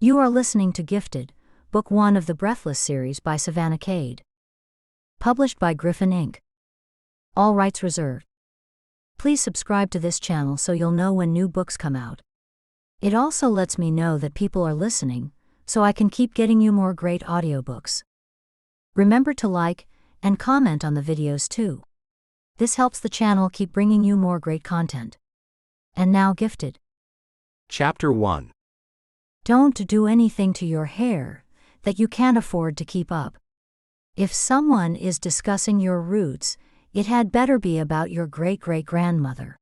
You are listening to Gifted, Book 1 of the Breathless series by Savannah Cade. Published by Griffin Inc. All rights reserved. Please subscribe to this channel so you'll know when new books come out. It also lets me know that people are listening, so I can keep getting you more great audiobooks. Remember to like and comment on the videos too. This helps the channel keep bringing you more great content. And now Gifted. Chapter 1. Don't do anything to your hair that you can't afford to keep up. If someone is discussing your roots, it had better be about your great-great-grandmother.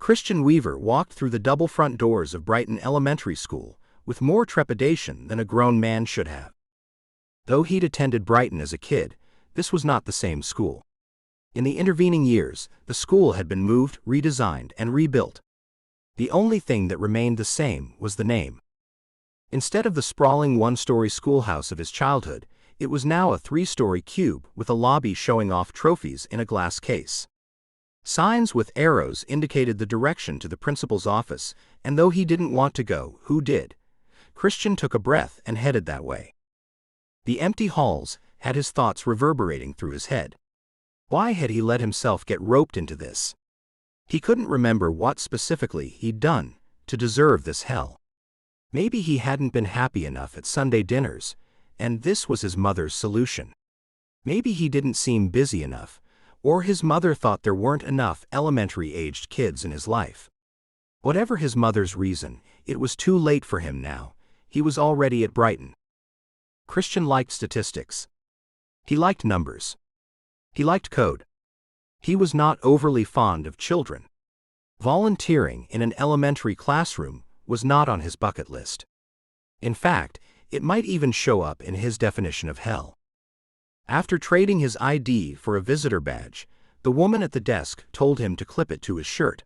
Christian Weaver walked through the double front doors of Brighton Elementary School with more trepidation than a grown man should have. Though he'd attended Brighton as a kid, this was not the same school. In the intervening years, the school had been moved, redesigned, and rebuilt. The only thing that remained the same was the name. Instead of the sprawling one-story schoolhouse of his childhood, it was now a three-story cube with a lobby showing off trophies in a glass case. Signs with arrows indicated the direction to the principal's office, and though he didn't want to go, who did? Christian took a breath and headed that way. The empty halls had his thoughts reverberating through his head. Why had he let himself get roped into this? He couldn't remember what specifically he'd done to deserve this hell. Maybe he hadn't been happy enough at Sunday dinners, and this was his mother's solution. Maybe he didn't seem busy enough, or his mother thought there weren't enough elementary-aged kids in his life. Whatever his mother's reason, it was too late for him now. He was already at Brighton. Christian liked statistics. He liked numbers. He liked code. He was not overly fond of children. Volunteering in an elementary classroom was not on his bucket list. In fact, it might even show up in his definition of hell. After trading his ID for a visitor badge, the woman at the desk told him to clip it to his shirt.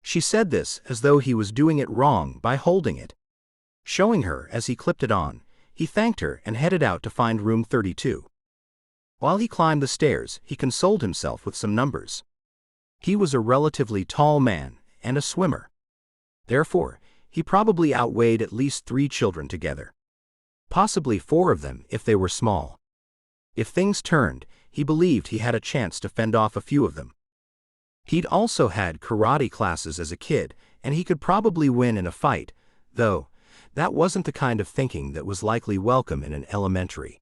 She said this as though he was doing it wrong by holding it. Showing her as he clipped it on, he thanked her and headed out to find room 32. While he climbed the stairs, he consoled himself with some numbers. He was a relatively tall man and a swimmer. Therefore, he probably outweighed at least 3 children together. Possibly 4 of them if they were small. If things turned, he believed he had a chance to fend off a few of them. He'd also had karate classes as a kid, and he could probably win in a fight, though that wasn't the kind of thinking that was likely welcome in an elementary.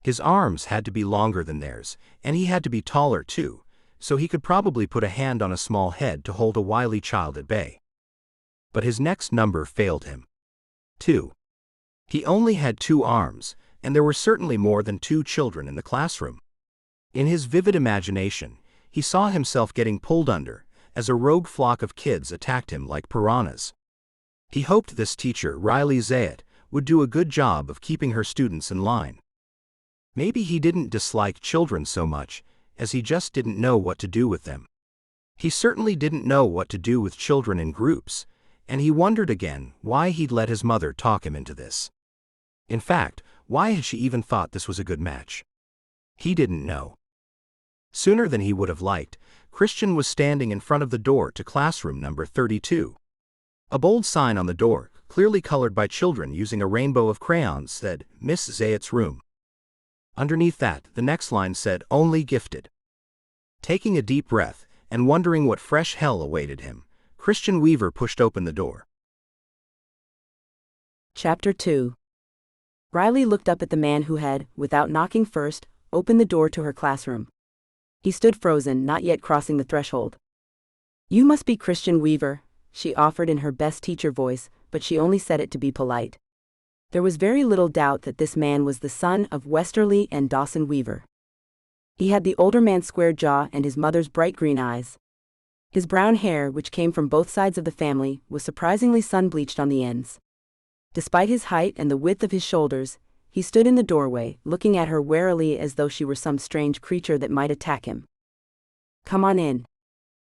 His arms had to be longer than theirs, and he had to be taller too, so he could probably put a hand on a small head to hold a wily child at bay. But his next number failed him. 2. He only had 2 arms, and there were certainly more than 2 children in the classroom. In his vivid imagination, he saw himself getting pulled under, as a rogue flock of kids attacked him like piranhas. He hoped this teacher, Riley Zayat, would do a good job of keeping her students in line. Maybe he didn't dislike children so much, as he just didn't know what to do with them. He certainly didn't know what to do with children in groups, and he wondered again why he'd let his mother talk him into this. In fact, why had she even thought this was a good match? He didn't know. Sooner than he would have liked, Christian was standing in front of the door to classroom number 32. A bold sign on the door, clearly colored by children using a rainbow of crayons, said, "Miss Zayat's room." Underneath that, the next line said, "Only gifted." Taking a deep breath, and wondering what fresh hell awaited him, Christian Weaver pushed open the door. Chapter 2. Riley looked up at the man who had, without knocking first, opened the door to her classroom. He stood frozen, not yet crossing the threshold. "You must be Christian Weaver," she offered in her best teacher voice, but she only said it to be polite. There was very little doubt that this man was the son of Westerly and Dawson Weaver. He had the older man's square jaw and his mother's bright green eyes. His brown hair, which came from both sides of the family, was surprisingly sun-bleached on the ends. Despite his height and the width of his shoulders, he stood in the doorway, looking at her warily as though she were some strange creature that might attack him. "Come on in."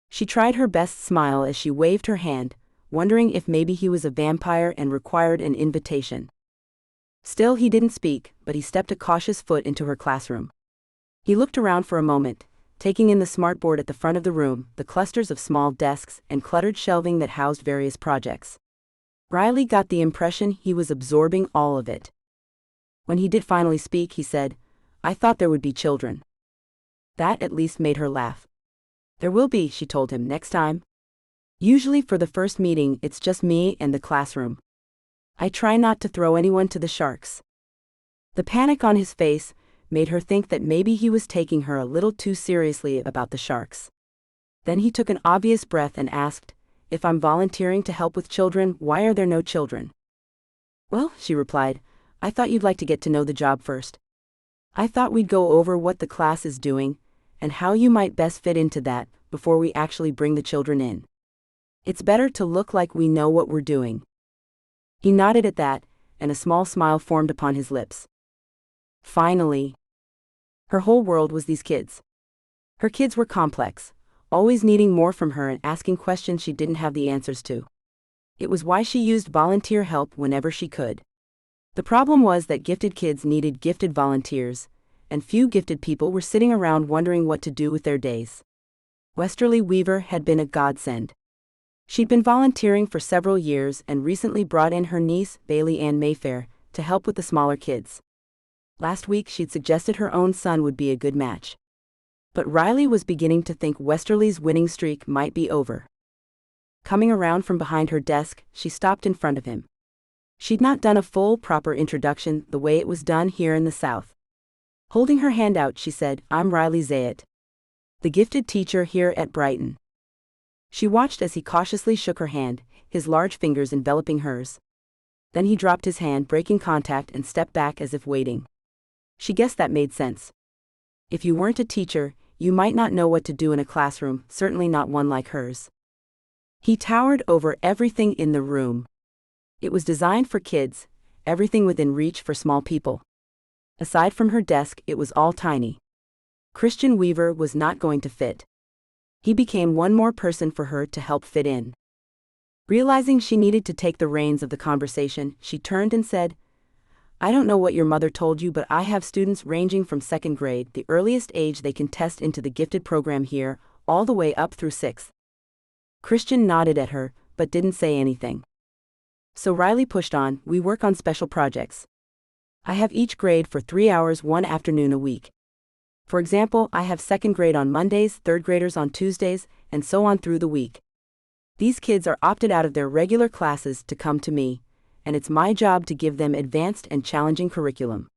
She tried her best smile as she waved her hand, wondering if maybe he was a vampire and required an invitation. Still, he didn't speak, but he stepped a cautious foot into her classroom. He looked around for a moment, taking in the smartboard at the front of the room, the clusters of small desks and cluttered shelving that housed various projects. Riley got the impression he was absorbing all of it. When he did finally speak, he said, "I thought there would be children." That at least made her laugh. "There will be," she told him, "next time. Usually for the first meeting it's just me and the classroom. I try not to throw anyone to the sharks." The panic on his face made her think that maybe he was taking her a little too seriously about the sharks. Then he took an obvious breath and asked, "If I'm volunteering to help with children, why are there no children?" "Well," she replied, "I thought you'd like to get to know the job first. I thought we'd go over what the class is doing, and how you might best fit into that, before we actually bring the children in. It's better to look like we know what we're doing." He nodded at that, and a small smile formed upon his lips. Finally. Her whole world was these kids. Her kids were complex, always needing more from her and asking questions she didn't have the answers to. It was why she used volunteer help whenever she could. The problem was that gifted kids needed gifted volunteers, and few gifted people were sitting around wondering what to do with their days. Westerly Weaver had been a godsend. She'd been volunteering for several years and recently brought in her niece, Bailey Ann Mayfair, to help with the smaller kids. Last week she'd suggested her own son would be a good match. But Riley was beginning to think Westerly's winning streak might be over. Coming around from behind her desk, she stopped in front of him. She'd not done a full, proper introduction the way it was done here in the South. Holding her hand out, she said, "I'm Riley Zayat, the gifted teacher here at Brighton." She watched as he cautiously shook her hand, his large fingers enveloping hers. Then he dropped his hand, breaking contact, and stepped back as if waiting. She guessed that made sense. If you weren't a teacher, you might not know what to do in a classroom, certainly not one like hers. He towered over everything in the room. It was designed for kids, everything within reach for small people. Aside from her desk, it was all tiny. Christian Weaver was not going to fit. He became one more person for her to help fit in. Realizing she needed to take the reins of the conversation, she turned and said, "I don't know what your mother told you, but I have students ranging from 2nd grade, the earliest age they can test into the gifted program here, all the way up through 6th. Christian nodded at her, but didn't say anything. So Riley pushed on, "We work on special projects. I have each grade for 3 hours one afternoon a week. For example, I have 2nd grade on Mondays, 3rd graders on Tuesdays, and so on through the week. These kids are opted out of their regular classes to come to me, and it's my job to give them advanced and challenging curriculum."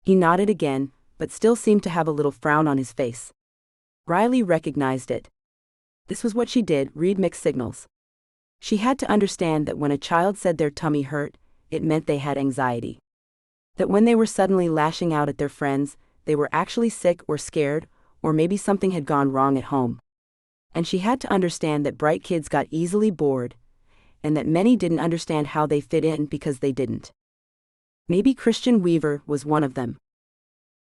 He nodded again, but still seemed to have a little frown on his face. Riley recognized it. This was what she did, read mixed signals. She had to understand that when a child said their tummy hurt, it meant they had anxiety. That when they were suddenly lashing out at their friends, they were actually sick or scared, or maybe something had gone wrong at home. And she had to understand that bright kids got easily bored, and that many didn't understand how they fit in because they didn't. Maybe Christian Weaver was one of them.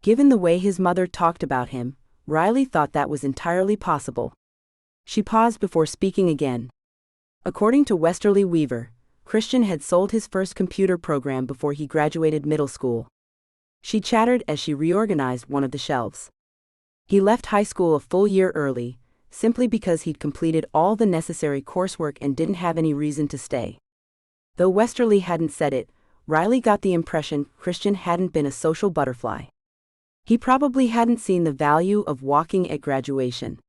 Given the way his mother talked about him, Riley thought that was entirely possible. She paused before speaking again. According to Westerly Weaver, Christian had sold his first computer program before he graduated middle school. She chattered as she reorganized one of the shelves. He left high school a full year early, simply because he'd completed all the necessary coursework and didn't have any reason to stay. Though Westerly hadn't said it, Riley got the impression Christian hadn't been a social butterfly. He probably hadn't seen the value of walking at graduation.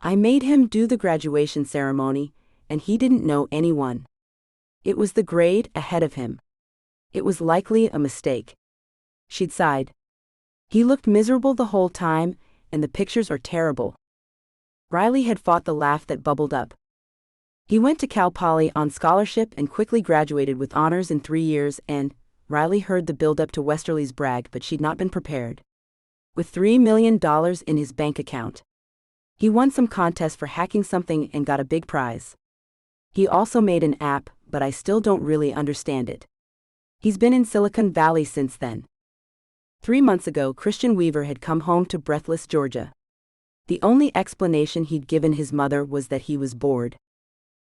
"I made him do the graduation ceremony, and he didn't know anyone. It was the grade ahead of him. It was likely a mistake." She'd sighed. "He looked miserable the whole time, and the pictures are terrible." Riley had fought the laugh that bubbled up. "He went to Cal Poly on scholarship and quickly graduated with honors in 3 years and," Riley heard the build-up to Westerly's brag, but she'd not been prepared. "With $3 million in his bank account. He won some contest for hacking something and got a big prize. He also made an app, but I still don't really understand it. He's been in Silicon Valley since then." 3 months ago, Christian Weaver had come home to Breathless, Georgia. The only explanation he'd given his mother was that he was bored.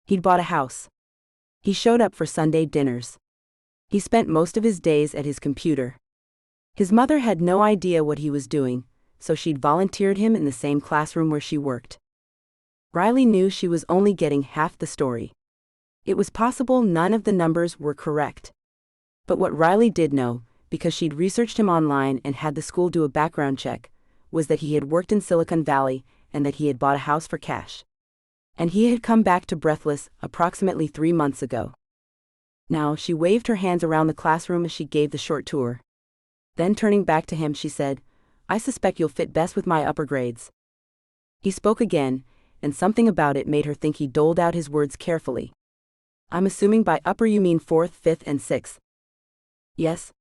He'd bought a house. He showed up for Sunday dinners. He spent most of his days at his computer. His mother had no idea what he was doing, so she'd volunteered him in the same classroom where she worked. Riley knew she was only getting half the story. It was possible none of the numbers were correct. But what Riley did know, because she'd researched him online and had the school do a background check, was that he had worked in Silicon Valley and that he had bought a house for cash. And he had come back to Breathless approximately 3 months ago. Now, she waved her hands around the classroom as she gave the short tour. Then turning back to him, she said, "I suspect you'll fit best with my upper grades." He spoke again, and something about it made her think he doled out his words carefully. "I'm assuming by upper you mean 4th, 5th, and 6th. Yes.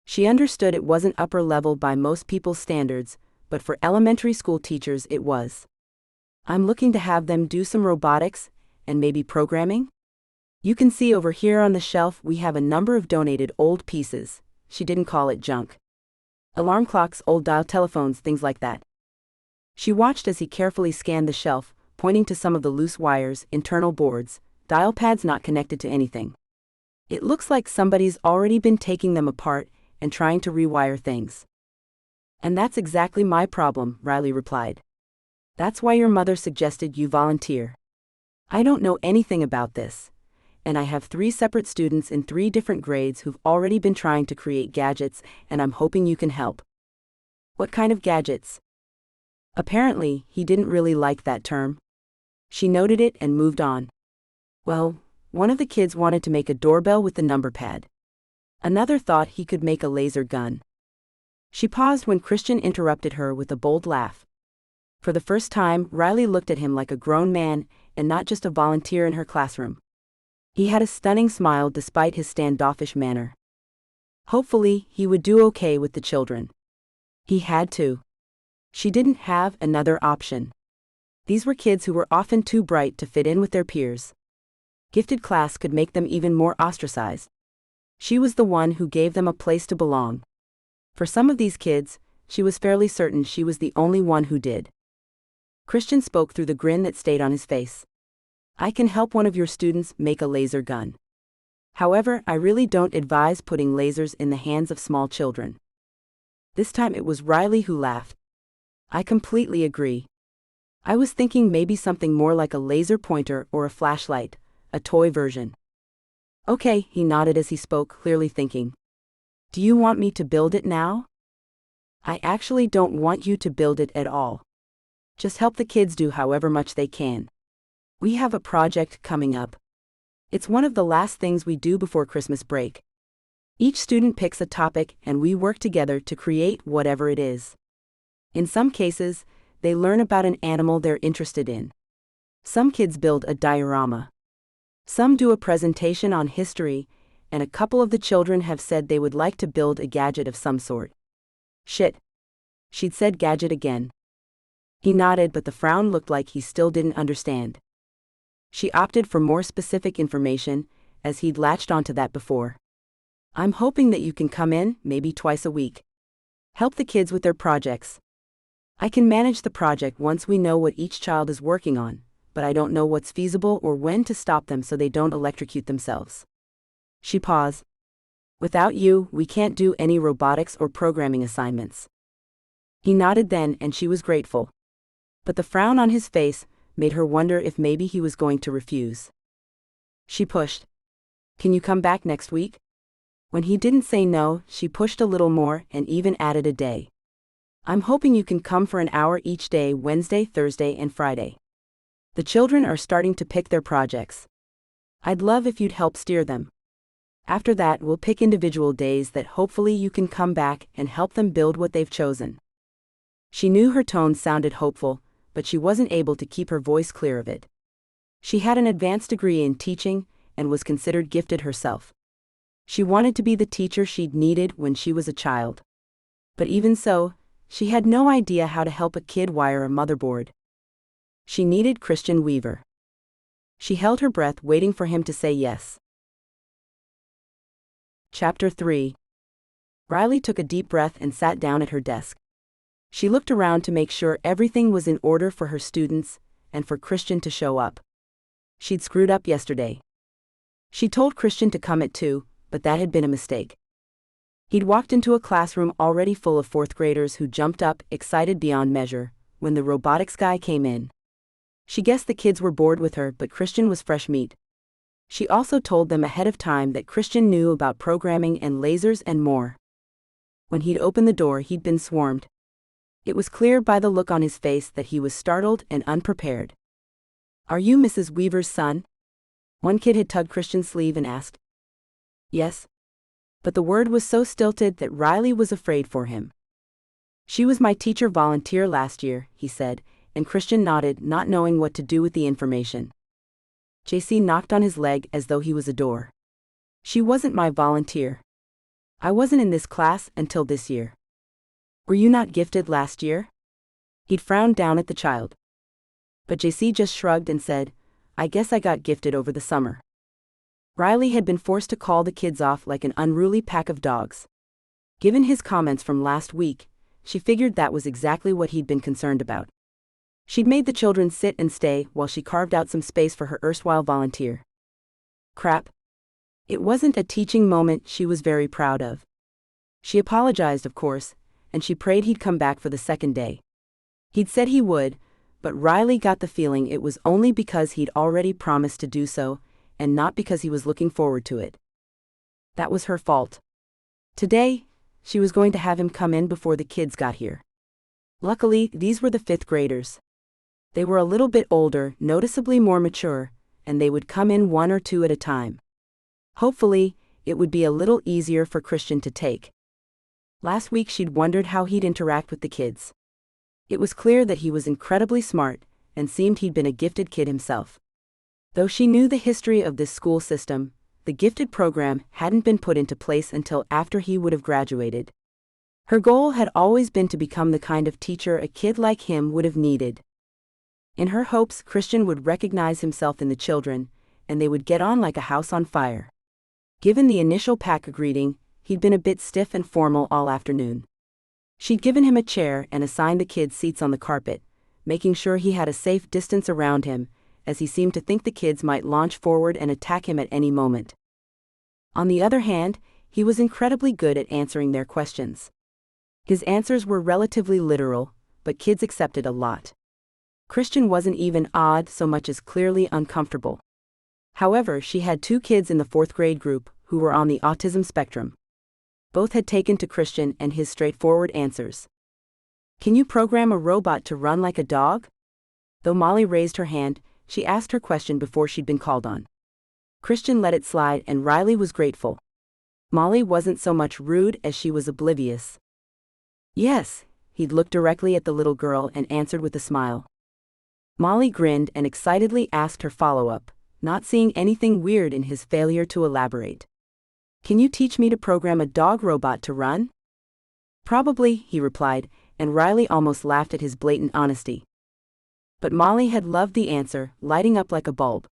She understood it wasn't upper level by most people's standards, but for elementary school teachers it was. "I'm looking to have them do some robotics, and maybe programming? You can see over here on the shelf we have a number of donated old pieces." She didn't call it junk. "Alarm clocks, old dial telephones, things like that." She watched as he carefully scanned the shelf, pointing to some of the loose wires, internal boards, dial pads not connected to anything. "It looks like somebody's already been taking them apart and trying to rewire things." "And that's exactly my problem," Riley replied. "That's why your mother suggested you volunteer. I don't know anything about this, and I have 3 separate students in 3 different grades who've already been trying to create gadgets, and I'm hoping you can help." "What kind of gadgets?" Apparently, he didn't really like that term. She noted it and moved on. "Well, one of the kids wanted to make a doorbell with the number pad. Another thought he could make a laser gun." She paused when Christian interrupted her with a bold laugh. For the first time, Riley looked at him like a grown man and not just a volunteer in her classroom. He had a stunning smile despite his standoffish manner. Hopefully, he would do okay with the children. He had to. She didn't have another option. These were kids who were often too bright to fit in with their peers. Gifted class could make them even more ostracized. She was the one who gave them a place to belong. For some of these kids, she was fairly certain she was the only one who did. Christian spoke through the grin that stayed on his face. "I can help one of your students make a laser gun. However, I really don't advise putting lasers in the hands of small children." This time it was Riley who laughed. "I completely agree. I was thinking maybe something more like a laser pointer or a flashlight, a toy version." "Okay," he nodded as he spoke, clearly thinking. "Do you want me to build it now?" "I actually don't want you to build it at all. Just help the kids do however much they can. We have a project coming up. It's one of the last things we do before Christmas break. Each student picks a topic and we work together to create whatever it is. In some cases, they learn about an animal they're interested in. Some kids build a diorama. Some do a presentation on history, and a couple of the children have said they would like to build a gadget of some sort." "Shit." She'd said gadget again. He nodded, but the frown looked like he still didn't understand. She opted for more specific information, as he'd latched onto that before. "I'm hoping that you can come in, maybe twice a week. Help the kids with their projects. I can manage the project once we know what each child is working on, but I don't know what's feasible or when to stop them so they don't electrocute themselves." She paused. "Without you, we can't do any robotics or programming assignments." He nodded then, and she was grateful. But the frown on his face made her wonder if maybe he was going to refuse. She pushed. "Can you come back next week?" When he didn't say no, she pushed a little more and even added a day. "I'm hoping you can come for an hour each day, Wednesday, Thursday, and Friday. The children are starting to pick their projects. I'd love if you'd help steer them. After that, we'll pick individual days that hopefully you can come back and help them build what they've chosen." She knew her tone sounded hopeful, but she wasn't able to keep her voice clear of it. She had an advanced degree in teaching and was considered gifted herself. She wanted to be the teacher she'd needed when she was a child. But even so, she had no idea how to help a kid wire a motherboard. She needed Christian Weaver. She held her breath, waiting for him to say yes. Chapter 3. Riley took a deep breath and sat down at her desk. She looked around to make sure everything was in order for her students and for Christian to show up. She'd screwed up yesterday. She told Christian to come at 2, but that had been a mistake. He'd walked into a classroom already full of 4th graders who jumped up, excited beyond measure, when the robotics guy came in. She guessed the kids were bored with her, but Christian was fresh meat. She also told them ahead of time that Christian knew about programming and lasers and more. When he'd opened the door, he'd been swarmed. It was clear by the look on his face that he was startled and unprepared. "Are you Mrs. Weaver's son?" One kid had tugged Christian's sleeve and asked. "Yes." But the word was so stilted that Riley was afraid for him. "She was my teacher volunteer last year," he said, and Christian nodded, not knowing what to do with the information. JC knocked on his leg as though he was a door. "She wasn't my volunteer. I wasn't in this class until this year." "Were you not gifted last year?" He'd frowned down at the child. But JC just shrugged and said, "I guess I got gifted over the summer." Riley had been forced to call the kids off like an unruly pack of dogs. Given his comments from last week, she figured that was exactly what he'd been concerned about. She'd made the children sit and stay while she carved out some space for her erstwhile volunteer. Crap. It wasn't a teaching moment she was very proud of. She apologized, of course, and she prayed he'd come back for the second day. He'd said he would, but Riley got the feeling it was only because he'd already promised to do so, and not because he was looking forward to it. That was her fault. Today, she was going to have him come in before the kids got here. Luckily, these were the fifth graders. They were a little bit older, noticeably more mature, and they would come in one or two at a time. Hopefully, it would be a little easier for Christian to take. Last week she'd wondered how he'd interact with the kids. It was clear that he was incredibly smart, and seemed he'd been a gifted kid himself. Though she knew the history of this school system, the gifted program hadn't been put into place until after he would have graduated. Her goal had always been to become the kind of teacher a kid like him would have needed. In her hopes, Christian would recognize himself in the children, and they would get on like a house on fire. Given the initial pack greeting, he'd been a bit stiff and formal all afternoon. She'd given him a chair and assigned the kids seats on the carpet, making sure he had a safe distance around him, as he seemed to think the kids might launch forward and attack him at any moment. On the other hand, he was incredibly good at answering their questions. His answers were relatively literal, but kids accepted a lot. Christian wasn't even odd so much as clearly uncomfortable. However, she had two kids in the fourth grade group who were on the autism spectrum. Both had taken to Christian and his straightforward answers. "Can you program a robot to run like a dog?" Though Molly raised her hand, she asked her question before she'd been called on. Christian let it slide and Riley was grateful. Molly wasn't so much rude as she was oblivious. "Yes," he'd looked directly at the little girl and answered with a smile. Molly grinned and excitedly asked her follow-up, not seeing anything weird in his failure to elaborate. "Can you teach me to program a dog robot to run?" "Probably," he replied, and Riley almost laughed at his blatant honesty. But Molly had loved the answer, lighting up like a bulb.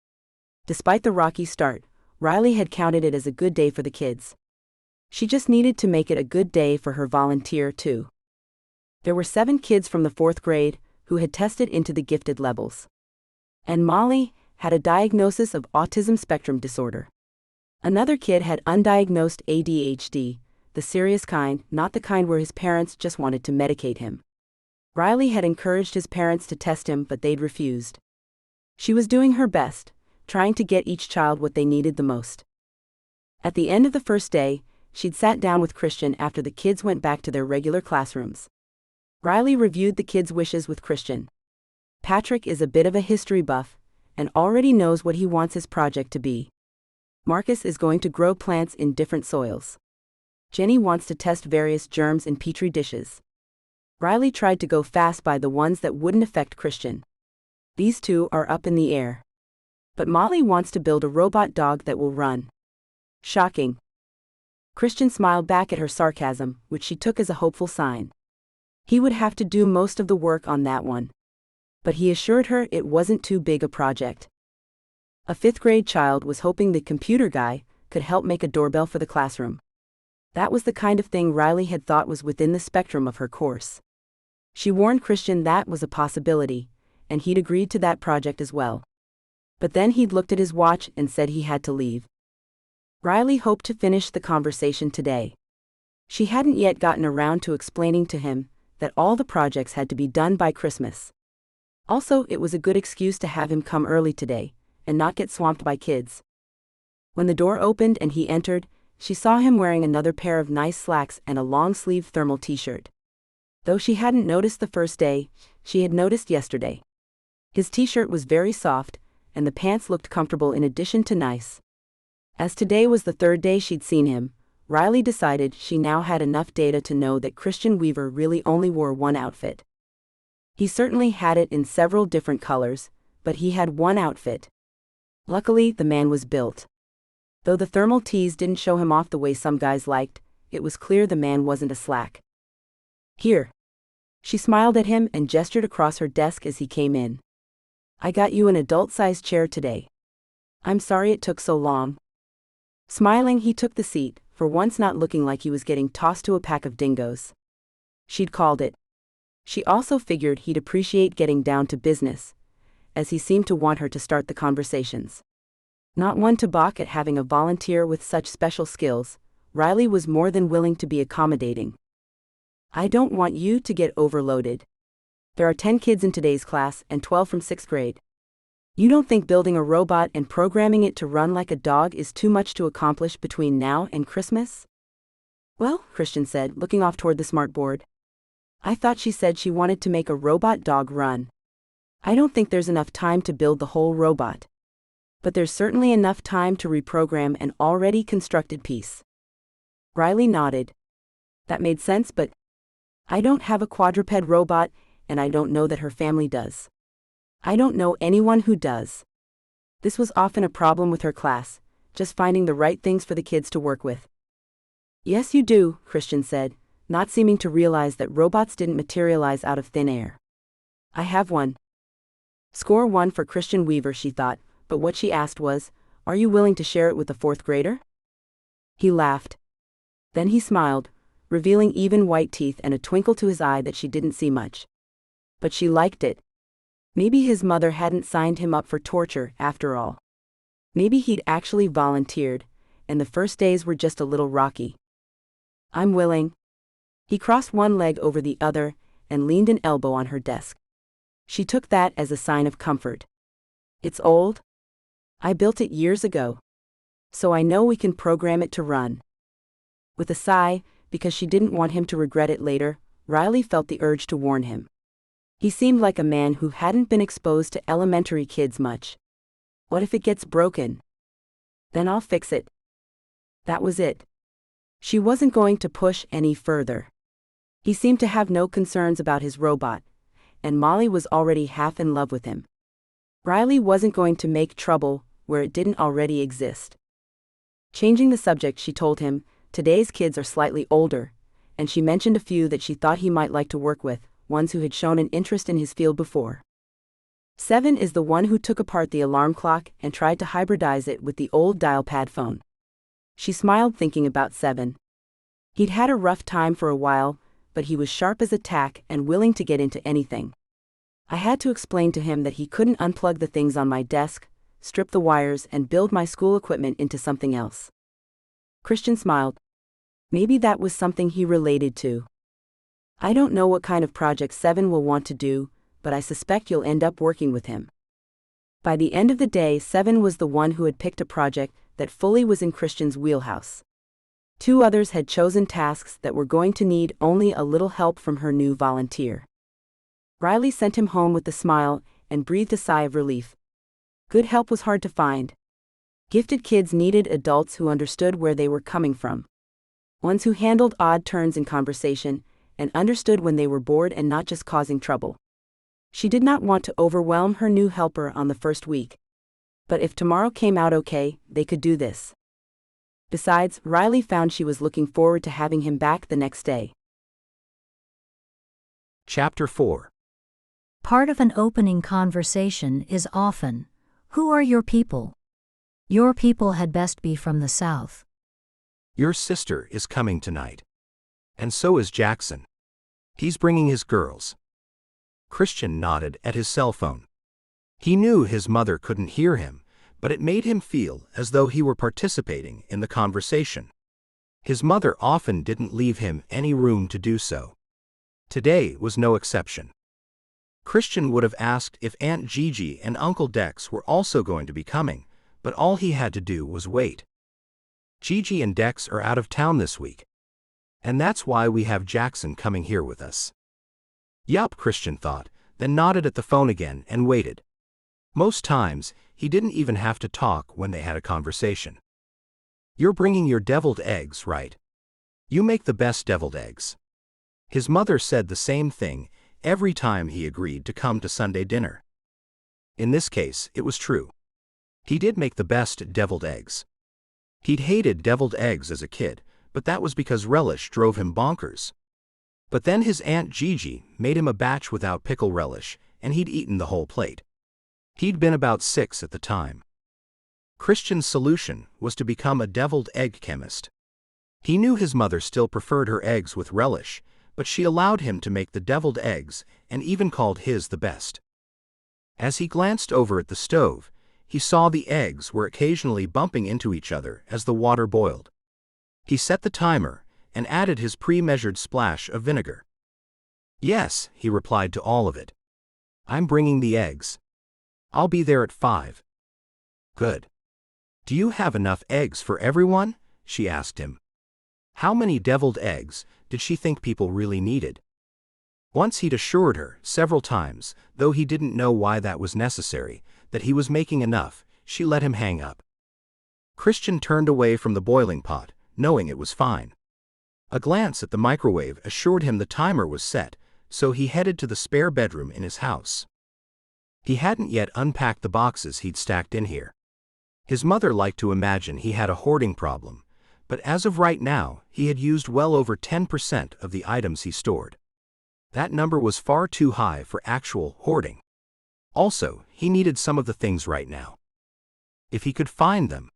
Despite the rocky start, Riley had counted it as a good day for the kids. She just needed to make it a good day for her volunteer, too. There were 7 kids from the 4th grade who had tested into the gifted levels. And Molly had a diagnosis of autism spectrum disorder. Another kid had undiagnosed ADHD, the serious kind, not the kind where his parents just wanted to medicate him. Riley had encouraged his parents to test him, but they'd refused. She was doing her best, trying to get each child what they needed the most. At the end of the first day, she'd sat down with Christian after the kids went back to their regular classrooms. Riley reviewed the kids' wishes with Christian. Patrick is a bit of a history buff, and already knows what he wants his project to be. Marcus is going to grow plants in different soils. Jenny wants to test various germs in petri dishes. Riley tried to go fast by the ones that wouldn't affect Christian. These two are up in the air. But Molly wants to build a robot dog that will run. Shocking. Christian smiled back at her sarcasm, which she took as a hopeful sign. He would have to do most of the work on that one. But he assured her it wasn't too big a project. A 5th grade child was hoping the computer guy could help make a doorbell for the classroom. That was the kind of thing Riley had thought was within the spectrum of her course. She warned Christian that was a possibility, and he'd agreed to that project as well. But then he'd looked at his watch and said he had to leave. Riley hoped to finish the conversation today. She hadn't yet gotten around to explaining to him that all the projects had to be done by Christmas. Also, it was a good excuse to have him come early today, and not get swamped by kids. When the door opened and he entered, she saw him wearing another pair of nice slacks and a long-sleeved thermal t-shirt. Though she hadn't noticed the first day, she had noticed yesterday. His t-shirt was very soft, and the pants looked comfortable in addition to nice. As today was the third day she'd seen him, Riley decided she now had enough data to know that Christian Weaver really only wore one outfit. He certainly had it in several different colors, but he had one outfit. Luckily, the man was built. Though the thermal tees didn't show him off the way some guys liked, it was clear the man wasn't a slack. "Here." She smiled at him and gestured across her desk as he came in. "I got you an adult-sized chair today. I'm sorry it took so long." Smiling, he took the seat, for once not looking like he was getting tossed to a pack of dingoes. She'd called it. She also figured he'd appreciate getting down to business, as he seemed to want her to start the conversations. Not one to balk at having a volunteer with such special skills, Riley was more than willing to be accommodating. "I don't want you to get overloaded. There are 10 kids in today's class and 12 from 6th grade. You don't think building a robot and programming it to run like a dog is too much to accomplish between now and Christmas?" "Well," Christian said, looking off toward the smartboard. "I thought she said she wanted to make a robot dog run. I don't think there's enough time to build the whole robot. But there's certainly enough time to reprogram an already constructed piece." Riley nodded. That made sense, but I don't have a quadruped robot, and I don't know that her family does. I don't know anyone who does. This was often a problem with her class, just finding the right things for the kids to work with. "Yes, you do," Christian said, not seeming to realize that robots didn't materialize out of thin air. "I have one." Score 1 for Christian Weaver, she thought, but what she asked was, "Are you willing to share it with a 4th grader?" He laughed. Then he smiled, revealing even white teeth and a twinkle to his eye that she didn't see much. But she liked it. Maybe his mother hadn't signed him up for torture, after all. Maybe he'd actually volunteered, and the first days were just a little rocky. "I'm willing." He crossed one leg over the other and leaned an elbow on her desk. She took that as a sign of comfort. "It's old. I built it years ago. So I know we can program it to run." With a sigh, because she didn't want him to regret it later, Riley felt the urge to warn him. He seemed like a man who hadn't been exposed to elementary kids much. "What if it gets broken?" "Then I'll fix it." That was it. She wasn't going to push any further. He seemed to have no concerns about his robot, and Molly was already half in love with him. Riley wasn't going to make trouble where it didn't already exist. Changing the subject, she told him, today's kids are slightly older, and she mentioned a few that she thought he might like to work with, ones who had shown an interest in his field before. 7 is the one who took apart the alarm clock and tried to hybridize it with the old dial-pad phone. She smiled thinking about 7. He'd had a rough time for a while, but he was sharp as a tack and willing to get into anything. I had to explain to him that he couldn't unplug the things on my desk, strip the wires, and build my school equipment into something else. Christian smiled. Maybe that was something he related to. "I don't know what kind of project 7 will want to do, but I suspect you'll end up working with him." By the end of the day, 7 was the one who had picked a project that fully was in Christian's wheelhouse. 2 others had chosen tasks that were going to need only a little help from her new volunteer. Riley sent him home with a smile and breathed a sigh of relief. Good help was hard to find. Gifted kids needed adults who understood where they were coming from. Ones who handled odd turns in conversation and understood when they were bored and not just causing trouble. She did not want to overwhelm her new helper on the first week. But if tomorrow came out okay, they could do this. Besides, Riley found she was looking forward to having him back the next day. Chapter 4. Part of an opening conversation is often, "Who are your people?" Your people had best be from the South. Your sister is coming tonight. And so is Jackson. He's bringing his girls. Christian nodded at his cell phone. He knew his mother couldn't hear him, but it made him feel as though he were participating in the conversation. His mother often didn't leave him any room to do so. Today was no exception. Christian would have asked if Aunt Gigi and Uncle Dex were also going to be coming, but all he had to do was wait. Gigi and Dex are out of town this week. And that's why we have Jackson coming here with us. Yup, Christian thought, then nodded at the phone again and waited. Most times, he didn't even have to talk when they had a conversation. You're bringing your deviled eggs, right? You make the best deviled eggs. His mother said the same thing every time he agreed to come to Sunday dinner. In this case, it was true. He did make the best deviled eggs. He'd hated deviled eggs as a kid, but that was because relish drove him bonkers. But then his Aunt Gigi made him a batch without pickle relish, and he'd eaten the whole plate. He'd been about 6 at the time. Christian's solution was to become a deviled egg chemist. He knew his mother still preferred her eggs with relish, but she allowed him to make the deviled eggs and even called his the best. As he glanced over at the stove, he saw the eggs were occasionally bumping into each other as the water boiled. He set the timer and added his pre-measured splash of vinegar. Yes, he replied to all of it. I'm bringing the eggs. I'll be there at 5. Good. Do you have enough eggs for everyone? She asked him. How many deviled eggs did she think people really needed? Once he'd assured her, several times, though he didn't know why that was necessary, that he was making enough, she let him hang up. Christian turned away from the boiling pot, knowing it was fine. A glance at the microwave assured him the timer was set, so he headed to the spare bedroom in his house. He hadn't yet unpacked the boxes he'd stacked in here. His mother liked to imagine he had a hoarding problem, but as of right now, he had used well over 10% of the items he stored. That number was far too high for actual hoarding. Also, he needed some of the things right now. If he could find them.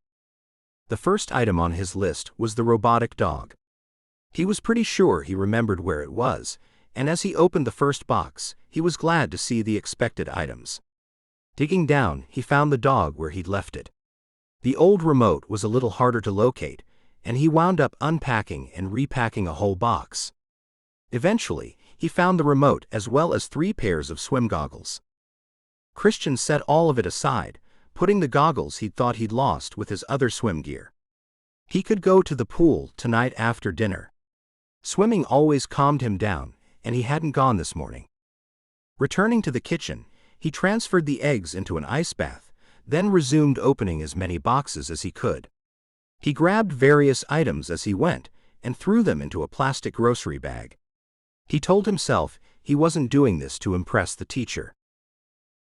The first item on his list was the robotic dog. He was pretty sure he remembered where it was, and as he opened the first box, he was glad to see the expected items. Digging down, he found the dog where he'd left it. The old remote was a little harder to locate, and he wound up unpacking and repacking a whole box. Eventually, he found the remote as well as 3 pairs of swim goggles. Christian set all of it aside, putting the goggles he'd thought he'd lost with his other swim gear. He could go to the pool tonight after dinner. Swimming always calmed him down, and he hadn't gone this morning. Returning to the kitchen, he transferred the eggs into an ice bath, then resumed opening as many boxes as he could. He grabbed various items as he went and threw them into a plastic grocery bag. He told himself he wasn't doing this to impress the teacher.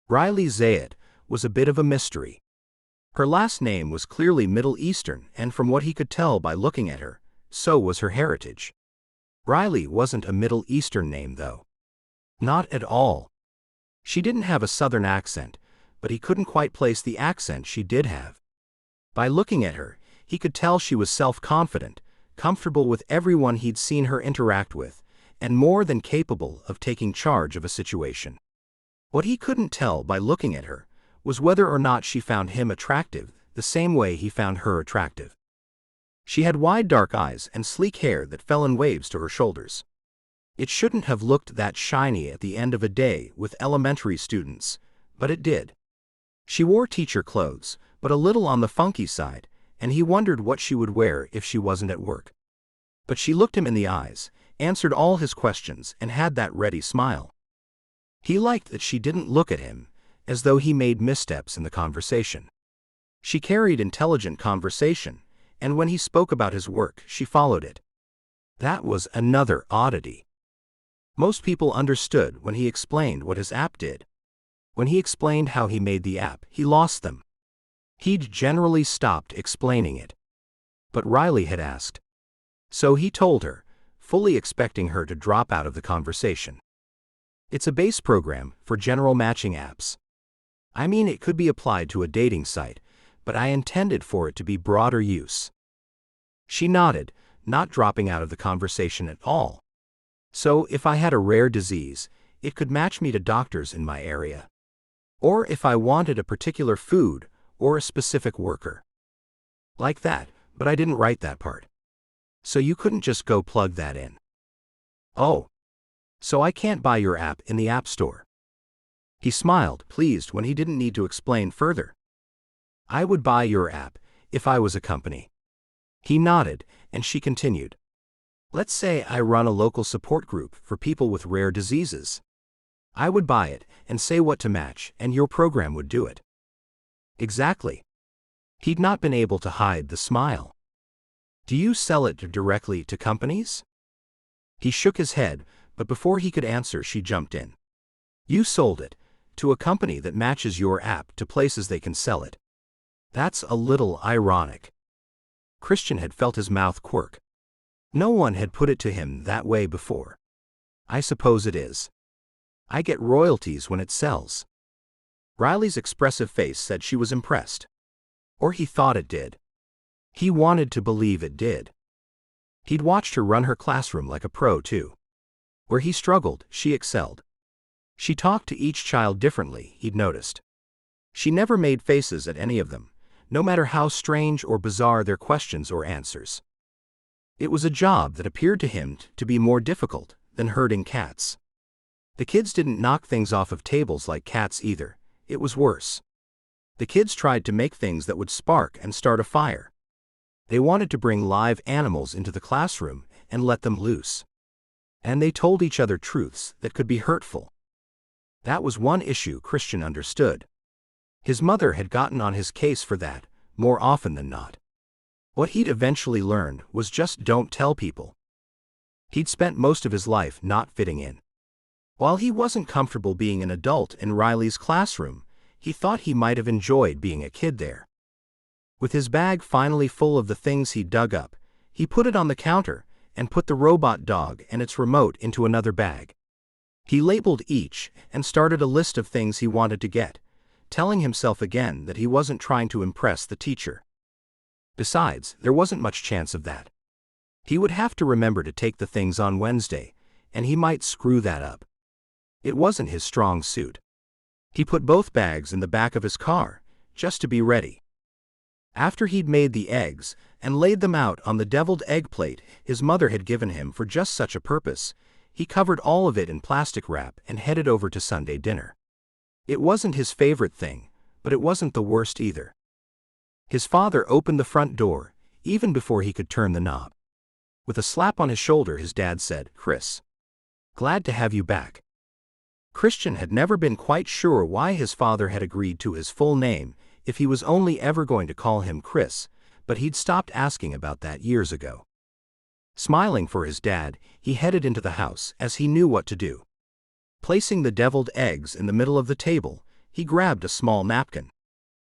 Riley Zayat was a bit of a mystery. Her last name was clearly Middle Eastern, and from what he could tell by looking at her, so was her heritage. Riley wasn't a Middle Eastern name, though. Not at all. She didn't have a Southern accent, but he couldn't quite place the accent she did have. By looking at her, he could tell she was self-confident, comfortable with everyone he'd seen her interact with, and more than capable of taking charge of a situation. What he couldn't tell by looking at her was whether or not she found him attractive the same way he found her attractive. She had wide dark eyes and sleek hair that fell in waves to her shoulders. It shouldn't have looked that shiny at the end of a day with elementary students, but it did. She wore teacher clothes, but a little on the funky side, and he wondered what she would wear if she wasn't at work. But she looked him in the eyes, answered all his questions, and had that ready smile. He liked that she didn't look at him, as though he made missteps in the conversation. She carried intelligent conversation, and when he spoke about his work, she followed it. That was another oddity. Most people understood when he explained what his app did. When he explained how he made the app, he lost them. He'd generally stopped explaining it. But Riley had asked. So he told her, fully expecting her to drop out of the conversation. It's a base program for general matching apps. I mean, it could be applied to a dating site, but I intended for it to be broader use. She nodded, not dropping out of the conversation at all. So if I had a rare disease, it could match me to doctors in my area. Or if I wanted a particular food or a specific worker. Like that, but I didn't write that part. So you couldn't just go plug that in. Oh. So I can't buy your app in the App Store. He smiled, pleased when he didn't need to explain further. I would buy your app if I was a company. He nodded, and she continued. Let's say I run a local support group for people with rare diseases. I would buy it and say what to match, and your program would do it. Exactly. He'd not been able to hide the smile. Do you sell it directly to companies? He shook his head, but before he could answer, she jumped in. You sold it to a company that matches your app to places they can sell it. That's a little ironic. Christian had felt his mouth quirk. No one had put it to him that way before. I suppose it is. I get royalties when it sells. Riley's expressive face said she was impressed. Or he thought it did. He wanted to believe it did. He'd watched her run her classroom like a pro too. Where he struggled, she excelled. She talked to each child differently, he'd noticed. She never made faces at any of them, no matter how strange or bizarre their questions or answers. It was a job that appeared to him to be more difficult than herding cats. The kids didn't knock things off of tables like cats either. It was worse. The kids tried to make things that would spark and start a fire. They wanted to bring live animals into the classroom and let them loose. And they told each other truths that could be hurtful. That was one issue Christian understood. His mother had gotten on his case for that, more often than not. What he'd eventually learned was just don't tell people. He'd spent most of his life not fitting in. While he wasn't comfortable being an adult in Riley's classroom, he thought he might have enjoyed being a kid there. With his bag finally full of the things he'd dug up, he put it on the counter and put the robot dog and its remote into another bag. He labeled each and started a list of things he wanted to get, telling himself again that he wasn't trying to impress the teacher. Besides, there wasn't much chance of that. He would have to remember to take the things on Wednesday, and he might screw that up. It wasn't his strong suit. He put both bags in the back of his car, just to be ready. After he'd made the eggs and laid them out on the deviled egg plate his mother had given him for just such a purpose, he covered all of it in plastic wrap and headed over to Sunday dinner. It wasn't his favorite thing, but it wasn't the worst either. His father opened the front door, even before he could turn the knob. With a slap on his shoulder, his dad said, "Chris, glad to have you back." Christian had never been quite sure why his father had agreed to his full name if he was only ever going to call him Chris, but he'd stopped asking about that years ago. Smiling for his dad, he headed into the house as he knew what to do. Placing the deviled eggs in the middle of the table, he grabbed a small napkin.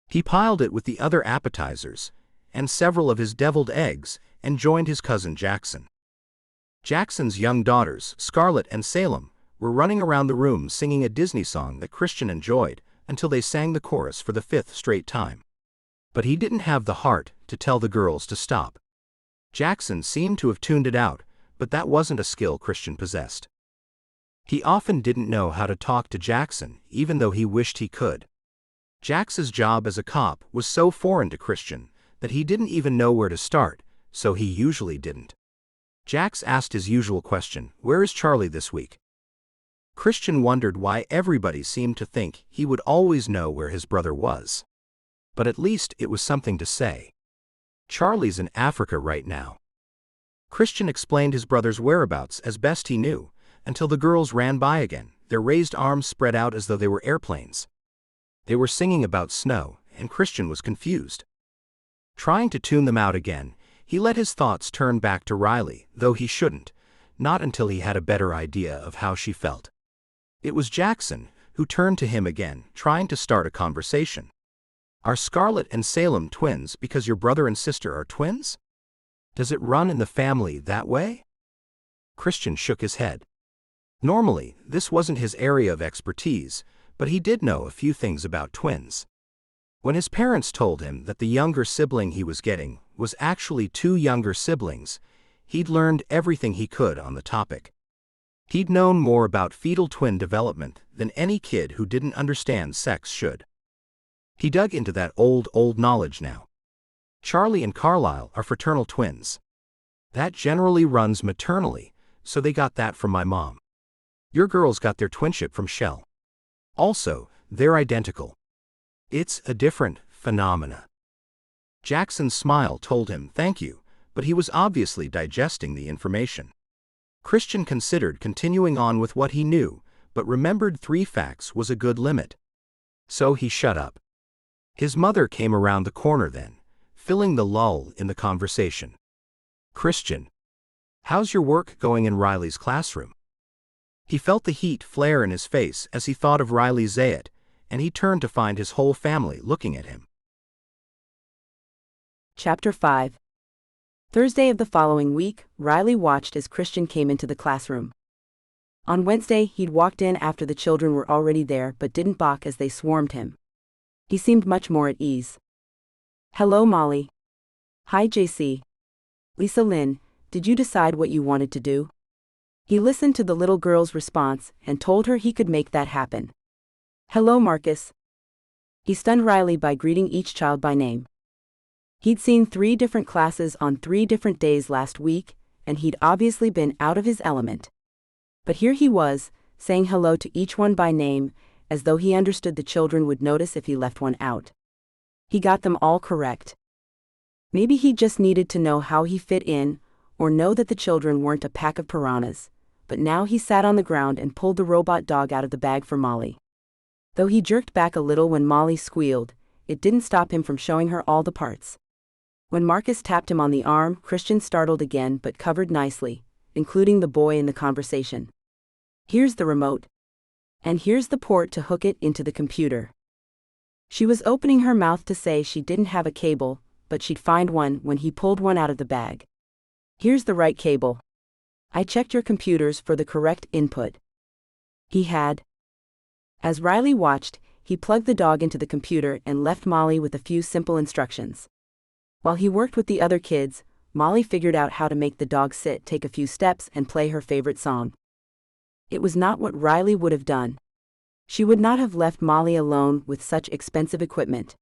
He piled it with the other appetizers and several of his deviled eggs and joined his cousin Jackson. Jackson's young daughters, Scarlett and Salem, were running around the room singing a Disney song that Christian enjoyed until they sang the chorus for the 5th straight time. But he didn't have the heart to tell the girls to stop. Jackson seemed to have tuned it out, but that wasn't a skill Christian possessed. He often didn't know how to talk to Jackson, even though he wished he could. Jax's job as a cop was so foreign to Christian that he didn't even know where to start, so he usually didn't. Jax asked his usual question, "Where is Charlie this week?" Christian wondered why everybody seemed to think he would always know where his brother was. But at least it was something to say. Charlie's in Africa right now. Christian explained his brother's whereabouts as best he knew, until the girls ran by again, their raised arms spread out as though they were airplanes. They were singing about snow, and Christian was confused. Trying to tune them out again, he let his thoughts turn back to Riley, though he shouldn't, not until he had a better idea of how she felt. It was Jackson, who turned to him again, trying to start a conversation. "Are Scarlett and Salem twins because your brother and sister are twins? Does it run in the family that way?" Christian shook his head. Normally, this wasn't his area of expertise, but he did know a few things about twins. When his parents told him that the younger sibling he was getting was actually 2 younger siblings, he'd learned everything he could on the topic. He'd known more about fetal twin development than any kid who didn't understand sex should. He dug into that old knowledge now. Charlie and Carlisle are fraternal twins. That generally runs maternally, so they got that from my mom. Your girls got their twinship from Shell. Also, they're identical. It's a different phenomena. Jackson's smile told him thank you, but he was obviously digesting the information. Christian considered continuing on with what he knew, but remembered 3 facts was a good limit. So he shut up. His mother came around the corner then, filling the lull in the conversation. "Christian, how's your work going in Riley's classroom?" He felt the heat flare in his face as he thought of Riley Zayat, and he turned to find his whole family looking at him. Chapter 5. Thursday of the following week, Riley watched as Christian came into the classroom. On Wednesday, he'd walked in after the children were already there but didn't balk as they swarmed him. He seemed much more at ease. "Hello, Molly." "Hi, JC. Lisa Lynn, did you decide what you wanted to do?" He listened to the little girl's response and told her he could make that happen. "Hello, Marcus." He stunned Riley by greeting each child by name. He'd seen 3 different classes on 3 different days last week, and he'd obviously been out of his element. But here he was, saying hello to each one by name, as though he understood the children would notice if he left one out. He got them all correct. Maybe he just needed to know how he fit in, or know that the children weren't a pack of piranhas, but now he sat on the ground and pulled the robot dog out of the bag for Molly. Though he jerked back a little when Molly squealed, it didn't stop him from showing her all the parts. When Marcus tapped him on the arm, Christian startled again but covered nicely, including the boy in the conversation. "Here's the remote. And here's the port to hook it into the computer." She was opening her mouth to say she didn't have a cable, but she'd find one when he pulled one out of the bag. "Here's the right cable. I checked your computers for the correct input." He had. As Riley watched, he plugged the dog into the computer and left Molly with a few simple instructions. While he worked with the other kids, Molly figured out how to make the dog sit, take a few steps, and play her favorite song. It was not what Riley would have done. She would not have left Molly alone with such expensive equipment.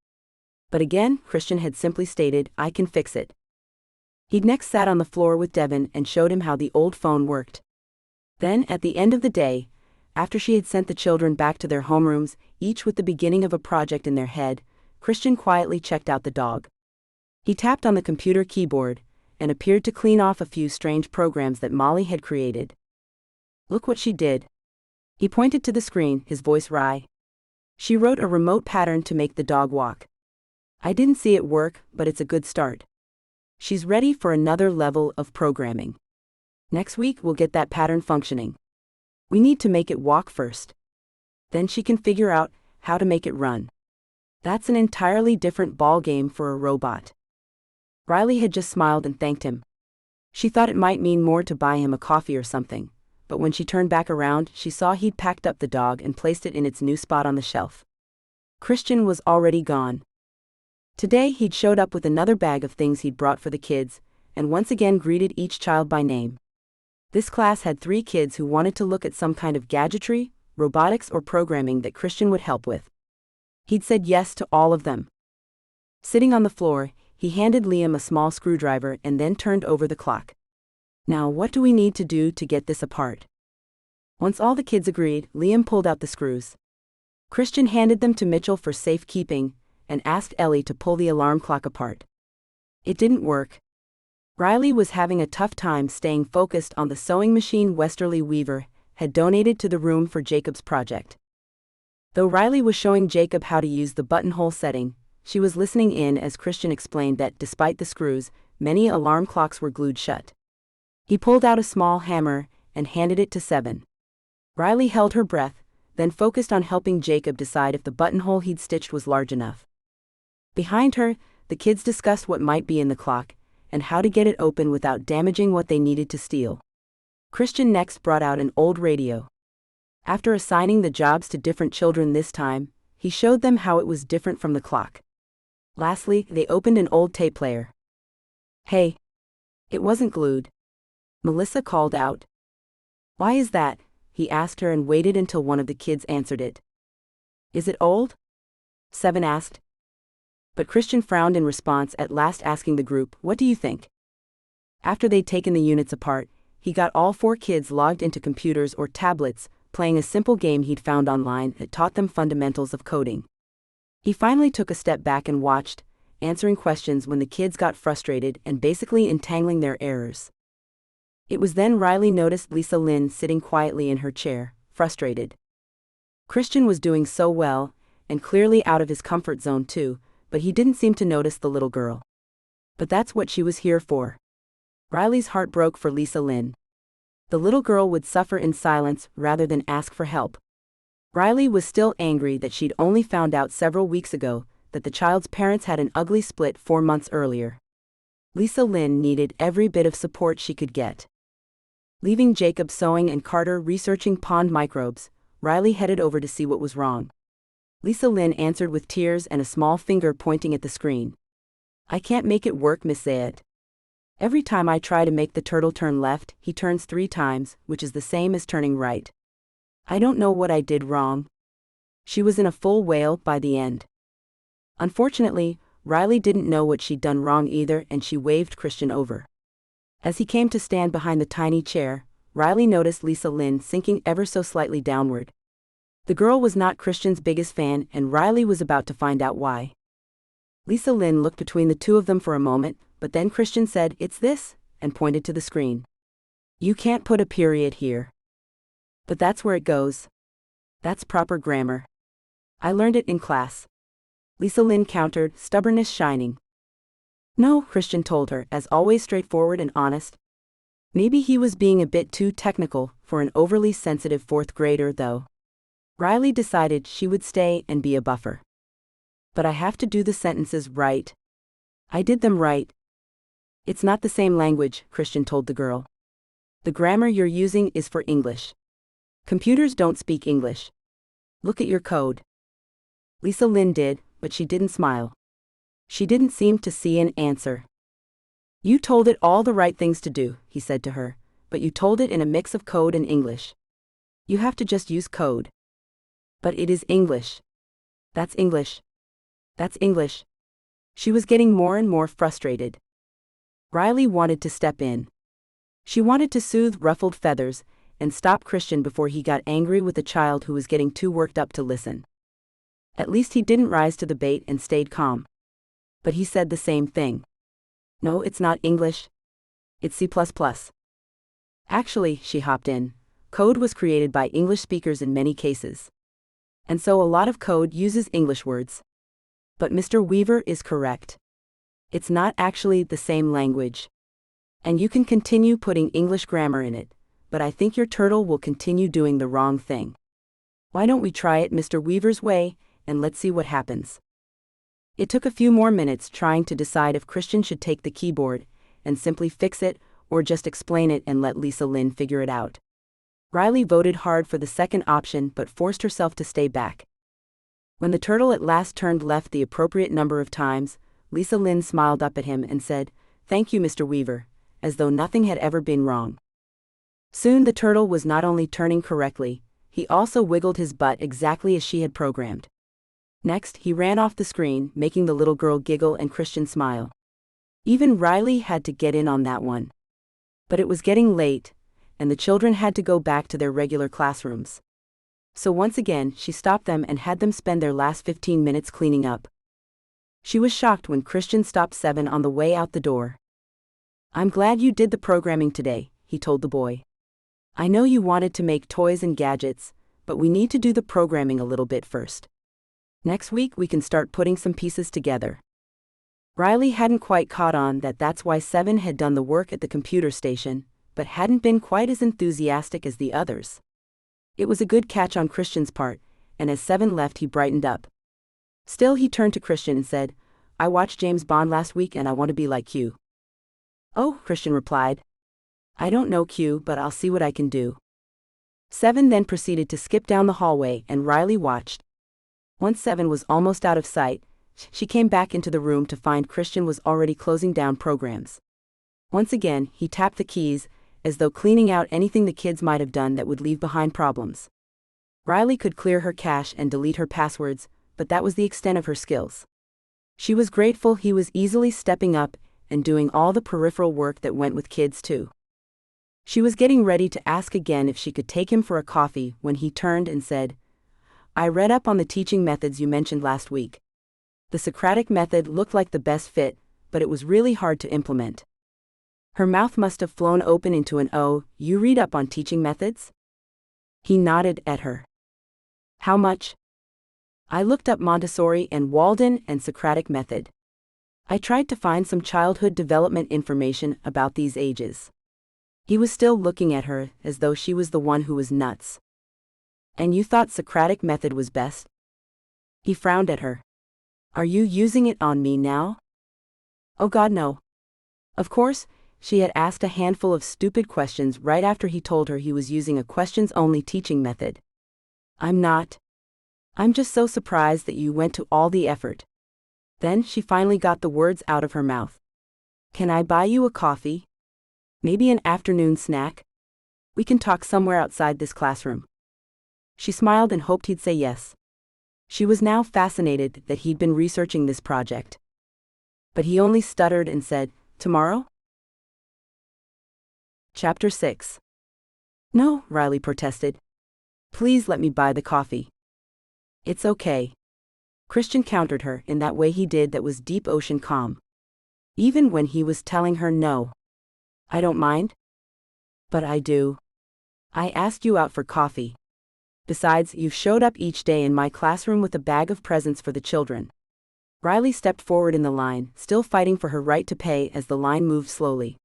But again, Christian had simply stated, "I can fix it." He'd next sat on the floor with Devin and showed him how the old phone worked. Then, at the end of the day, after she had sent the children back to their homerooms, each with the beginning of a project in their head, Christian quietly checked out the dog. He tapped on the computer keyboard and appeared to clean off a few strange programs that Molly had created. "Look what she did." He pointed to the screen, his voice wry. "She wrote a remote pattern to make the dog walk. I didn't see it work, but it's a good start. She's ready for another level of programming. Next week we'll get that pattern functioning. We need to make it walk first. Then she can figure out how to make it run. That's an entirely different ballgame for a robot." Riley had just smiled and thanked him. She thought it might mean more to buy him a coffee or something, but when she turned back around, she saw he'd packed up the dog and placed it in its new spot on the shelf. Christian was already gone. Today he'd showed up with another bag of things he'd brought for the kids, and once again greeted each child by name. This class had 3 kids who wanted to look at some kind of gadgetry, robotics or programming that Christian would help with. He'd said yes to all of them. Sitting on the floor, he handed Liam a small screwdriver and then turned over the clock. "Now what do we need to do to get this apart?" Once all the kids agreed, Liam pulled out the screws. Christian handed them to Mitchell for safekeeping and asked Ellie to pull the alarm clock apart. It didn't work. Riley was having a tough time staying focused on the sewing machine Westerly Weaver had donated to the room for Jacob's project. Though Riley was showing Jacob how to use the buttonhole setting, she was listening in as Christian explained that despite the screws, many alarm clocks were glued shut. He pulled out a small hammer and handed it to Seven. Riley held her breath, then focused on helping Jacob decide if the buttonhole he'd stitched was large enough. Behind her, the kids discussed what might be in the clock and how to get it open without damaging what they needed to steal. Christian next brought out an old radio. After assigning the jobs to different children this time, he showed them how it was different from the clock. Lastly, they opened an old tape player. "Hey! It wasn't glued," Melissa called out. "Why is that?" he asked her and waited until one of the kids answered it. "Is it old?" Seven asked. But Christian frowned in response, at last asking the group, "What do you think?" After they'd taken the units apart, he got all 4 kids logged into computers or tablets, playing a simple game he'd found online that taught them fundamentals of coding. He finally took a step back and watched, answering questions when the kids got frustrated and basically entangling their errors. It was then Riley noticed Lisa Lynn sitting quietly in her chair, frustrated. Christian was doing so well, and clearly out of his comfort zone too, but he didn't seem to notice the little girl. But that's what she was here for. Riley's heart broke for Lisa Lynn. The little girl would suffer in silence rather than ask for help. Riley was still angry that she'd only found out several weeks ago that the child's parents had an ugly split 4 months earlier. Lisa Lynn needed every bit of support she could get. Leaving Jacob sewing and Carter researching pond microbes, Riley headed over to see what was wrong. Lisa Lynn answered with tears and a small finger pointing at the screen. "I can't make it work, Miss Zayat. Every time I try to make the turtle turn left, he turns 3 times, which is the same as turning right. I don't know what I did wrong." She was in a full wail by the end. Unfortunately, Riley didn't know what she'd done wrong either, and she waved Christian over. As he came to stand behind the tiny chair, Riley noticed Lisa Lynn sinking ever so slightly downward. The girl was not Christian's biggest fan, and Riley was about to find out why. Lisa Lynn looked between the two of them for a moment, but then Christian said, "It's this," and pointed to the screen. "You can't put a period here." "But that's where it goes. That's proper grammar. I learned it in class." Lisa Lynn countered, stubbornness shining. "No," Christian told her, as always straightforward and honest. Maybe he was being a bit too technical for an overly sensitive 4th grader, though. Riley decided she would stay and be a buffer. "But I have to do the sentences right. I did them right." "It's not the same language," Christian told the girl. "The grammar you're using is for English. Computers don't speak English. Look at your code." Lisa Lynn did, but she didn't smile. She didn't seem to see an answer. "You told it all the right things to do," he said to her, "but you told it in a mix of code and English. You have to just use code." "But it is English." "That's English. That's English." She was getting more and more frustrated. Riley wanted to step in. She wanted to soothe ruffled feathers and stop Christian before he got angry with the child who was getting too worked up to listen. At least he didn't rise to the bait and stayed calm. But he said the same thing. "No, it's not English. It's C++. Actually," she hopped in, "code was created by English speakers in many cases. And so a lot of code uses English words. But Mr. Weaver is correct. It's not actually the same language. And you can continue putting English grammar in it, but I think your turtle will continue doing the wrong thing. Why don't we try it Mr. Weaver's way, and let's see what happens." It took a few more minutes trying to decide if Christian should take the keyboard and simply fix it, or just explain it and let Lisa Lynn figure it out. Riley voted hard for the second option but forced herself to stay back. When the turtle at last turned left the appropriate number of times, Lisa Lynn smiled up at him and said, "Thank you, Mr. Weaver," as though nothing had ever been wrong. Soon the turtle was not only turning correctly, he also wiggled his butt exactly as she had programmed. Next, he ran off the screen, making the little girl giggle and Christian smile. Even Riley had to get in on that one. But it was getting late, and the children had to go back to their regular classrooms. So once again, she stopped them and had them spend their last 15 minutes cleaning up. She was shocked when Christian stopped Seven on the way out the door. "I'm glad you did the programming today," he told the boy. "I know you wanted to make toys and gadgets, but we need to do the programming a little bit first. Next week we can start putting some pieces together." Riley hadn't quite caught on that that's why Seven had done the work at the computer station, but hadn't been quite as enthusiastic as the others. It was a good catch on Christian's part, and as Seven left he brightened up. Still he turned to Christian and said, "I watched James Bond last week and I want to be like Q." "Oh," Christian replied. "I don't know Q, but I'll see what I can do." Seven then proceeded to skip down the hallway and Riley watched. Once Seven was almost out of sight, she came back into the room to find Christian was already closing down programs. Once again, he tapped the keys, as though cleaning out anything the kids might have done that would leave behind problems. Riley could clear her cache and delete her passwords, but that was the extent of her skills. She was grateful he was easily stepping up and doing all the peripheral work that went with kids too. She was getting ready to ask again if she could take him for a coffee when he turned and said, "I read up on the teaching methods you mentioned last week. The Socratic method looked like the best fit, but it was really hard to implement. Her mouth must have flown open into an "Oh, you read up on teaching methods?" He nodded at her. "How much?" "I looked up Montessori and Walden and Socratic method. I tried to find some childhood development information about these ages." He was still looking at her as though she was the one who was nuts. "And you thought Socratic method was best?" He frowned at her. "Are you using it on me now?" "Oh God, no." Of course, she had asked a handful of stupid questions right after he told her he was using a questions-only teaching method. "I'm not. I'm just so surprised that you went to all the effort." Then she finally got the words out of her mouth. "Can I buy you a coffee? Maybe an afternoon snack? We can talk somewhere outside this classroom." She smiled and hoped he'd say yes. She was now fascinated that he'd been researching this project. But he only stuttered and said, "Tomorrow?" Chapter 6. "No," Riley protested. "Please let me buy the coffee." "It's okay." Christian countered her in that way he did that was deep ocean calm. Even when he was telling her no. "I don't mind." "But I do. I asked you out for coffee. Besides, you've showed up each day in my classroom with a bag of presents for the children." Riley stepped forward in the line, still fighting for her right to pay as the line moved slowly.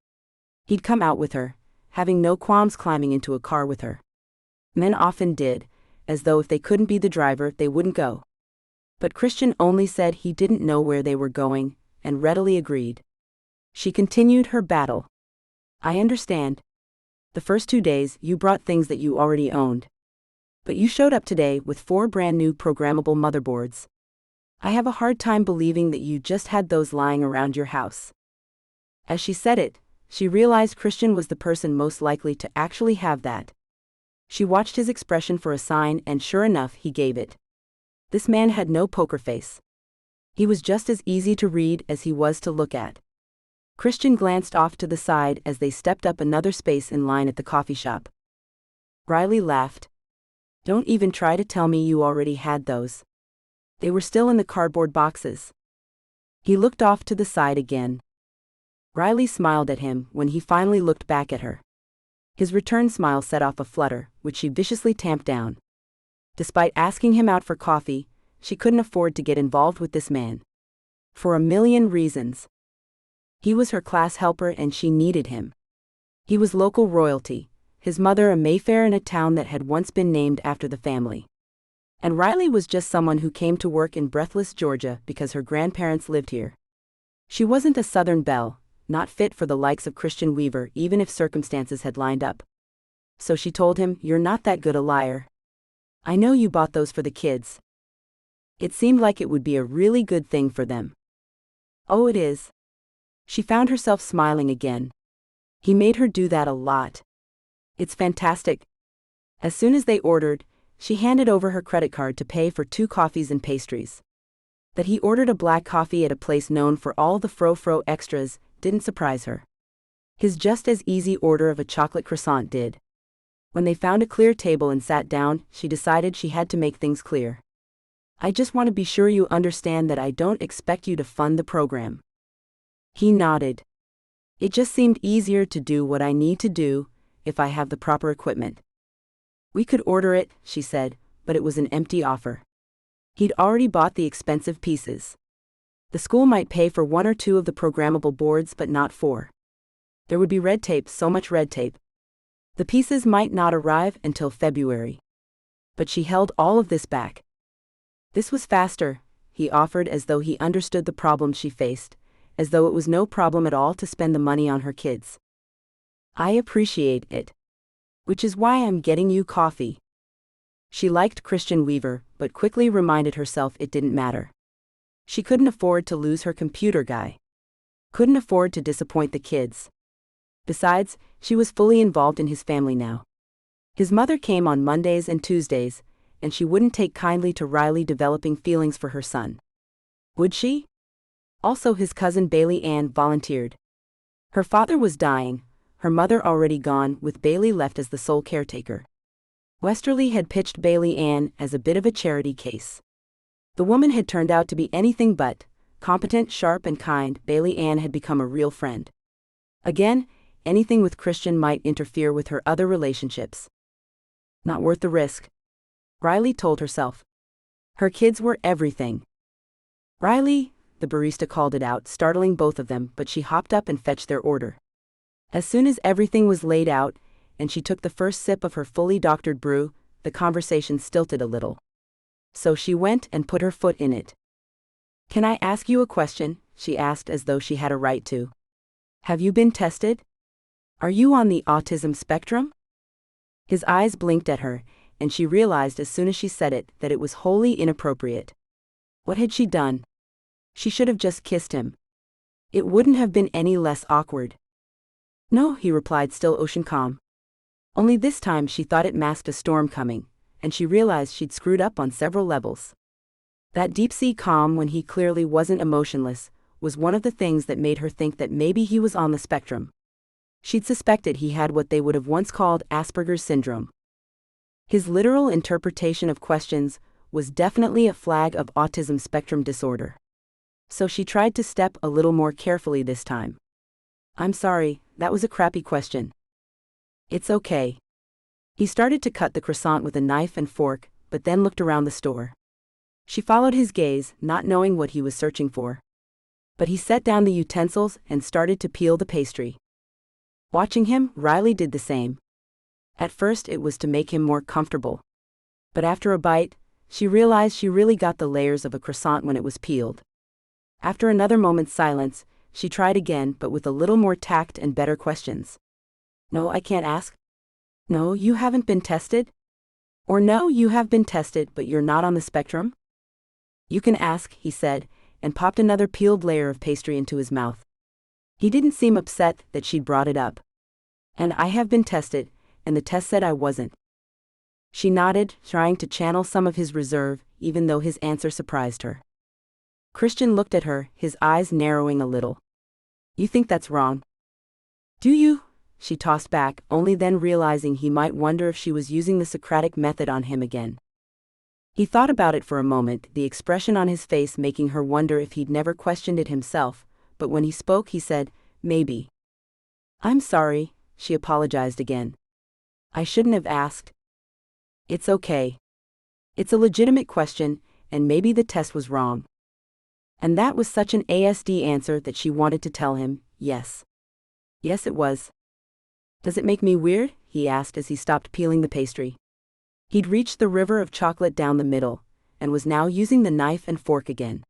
He'd come out with her, having no qualms climbing into a car with her. Men often did, as though if they couldn't be the driver, they wouldn't go. But Christian only said he didn't know where they were going, and readily agreed. She continued her battle. "I understand. The first 2 days, you brought things that you already owned. But you showed up today with 4 brand new programmable motherboards. I have a hard time believing that you just had those lying around your house." As she said it, she realized Christian was the person most likely to actually have that. She watched his expression for a sign, and sure enough, he gave it. This man had no poker face. He was just as easy to read as he was to look at. Christian glanced off to the side as they stepped up another space in line at the coffee shop. Riley laughed. "Don't even try to tell me you already had those. They were still in the cardboard boxes." He looked off to the side again. Riley smiled at him when he finally looked back at her. His return smile set off a flutter, which she viciously tamped down. Despite asking him out for coffee, she couldn't afford to get involved with this man. For a million reasons. He was her class helper and she needed him. He was local royalty, his mother a Mayfair in a town that had once been named after the family. And Riley was just someone who came to work in Breathless, Georgia because her grandparents lived here. She wasn't a Southern belle, not fit for the likes of Christian Weaver even if circumstances had lined up. So she told him, "You're not that good a liar. I know you bought those for the kids." It seemed like it would be a really good thing for them. "Oh, it is." She found herself smiling again. He made her do that a lot. "It's fantastic." As soon as they ordered, she handed over her credit card to pay for 2 coffees and pastries. That he ordered a black coffee at a place known for all the fro-fro extras didn't surprise her. His just as easy order of a chocolate croissant did. When they found a clear table and sat down, she decided she had to make things clear. "I just want to be sure you understand that I don't expect you to fund the program." He nodded. "It just seemed easier to do what I need to do, if I have the proper equipment." "We could order it," she said, but it was an empty offer. He'd already bought the expensive pieces. The school might pay for 1 or 2 of the programmable boards but not 4. There would be red tape, so much red tape. The pieces might not arrive until February. But she held all of this back. "This was faster," he offered as though he understood the problem she faced, as though it was no problem at all to spend the money on her kids. "I appreciate it. Which is why I'm getting you coffee." She liked Christian Weaver, but quickly reminded herself it didn't matter. She couldn't afford to lose her computer guy. Couldn't afford to disappoint the kids. Besides, she was fully involved in his family now. His mother came on Mondays and Tuesdays, and she wouldn't take kindly to Riley developing feelings for her son. Would she? Also, his cousin Bailey Ann volunteered. Her father was dying, her mother already gone, with Bailey left as the sole caretaker. Westerly had pitched Bailey Ann as a bit of a charity case. The woman had turned out to be anything but competent, sharp, and kind. Bailey Ann had become a real friend. Again, anything with Christian might interfere with her other relationships. Not worth the risk, Riley told herself. Her kids were everything. Riley, the barista called it out, startling both of them, but she hopped up and fetched their order. As soon as everything was laid out, and she took the first sip of her fully doctored brew, the conversation stilted a little. So she went and put her foot in it. "Can I ask you a question?" she asked as though she had a right to. "Have you been tested? Are you on the autism spectrum?" His eyes blinked at her, and she realized as soon as she said it that it was wholly inappropriate. What had she done? She should have just kissed him. It wouldn't have been any less awkward. "No," he replied, still ocean calm. Only this time she thought it masked a storm coming, and she realized she'd screwed up on several levels. That deep-sea calm when he clearly wasn't emotionless was one of the things that made her think that maybe he was on the spectrum. She'd suspected he had what they would have once called Asperger's syndrome. His literal interpretation of questions was definitely a flag of autism spectrum disorder. So she tried to step a little more carefully this time. "I'm sorry, that was a crappy question." "It's okay." He started to cut the croissant with a knife and fork, but then looked around the store. She followed his gaze, not knowing what he was searching for. But he set down the utensils and started to peel the pastry. Watching him, Riley did the same. At first it was to make him more comfortable. But after a bite, she realized she really got the layers of a croissant when it was peeled. After another moment's silence, she tried again, but with a little more tact and better questions. "No, I can't ask." "No, you haven't been tested?" Or "No, you have been tested, but you're not on the spectrum?" "You can ask," he said, and popped another peeled layer of pastry into his mouth. He didn't seem upset that she'd brought it up. "And I have been tested, and the test said I wasn't." She nodded, trying to channel some of his reserve, even though his answer surprised her. Christian looked at her, his eyes narrowing a little. "You think that's wrong?" "Do you?" She tossed back, only then realizing he might wonder if she was using the Socratic method on him again. He thought about it for a moment, the expression on his face making her wonder if he'd never questioned it himself, but when he spoke he said, "Maybe." "I'm sorry," she apologized again. "I shouldn't have asked." "It's okay. It's a legitimate question, and maybe the test was wrong." And that was such an ASD answer that she wanted to tell him, yes. Yes, it was. "Does it make me weird?" he asked as he stopped peeling the pastry. He'd reached the river of chocolate down the middle, and was now using the knife and fork again.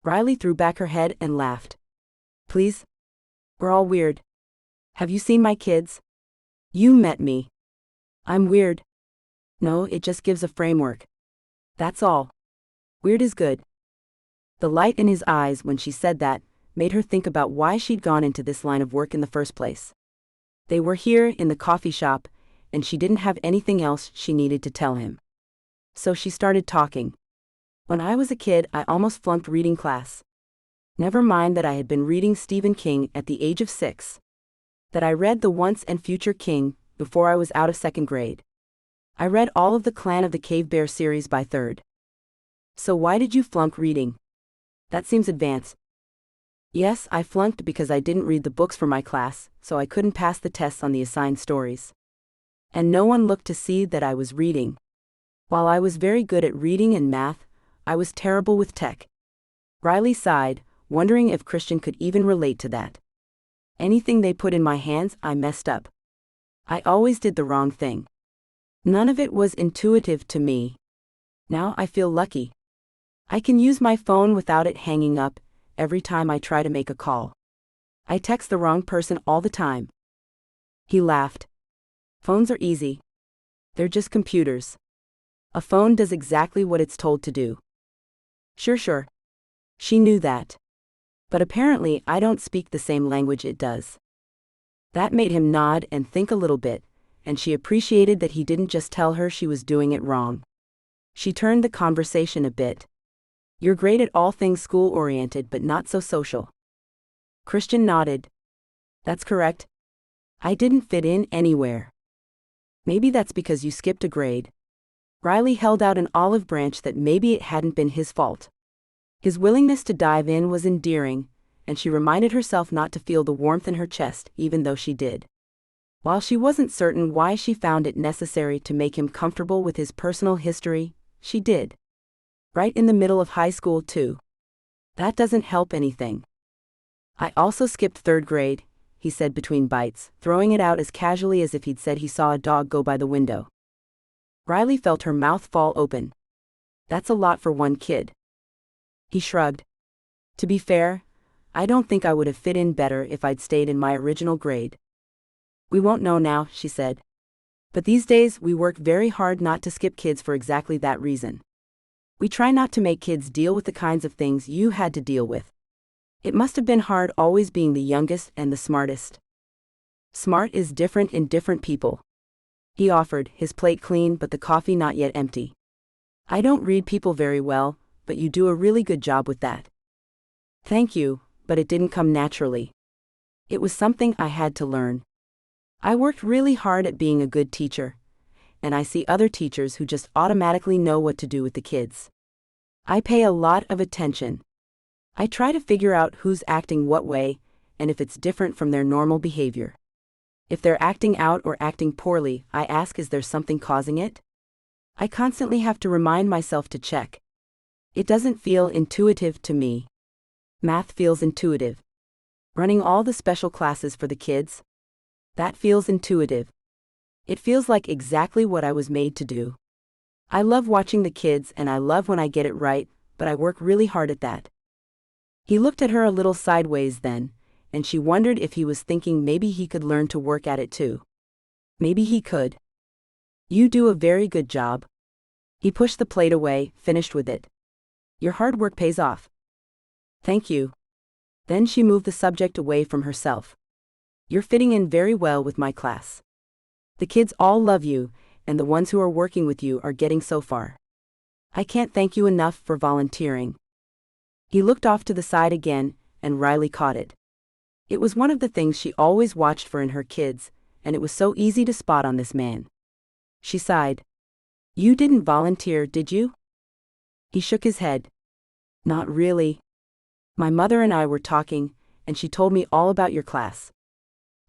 Riley threw back her head and laughed. "Please? We're all weird. Have you seen my kids? You met me. I'm weird." "No, it just gives a framework. That's all. Weird is good." The light in his eyes when she said that made her think about why she'd gone into this line of work in the first place. They were here in the coffee shop, and she didn't have anything else she needed to tell him. So she started talking. "When I was a kid, I almost flunked reading class. Never mind that I had been reading Stephen King at the age of 6. That I read The Once and Future King before I was out of 2nd grade. I read all of the Clan of the Cave Bear series by 3rd. So why did you flunk reading? That seems advanced." "Yes, I flunked because I didn't read the books for my class, so I couldn't pass the tests on the assigned stories. And no one looked to see that I was reading. While I was very good at reading and math, I was terrible with tech." Riley sighed, wondering if Christian could even relate to that. "Anything they put in my hands, I messed up. I always did the wrong thing. None of it was intuitive to me. Now I feel lucky. I can use my phone without it hanging up every time I try to make a call. I text the wrong person all the time." He laughed. "Phones are easy. They're just computers. A phone does exactly what it's told to do." Sure. She knew that. But apparently I don't speak the same language it does." That made him nod and think a little bit, and she appreciated that he didn't just tell her she was doing it wrong. She turned the conversation a bit. "You're great at all things school-oriented but not so social." Christian nodded. "That's correct. I didn't fit in anywhere." "Maybe that's because you skipped a grade." Riley held out an olive branch that maybe it hadn't been his fault. His willingness to dive in was endearing, and she reminded herself not to feel the warmth in her chest even though she did. While she wasn't certain why she found it necessary to make him comfortable with his personal history, she did. Right in the middle of high school, too. That doesn't help anything. I also skipped 3rd grade, he said between bites, throwing it out as casually as if he'd said he saw a dog go by the window. Riley felt her mouth fall open. That's a lot for one kid. He shrugged. To be fair, I don't think I would have fit in better if I'd stayed in my original grade. We won't know now, she said. But these days we work very hard not to skip kids for exactly that reason. We try not to make kids deal with the kinds of things you had to deal with. It must have been hard always being the youngest and the smartest. Smart is different in different people. He offered, his plate clean but the coffee not yet empty. I don't read people very well, but you do a really good job with that. Thank you, but it didn't come naturally. It was something I had to learn. I worked really hard at being a good teacher, and I see other teachers who just automatically know what to do with the kids. I pay a lot of attention. I try to figure out who's acting what way, and if it's different from their normal behavior. If they're acting out or acting poorly, I ask, is there something causing it? I constantly have to remind myself to check. It doesn't feel intuitive to me. Math feels intuitive. Running all the special classes for the kids? That feels intuitive. It feels like exactly what I was made to do. I love watching the kids and I love when I get it right, but I work really hard at that. He looked at her a little sideways then, and she wondered if he was thinking maybe he could learn to work at it too. Maybe he could. You do a very good job. He pushed the plate away, finished with it. Your hard work pays off. Thank you. Then she moved the subject away from herself. You're fitting in very well with my class. The kids all love you, and the ones who are working with you are getting so far. I can't thank you enough for volunteering. He looked off to the side again, and Riley caught it. It was one of the things she always watched for in her kids, and it was so easy to spot on this man. She sighed. You didn't volunteer, did you? He shook his head. Not really. My mother and I were talking, and she told me all about your class.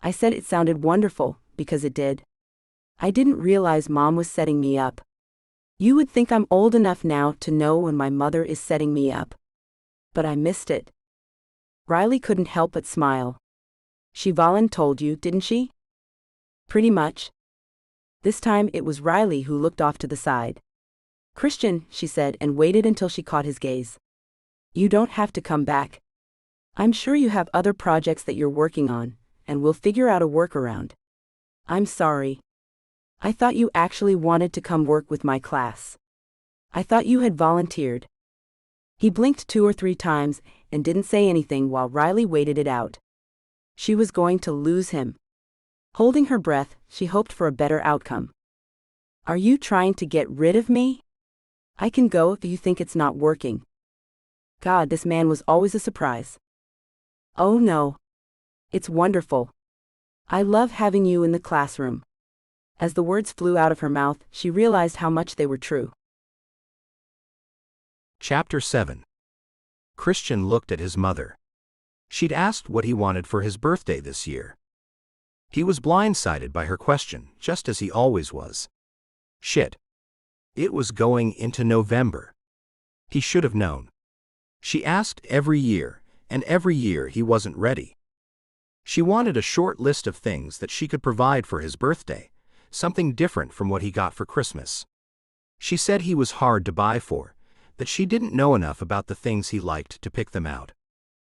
I said it sounded wonderful, because it did. I didn't realize Mom was setting me up. You would think I'm old enough now to know when my mother is setting me up. But I missed it. Riley couldn't help but smile. She told you, didn't she? Pretty much. This time it was Riley who looked off to the side. Christian, she said, and waited until she caught his gaze. You don't have to come back. I'm sure you have other projects that you're working on, and we'll figure out a workaround. I'm sorry. I thought you actually wanted to come work with my class. I thought you had volunteered. He blinked 2 or 3 times and didn't say anything while Riley waited it out. She was going to lose him. Holding her breath, she hoped for a better outcome. Are you trying to get rid of me? I can go if you think it's not working. God, this man was always a surprise. Oh no. It's wonderful. I love having you in the classroom. As the words flew out of her mouth, she realized how much they were true. Chapter 7. Christian looked at his mother. She'd asked what he wanted for his birthday this year. He was blindsided by her question, just as he always was. Shit. It was going into November. He should have known. She asked every year, and every year he wasn't ready. She wanted a short list of things that she could provide for his birthday, something different from what he got for Christmas. She said he was hard to buy for, that she didn't know enough about the things he liked to pick them out.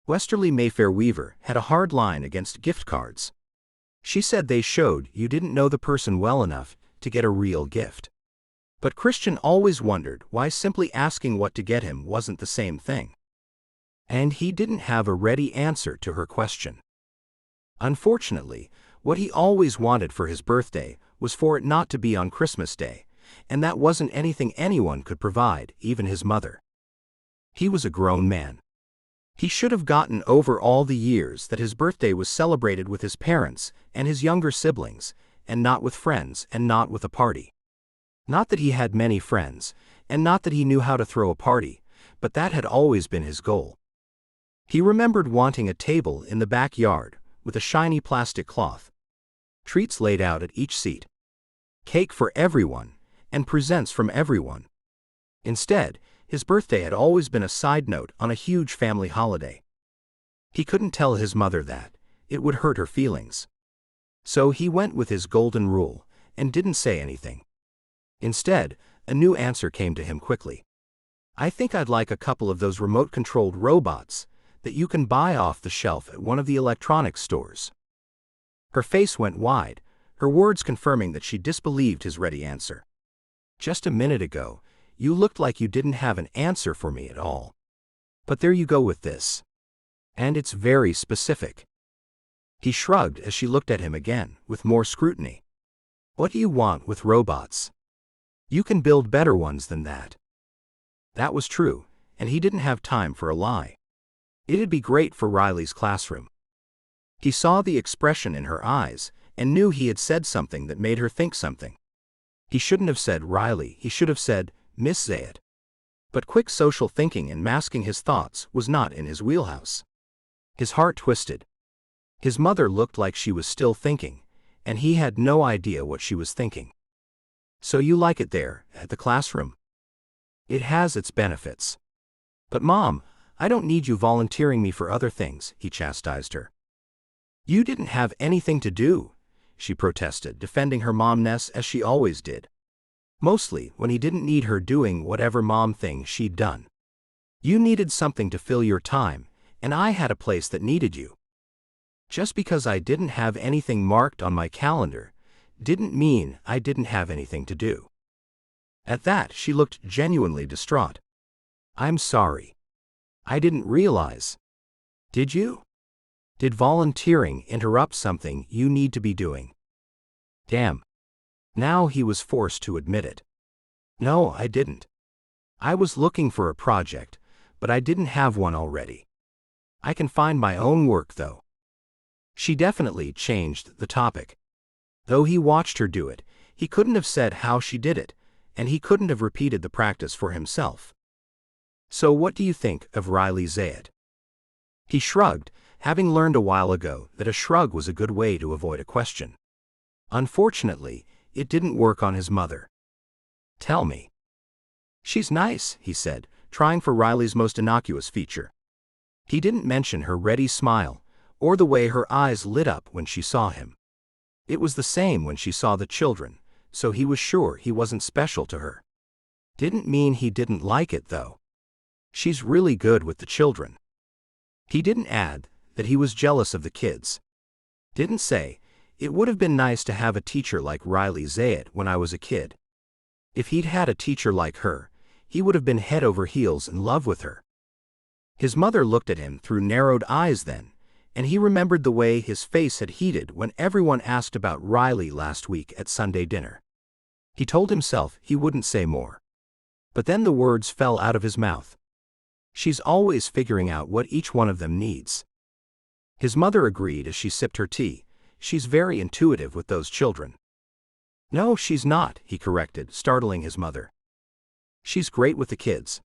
Westerly Mayfair Weaver had a hard line against gift cards. She said they showed you didn't know the person well enough to get a real gift. But Christian always wondered why simply asking what to get him wasn't the same thing. And he didn't have a ready answer to her question. Unfortunately, what he always wanted for his birthday was for it not to be on Christmas Day, and that wasn't anything anyone could provide, even his mother. He was a grown man. He should have gotten over all the years that his birthday was celebrated with his parents and his younger siblings, and not with friends and not with a party. Not that he had many friends, and not that he knew how to throw a party, but that had always been his goal. He remembered wanting a table in the backyard, with a shiny plastic cloth. Treats laid out at each seat. Cake for everyone, and presents from everyone. Instead, his birthday had always been a side note on a huge family holiday. He couldn't tell his mother that. It would hurt her feelings. So he went with his golden rule, and didn't say anything. Instead, a new answer came to him quickly. I think I'd like a couple of those remote-controlled robots that you can buy off the shelf at one of the electronics stores. Her face went wide, her words confirming that she disbelieved his ready answer. Just a minute ago, you looked like you didn't have an answer for me at all. But there you go with this. And it's very specific. He shrugged as she looked at him again, with more scrutiny. What do you want with robots? You can build better ones than that. That was true, and he didn't have time for a lie. It'd be great for Riley's classroom. He saw the expression in her eyes, and knew he had said something that made her think something. He shouldn't have said Riley, he should have said Miss Zayat. But quick social thinking and masking his thoughts was not in his wheelhouse. His heart twisted. His mother looked like she was still thinking, and he had no idea what she was thinking. So you like it there, at the classroom? It has its benefits. But Mom, I don't need you volunteering me for other things, he chastised her. You didn't have anything to do, she protested, defending her momness as she always did. Mostly when he didn't need her doing whatever mom thing she'd done. You needed something to fill your time, and I had a place that needed you. Just because I didn't have anything marked on my calendar, didn't mean I didn't have anything to do. At that, she looked genuinely distraught. I'm sorry. I didn't realize. Did you? Did volunteering interrupt something you need to be doing? Damn. Now he was forced to admit it. No, I didn't. I was looking for a project, but I didn't have one already. I can find my own work, though. She definitely changed the topic. Though he watched her do it, he couldn't have said how she did it, and he couldn't have repeated the practice for himself. So what do you think of Riley Zayat? He shrugged, having learned a while ago that a shrug was a good way to avoid a question. Unfortunately, it didn't work on his mother. Tell me. She's nice, he said, trying for Riley's most innocuous feature. He didn't mention her ready smile, or the way her eyes lit up when she saw him. It was the same when she saw the children, so he was sure he wasn't special to her. Didn't mean he didn't like it, though. She's really good with the children. He didn't add that he was jealous of the kids. Didn't say, it would have been nice to have a teacher like Riley Zayat when I was a kid. If he'd had a teacher like her, he would have been head over heels in love with her. His mother looked at him through narrowed eyes then, and he remembered the way his face had heated when everyone asked about Riley last week at Sunday dinner. He told himself he wouldn't say more. But then the words fell out of his mouth. She's always figuring out what each one of them needs. His mother agreed as she sipped her tea. She's very intuitive with those children. No, she's not, he corrected, startling his mother. She's great with the kids.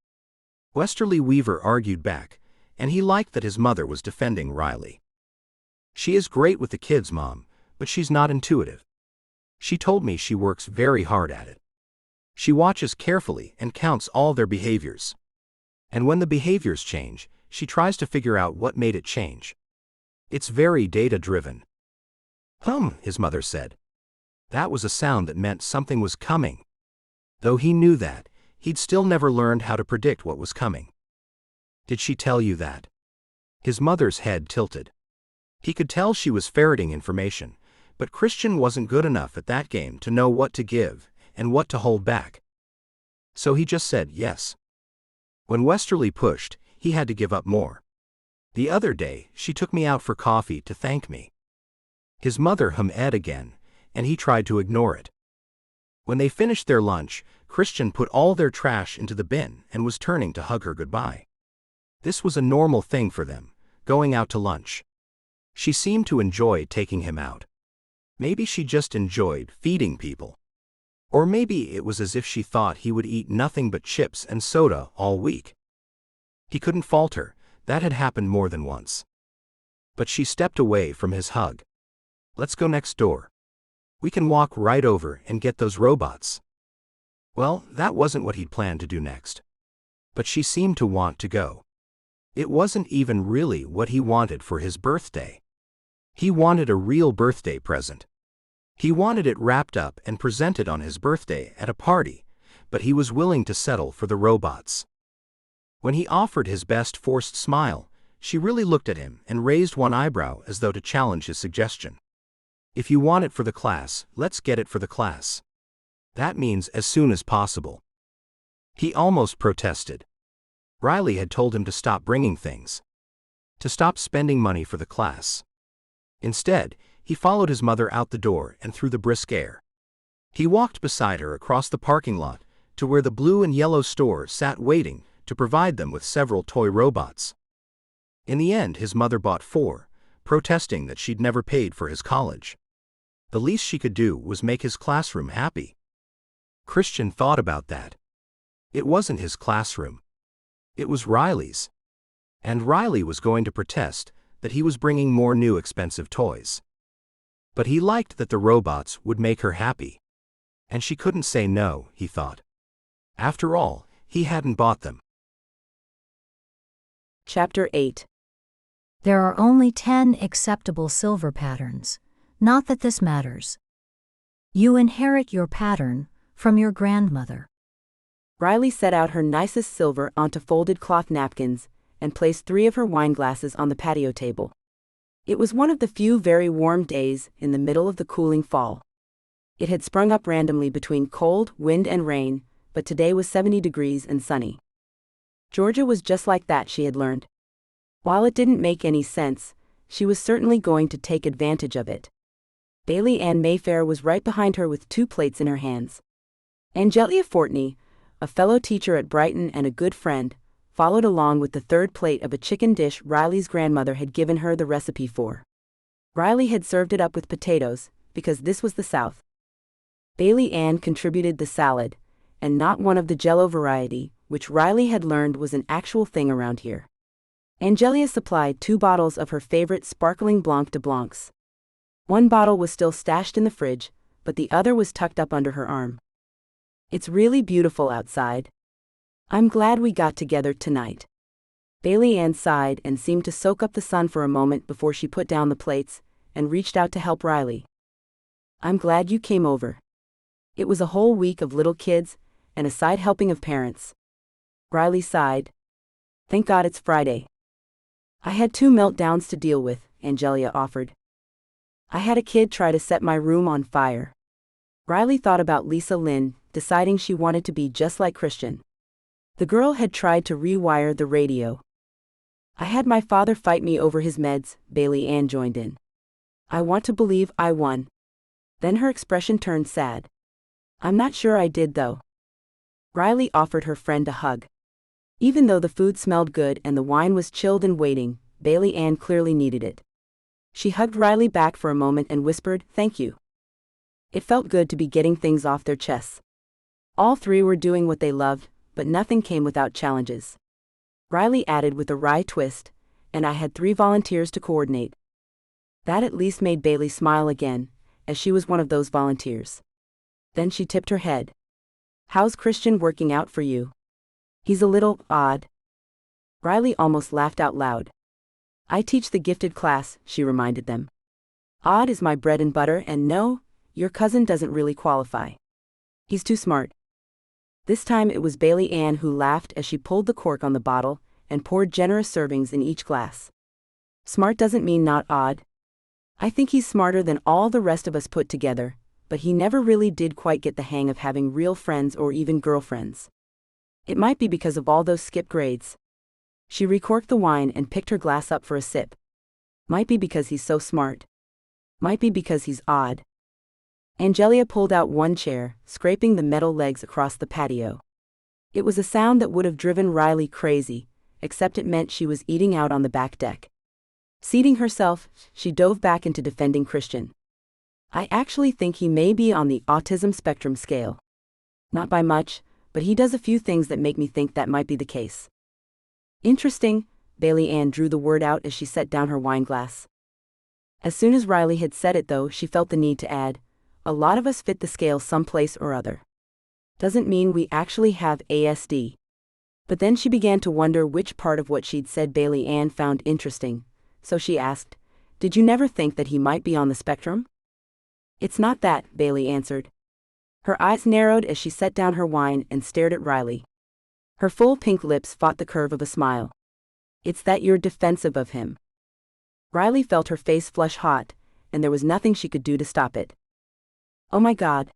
Westerly Weaver argued back, and he liked that his mother was defending Riley. She is great with the kids, Mom, but she's not intuitive. She told me she works very hard at it. She watches carefully and counts all their behaviors. And when the behaviors change, she tries to figure out what made it change. It's very data-driven. His mother said. That was a sound that meant something was coming. Though he knew that, he'd still never learned how to predict what was coming. Did she tell you that? His mother's head tilted. He could tell she was ferreting information, but Christian wasn't good enough at that game to know what to give and what to hold back. So he just said yes. When Westerly pushed, he had to give up more. The other day, she took me out for coffee to thank me. His mother hummed again, and he tried to ignore it. When they finished their lunch, Christian put all their trash into the bin and was turning to hug her goodbye. This was a normal thing for them, going out to lunch. She seemed to enjoy taking him out. Maybe she just enjoyed feeding people. Or maybe it was as if she thought he would eat nothing but chips and soda all week. He couldn't fault her, that had happened more than once. But she stepped away from his hug. "Let's go next door. We can walk right over and get those robots." Well, that wasn't what he'd planned to do next. But she seemed to want to go. It wasn't even really what he wanted for his birthday. He wanted a real birthday present. He wanted it wrapped up and presented on his birthday at a party, but he was willing to settle for the robots. When he offered his best forced smile, she really looked at him and raised one eyebrow as though to challenge his suggestion. "If you want it for the class, let's get it for the class. That means as soon as possible." He almost protested. Riley had told him to stop bringing things. To stop spending money for the class. Instead, he followed his mother out the door and through the brisk air. He walked beside her across the parking lot to where the blue and yellow store sat waiting to provide them with several toy robots. In the end, his mother bought 4, protesting that she'd never paid for his college. The least she could do was make his classroom happy. Christian thought about that. It wasn't his classroom. It was Riley's. And Riley was going to protest that he was bringing more new expensive toys. But he liked that the robots would make her happy. And she couldn't say no, he thought. After all, he hadn't bought them. Chapter 8. There are only 10 acceptable silver patterns. Not that this matters. You inherit your pattern from your grandmother. Riley set out her nicest silver onto folded cloth napkins and placed 3 of her wine glasses on the patio table. It was one of the few very warm days in the middle of the cooling fall. It had sprung up randomly between cold, wind and rain, but today was 70 degrees and sunny. Georgia was just like that, she had learned. While it didn't make any sense, she was certainly going to take advantage of it. Bailey Ann Mayfair was right behind her with 2 plates in her hands. Angelia Fortney, a fellow teacher at Brighton and a good friend, followed along with the 3rd plate of a chicken dish Riley's grandmother had given her the recipe for. Riley had served it up with potatoes, because this was the South. Bailey Ann contributed the salad, and not one of the Jell-O variety, which Riley had learned was an actual thing around here. Angelia supplied 2 bottles of her favorite sparkling Blanc de Blancs. One bottle was still stashed in the fridge, but the other was tucked up under her arm. "It's really beautiful outside. I'm glad we got together tonight." Bailey Ann sighed and seemed to soak up the sun for a moment before she put down the plates and reached out to help Riley. "I'm glad you came over. It was a whole week of little kids and a side helping of parents." Riley sighed. "Thank God it's Friday." "I had 2 meltdowns to deal with," Angelia offered. "I had a kid try to set my room on fire." Riley thought about Lisa Lynn, deciding she wanted to be just like Christian. The girl had tried to rewire the radio. "I had my father fight me over his meds," Bailey Ann joined in. "I want to believe I won." Then her expression turned sad. "I'm not sure I did though." Riley offered her friend a hug. Even though the food smelled good and the wine was chilled and waiting, Bailey Ann clearly needed it. She hugged Riley back for a moment and whispered, "Thank you." It felt good to be getting things off their chests. All 3 were doing what they loved, but nothing came without challenges. Riley added with a wry twist, "And I had 3 volunteers to coordinate." That at least made Bailey smile again, as she was one of those volunteers. Then she tipped her head. "How's Christian working out for you?" "He's a little odd." Riley almost laughed out loud. "I teach the gifted class," she reminded them. "Odd is my bread and butter, and no, your cousin doesn't really qualify. He's too smart." This time it was Bailey Ann who laughed as she pulled the cork on the bottle and poured generous servings in each glass. "Smart doesn't mean not odd. I think he's smarter than all the rest of us put together, but he never really did quite get the hang of having real friends or even girlfriends. It might be because of all those skip grades." She recorked the wine and picked her glass up for a sip. "Might be because he's so smart. Might be because he's odd." Angelia pulled out one chair, scraping the metal legs across the patio. It was a sound that would have driven Riley crazy, except it meant she was eating out on the back deck. Seating herself, she dove back into defending Christian. I actually think he may be on the autism spectrum scale. Not by much, but he does a few things that make me think that might be the case. Interesting, Bailey Ann drew the word out as she set down her wine glass. As soon as Riley had said it though, she felt the need to add, a lot of us fit the scale someplace or other. Doesn't mean we actually have ASD. But then she began to wonder which part of what she'd said Bailey Ann found interesting, so she asked, did you never think that he might be on the spectrum? It's not that, Bailey answered. Her eyes narrowed as she set down her wine and stared at Riley. Her full pink lips fought the curve of a smile. It's that you're defensive of him. Riley felt her face flush hot, and there was nothing she could do to stop it. Oh my God.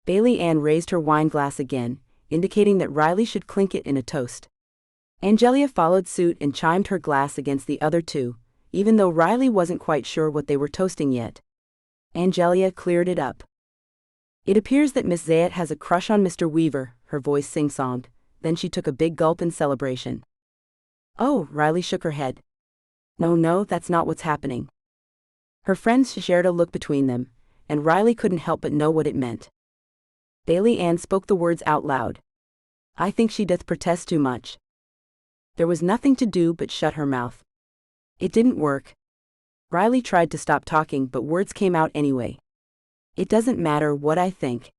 Bailey Ann raised her wine glass again, indicating that Riley should clink it in a toast. Angelia followed suit and chimed her glass against the other two, even though Riley wasn't quite sure what they were toasting yet. Angelia cleared it up. It appears that Miss Zayat has a crush on Mr. Weaver, her voice sing-songed, then she took a big gulp in celebration. Oh, Riley shook her head. No, that's not what's happening. Her friends shared a look between them, and Riley couldn't help but know what it meant. Bailey Ann spoke the words out loud. I think she doth protest too much. There was nothing to do but shut her mouth. It didn't work. Riley tried to stop talking, but words came out anyway. It doesn't matter what I think.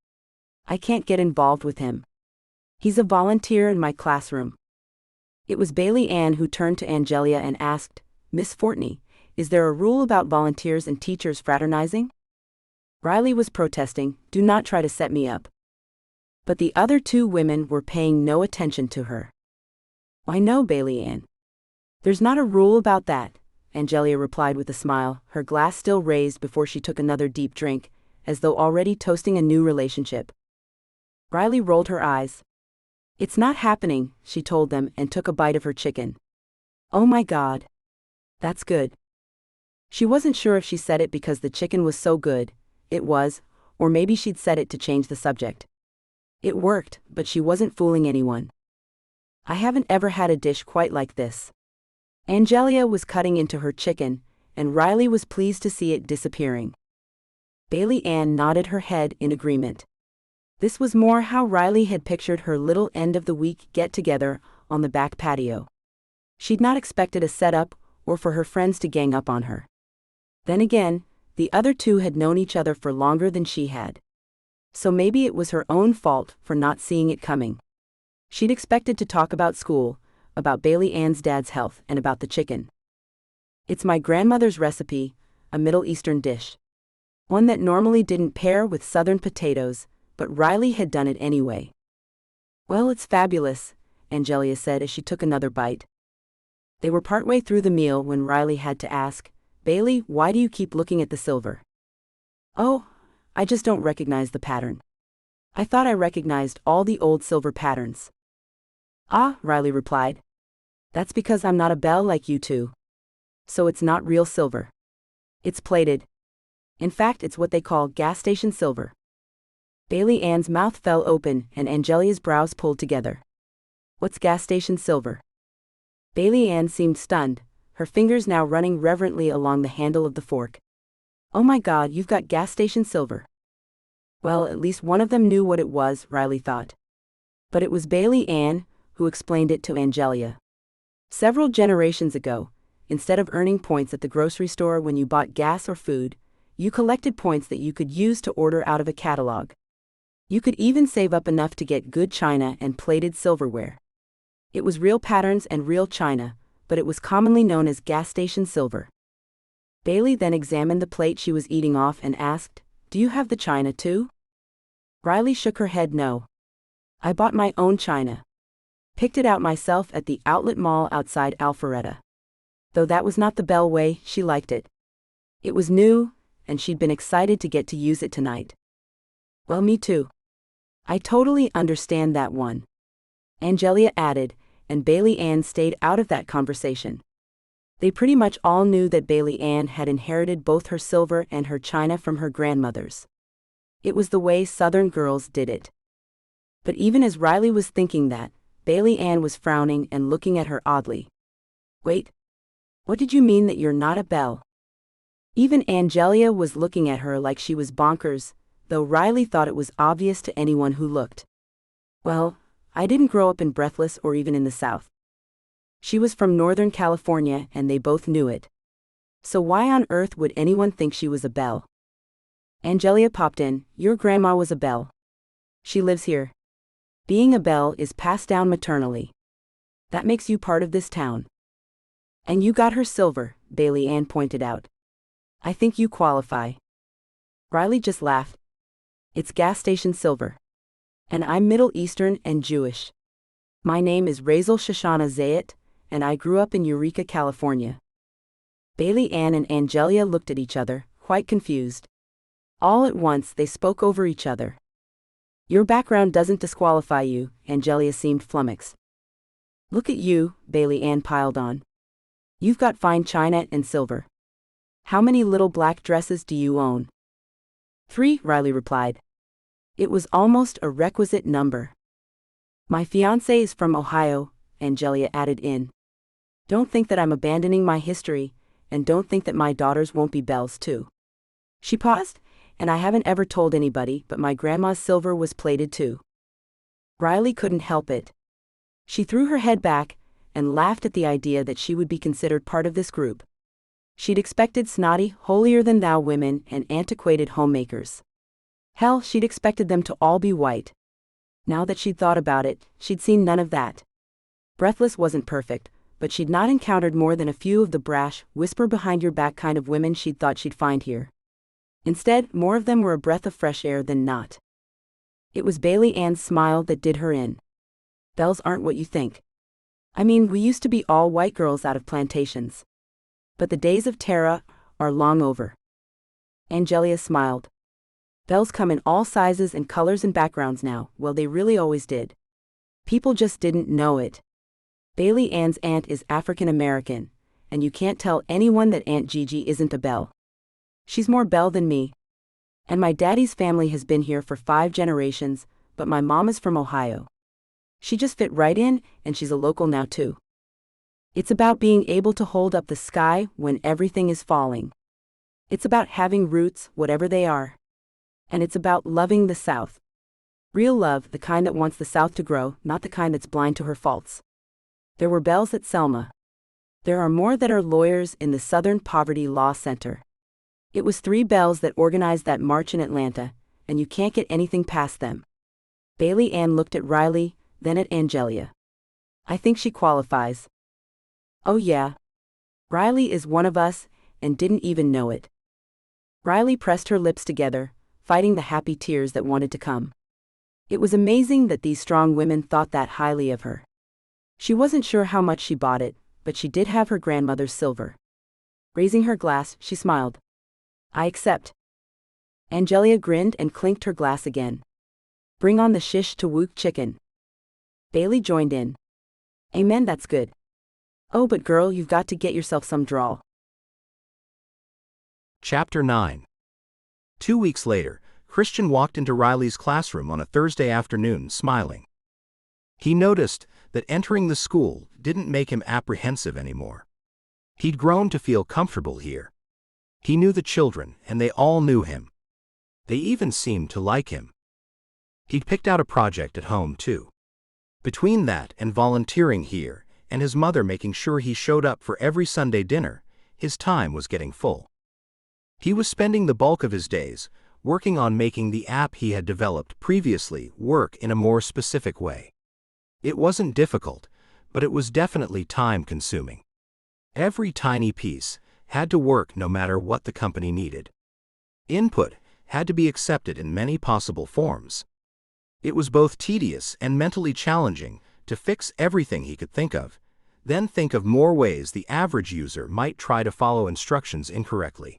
I can't get involved with him. He's a volunteer in my classroom. It was Bailey Ann who turned to Angelia and asked, Miss Fortney, is there a rule about volunteers and teachers fraternizing? Riley was protesting, do not try to set me up. But the other two women were paying no attention to her. Why no, Bailey Ann. There's not a rule about that, Angelia replied with a smile, her glass still raised before she took another deep drink, as though already toasting a new relationship. Riley rolled her eyes. It's not happening, she told them and took a bite of her chicken. Oh my God. That's good. She wasn't sure if she said it because the chicken was so good, it was, or maybe she'd said it to change the subject. It worked, but she wasn't fooling anyone. I haven't ever had a dish quite like this. Angelia was cutting into her chicken, and Riley was pleased to see it disappearing. Bailey Ann nodded her head in agreement. This was more how Riley had pictured her little end-of-the-week get-together on the back patio. She'd not expected a setup or for her friends to gang up on her. Then again, the other two had known each other for longer than she had. So maybe it was her own fault for not seeing it coming. She'd expected to talk about school, about Bailey Ann's dad's health, and about the chicken. It's my grandmother's recipe, a Middle Eastern dish. One that normally didn't pair with southern potatoes, but Riley had done it anyway. Well, it's fabulous, Angelia said as she took another bite. They were partway through the meal when Riley had to ask, Bailey, why do you keep looking at the silver? Oh, I just don't recognize the pattern. I thought I recognized all the old silver patterns. Ah, Riley replied. That's because I'm not a belle like you two. So it's not real silver. It's plated. In fact, it's what they call gas station silver. Bailey Ann's mouth fell open and Angelia's brows pulled together. What's gas station silver? Bailey Ann seemed stunned, her fingers now running reverently along the handle of the fork. Oh my God, you've got gas station silver. Well, at least one of them knew what it was, Riley thought. But it was Bailey Ann who explained it to Angelia. Several generations ago, instead of earning points at the grocery store when you bought gas or food, you collected points that you could use to order out of a catalog. You could even save up enough to get good china and plated silverware. It was real patterns and real china, but it was commonly known as gas station silver. Bailey then examined the plate she was eating off and asked, Do you have the china too? Riley shook her head no. I bought my own china. Picked it out myself at the outlet mall outside Alpharetta. Though that was not the Belle way, she liked it. It was new, and she'd been excited to get to use it tonight. Well, me too. I totally understand that one. Angelia added, and Bailey Ann stayed out of that conversation. They pretty much all knew that Bailey Ann had inherited both her silver and her china from her grandmothers. It was the way Southern girls did it. But even as Riley was thinking that, Bailey Ann was frowning and looking at her oddly. Wait. What did you mean that you're not a belle? Even Angelia was looking at her like she was bonkers, though Riley thought it was obvious to anyone who looked. Well, I didn't grow up in Breathless or even in the South. She was from Northern California and they both knew it. So why on earth would anyone think she was a belle? Angelia popped in. Your grandma was a belle. She lives here. Being a belle is passed down maternally. That makes you part of this town. And you got her silver, Bailey Ann pointed out. I think you qualify. Riley just laughed. It's gas station silver. And I'm Middle Eastern and Jewish. My name is Riley Zayat, and I grew up in Eureka, California. Bailey Ann and Angelia looked at each other, quite confused. All at once they spoke over each other. Your background doesn't disqualify you, Angelia seemed flummoxed. Look at you, Bailey Ann piled on. You've got fine china and silver. How many little black dresses do you own? 3, Riley replied. It was almost a requisite number. My fiancé is from Ohio, Angelia added in. Don't think that I'm abandoning my history, and don't think that my daughters won't be belles too. She paused, and I haven't ever told anybody, but my grandma's silver was plated too. Riley couldn't help it. She threw her head back and laughed at the idea that she would be considered part of this group. She'd expected snotty, holier-than-thou women and antiquated homemakers. Hell, she'd expected them to all be white. Now that she'd thought about it, she'd seen none of that. Breathless wasn't perfect, but she'd not encountered more than a few of the brash, whisper-behind-your-back kind of women she'd thought she'd find here. Instead, more of them were a breath of fresh air than not. It was Bailey Ann's smile that did her in. Belles aren't what you think. I mean, we used to be all white girls out of plantations. But the days of Tara are long over. Angelia smiled. Belles come in all sizes and colors and backgrounds now. Well, they really always did. People just didn't know it. Bailey Ann's aunt is African American, and you can't tell anyone that Aunt Gigi isn't a belle. She's more belle than me. And my daddy's family has been here for 5 generations, but my mom is from Ohio. She just fit right in, and she's a local now too. It's about being able to hold up the sky when everything is falling. It's about having roots, whatever they are. And it's about loving the South. Real love, the kind that wants the South to grow, not the kind that's blind to her faults. There were belles at Selma. There are more that are lawyers in the Southern Poverty Law Center. It was 3 belles that organized that march in Atlanta, and you can't get anything past them. Bailey Ann looked at Riley, then at Angelia. I think she qualifies. Oh yeah. Riley is one of us, and didn't even know it. Riley pressed her lips together, fighting the happy tears that wanted to come. It was amazing that these strong women thought that highly of her. She wasn't sure how much she bought it, but she did have her grandmother's silver. Raising her glass, she smiled. I accept. Angelia grinned and clinked her glass again. Bring on the shish to wook chicken. Bailey joined in. Amen, that's good. Oh, but girl, you've got to get yourself some drawl. Chapter 9. 2 weeks later, Christian walked into Riley's classroom on a Thursday afternoon, smiling. He noticed that entering the school didn't make him apprehensive anymore. He'd grown to feel comfortable here. He knew the children, and they all knew him. They even seemed to like him. He'd picked out a project at home, too. Between that and volunteering here, and his mother making sure he showed up for every Sunday dinner, his time was getting full. He was spending the bulk of his days working on making the app he had developed previously work in a more specific way. It wasn't difficult, but it was definitely time-consuming. Every tiny piece had to work no matter what the company needed. Input had to be accepted in many possible forms. It was both tedious and mentally challenging to fix everything he could think of, then think of more ways the average user might try to follow instructions incorrectly.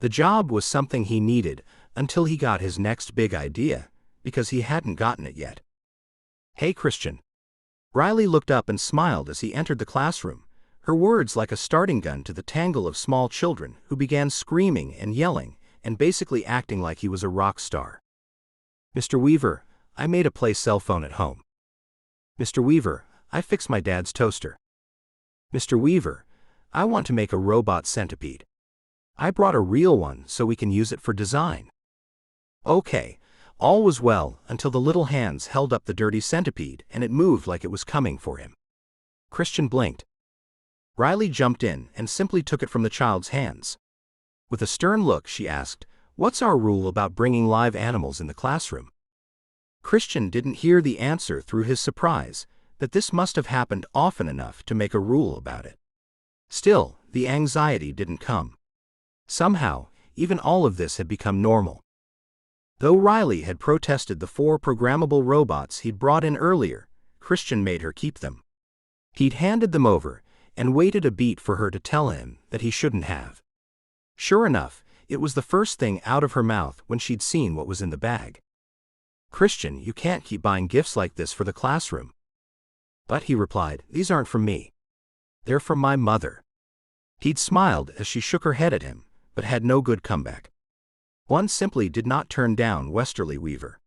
The job was something he needed until he got his next big idea, because he hadn't gotten it yet. Hey, Christian. Riley looked up and smiled as he entered the classroom, her words like a starting gun to the tangle of small children who began screaming and yelling and basically acting like he was a rock star. Mr. Weaver, I made a play cell phone at home. Mr. Weaver, I fixed my dad's toaster. Mr. Weaver, I want to make a robot centipede. I brought a real one so we can use it for design. Okay, all was well until the little hands held up the dirty centipede and it moved like it was coming for him. Christian blinked. Riley jumped in and simply took it from the child's hands. With a stern look, she asked, "What's our rule about bringing live animals in the classroom?" Christian didn't hear the answer through his surprise that this must have happened often enough to make a rule about it. Still, the anxiety didn't come. Somehow, even all of this had become normal. Though Riley had protested the 4 programmable robots he'd brought in earlier, Christian made her keep them. He'd handed them over and waited a beat for her to tell him that he shouldn't have. Sure enough, it was the first thing out of her mouth when she'd seen what was in the bag. "Christian, you can't keep buying gifts like this for the classroom." "But," he replied, "these aren't from me. They're from my mother." He'd smiled as she shook her head at him, but had no good comeback. One simply did not turn down Westerly Weaver.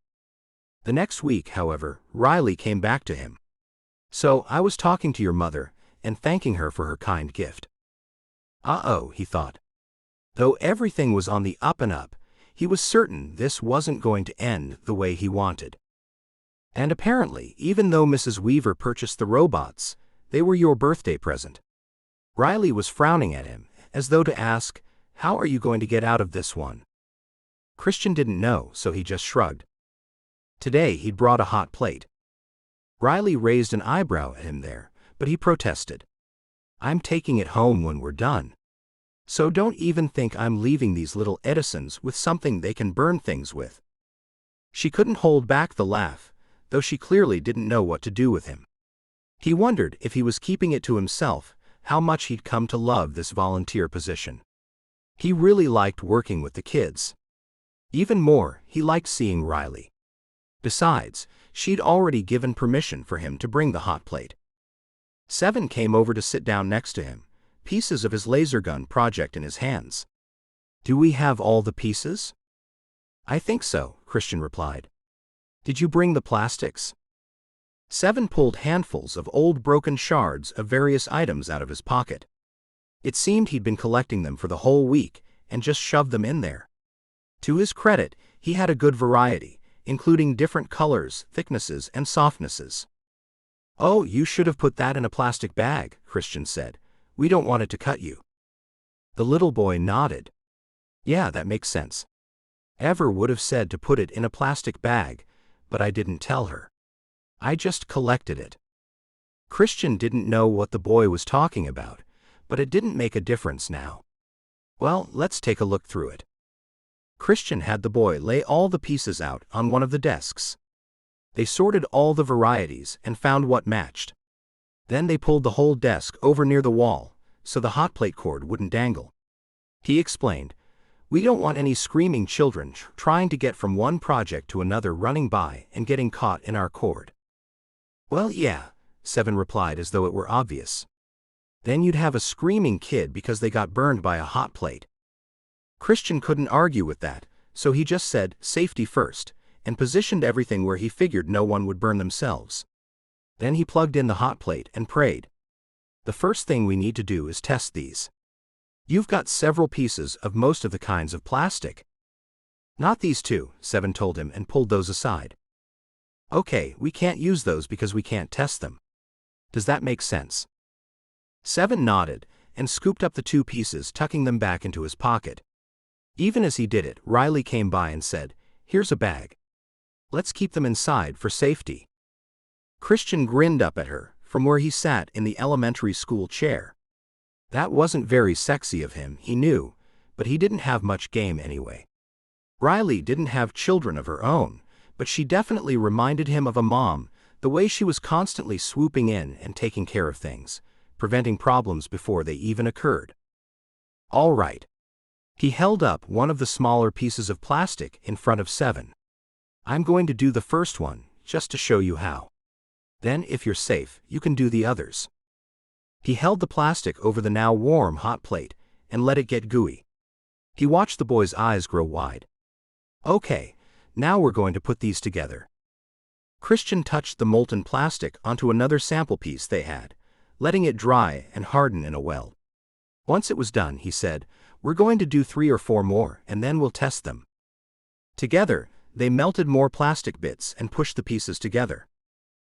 The next week, however, Riley came back to him. "So, I was talking to your mother and thanking her for her kind gift." Uh-oh, he thought. Though everything was on the up and up, he was certain this wasn't going to end the way he wanted. "And apparently, even though Mrs. Weaver purchased the robots, they were your birthday present." Riley was frowning at him, as though to ask, "How are you going to get out of this one?" Christian didn't know, so he just shrugged. Today he'd brought a hot plate. Riley raised an eyebrow at him there, but he protested. "I'm taking it home when we're done. So don't even think I'm leaving these little Edisons with something they can burn things with." She couldn't hold back the laugh, though she clearly didn't know what to do with him. He wondered if he was keeping it to himself, how much he'd come to love this volunteer position. He really liked working with the kids. Even more, he liked seeing Riley. Besides, she'd already given permission for him to bring the hot plate. 7 came over to sit down next to him, pieces of his laser gun project in his hands. "Do we have all the pieces?" "I think so," Christian replied. "Did you bring the plastics?" 7 pulled handfuls of old broken shards of various items out of his pocket. It seemed he'd been collecting them for the whole week and just shoved them in there. To his credit, he had a good variety, including different colors, thicknesses, and softnesses. "Oh, you should have put that in a plastic bag," Christian said. "We don't want it to cut you." The little boy nodded. "Yeah, that makes sense. Ever would have said to put it in a plastic bag, but I didn't tell her. I just collected it." Christian didn't know what the boy was talking about, but it didn't make a difference now. "Well, let's take a look through it." Christian had the boy lay all the pieces out on one of the desks. They sorted all the varieties and found what matched. Then they pulled the whole desk over near the wall, so the hot plate cord wouldn't dangle. He explained, "We don't want any screaming children trying to get from one project to another running by and getting caught in our cord." "Well, yeah," 7 replied as though it were obvious. "Then you'd have a screaming kid because they got burned by a hot plate." Christian couldn't argue with that, so he just said, "Safety first," and positioned everything where he figured no one would burn themselves. Then he plugged in the hot plate and prayed. "The first thing we need to do is test these. You've got several pieces of most of the kinds of plastic." "Not these 2, 7 told him and pulled those aside. "Okay, we can't use those because we can't test them. Does that make sense?" 7 nodded and scooped up the 2 pieces, tucking them back into his pocket. Even as he did it, Riley came by and said, "Here's a bag. Let's keep them inside for safety." Christian grinned up at her from where he sat in the elementary school chair. That wasn't very sexy of him, he knew, but he didn't have much game anyway. Riley didn't have children of her own, but she definitely reminded him of a mom, the way she was constantly swooping in and taking care of things, preventing problems before they even occurred. "All right." He held up one of the smaller pieces of plastic in front of 7. "I'm going to do the first one, just to show you how. Then, if you're safe, you can do the others." He held the plastic over the now warm hot plate and let it get gooey. He watched the boy's eyes grow wide. "Okay, now we're going to put these together." Christian touched the molten plastic onto another sample piece they had, letting it dry and harden in a well. Once it was done, he said, We're going to do 3 or 4 more, and then we'll test them. Together, they melted more plastic bits and pushed the pieces together.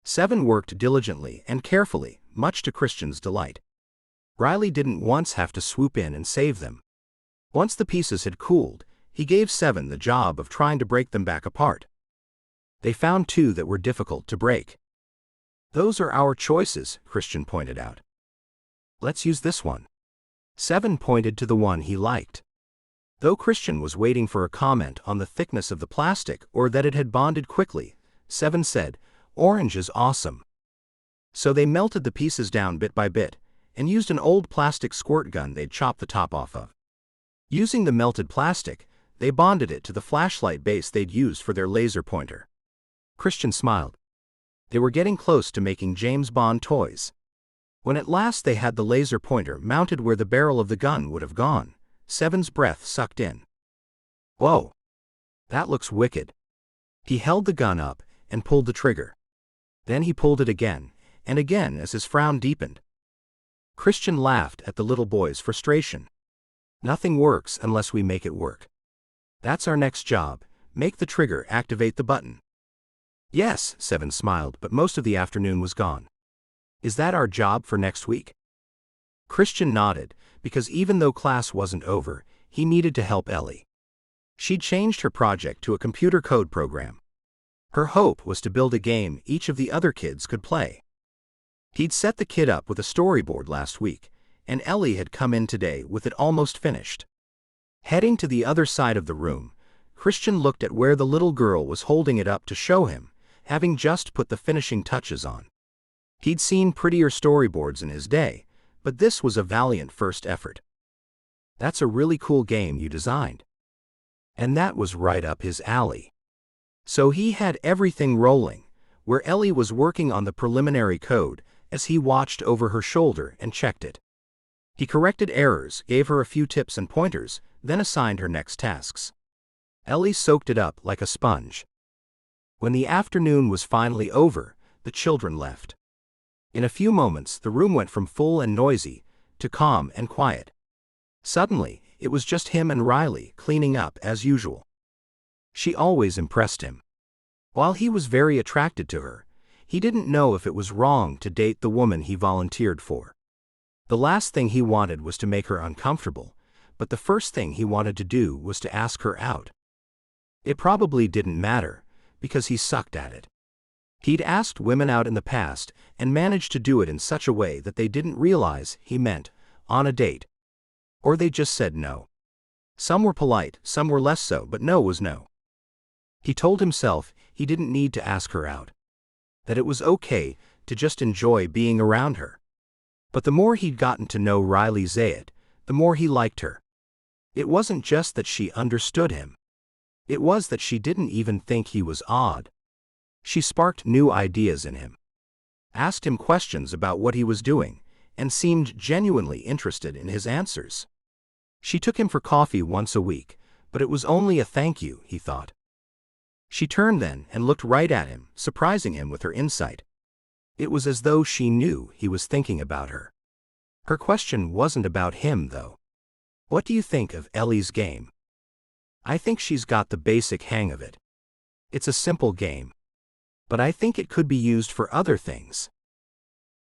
7 worked diligently and carefully, much to Christian's delight. Riley didn't once have to swoop in and save them. Once the pieces had cooled, he gave 7 the job of trying to break them back apart. They found 2 that were difficult to break. "Those are our choices," Christian pointed out. "Let's use this one." 7 pointed to the one he liked. Though Christian was waiting for a comment on the thickness of the plastic or that it had bonded quickly, 7 said, "Orange is awesome." So they melted the pieces down bit by bit and used an old plastic squirt gun they'd chopped the top off of. Using the melted plastic, they bonded it to the flashlight base they'd used for their laser pointer. Christian smiled. They were getting close to making James Bond toys. When at last they had the laser pointer mounted where the barrel of the gun would have gone, 7's breath sucked in. "Whoa! That looks wicked." He held the gun up and pulled the trigger. Then he pulled it again and again as his frown deepened. Christian laughed at the little boy's frustration. "Nothing works unless we make it work. That's our next job, make the trigger activate the button." "Yes," 7 smiled, but most of the afternoon was gone. "Is that our job for next week?" Christian nodded, because even though class wasn't over, he needed to help Ellie. She'd changed her project to a computer code program. Her hope was to build a game each of the other kids could play. He'd set the kid up with a storyboard last week, and Ellie had come in today with it almost finished. Heading to the other side of the room, Christian looked at where the little girl was holding it up to show him, having just put the finishing touches on. He'd seen prettier storyboards in his day, but this was a valiant first effort. "That's a really cool game you designed." And that was right up his alley. So he had everything rolling, where Ellie was working on the preliminary code as he watched over her shoulder and checked it. He corrected errors, gave her a few tips and pointers, then assigned her next tasks. Ellie soaked it up like a sponge. When the afternoon was finally over, the children left. In a few moments, the room went from full and noisy to calm and quiet. Suddenly, it was just him and Riley cleaning up as usual. She always impressed him. While he was very attracted to her, he didn't know if it was wrong to date the woman he volunteered for. The last thing he wanted was to make her uncomfortable, but the first thing he wanted to do was to ask her out. It probably didn't matter, because he sucked at it. He'd asked women out in the past and managed to do it in such a way that they didn't realize he meant on a date. Or they just said no. Some were polite, some were less so, but no was no. He told himself he didn't need to ask her out. That it was okay to just enjoy being around her. But the more he'd gotten to know Riley Zayat, the more he liked her. It wasn't just that she understood him. It was that she didn't even think he was odd. She sparked new ideas in him. Asked him questions about what he was doing, and seemed genuinely interested in his answers. She took him for coffee once a week, but it was only a thank you, he thought. She turned then and looked right at him, surprising him with her insight. It was as though she knew he was thinking about her. Her question wasn't about him, though. "What do you think of Ellie's game?" "I think she's got the basic hang of it. It's a simple game. But I think it could be used for other things."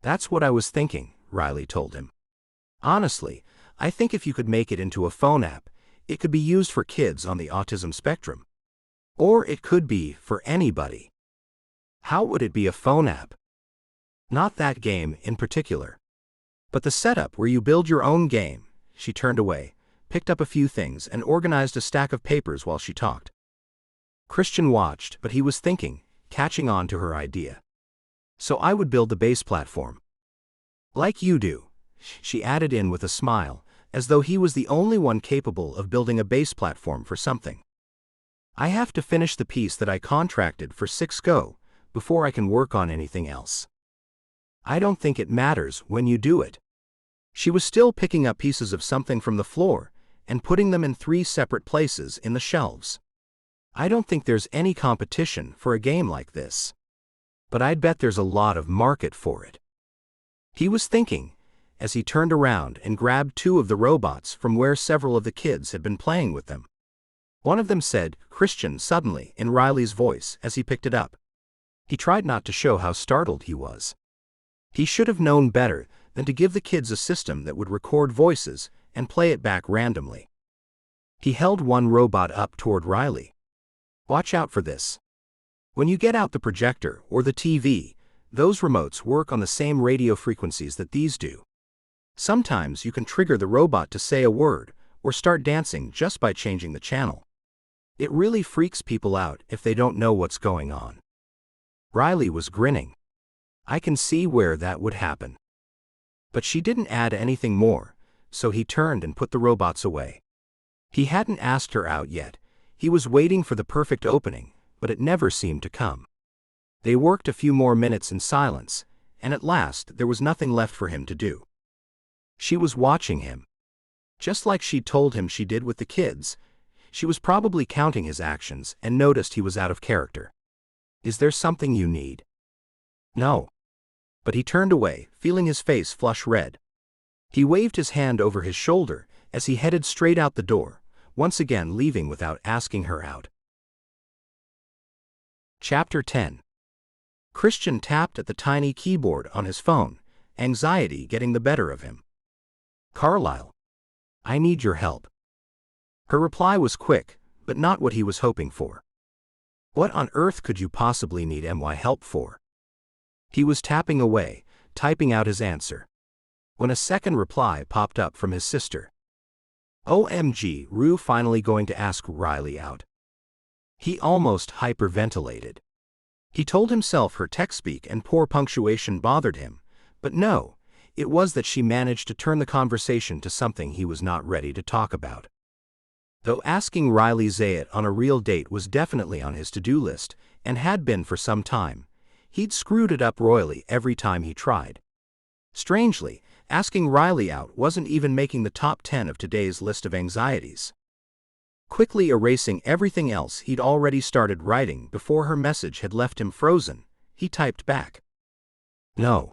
"That's what I was thinking," Riley told him. "Honestly, I think if you could make it into a phone app, it could be used for kids on the autism spectrum. Or it could be for anybody." "How would it be a phone app?" "Not that game in particular. But the setup where you build your own game." She turned away, picked up a few things, and organized a stack of papers while she talked. Christian watched, but he was thinking, catching on to her idea. "So I would build the base platform. Like you do," she added in with a smile, as though he was the only one capable of building a base platform for something. "I have to finish the piece that I contracted for 6 Go before I can work on anything else. I don't think it matters when you do it." She was still picking up pieces of something from the floor and putting them in 3 separate places in the shelves. "I don't think there's any competition for a game like this. But I'd bet there's a lot of market for it." He was thinking, as he turned around and grabbed two of the robots from where several of the kids had been playing with them. One of them said, "Christian," suddenly, in Riley's voice as he picked it up. He tried not to show how startled he was. He should have known better than to give the kids a system that would record voices and play it back randomly. He held one robot up toward Riley. "Watch out for this. When you get out the projector or the TV, those remotes work on the same radio frequencies that these do. Sometimes you can trigger the robot to say a word or start dancing just by changing the channel. It really freaks people out if they don't know what's going on." Riley was grinning. "I can see where that would happen." But she didn't add anything more, so he turned and put the robots away. He hadn't asked her out yet. He was waiting for the perfect opening, but it never seemed to come. They worked a few more minutes in silence, and at last there was nothing left for him to do. She was watching him. Just like she'd told him she did with the kids, she was probably counting his actions and noticed he was out of character. "Is there something you need?" "No." But he turned away, feeling his face flush red. He waved his hand over his shoulder as he headed straight out the door, once again leaving without asking her out. Chapter 10. Christian tapped at the tiny keyboard on his phone, anxiety getting the better of him. "Carlisle, I need your help." Her reply was quick, but not what he was hoping for. "What on earth could you possibly need my help for?" He was tapping away, typing out his answer, when a second reply popped up from his sister. "OMG, Rue finally going to ask Riley out." He almost hyperventilated. He told himself her text-speak and poor punctuation bothered him, but no, it was that she managed to turn the conversation to something he was not ready to talk about. Though asking Riley Zayat on a real date was definitely on his to-do list, and had been for some time, he'd screwed it up royally every time he tried. Strangely, asking Riley out wasn't even making the top 10 of today's list of anxieties. Quickly erasing everything else he'd already started writing before her message had left him frozen, he typed back, "No."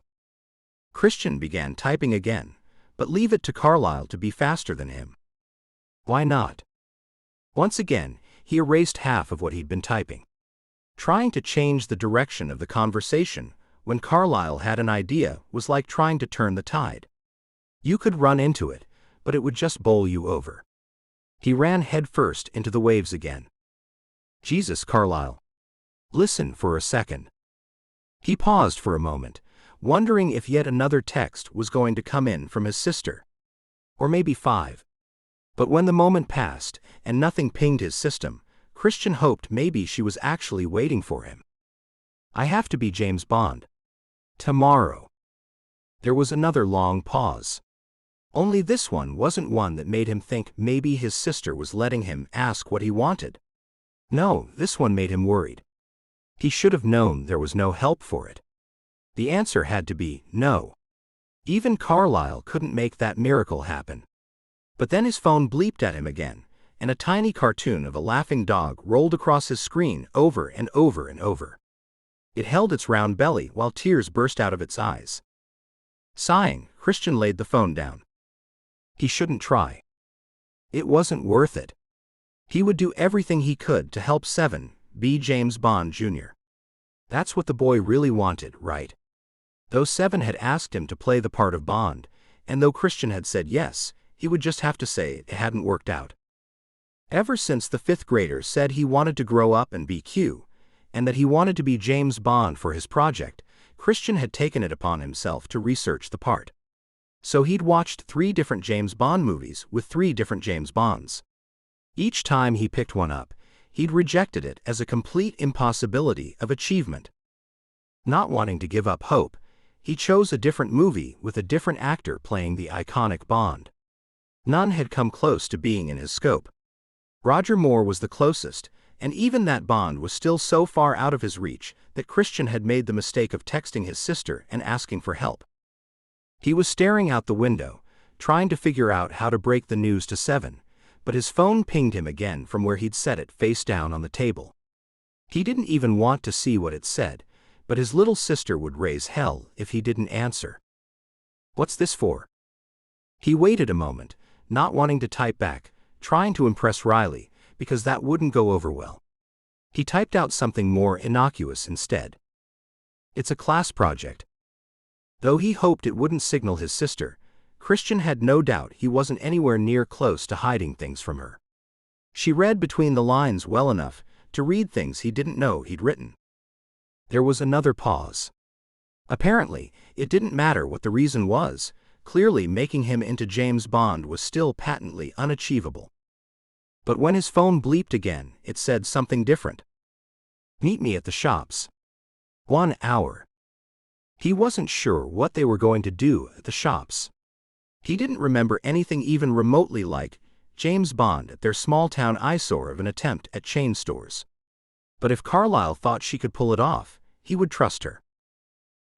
Christian began typing again, but leave it to Carlisle to be faster than him. "Why not?" Once again, he erased half of what he'd been typing. Trying to change the direction of the conversation when Carlisle had an idea was like trying to turn the tide. You could run into it, but it would just bowl you over. He ran headfirst into the waves again. "Jesus, Carlisle. Listen for a second." He paused for a moment, wondering if yet another text was going to come in from his sister. Or maybe 5. But when the moment passed and nothing pinged his system, Christian hoped maybe she was actually waiting for him. "I have to be James Bond. Tomorrow." There was another long pause. Only this one wasn't one that made him think maybe his sister was letting him ask what he wanted. No, this one made him worried. He should have known there was no help for it. The answer had to be no. Even Carlisle couldn't make that miracle happen. But then his phone bleeped at him again, and a tiny cartoon of a laughing dog rolled across his screen over and over and over. It held its round belly while tears burst out of its eyes. Sighing, Christian laid the phone down. He shouldn't try. It wasn't worth it. He would do everything he could to help Seven be James Bond Jr. That's what the boy really wanted, right? Though Seven had asked him to play the part of Bond, and though Christian had said yes, he would just have to say it hadn't worked out. Ever since the 5th grader said he wanted to grow up and be Q, and that he wanted to be James Bond for his project, Christian had taken it upon himself to research the part. So he'd watched 3 different James Bond movies with 3 different James Bonds. Each time he picked one up, he'd rejected it as a complete impossibility of achievement. Not wanting to give up hope, he chose a different movie with a different actor playing the iconic Bond. None had come close to being in his scope. Roger Moore was the closest, and even that Bond was still so far out of his reach that Christian had made the mistake of texting his sister and asking for help. He was staring out the window, trying to figure out how to break the news to Seven, but his phone pinged him again from where he'd set it face down on the table. He didn't even want to see what it said, but his little sister would raise hell if he didn't answer. "What's this for?" He waited a moment, not wanting to type back, trying to impress Riley, because that wouldn't go over well. He typed out something more innocuous instead. It's a class project. Though he hoped it wouldn't signal his sister, Christian had no doubt he wasn't anywhere near close to hiding things from her. She read between the lines well enough to read things he didn't know he'd written. There was another pause. Apparently, it didn't matter what the reason was. Clearly, making him into James Bond was still patently unachievable. But when his phone bleeped again, it said something different. Meet me at the shops. 1 hour. He wasn't sure what they were going to do at the shops. He didn't remember anything even remotely like James Bond at their small-town eyesore of an attempt at chain stores. But if Carlyle thought she could pull it off, he would trust her.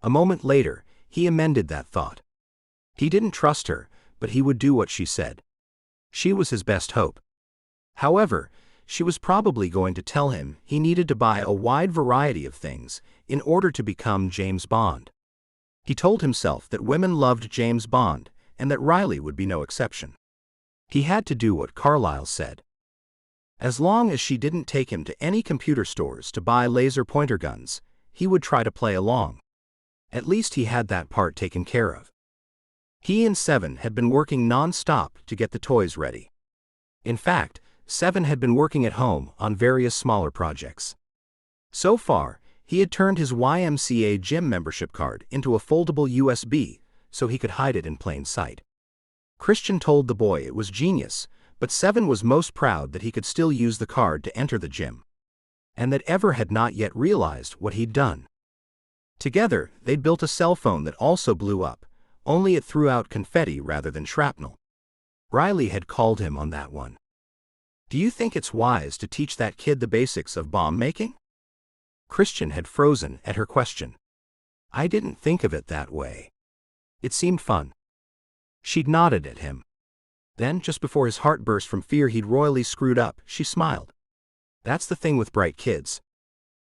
A moment later, he amended that thought. He didn't trust her, but he would do what she said. She was his best hope. However, she was probably going to tell him he needed to buy a wide variety of things in order to become James Bond. He told himself that women loved James Bond, and that Riley would be no exception. He had to do what Carlyle said. As long as she didn't take him to any computer stores to buy laser pointer guns, he would try to play along. At least he had that part taken care of. He and Seven had been working non-stop to get the toys ready. In fact, Seven had been working at home on various smaller projects. So far, he had turned his YMCA gym membership card into a foldable USB so he could hide it in plain sight. Christian told the boy it was genius, but Seven was most proud that he could still use the card to enter the gym, and that Ever had not yet realized what he'd done. Together, they'd built a cell phone that also blew up, only it threw out confetti rather than shrapnel. Riley had called him on that one. Do you think it's wise to teach that kid the basics of bomb making? Christian had frozen at her question. I didn't think of it that way. It seemed fun. She'd nodded at him. Then, just before his heart burst from fear he'd royally screwed up, she smiled. That's the thing with bright kids.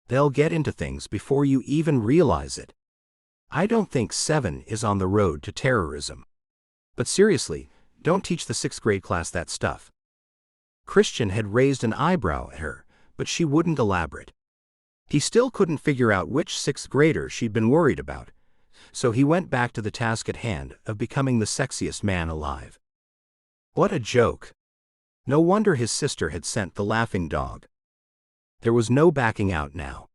They'll get into things before you even realize it. I don't think Seven is on the road to terrorism. But seriously, don't teach the 6th grade class that stuff. Christian had raised an eyebrow at her, but she wouldn't elaborate. He still couldn't figure out which 6th grader she'd been worried about, so he went back to the task at hand of becoming the sexiest man alive. What a joke. No wonder his sister had sent the laughing dog. There was no backing out now.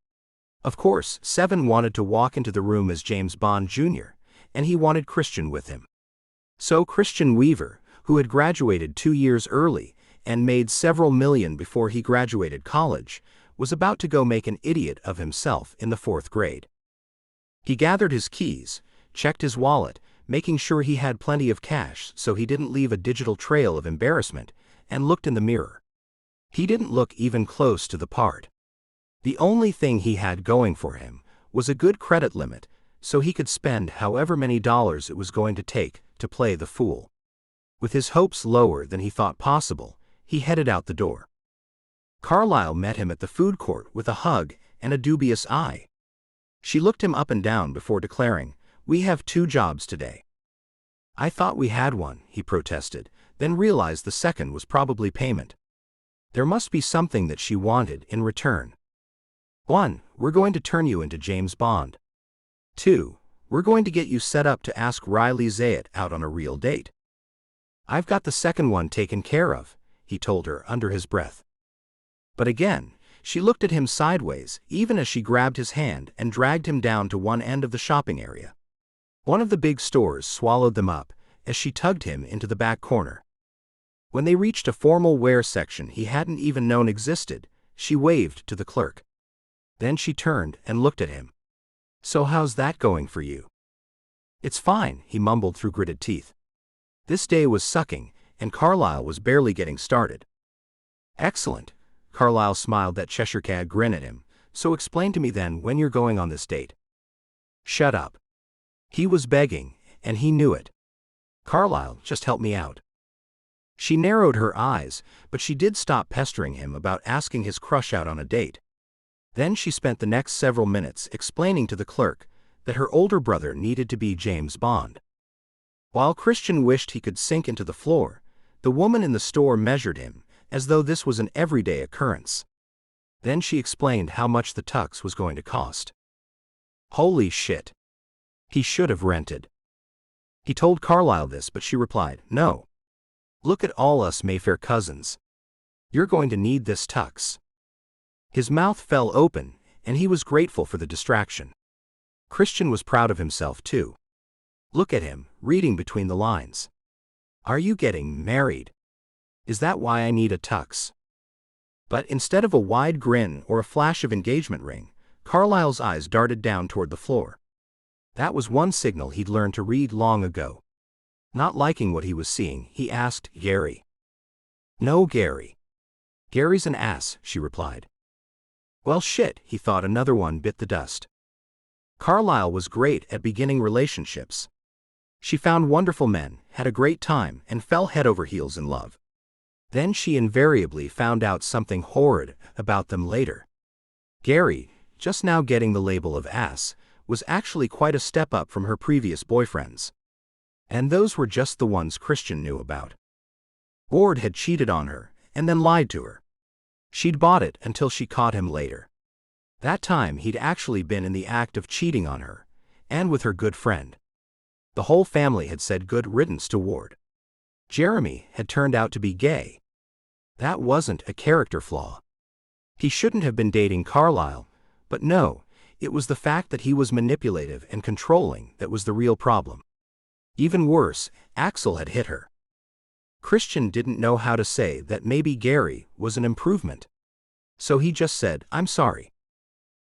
Of course, Seven wanted to walk into the room as James Bond Jr., and he wanted Christian with him. So Christian Weaver, who had graduated 2 years early and made several million before he graduated college, was about to go make an idiot of himself in the 4th grade. He gathered his keys, checked his wallet, making sure he had plenty of cash so he didn't leave a digital trail of embarrassment, and looked in the mirror. He didn't look even close to the part. The only thing he had going for him was a good credit limit, so he could spend however many dollars it was going to take to play the fool. With his hopes lower than he thought possible, he headed out the door. Carlyle met him at the food court with a hug and a dubious eye. She looked him up and down before declaring, "We have 2 jobs today." "I thought we had one," he protested, then realized the second was probably payment. There must be something that she wanted in return. 1. We're going to turn you into James Bond. 2. We're going to get you set up to ask Riley Zayat out on a real date. I've got the second one taken care of, he told her under his breath. But again, she looked at him sideways, even as she grabbed his hand and dragged him down to one end of the shopping area. One of the big stores swallowed them up as she tugged him into the back corner. When they reached a formal wear section he hadn't even known existed, she waved to the clerk. Then she turned and looked at him. "So how's that going for you?" "It's fine," he mumbled through gritted teeth. This day was sucking, and Carlyle was barely getting started. "Excellent." Carlyle smiled that Cheshire Cat grin at him. "So explain to me then when you're going on this date." "Shut up." He was begging, and he knew it. "Carlyle, just help me out." She narrowed her eyes, but she did stop pestering him about asking his crush out on a date. Then she spent the next several minutes explaining to the clerk that her older brother needed to be James Bond. While Christian wished he could sink into the floor, the woman in the store measured him, as though this was an everyday occurrence. Then she explained how much the tux was going to cost. Holy shit. He should have rented. He told Carlisle this, but she replied, "No. Look at all us Mayfair cousins. You're going to need this tux." His mouth fell open, and he was grateful for the distraction. Christian was proud of himself too. Look at him, reading between the lines. Are you getting married? Is that why I need a tux? But instead of a wide grin or a flash of engagement ring, Carlisle's eyes darted down toward the floor. That was one signal he'd learned to read long ago. Not liking what he was seeing, he asked, "Gary?" "No, Gary. Gary's an ass," she replied. Well shit, he thought, another one bit the dust. Carlisle was great at beginning relationships. She found wonderful men, had a great time, and fell head over heels in love. Then she invariably found out something horrid about them later. Gary, just now getting the label of ass, was actually quite a step up from her previous boyfriends. And those were just the ones Christian knew about. Ward had cheated on her, and then lied to her. She'd bought it until she caught him later. That time he'd actually been in the act of cheating on her, and with her good friend. The whole family had said good riddance to Ward. Jeremy had turned out to be gay. That wasn't a character flaw. He shouldn't have been dating Carlisle, but no, it was the fact that he was manipulative and controlling that was the real problem. Even worse, Axel had hit her. Christian didn't know how to say that maybe Gary was an improvement. So he just said, "I'm sorry."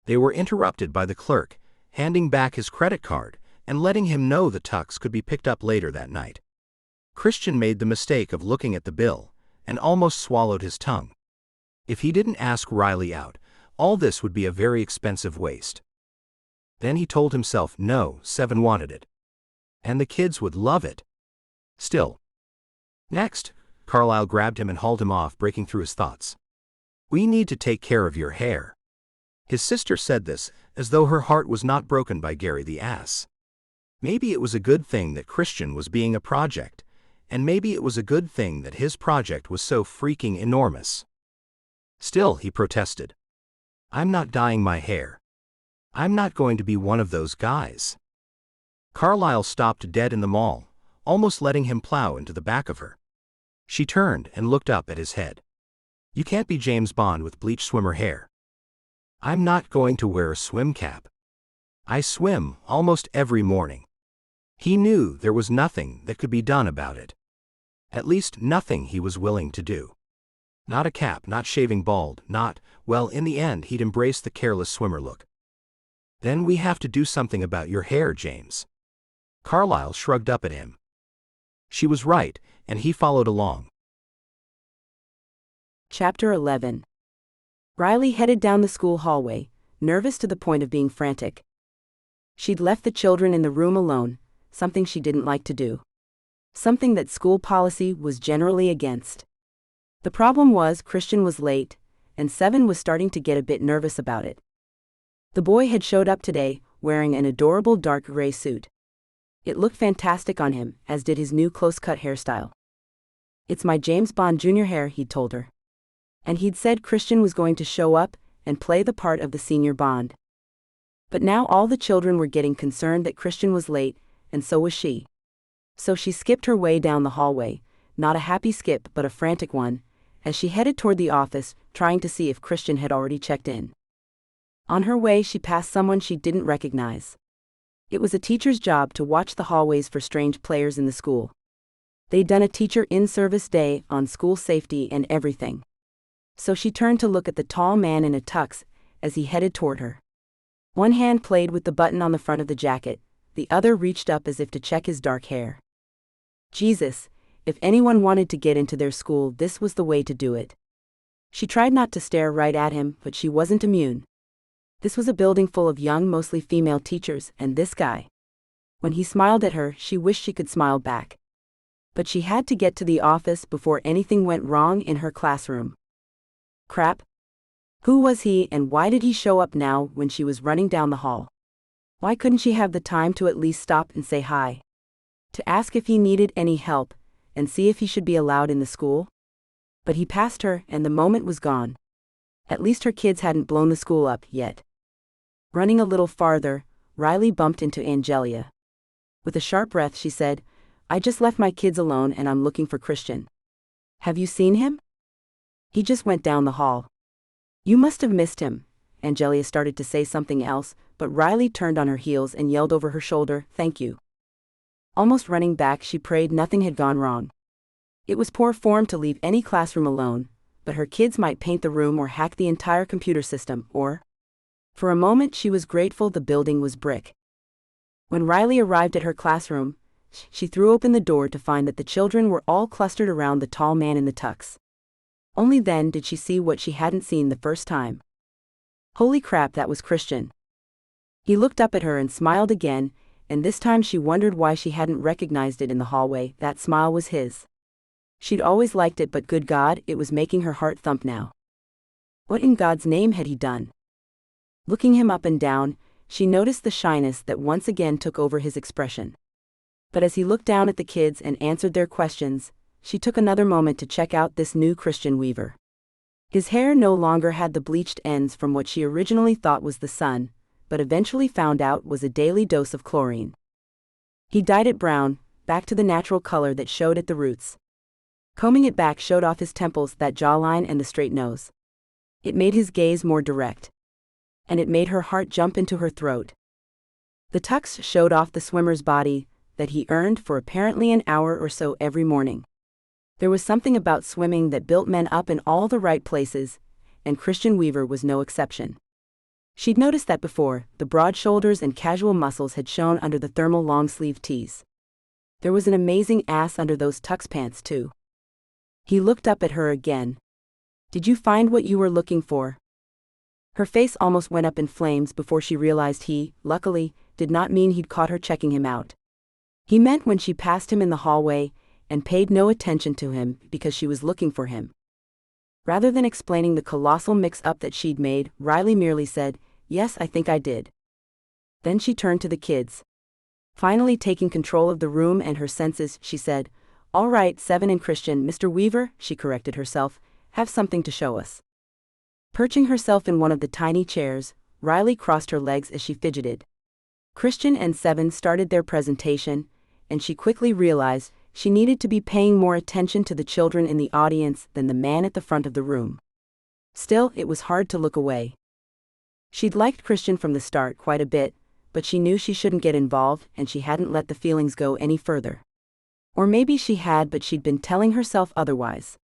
They were interrupted by the clerk, handing back his credit card and letting him know the tux could be picked up later that night. Christian made the mistake of looking at the bill and almost swallowed his tongue. If he didn't ask Riley out, all this would be a very expensive waste. Then he told himself no, Seven wanted it. And the kids would love it. Still. Next, Carlisle grabbed him and hauled him off, breaking through his thoughts. "We need to take care of your hair." His sister said this as though her heart was not broken by Gary the ass. Maybe it was a good thing that Christian was being a project, and maybe it was a good thing that his project was so freaking enormous. Still, he protested. "I'm not dyeing my hair. I'm not going to be one of those guys." Carlisle stopped dead in the mall, almost letting him plow into the back of her. She turned and looked up at his head. "You can't be James Bond with bleach swimmer hair." "I'm not going to wear a swim cap. I swim almost every morning." He knew there was nothing that could be done about it. At least nothing he was willing to do. Not a cap, not shaving bald, not, well, in the end he'd embrace the careless swimmer look. "Then we have to do something about your hair, James." Carlisle shrugged up at him. She was right, and he followed along. Chapter 11. Riley headed down the school hallway, nervous to the point of being frantic. She'd left the children in the room alone, something she didn't like to do. Something that school policy was generally against. The problem was Christian was late, and Seven was starting to get a bit nervous about it. The boy had showed up today, wearing an adorable dark gray suit. It looked fantastic on him, as did his new close-cut hairstyle. "It's my James Bond Jr. hair," he'd told her. And he'd said Christian was going to show up and play the part of the senior Bond. But now all the children were getting concerned that Christian was late, and so was she. So she skipped her way down the hallway, not a happy skip but a frantic one, as she headed toward the office, trying to see if Christian had already checked in. On her way she passed someone she didn't recognize. It was a teacher's job to watch the hallways for strange players in the school. They'd done a teacher in-service day on school safety and everything. So she turned to look at the tall man in a tux as he headed toward her. One hand played with the button on the front of the jacket, the other reached up as if to check his dark hair. Jesus, if anyone wanted to get into their school, this was the way to do it. She tried not to stare right at him, but she wasn't immune. This was a building full of young, mostly female teachers, and this guy. When he smiled at her, she wished she could smile back. But she had to get to the office before anything went wrong in her classroom. Crap. Who was he, and why did he show up now when she was running down the hall? Why couldn't she have the time to at least stop and say hi? to ask if he needed any help and see if he should be allowed in the school. But he passed her, and the moment was gone. At least her kids hadn't blown the school up yet. Running a little farther, Riley bumped into Angelia. With a sharp breath, she said, "I just left my kids alone and I'm looking for Christian. Have you seen him?" "He just went down the hall." "You must have missed him." Angelia started to say something else, but Riley turned on her heels and yelled over her shoulder, "Thank you." Almost running back, she prayed nothing had gone wrong. It was poor form to leave any classroom alone, but her kids might paint the room or hack the entire computer system, or... For a moment she was grateful the building was brick. When Riley arrived at her classroom, she threw open the door to find that the children were all clustered around the tall man in the tux. Only then did she see what she hadn't seen the first time. Holy crap, that was Christian. He looked up at her and smiled again, and this time she wondered why she hadn't recognized it in the hallway. That smile was his. She'd always liked it, but good God, it was making her heart thump now. What in God's name had he done? Looking him up and down, she noticed the shyness that once again took over his expression. But as he looked down at the kids and answered their questions, she took another moment to check out this new Christian Weaver. His hair no longer had the bleached ends from what she originally thought was the sun, but eventually found out was a daily dose of chlorine. He dyed it brown, back to the natural color that showed at the roots. Combing it back showed off his temples, that jawline, and the straight nose. It made his gaze more direct. And it made her heart jump into her throat. The tux showed off the swimmer's body that he earned for apparently an hour or so every morning. There was something about swimming that built men up in all the right places, and Christian Weaver was no exception. She'd noticed that before. The broad shoulders and casual muscles had shown under the thermal long-sleeve tees. There was an amazing ass under those tux pants too. He looked up at her again. "Did you find what you were looking for?" Her face almost went up in flames before she realized he, luckily, did not mean he'd caught her checking him out. He meant when she passed him in the hallway and paid no attention to him because she was looking for him. Rather than explaining the colossal mix-up that she'd made, Riley merely said, "Yes, I think I did." Then she turned to the kids. Finally taking control of the room and her senses, she said, "All right, Seven and Christian, Mr. Weaver," she corrected herself, "have something to show us." Perching herself in one of the tiny chairs, Riley crossed her legs as she fidgeted. Christian and Seven started their presentation, and she quickly realized she needed to be paying more attention to the children in the audience than the man at the front of the room. Still, it was hard to look away. She'd liked Christian from the start quite a bit, but she knew she shouldn't get involved, and she hadn't let the feelings go any further. Or maybe she had, but she'd been telling herself otherwise.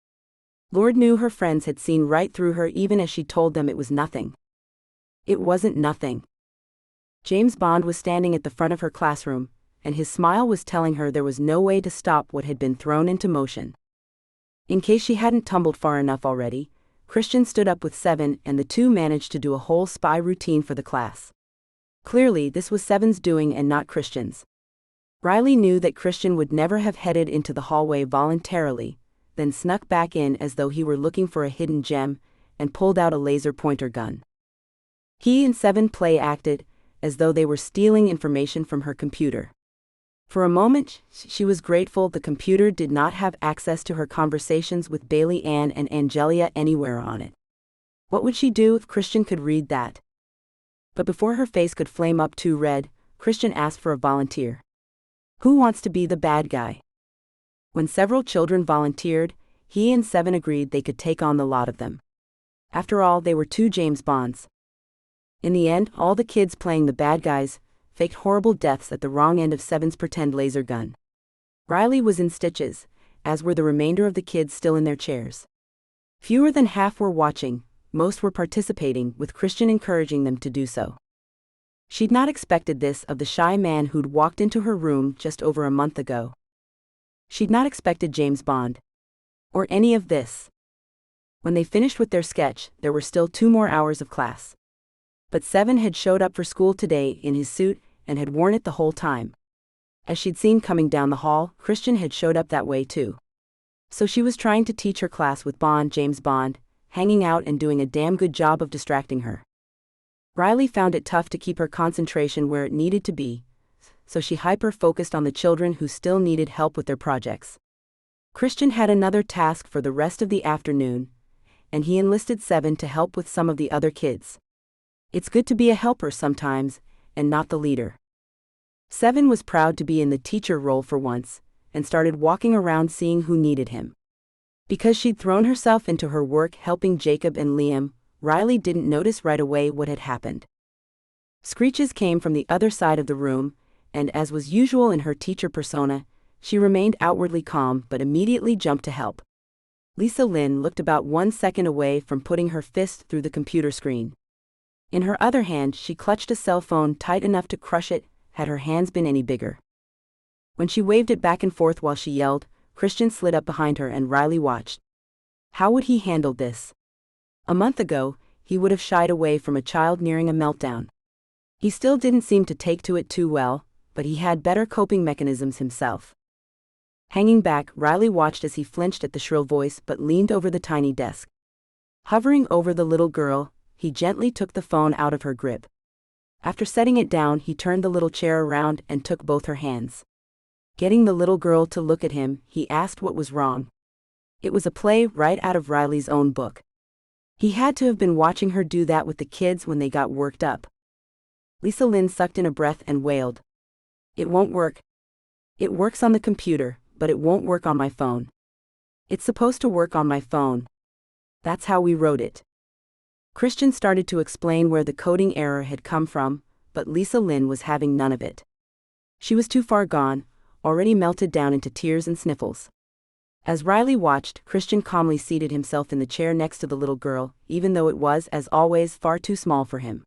Lord knew her friends had seen right through her even as she told them it was nothing. It wasn't nothing. James Bond was standing at the front of her classroom, and his smile was telling her there was no way to stop what had been thrown into motion. In case she hadn't tumbled far enough already, Christian stood up with Seven, and the two managed to do a whole spy routine for the class. Clearly, this was Seven's doing and not Christian's. Riley knew that Christian would never have headed into the hallway voluntarily, then snuck back in as though he were looking for a hidden gem, and pulled out a laser pointer gun. He and Seven play acted, as though they were stealing information from her computer. For a moment, she was grateful the computer did not have access to her conversations with Bailey Ann and Angelia anywhere on it. What would she do if Christian could read that? But before her face could flame up too red, Christian asked for a volunteer. Who wants to be the bad guy? When several children volunteered, he and Seven agreed they could take on the lot of them. After all, they were two James Bonds. In the end, all the kids playing the bad guys faked horrible deaths at the wrong end of Seven's pretend laser gun. Riley was in stitches, as were the remainder of the kids still in their chairs. Fewer than half were watching, most were participating, with Christian encouraging them to do so. She'd not expected this of the shy man who'd walked into her room just over a month ago. She'd not expected James Bond. Or any of this. When they finished with their sketch, there were still 2 more hours of class. But Seven had showed up for school today in his suit and had worn it the whole time. As she'd seen coming down the hall, Christian had showed up that way too. So she was trying to teach her class with James Bond, hanging out and doing a damn good job of distracting her. Riley found it tough to keep her concentration where it needed to be, so she hyper-focused on the children who still needed help with their projects. Christian had another task for the rest of the afternoon, and he enlisted Seven to help with some of the other kids. It's good to be a helper sometimes, and not the leader. Seven was proud to be in the teacher role for once, and started walking around seeing who needed him. Because she'd thrown herself into her work helping Jacob and Liam, Riley didn't notice right away what had happened. Screeches came from the other side of the room, and as was usual in her teacher persona, she remained outwardly calm but immediately jumped to help. Lisa Lynn looked about 1 second away from putting her fist through the computer screen. In her other hand, she clutched a cell phone tight enough to crush it, had her hands been any bigger. When she waved it back and forth while she yelled, Christian slid up behind her and Riley watched. How would he handle this? A month ago, he would have shied away from a child nearing a meltdown. He still didn't seem to take to it too well, but he had better coping mechanisms himself. Hanging back, Riley watched as he flinched at the shrill voice but leaned over the tiny desk. Hovering over the little girl, he gently took the phone out of her grip. After setting it down, he turned the little chair around and took both her hands. Getting the little girl to look at him, he asked what was wrong. It was a play right out of Riley's own book. He had to have been watching her do that with the kids when they got worked up. Lisa Lynn sucked in a breath and wailed. It won't work. It works on the computer, but it won't work on my phone. It's supposed to work on my phone. That's how we wrote it. Christian started to explain where the coding error had come from, but Lisa Lynn was having none of it. She was too far gone, already melted down into tears and sniffles. As Riley watched, Christian calmly seated himself in the chair next to the little girl, even though it was, as always, far too small for him.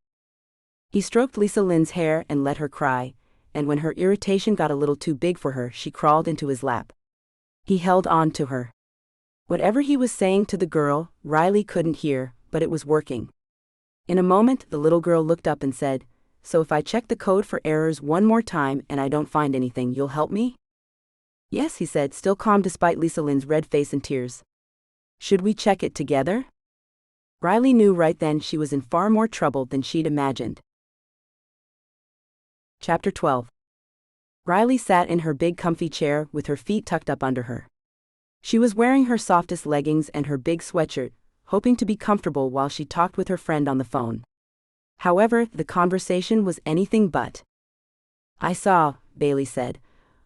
He stroked Lisa Lynn's hair and let her cry, and when her irritation got a little too big for her, she crawled into his lap. He held on to her. Whatever he was saying to the girl, Riley couldn't hear, but it was working. In a moment, the little girl looked up and said, "So if I check the code for errors one more time and I don't find anything, you'll help me?" "Yes," he said, still calm despite Lisa Lynn's red face and tears. "Should we check it together?" Riley knew right then she was in far more trouble than she'd imagined. Chapter 12. Riley sat in her big comfy chair with her feet tucked up under her. She was wearing her softest leggings and her big sweatshirt, hoping to be comfortable while she talked with her friend on the phone. However, the conversation was anything but. "I saw," Bailey said.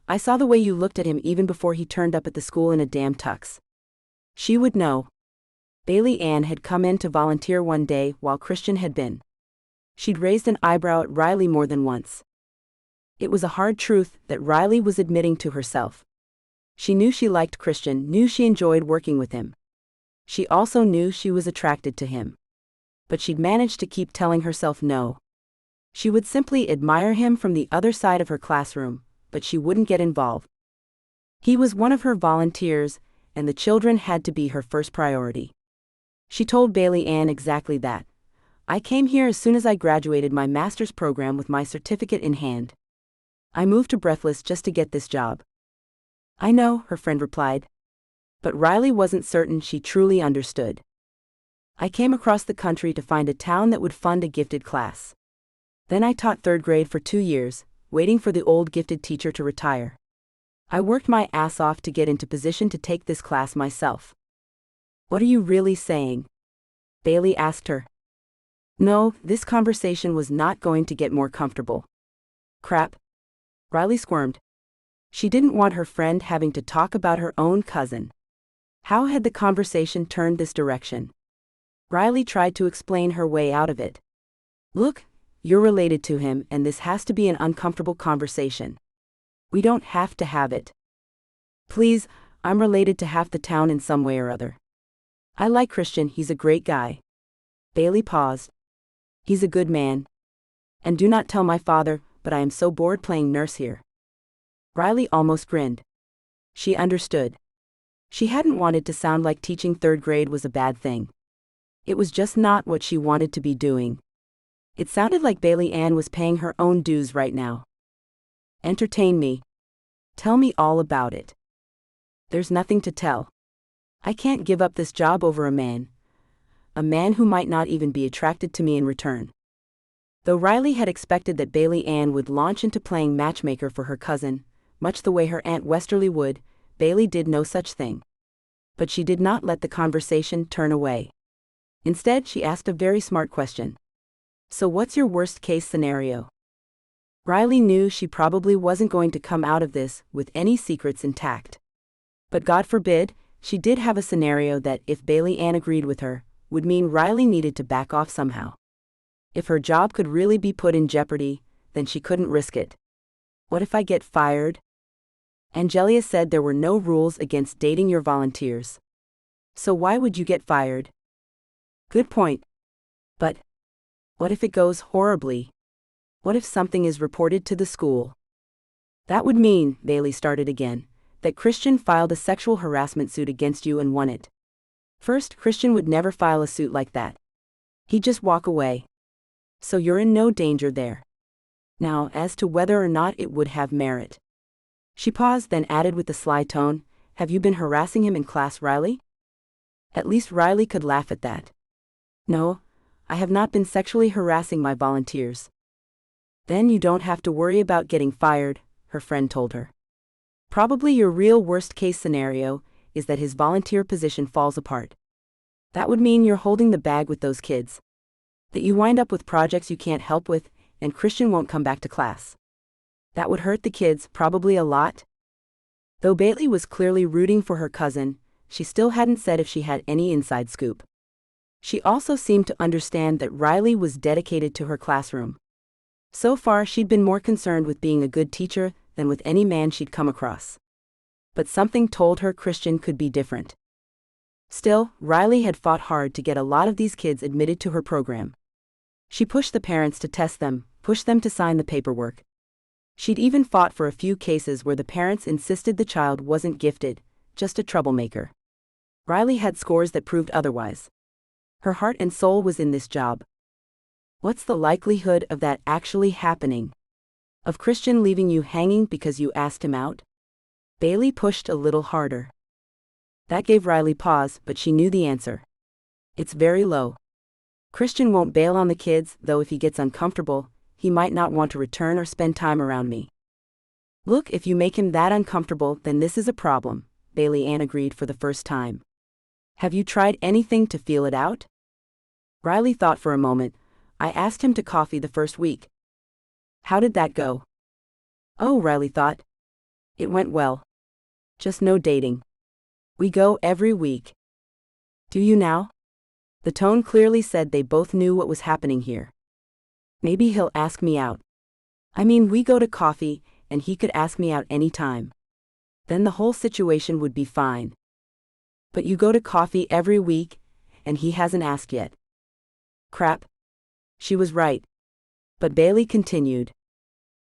"I saw the way you looked at him even before he turned up at the school in a damn tux." She would know. Bailey Ann had come in to volunteer one day while Christian had been. She'd raised an eyebrow at Riley more than once. It was a hard truth that Riley was admitting to herself. She knew she liked Christian, knew she enjoyed working with him. She also knew she was attracted to him. But she'd managed to keep telling herself no. She would simply admire him from the other side of her classroom, but she wouldn't get involved. He was one of her volunteers, and the children had to be her first priority. She told Bailey Ann exactly that. "I came here as soon as I graduated my master's program with my certificate in hand. I moved to Breathless just to get this job." "I know," her friend replied. But Riley wasn't certain she truly understood. "I came across the country to find a town that would fund a gifted class. Then I taught 3rd grade for 2 years, waiting for the old gifted teacher to retire. I worked my ass off to get into position to take this class myself." "What are you really saying?" Bailey asked her. No, this conversation was not going to get more comfortable. "Crap." Riley squirmed. She didn't want her friend having to talk about her own cousin. How had the conversation turned this direction? Riley tried to explain her way out of it. "Look, you're related to him and this has to be an uncomfortable conversation. We don't have to have it. Please, I'm related to half the town in some way or other. I like Christian, he's a great guy." Bailey paused. "He's a good man. And do not tell my father, but I am so bored playing nurse here." Riley almost grinned. She understood. She hadn't wanted to sound like teaching 3rd grade was a bad thing. It was just not what she wanted to be doing. It sounded like Bailey Ann was paying her own dues right now. "Entertain me. Tell me all about it." "There's nothing to tell. I can't give up this job over a man who might not even be attracted to me in return." Though Riley had expected that Bailey Ann would launch into playing matchmaker for her cousin, much the way her Aunt Westerly would, Bailey did no such thing. But she did not let the conversation turn away. Instead, she asked a very smart question. So what's your worst-case scenario? Riley knew she probably wasn't going to come out of this with any secrets intact. But God forbid, she did have a scenario that, if Bailey Ann agreed with her, would mean Riley needed to back off somehow. If her job could really be put in jeopardy, then she couldn't risk it. What if I get fired? Angelia said there were no rules against dating your volunteers. So why would you get fired? Good point. But what if it goes horribly? What if something is reported to the school? That would mean, Bailey started again, that Christian filed a sexual harassment suit against you and won it. First, Christian would never file a suit like that. He'd just walk away. So you're in no danger there. Now, as to whether or not it would have merit. She paused, then added with a sly tone, have you been harassing him in class, Riley? At least Riley could laugh at that. No, I have not been sexually harassing my volunteers. Then you don't have to worry about getting fired, her friend told her. Probably your real worst-case scenario is that his volunteer position falls apart. That would mean you're holding the bag with those kids. That you wind up with projects you can't help with, and Christian won't come back to class. That would hurt the kids, probably a lot. Though Bailey was clearly rooting for her cousin, she still hadn't said if she had any inside scoop. She also seemed to understand that Riley was dedicated to her classroom. So far, she'd been more concerned with being a good teacher than with any man she'd come across. But something told her Christian could be different. Still, Riley had fought hard to get a lot of these kids admitted to her program. She pushed the parents to test them, pushed them to sign the paperwork. She'd even fought for a few cases where the parents insisted the child wasn't gifted, just a troublemaker. Riley had scores that proved otherwise. Her heart and soul was in this job. What's the likelihood of that actually happening? Of Christian leaving you hanging because you asked him out? Bailey pushed a little harder. That gave Riley pause, but she knew the answer. It's very low. Christian won't bail on the kids, though if he gets uncomfortable, he might not want to return or spend time around me. Look, if you make him that uncomfortable, then this is a problem, Bailey Ann agreed for the first time. Have you tried anything to feel it out? Riley thought for a moment. I asked him to coffee the first week. How did that go? Oh, Riley thought. It went well. Just no dating. We go every week. Do you now? The tone clearly said they both knew what was happening here. Maybe he'll ask me out. I mean, we go to coffee, and he could ask me out any time. Then the whole situation would be fine. But you go to coffee every week, and he hasn't asked yet. Crap. She was right. But Bailey continued.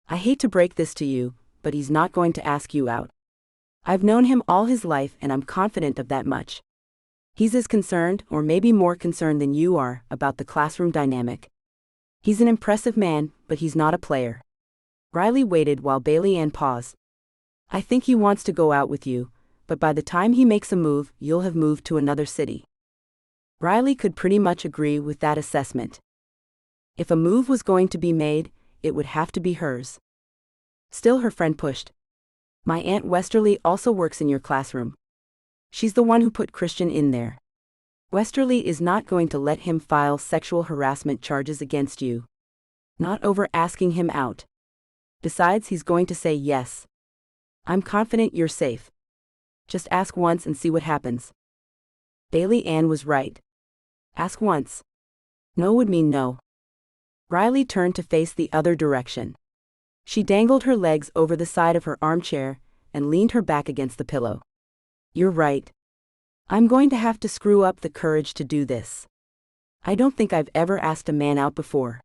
I hate to break this to you, but he's not going to ask you out. I've known him all his life and I'm confident of that much. He's as concerned, or maybe more concerned than you are, about the classroom dynamic. He's an impressive man, but he's not a player. Riley waited while Bailey Ann paused. I think he wants to go out with you, but by the time he makes a move, you'll have moved to another city. Riley could pretty much agree with that assessment. If a move was going to be made, it would have to be hers. Still, her friend pushed. My Aunt Westerly also works in your classroom. She's the one who put Christian in there. Westerly is not going to let him file sexual harassment charges against you. Not over asking him out. Besides, he's going to say yes. I'm confident you're safe. Just ask once and see what happens. Bailey Ann was right. Ask once. No would mean no. Riley turned to face the other direction. She dangled her legs over the side of her armchair and leaned her back against the pillow. You're right. I'm going to have to screw up the courage to do this. I don't think I've ever asked a man out before.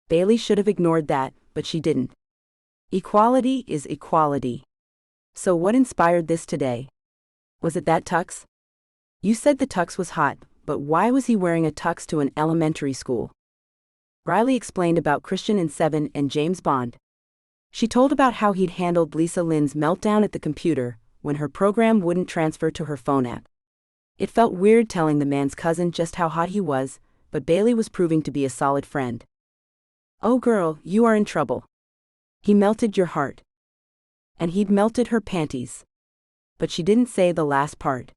Bailey should have ignored that, but she didn't. Equality is equality. So what inspired this today? Was it that tux? You said the tux was hot, but why was he wearing a tux to an elementary school? Riley explained about Christian in Seven and James Bond. She told about how he'd handled Lisa Lynn's meltdown at the computer when her program wouldn't transfer to her phone app. It felt weird telling the man's cousin just how hot he was, but Bailey was proving to be a solid friend. Oh girl, you are in trouble. He melted your heart. And he'd melted her panties. But she didn't say the last part.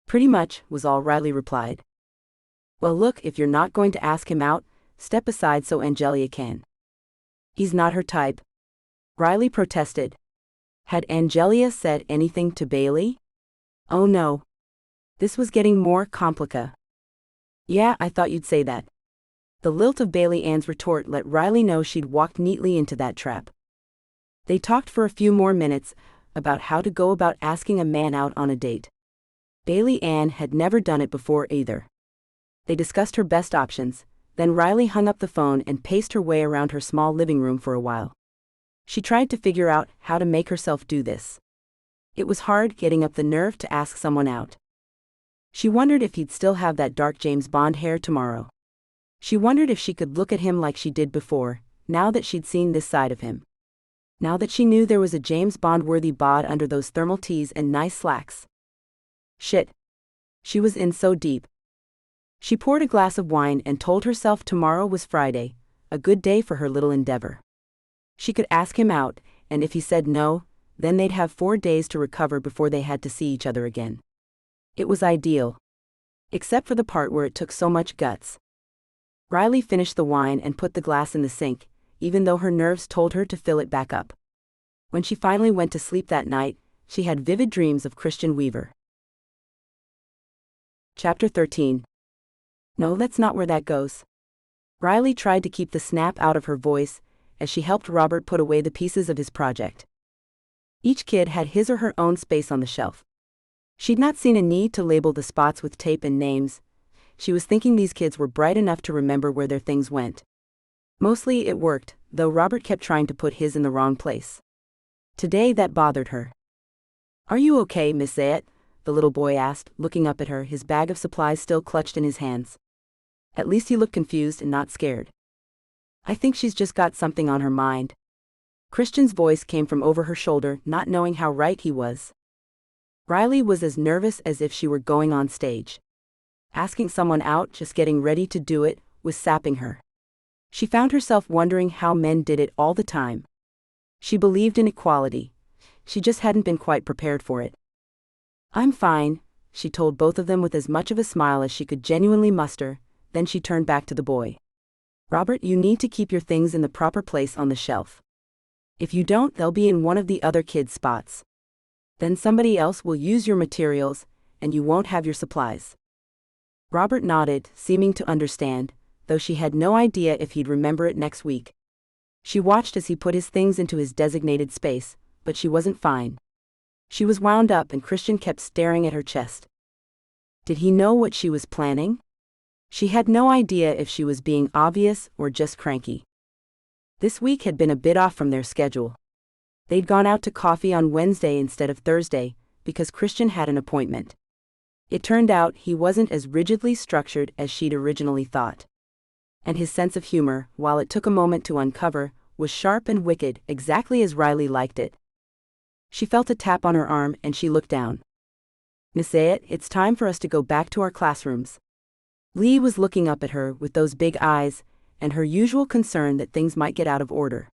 Pretty much, was all Riley replied. Well look, if you're not going to ask him out, step aside so Angelia can. He's not her type. Riley protested. Had Angelia said anything to Bailey? Oh no. This was getting more complicated. Yeah, I thought you'd say that. The lilt of Bailey Ann's retort let Riley know she'd walked neatly into that trap. They talked for a few more minutes about how to go about asking a man out on a date. Bailey Ann had never done it before either. They discussed her best options, then Riley hung up the phone and paced her way around her small living room for a while. She tried to figure out how to make herself do this. It was hard getting up the nerve to ask someone out. She wondered if he'd still have that dark James Bond hair tomorrow. She wondered if she could look at him like she did before, now that she'd seen this side of him. Now that she knew there was a James Bond-worthy bod under those thermal tees and nice slacks. Shit. She was in so deep. She poured a glass of wine and told herself tomorrow was Friday, a good day for her little endeavor. She could ask him out, and if he said no, then they'd have 4 days to recover before they had to see each other again. It was ideal. Except for the part where it took so much guts. Riley finished the wine and put the glass in the sink, even though her nerves told her to fill it back up. When she finally went to sleep that night, she had vivid dreams of Christian Weaver. Chapter 13. No, that's not where that goes. Riley tried to keep the snap out of her voice as she helped Robert put away the pieces of his project. Each kid had his or her own space on the shelf. She'd not seen a need to label the spots with tape and names. She was thinking these kids were bright enough to remember where their things went. Mostly it worked, though Robert kept trying to put his in the wrong place. Today that bothered her. Are you okay, Miss Zayat? The little boy asked, looking up at her, his bag of supplies still clutched in his hands. At least he looked confused and not scared. I think she's just got something on her mind. Christian's voice came from over her shoulder, not knowing how right he was. Riley was as nervous as if she were going on stage. Asking someone out, just getting ready to do it, was sapping her. She found herself wondering how men did it all the time. She believed in equality. She just hadn't been quite prepared for it. I'm fine, she told both of them with as much of a smile as she could genuinely muster, then she turned back to the boy. Robert, you need to keep your things in the proper place on the shelf. If you don't, they'll be in one of the other kids' spots. Then somebody else will use your materials, and you won't have your supplies. Robert nodded, seeming to understand, though she had no idea if he'd remember it next week. She watched as he put his things into his designated space, but she wasn't fine. She was wound up and Christian kept staring at her chest. Did he know what she was planning? She had no idea if she was being obvious or just cranky. This week had been a bit off from their schedule. They'd gone out to coffee on Wednesday instead of Thursday, because Christian had an appointment. It turned out he wasn't as rigidly structured as she'd originally thought. And his sense of humor, while it took a moment to uncover, was sharp and wicked, exactly as Riley liked it. She felt a tap on her arm and she looked down. Miss Zayat, it's time for us to go back to our classrooms. Lee was looking up at her with those big eyes, and her usual concern that things might get out of order.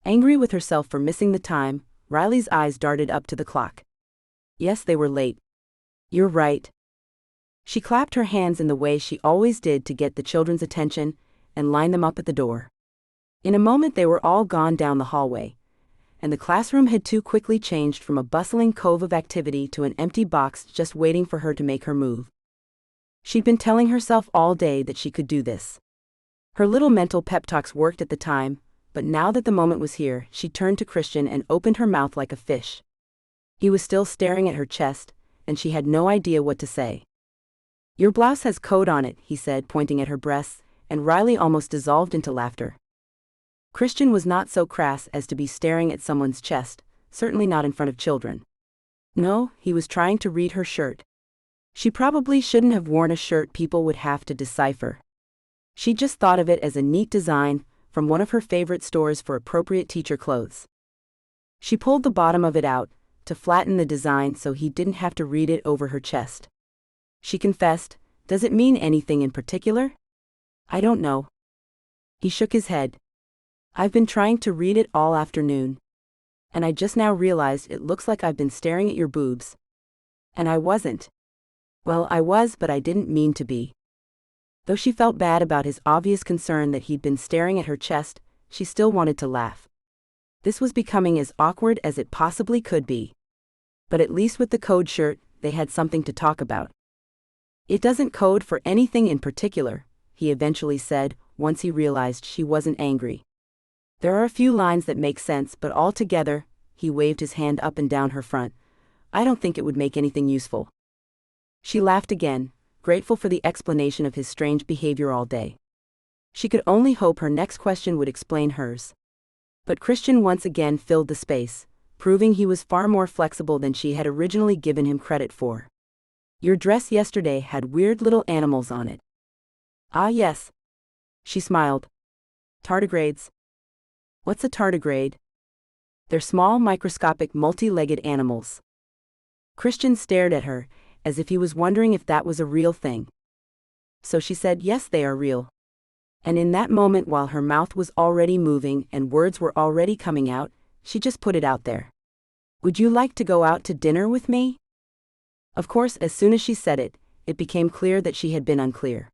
Angry with herself for missing the time, Riley's eyes darted up to the clock. Yes, they were late. You're right. She clapped her hands in the way she always did to get the children's attention, and lined them up at the door. In a moment they were all gone down the hallway, and the classroom had too quickly changed from a bustling cove of activity to an empty box just waiting for her to make her move. She'd been telling herself all day that she could do this. Her little mental pep talks worked at the time, but now that the moment was here, she turned to Christian and opened her mouth like a fish. He was still staring at her chest, and she had no idea what to say. Your blouse has code on it, he said, pointing at her breasts, and Riley almost dissolved into laughter. Christian was not so crass as to be staring at someone's chest, certainly not in front of children. No, he was trying to read her shirt. She probably shouldn't have worn a shirt people would have to decipher. She just thought of it as a neat design from one of her favorite stores for appropriate teacher clothes. She pulled the bottom of it out to flatten the design so he didn't have to read it over her chest. She confessed, does it mean anything in particular? I don't know. He shook his head. I've been trying to read it all afternoon. And I just now realized it looks like I've been staring at your boobs. And I wasn't. Well, I was, but I didn't mean to be. Though she felt bad about his obvious concern that he'd been staring at her chest, she still wanted to laugh. This was becoming as awkward as it possibly could be. But at least with the code shirt, they had something to talk about. It doesn't code for anything in particular, he eventually said, once he realized she wasn't angry. There are a few lines that make sense, but altogether, he waved his hand up and down her front, I don't think it would make anything useful. She laughed again, grateful for the explanation of his strange behavior all day. She could only hope her next question would explain hers. But Christian once again filled the space, proving he was far more flexible than she had originally given him credit for. Your dress yesterday had weird little animals on it. Ah yes. She smiled. Tardigrades. What's a tardigrade? They're small microscopic multi-legged animals. Christian stared at her, as if he was wondering if that was a real thing. So she said yes, they are real. And in that moment, while her mouth was already moving and words were already coming out, she just put it out there. Would you like to go out to dinner with me? Of course, as soon as she said it, it became clear that she had been unclear.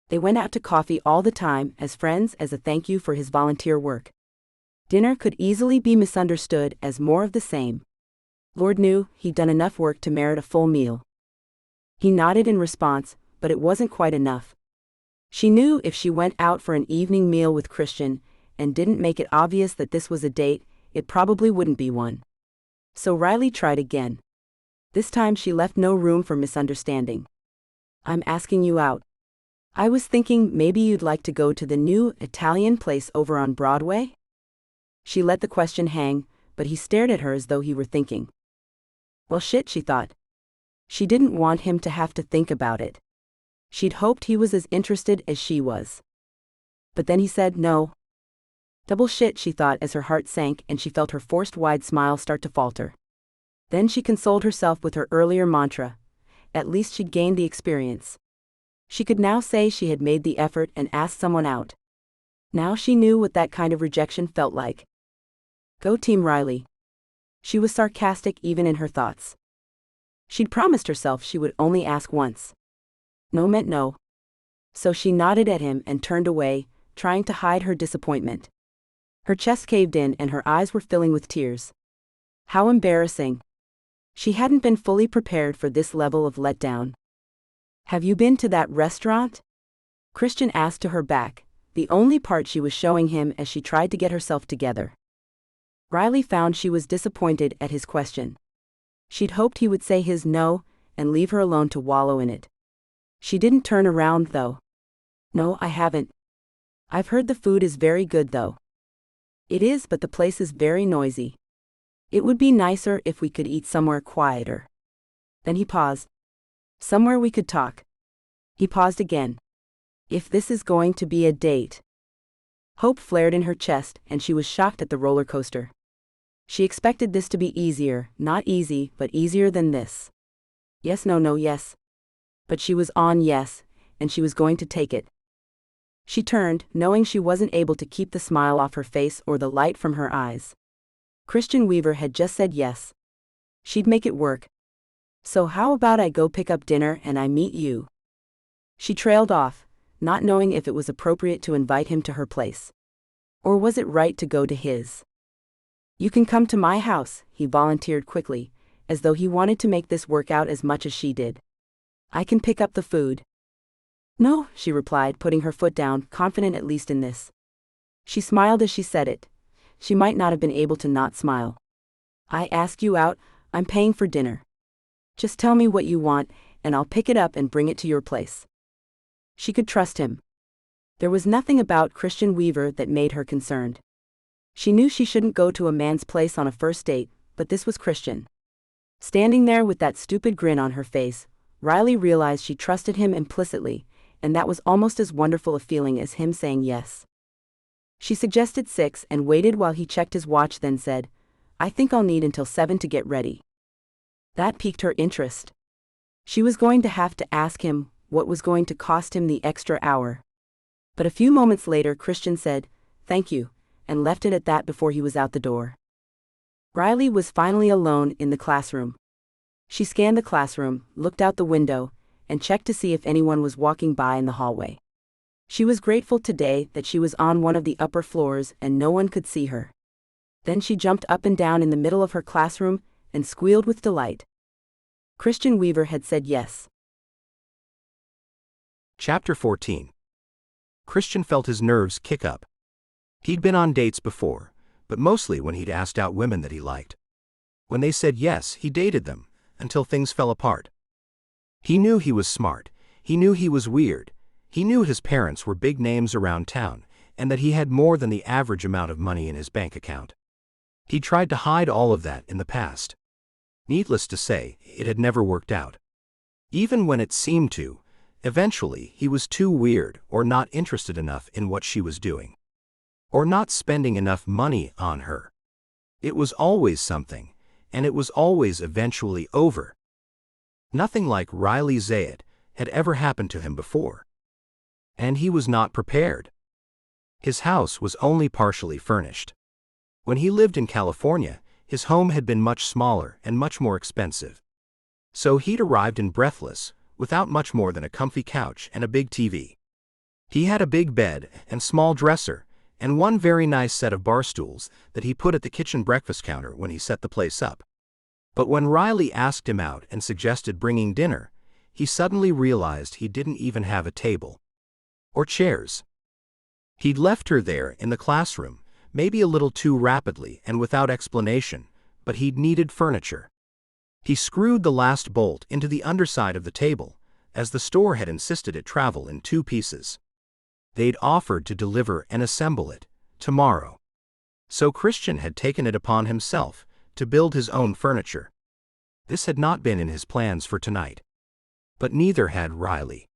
They went out to coffee all the time, as friends, as a thank you for his volunteer work. Dinner could easily be misunderstood as more of the same. Lord knew he'd done enough work to merit a full meal. He nodded in response, but it wasn't quite enough. She knew if she went out for an evening meal with Christian, and didn't make it obvious that this was a date, it probably wouldn't be one. So Riley tried again. This time she left no room for misunderstanding. I'm asking you out. I was thinking maybe you'd like to go to the new Italian place over on Broadway? She let the question hang, but he stared at her as though he were thinking. Well shit, she thought. She didn't want him to have to think about it. She'd hoped he was as interested as she was. But then he said no. Double shit, she thought as her heart sank and she felt her forced wide smile start to falter. Then she consoled herself with her earlier mantra. At least she'd gained the experience. She could now say she had made the effort and asked someone out. Now she knew what that kind of rejection felt like. Go Team Riley. She was sarcastic even in her thoughts. She'd promised herself she would only ask once. No meant no. So she nodded at him and turned away, trying to hide her disappointment. Her chest caved in and her eyes were filling with tears. How embarrassing. She hadn't been fully prepared for this level of letdown. Have you been to that restaurant? Christian asked to her back, the only part she was showing him as she tried to get herself together. Riley found she was disappointed at his question. She'd hoped he would say his no, and leave her alone to wallow in it. She didn't turn around though. No, I haven't. I've heard the food is very good though. It is, but the place is very noisy. It would be nicer if we could eat somewhere quieter. Then he paused. Somewhere we could talk. He paused again. If this is going to be a date. Hope flared in her chest and she was shocked at the roller coaster. She expected this to be easier, not easy, but easier than this. Yes, no, no, yes. But she was on yes, and she was going to take it. She turned, knowing she wasn't able to keep the smile off her face or the light from her eyes. Christian Weaver had just said yes. She'd make it work. So how about I go pick up dinner and I meet you? She trailed off, not knowing if it was appropriate to invite him to her place. Or was it right to go to his? You can come to my house, he volunteered quickly, as though he wanted to make this work out as much as she did. I can pick up the food. No, she replied, putting her foot down, confident at least in this. She smiled as she said it. She might not have been able to not smile. I ask you out, I'm paying for dinner. Just tell me what you want, and I'll pick it up and bring it to your place. She could trust him. There was nothing about Christian Weaver that made her concerned. She knew she shouldn't go to a man's place on a first date, but this was Christian. Standing there with that stupid grin on her face, Riley realized she trusted him implicitly, and that was almost as wonderful a feeling as him saying yes. She suggested 6 and waited while he checked his watch, then said, I think I'll need until 7 to get ready. That piqued her interest. She was going to have to ask him what was going to cost him the extra hour. But a few moments later Christian said, "Thank you," and left it at that before he was out the door. Riley was finally alone in the classroom. She scanned the classroom, looked out the window, and checked to see if anyone was walking by in the hallway. She was grateful today that she was on one of the upper floors and no one could see her. Then she jumped up and down in the middle of her classroom and squealed with delight. Christian Weaver had said yes. Chapter 14. Christian felt his nerves kick up. He'd been on dates before, but mostly when he'd asked out women that he liked. When they said yes, he dated them, until things fell apart. He knew he was smart, he knew he was weird, he knew his parents were big names around town, and that he had more than the average amount of money in his bank account. He tried to hide all of that in the past. Needless to say, it had never worked out. Even when it seemed to, eventually he was too weird or not interested enough in what she was doing. Or not spending enough money on her. It was always something, and it was always eventually over. Nothing like Riley Zayat had ever happened to him before. And he was not prepared. His house was only partially furnished. When he lived in California, his home had been much smaller and much more expensive. So he'd arrived in Breathless, without much more than a comfy couch and a big TV. He had a big bed and small dresser, and one very nice set of bar stools that he put at the kitchen breakfast counter when he set the place up. But when Riley asked him out and suggested bringing dinner, he suddenly realized he didn't even have a table. Or chairs. He'd left her there in the classroom, maybe a little too rapidly and without explanation, but he'd needed furniture. He screwed the last bolt into the underside of the table, as the store had insisted it travel in 2 pieces. They'd offered to deliver and assemble it tomorrow. So Christian had taken it upon himself to build his own furniture. This had not been in his plans for tonight. But neither had Riley.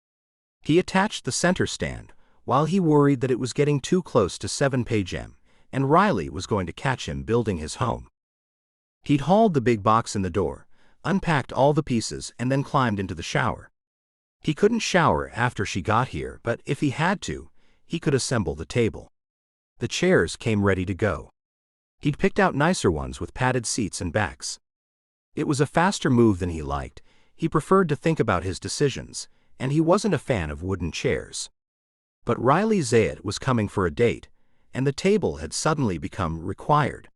He attached the center stand, while he worried that it was getting too close to 7 p.m., and Riley was going to catch him building his home. He'd hauled the big box in the door, unpacked all the pieces, and then climbed into the shower. He couldn't shower after she got here, but if he had to, he could assemble the table. The chairs came ready to go. He'd picked out nicer ones with padded seats and backs. It was a faster move than he liked. He preferred to think about his decisions, and he wasn't a fan of wooden chairs. But Riley Zayat was coming for a date, and the table had suddenly become required.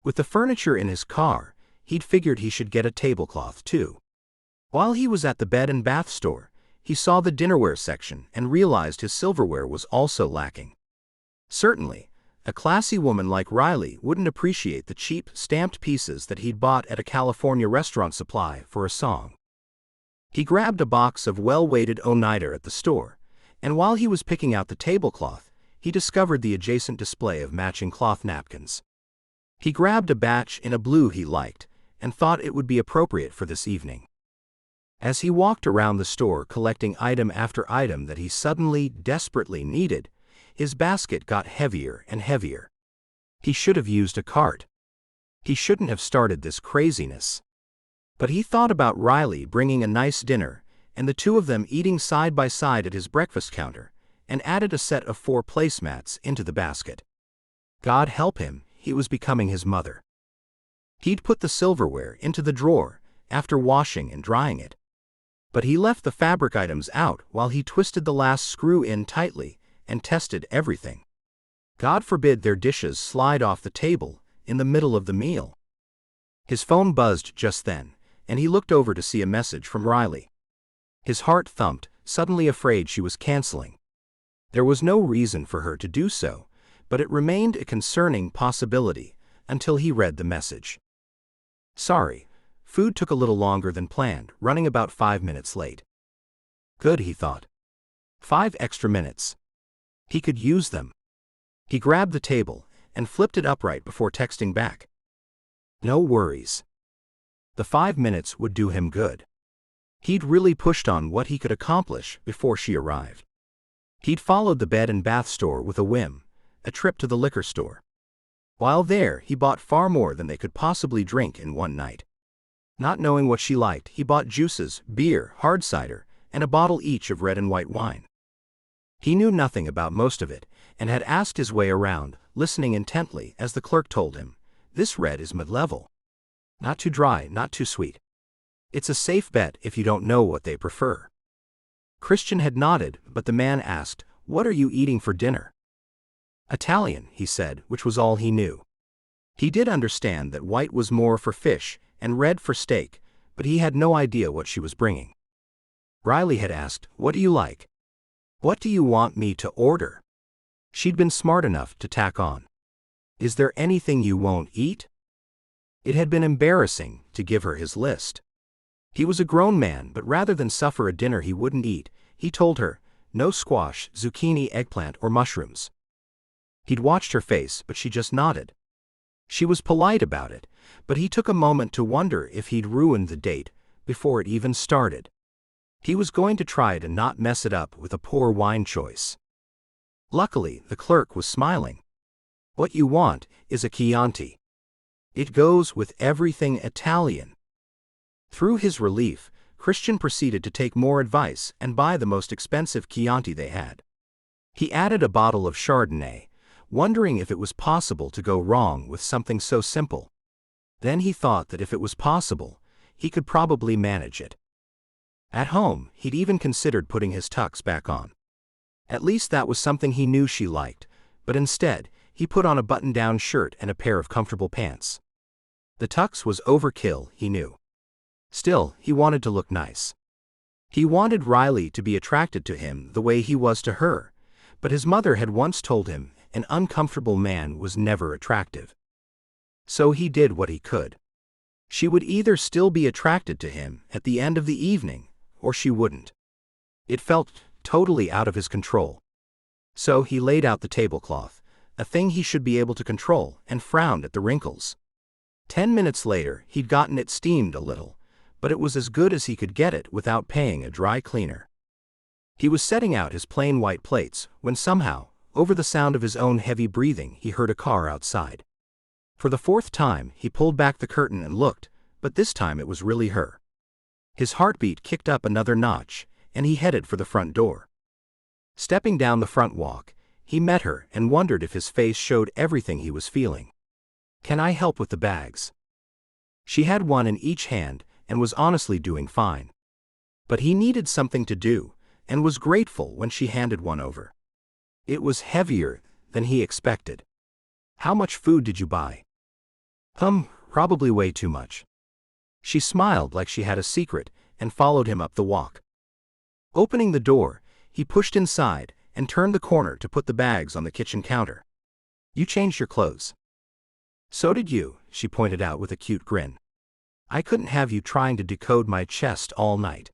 With the furniture in his car, he'd figured he should get a tablecloth too. While he was at the bed and bath store, he saw the dinnerware section and realized his silverware was also lacking. Certainly, a classy woman like Riley wouldn't appreciate the cheap, stamped pieces that he'd bought at a California restaurant supply for a song. He grabbed a box of well-weighted Oneida at the store, and while he was picking out the tablecloth, he discovered the adjacent display of matching cloth napkins. He grabbed a batch in a blue he liked, and thought it would be appropriate for this evening. As he walked around the store collecting item after item that he suddenly, desperately needed, his basket got heavier and heavier. He should have used a cart. He shouldn't have started this craziness. But he thought about Riley bringing a nice dinner, and the 2 of them eating side by side at his breakfast counter, and added a set of 4 placemats into the basket. God help him, he was becoming his mother. He'd put the silverware into the drawer after washing and drying it. But he left the fabric items out while he twisted the last screw in tightly and tested everything. God forbid their dishes slide off the table in the middle of the meal. His phone buzzed just then, and he looked over to see a message from Riley. His heart thumped, suddenly afraid she was canceling. There was no reason for her to do so, but it remained a concerning possibility until he read the message. Sorry, food took a little longer than planned, running about 5 minutes late. Good, he thought. 5 extra minutes. He could use them. He grabbed the table and flipped it upright before texting back. No worries. The 5 minutes would do him good. He'd really pushed on what he could accomplish before she arrived. He'd followed the bed and bath store with a whim, a trip to the liquor store. While there, he bought far more than they could possibly drink in one night. Not knowing what she liked, he bought juices, beer, hard cider, and a bottle each of red and white wine. He knew nothing about most of it, and had asked his way around, listening intently as the clerk told him, "This red is mid-level. Not too dry, not too sweet. It's a safe bet if you don't know what they prefer." Christian had nodded, but the man asked, "What are you eating for dinner?" "Italian," he said, which was all he knew. He did understand that white was more for fish and red for steak, but he had no idea what she was bringing. Riley had asked, "What do you like?" "What do you want me to order?" She'd been smart enough to tack on, "Is there anything you won't eat?" It had been embarrassing to give her his list. He was a grown man, but rather than suffer a dinner he wouldn't eat, he told her, no squash, zucchini, eggplant, or mushrooms. He'd watched her face, but she just nodded. She was polite about it, but he took a moment to wonder if he'd ruined the date before it even started. He was going to try to not mess it up with a poor wine choice. Luckily, the clerk was smiling. "What you want is a Chianti. It goes with everything Italian." Through his relief, Christian proceeded to take more advice and buy the most expensive Chianti they had. He added a bottle of Chardonnay, wondering if it was possible to go wrong with something so simple. Then he thought that if it was possible, he could probably manage it. At home, he'd even considered putting his tux back on. At least that was something he knew she liked, but instead, he put on a button-down shirt and a pair of comfortable pants. The tux was overkill, he knew. Still, he wanted to look nice. He wanted Riley to be attracted to him the way he was to her, but his mother had once told him an uncomfortable man was never attractive. So he did what he could. She would either still be attracted to him at the end of the evening, or she wouldn't. It felt totally out of his control. So he laid out the tablecloth, a thing he should be able to control, and frowned at the wrinkles. 10 minutes later, he'd gotten it steamed a little, but it was as good as he could get it without paying a dry cleaner. He was setting out his plain white plates when somehow, over the sound of his own heavy breathing, he heard a car outside. For the 4th time, he pulled back the curtain and looked, but this time it was really her. His heartbeat kicked up another notch, and he headed for the front door. Stepping down the front walk, he met her and wondered if his face showed everything he was feeling. "Can I help with the bags?" She had one in each hand and was honestly doing fine. But he needed something to do, and was grateful when she handed one over. It was heavier than he expected. "How much food did you buy?" Probably way too much." She smiled like she had a secret and followed him up the walk. Opening the door, he pushed inside and turned the corner to put the bags on the kitchen counter. "You changed your clothes." "So did you," she pointed out with a cute grin. "I couldn't have you trying to decode my chest all night."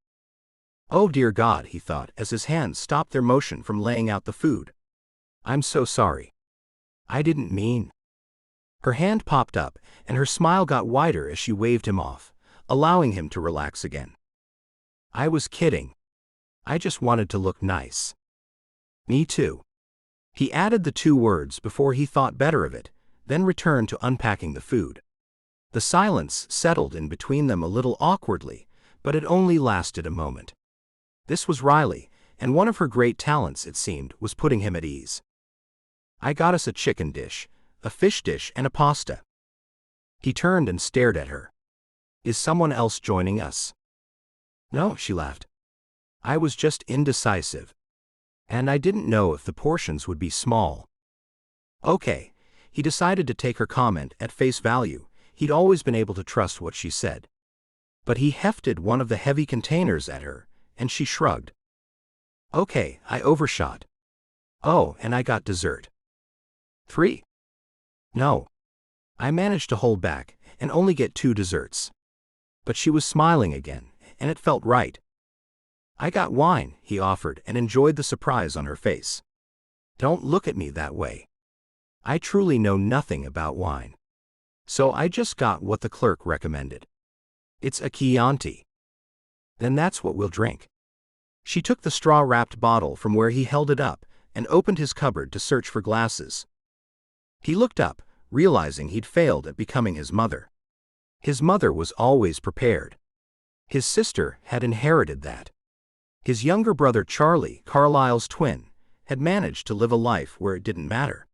Oh dear God, he thought as his hands stopped their motion from laying out the food. "I'm so sorry. I didn't mean." Her hand popped up, and her smile got wider as she waved him off, allowing him to relax again. "I was kidding. I just wanted to look nice." "Me too." He added the 2 words before he thought better of it, then returned to unpacking the food. The silence settled in between them a little awkwardly, but it only lasted a moment. This was Riley, and one of her great talents, it seemed, was putting him at ease. "I got us a chicken dish, a fish dish, and a pasta." He turned and stared at her. "Is someone else joining us?" "No," she laughed. "I was just indecisive. And I didn't know if the portions would be small." Okay, he decided to take her comment at face value. He'd always been able to trust what she said. But he hefted one of the heavy containers at her, and she shrugged. "Okay, I overshot." "Oh, and I got dessert." 3. "No. I managed to hold back and only get 2 desserts." But she was smiling again, and it felt right. "I got wine," he offered, and enjoyed the surprise on her face. "Don't look at me that way. I truly know nothing about wine. So I just got what the clerk recommended. It's a Chianti." "Then that's what we'll drink." She took the straw-wrapped bottle from where he held it up and opened his cupboard to search for glasses. He looked up, realizing he'd failed at becoming his mother. His mother was always prepared. His sister had inherited that. His younger brother Charlie, Carlisle's twin, had managed to live a life where it didn't matter.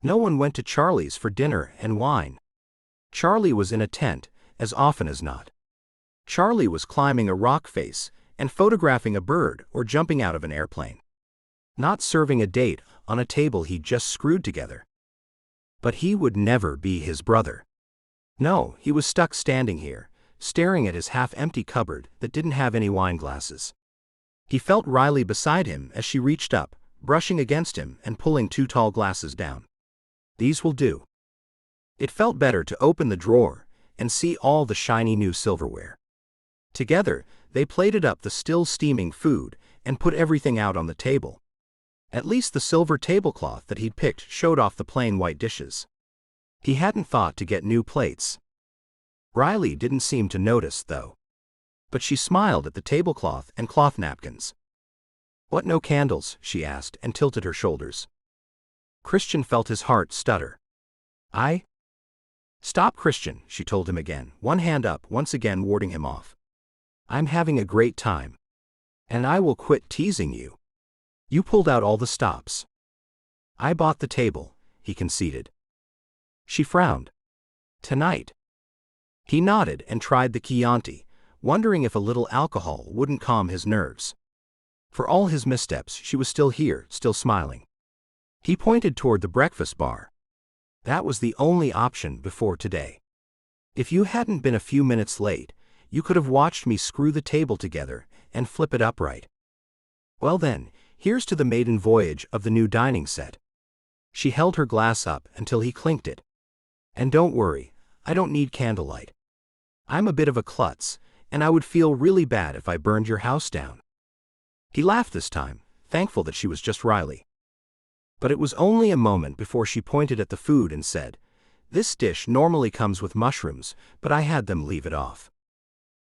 No one went to Charlie's for dinner and wine. Charlie was in a tent, as often as not. Charlie was climbing a rock face and photographing a bird or jumping out of an airplane. Not serving a date on a table he'd just screwed together. But he would never be his brother. No, he was stuck standing here, staring at his half-empty cupboard that didn't have any wine glasses. He felt Riley beside him as she reached up, brushing against him and pulling 2 tall glasses down. These will do. It felt better to open the drawer and see all the shiny new silverware. Together, they plated up the still steaming food and put everything out on the table. At least the silver tablecloth that he'd picked showed off the plain white dishes. He hadn't thought to get new plates. Riley didn't seem to notice, though. But she smiled at the tablecloth and cloth napkins. "What, no candles?" she asked and tilted her shoulders. Christian felt his heart stutter. "Stop, Christian," she told him again, one hand up, once again warding him off. "I'm having a great time. And I will quit teasing you. You pulled out all the stops." "I bought the table," he conceded. She frowned. "Tonight?" He nodded and tried the Chianti, wondering if a little alcohol wouldn't calm his nerves. For all his missteps, she was still here, still smiling. He pointed toward the breakfast bar. That was the only option before today. "If you hadn't been a few minutes late, you could have watched me screw the table together and flip it upright. Well then, here's to the maiden voyage of the new dining set." She held her glass up until he clinked it. "And don't worry, I don't need candlelight. I'm a bit of a klutz, and I would feel really bad if I burned your house down." He laughed this time, thankful that she was just Riley. But it was only a moment before she pointed at the food and said, "This dish normally comes with mushrooms, but I had them leave it off.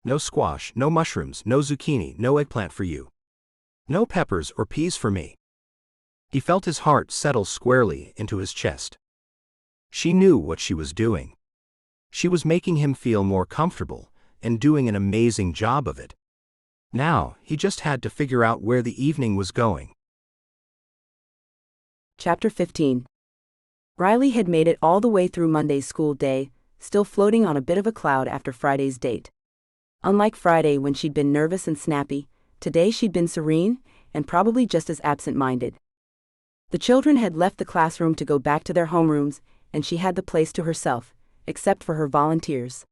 No squash, no mushrooms, no zucchini, no eggplant for you. No peppers or peas for me." He felt his heart settle squarely into his chest. She knew what she was doing. She was making him feel more comfortable and doing an amazing job of it. Now, he just had to figure out where the evening was going. Chapter 15. Riley had made it all the way through Monday's school day, still floating on a bit of a cloud after Friday's date. Unlike Friday when she'd been nervous and snappy, today she'd been serene and probably just as absent-minded. The children had left the classroom to go back to their homerooms, and she had the place to herself, except for her volunteers.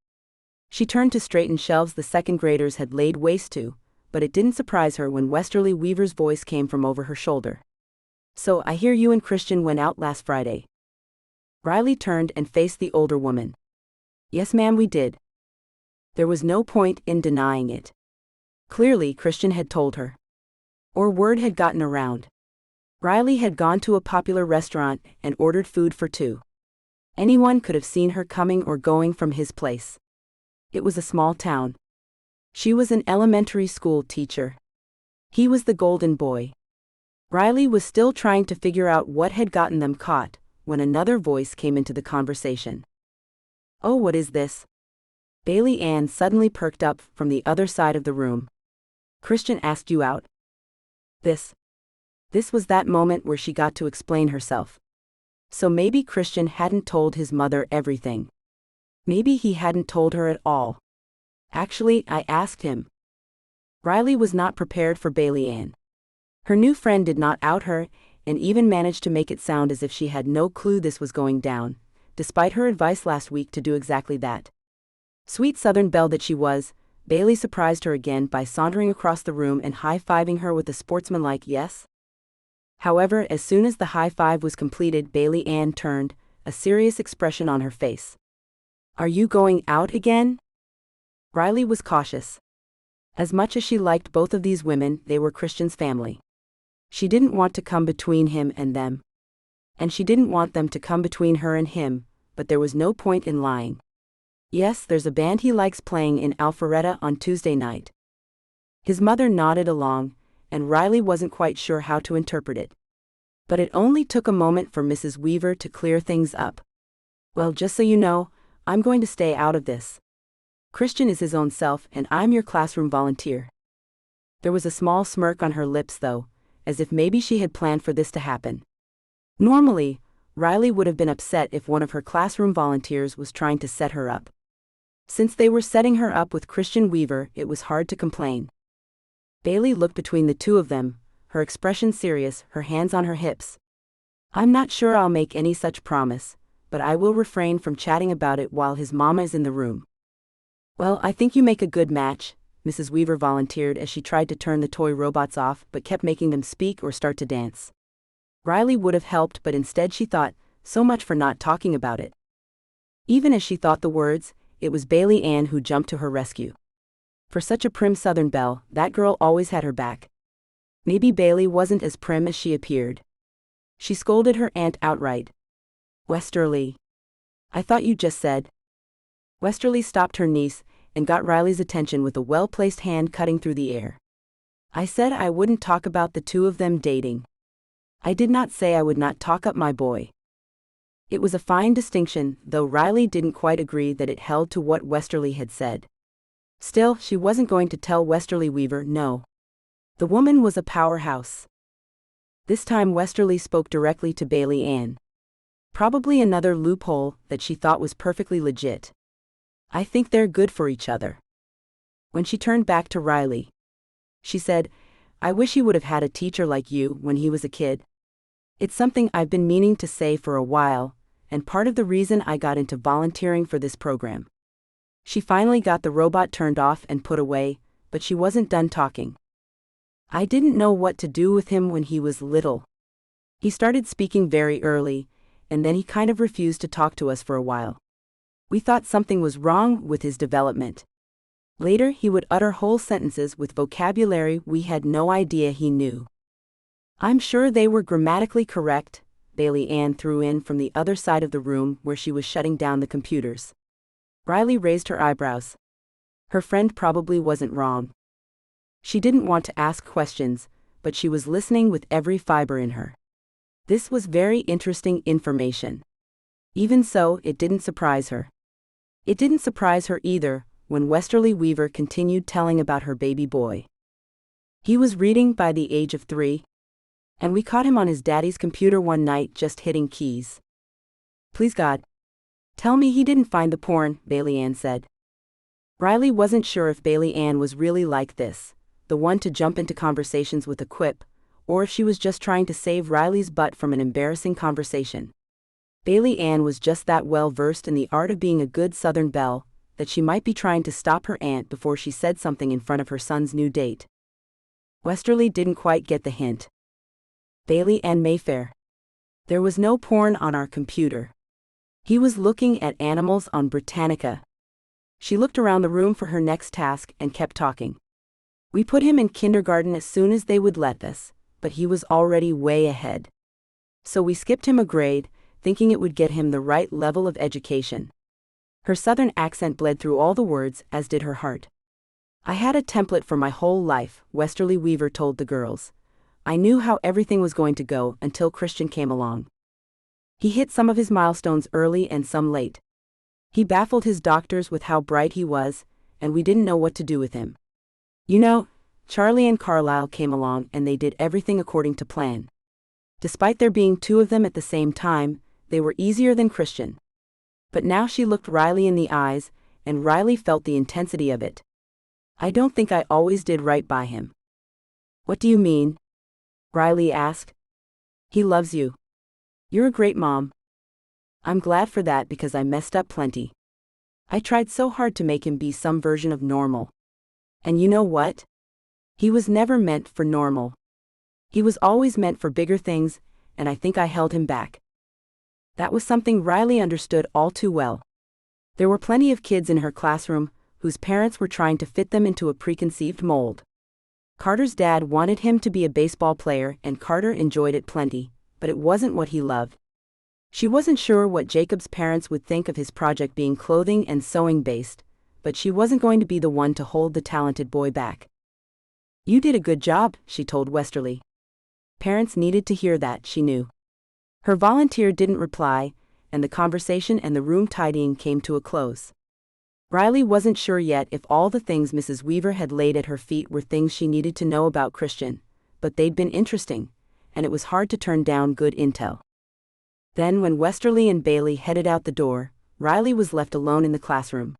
She turned to straighten shelves the second graders had laid waste to, but it didn't surprise her when Westerly Weaver's voice came from over her shoulder. "So I hear you and Christian went out last Friday." Riley turned and faced the older woman. "Yes, ma'am, we did." There was no point in denying it. Clearly, Christian had told her. Or word had gotten around. Riley had gone to a popular restaurant and ordered food for 2. Anyone could have seen her coming or going from his place. It was a small town. She was an elementary school teacher. He was the golden boy. Riley was still trying to figure out what had gotten them caught, when another voice came into the conversation. "Oh, what is this?" Bailey Ann suddenly perked up from the other side of the room. "Christian asked you out." This was that moment where she got to explain herself. So maybe Christian hadn't told his mother everything. Maybe he hadn't told her at all. "Actually, I asked him." Riley was not prepared for Bailey Ann. Her new friend did not out her, and even managed to make it sound as if she had no clue this was going down, despite her advice last week to do exactly that. Sweet Southern belle that she was, Bailey surprised her again by sauntering across the room and high-fiving her with a sportsmanlike yes. However, as soon as the high-five was completed, Bailey Ann turned, a serious expression on her face. "Are you going out again?" Riley was cautious. As much as she liked both of these women, they were Christian's family. She didn't want to come between him and them. And she didn't want them to come between her and him, but there was no point in lying. "Yes, there's a band he likes playing in Alpharetta on Tuesday night." His mother nodded along, and Riley wasn't quite sure how to interpret it. But it only took a moment for Mrs. Weaver to clear things up. "Well, just so you know, I'm going to stay out of this. Christian is his own self, and I'm your classroom volunteer." There was a small smirk on her lips, though, as if maybe she had planned for this to happen. Normally, Riley would have been upset if one of her classroom volunteers was trying to set her up. Since they were setting her up with Christian Weaver, it was hard to complain. Bailey looked between the two of them, her expression serious, her hands on her hips. "I'm not sure I'll make any such promise, but I will refrain from chatting about it while his mama is in the room." "Well, I think you make a good match," Mrs. Weaver volunteered as she tried to turn the toy robots off but kept making them speak or start to dance. Riley would have helped, but instead she thought, so much for not talking about it. Even as she thought the words, it was Bailey Ann who jumped to her rescue. For such a prim Southern belle, that girl always had her back. Maybe Bailey wasn't as prim as she appeared. She scolded her aunt outright. "Westerly. I thought you just said." Westerly stopped her niece and got Riley's attention with a well-placed hand cutting through the air. "I said I wouldn't talk about the two of them dating. I did not say I would not talk up my boy." It was a fine distinction, though Riley didn't quite agree that it held to what Westerly had said. Still, she wasn't going to tell Westerly Weaver no. The woman was a powerhouse. This time Westerly spoke directly to Bailey Ann. Probably another loophole that she thought was perfectly legit. "I think they're good for each other." When she turned back to Riley, she said, "I wish he would have had a teacher like you when he was a kid. It's something I've been meaning to say for a while, and part of the reason I got into volunteering for this program." She finally got the robot turned off and put away, but she wasn't done talking. "I didn't know what to do with him when he was little. He started speaking very early, and then he kind of refused to talk to us for a while. We thought something was wrong with his development. Later he would utter whole sentences with vocabulary we had no idea he knew." "I'm sure they were grammatically correct," Bailey Ann threw in from the other side of the room where she was shutting down the computers. Riley raised her eyebrows. Her friend probably wasn't wrong. She didn't want to ask questions, but she was listening with every fiber in her. This was very interesting information. Even so, it didn't surprise her. It didn't surprise her either when Westerly Weaver continued telling about her baby boy. "He was reading by the age of 3. And we caught him on his daddy's computer one night just hitting keys. Please God, tell me he didn't find the porn," Bailey Ann said. Riley wasn't sure if Bailey Ann was really like this, the one to jump into conversations with a quip, or if she was just trying to save Riley's butt from an embarrassing conversation. Bailey Ann was just that well versed in the art of being a good Southern belle, that she might be trying to stop her aunt before she said something in front of her son's new date. Westerly didn't quite get the hint. "Bailey and Mayfair. There was no porn on our computer. He was looking at animals on Britannica." She looked around the room for her next task and kept talking. "We put him in kindergarten as soon as they would let us, but he was already way ahead. So we skipped him a grade, thinking it would get him the right level of education." Her Southern accent bled through all the words, as did her heart. "I had a template for my whole life," Westerly Weaver told the girls. "I knew how everything was going to go until Christian came along. He hit some of his milestones early and some late. He baffled his doctors with how bright he was, and we didn't know what to do with him. You know, Charlie and Carlisle came along and they did everything according to plan. Despite there being 2 of them at the same time, they were easier than Christian." But now she looked Riley in the eyes, and Riley felt the intensity of it. "I don't think I always did right by him." "What do you mean?" Riley asked. "He loves you. You're a great mom." "I'm glad for that because I messed up plenty. I tried so hard to make him be some version of normal. And you know what? He was never meant for normal. He was always meant for bigger things, and I think I held him back." That was something Riley understood all too well. There were plenty of kids in her classroom whose parents were trying to fit them into a preconceived mold. Carter's dad wanted him to be a baseball player and Carter enjoyed it plenty, but it wasn't what he loved. She wasn't sure what Jacob's parents would think of his project being clothing and sewing based, but she wasn't going to be the one to hold the talented boy back. "You did a good job," she told Westerly. Parents needed to hear that, she knew. Her volunteer didn't reply, and the conversation and the room tidying came to a close. Riley wasn't sure yet if all the things Mrs. Weaver had laid at her feet were things she needed to know about Christian, but they'd been interesting, and it was hard to turn down good intel. Then when Westerly and Bailey headed out the door, Riley was left alone in the classroom.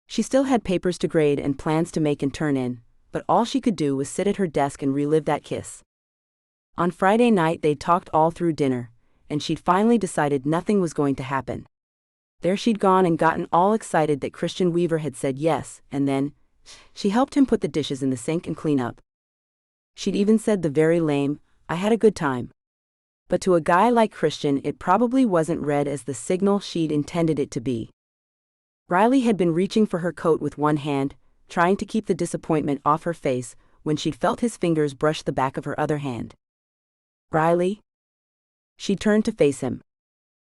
She still had papers to grade and plans to make and turn in, but all she could do was sit at her desk and relive that kiss. On Friday night they'd talked all through dinner, and she'd finally decided nothing was going to happen. There she'd gone and gotten all excited that Christian Weaver had said yes, and then she helped him put the dishes in the sink and clean up. She'd even said the very lame, "I had a good time." But to a guy like Christian it probably wasn't read as the signal she'd intended it to be. Riley had been reaching for her coat with one hand, trying to keep the disappointment off her face, when she'd felt his fingers brush the back of her other hand. "Riley?" She turned to face him.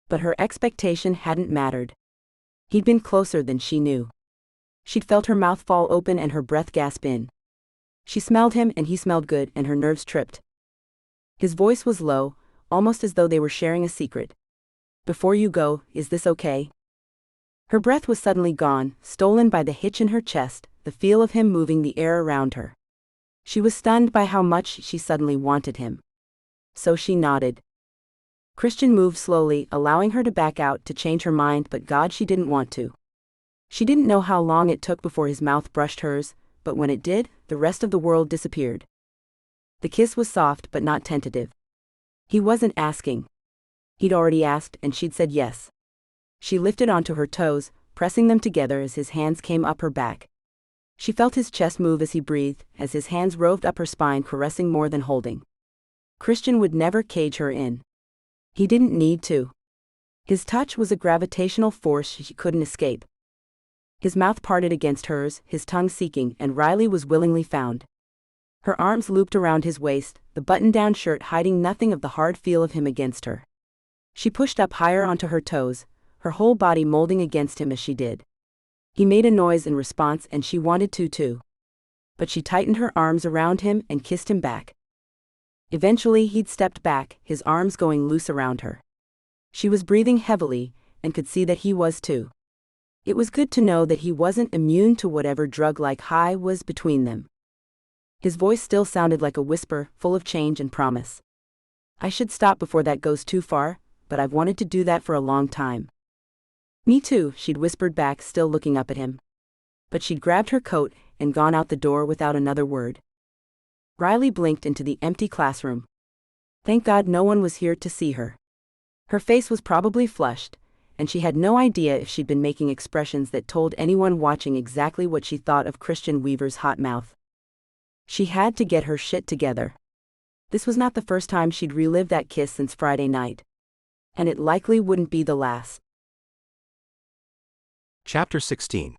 But her expectation hadn't mattered. He'd been closer than she knew. She'd felt her mouth fall open and her breath gasp in. She smelled him and he smelled good, and her nerves tripped. His voice was low, almost as though they were sharing a secret. "Before you go, is this okay?" Her breath was suddenly gone, stolen by the hitch in her chest, the feel of him moving the air around her. She was stunned by how much she suddenly wanted him. So she nodded. Christian moved slowly, allowing her to back out to change her mind, but God, she didn't want to. She didn't know how long it took before his mouth brushed hers, but when it did, the rest of the world disappeared. The kiss was soft but not tentative. He wasn't asking. He'd already asked, and she'd said yes. She lifted onto her toes, pressing them together as his hands came up her back. She felt his chest move as he breathed, as his hands roved up her spine, caressing more than holding. Christian would never cage her in. He didn't need to. His touch was a gravitational force she couldn't escape. His mouth parted against hers, his tongue seeking, and Riley was willingly found. Her arms looped around his waist, the button-down shirt hiding nothing of the hard feel of him against her. She pushed up higher onto her toes, her whole body molding against him as she did. He made a noise in response, and she wanted to too. But she tightened her arms around him and kissed him back. Eventually he'd stepped back, his arms going loose around her. She was breathing heavily, and could see that he was too. It was good to know that he wasn't immune to whatever drug-like high was between them. His voice still sounded like a whisper, full of change and promise. "I should stop before that goes too far, but I've wanted to do that for a long time." "Me too," she'd whispered back, still looking up at him. But she'd grabbed her coat and gone out the door without another word. Riley blinked into the empty classroom. Thank God no one was here to see her. Her face was probably flushed, and she had no idea if she'd been making expressions that told anyone watching exactly what she thought of Christian Weaver's hot mouth. She had to get her shit together. This was not the first time she'd relived that kiss since Friday night. And it likely wouldn't be the last. Chapter 16.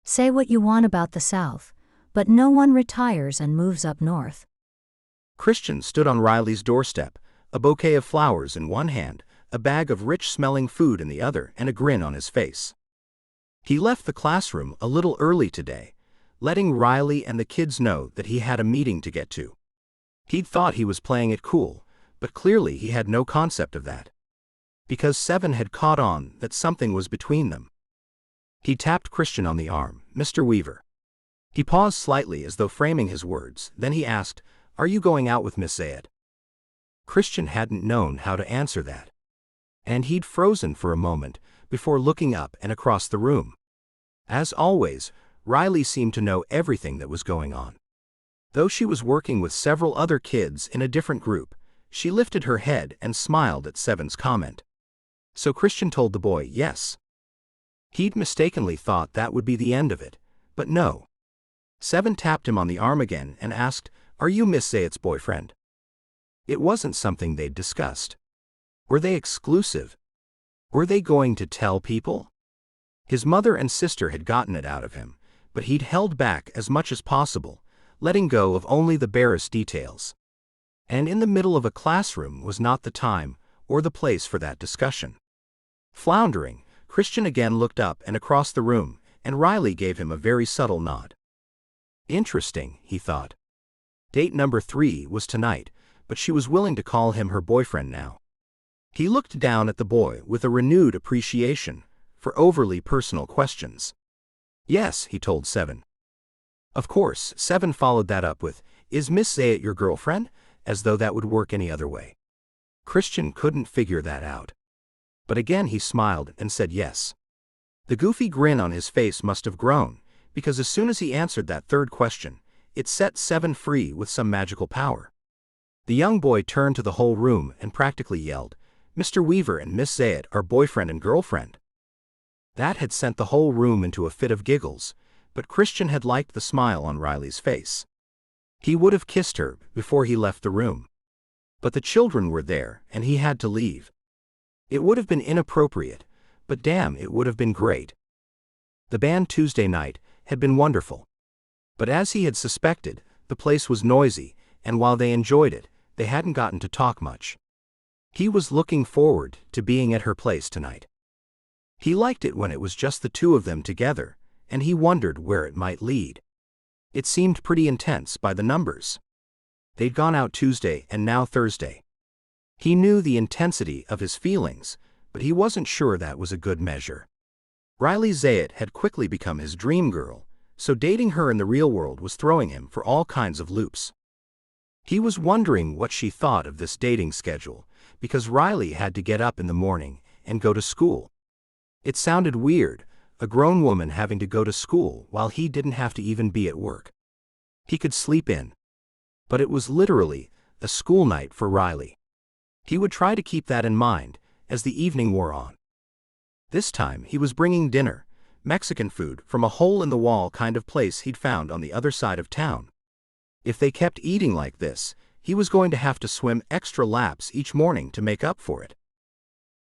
Say what you want about the South, but no one retires and moves up north. Christian stood on Riley's doorstep, a bouquet of flowers in one hand, a bag of rich-smelling food in the other, and a grin on his face. He left the classroom a little early today, letting Riley and the kids know that he had a meeting to get to. He'd thought he was playing it cool, but clearly he had no concept of that. Because Seven had caught on that something was between them. He tapped Christian on the arm. "Mr. Weaver." He paused slightly as though framing his words, then he asked, "Are you going out with Miss Zayat?" Christian hadn't known how to answer that. And he'd frozen for a moment, before looking up and across the room. As always, Riley seemed to know everything that was going on. Though she was working with several other kids in a different group, she lifted her head and smiled at Seven's comment. So Christian told the boy yes. He'd mistakenly thought that would be the end of it, but no. Seven tapped him on the arm again and asked, "Are you Miss Zayat's boyfriend?" It wasn't something they'd discussed. Were they exclusive? Were they going to tell people? His mother and sister had gotten it out of him, but he'd held back as much as possible, letting go of only the barest details. And in the middle of a classroom was not the time or the place for that discussion. Floundering, Christian again looked up and across the room, and Riley gave him a very subtle nod. Interesting, he thought. Date number 3 was tonight, but she was willing to call him her boyfriend now. He looked down at the boy with a renewed appreciation for overly personal questions. "Yes," he told Seven. Of course, Seven followed that up with, "Is Miss Zayat your girlfriend?" As though that would work any other way. Christian couldn't figure that out. But again he smiled and said yes. The goofy grin on his face must have grown, because as soon as he answered that third question, it set Seven free with some magical power. The young boy turned to the whole room and practically yelled, "Mr. Weaver and Miss Zayat are boyfriend and girlfriend." That had sent the whole room into a fit of giggles, but Christian had liked the smile on Riley's face. He would have kissed her before he left the room. But the children were there, and he had to leave. It would have been inappropriate, but damn, it would have been great. The band Tuesday night had been wonderful. But as he had suspected, the place was noisy, and while they enjoyed it, they hadn't gotten to talk much. He was looking forward to being at her place tonight. He liked it when it was just the two of them together, and he wondered where it might lead. It seemed pretty intense by the numbers. They'd gone out Tuesday and now Thursday. He knew the intensity of his feelings, but he wasn't sure that was a good measure. Riley Zayat had quickly become his dream girl, so dating her in the real world was throwing him for all kinds of loops. He was wondering what she thought of this dating schedule, because Riley had to get up in the morning and go to school. It sounded weird, a grown woman having to go to school while he didn't have to even be at work. He could sleep in. But it was literally a school night for Riley. He would try to keep that in mind as the evening wore on. This time he was bringing dinner, Mexican food from a hole-in-the-wall kind of place he'd found on the other side of town. If they kept eating like this, he was going to have to swim extra laps each morning to make up for it.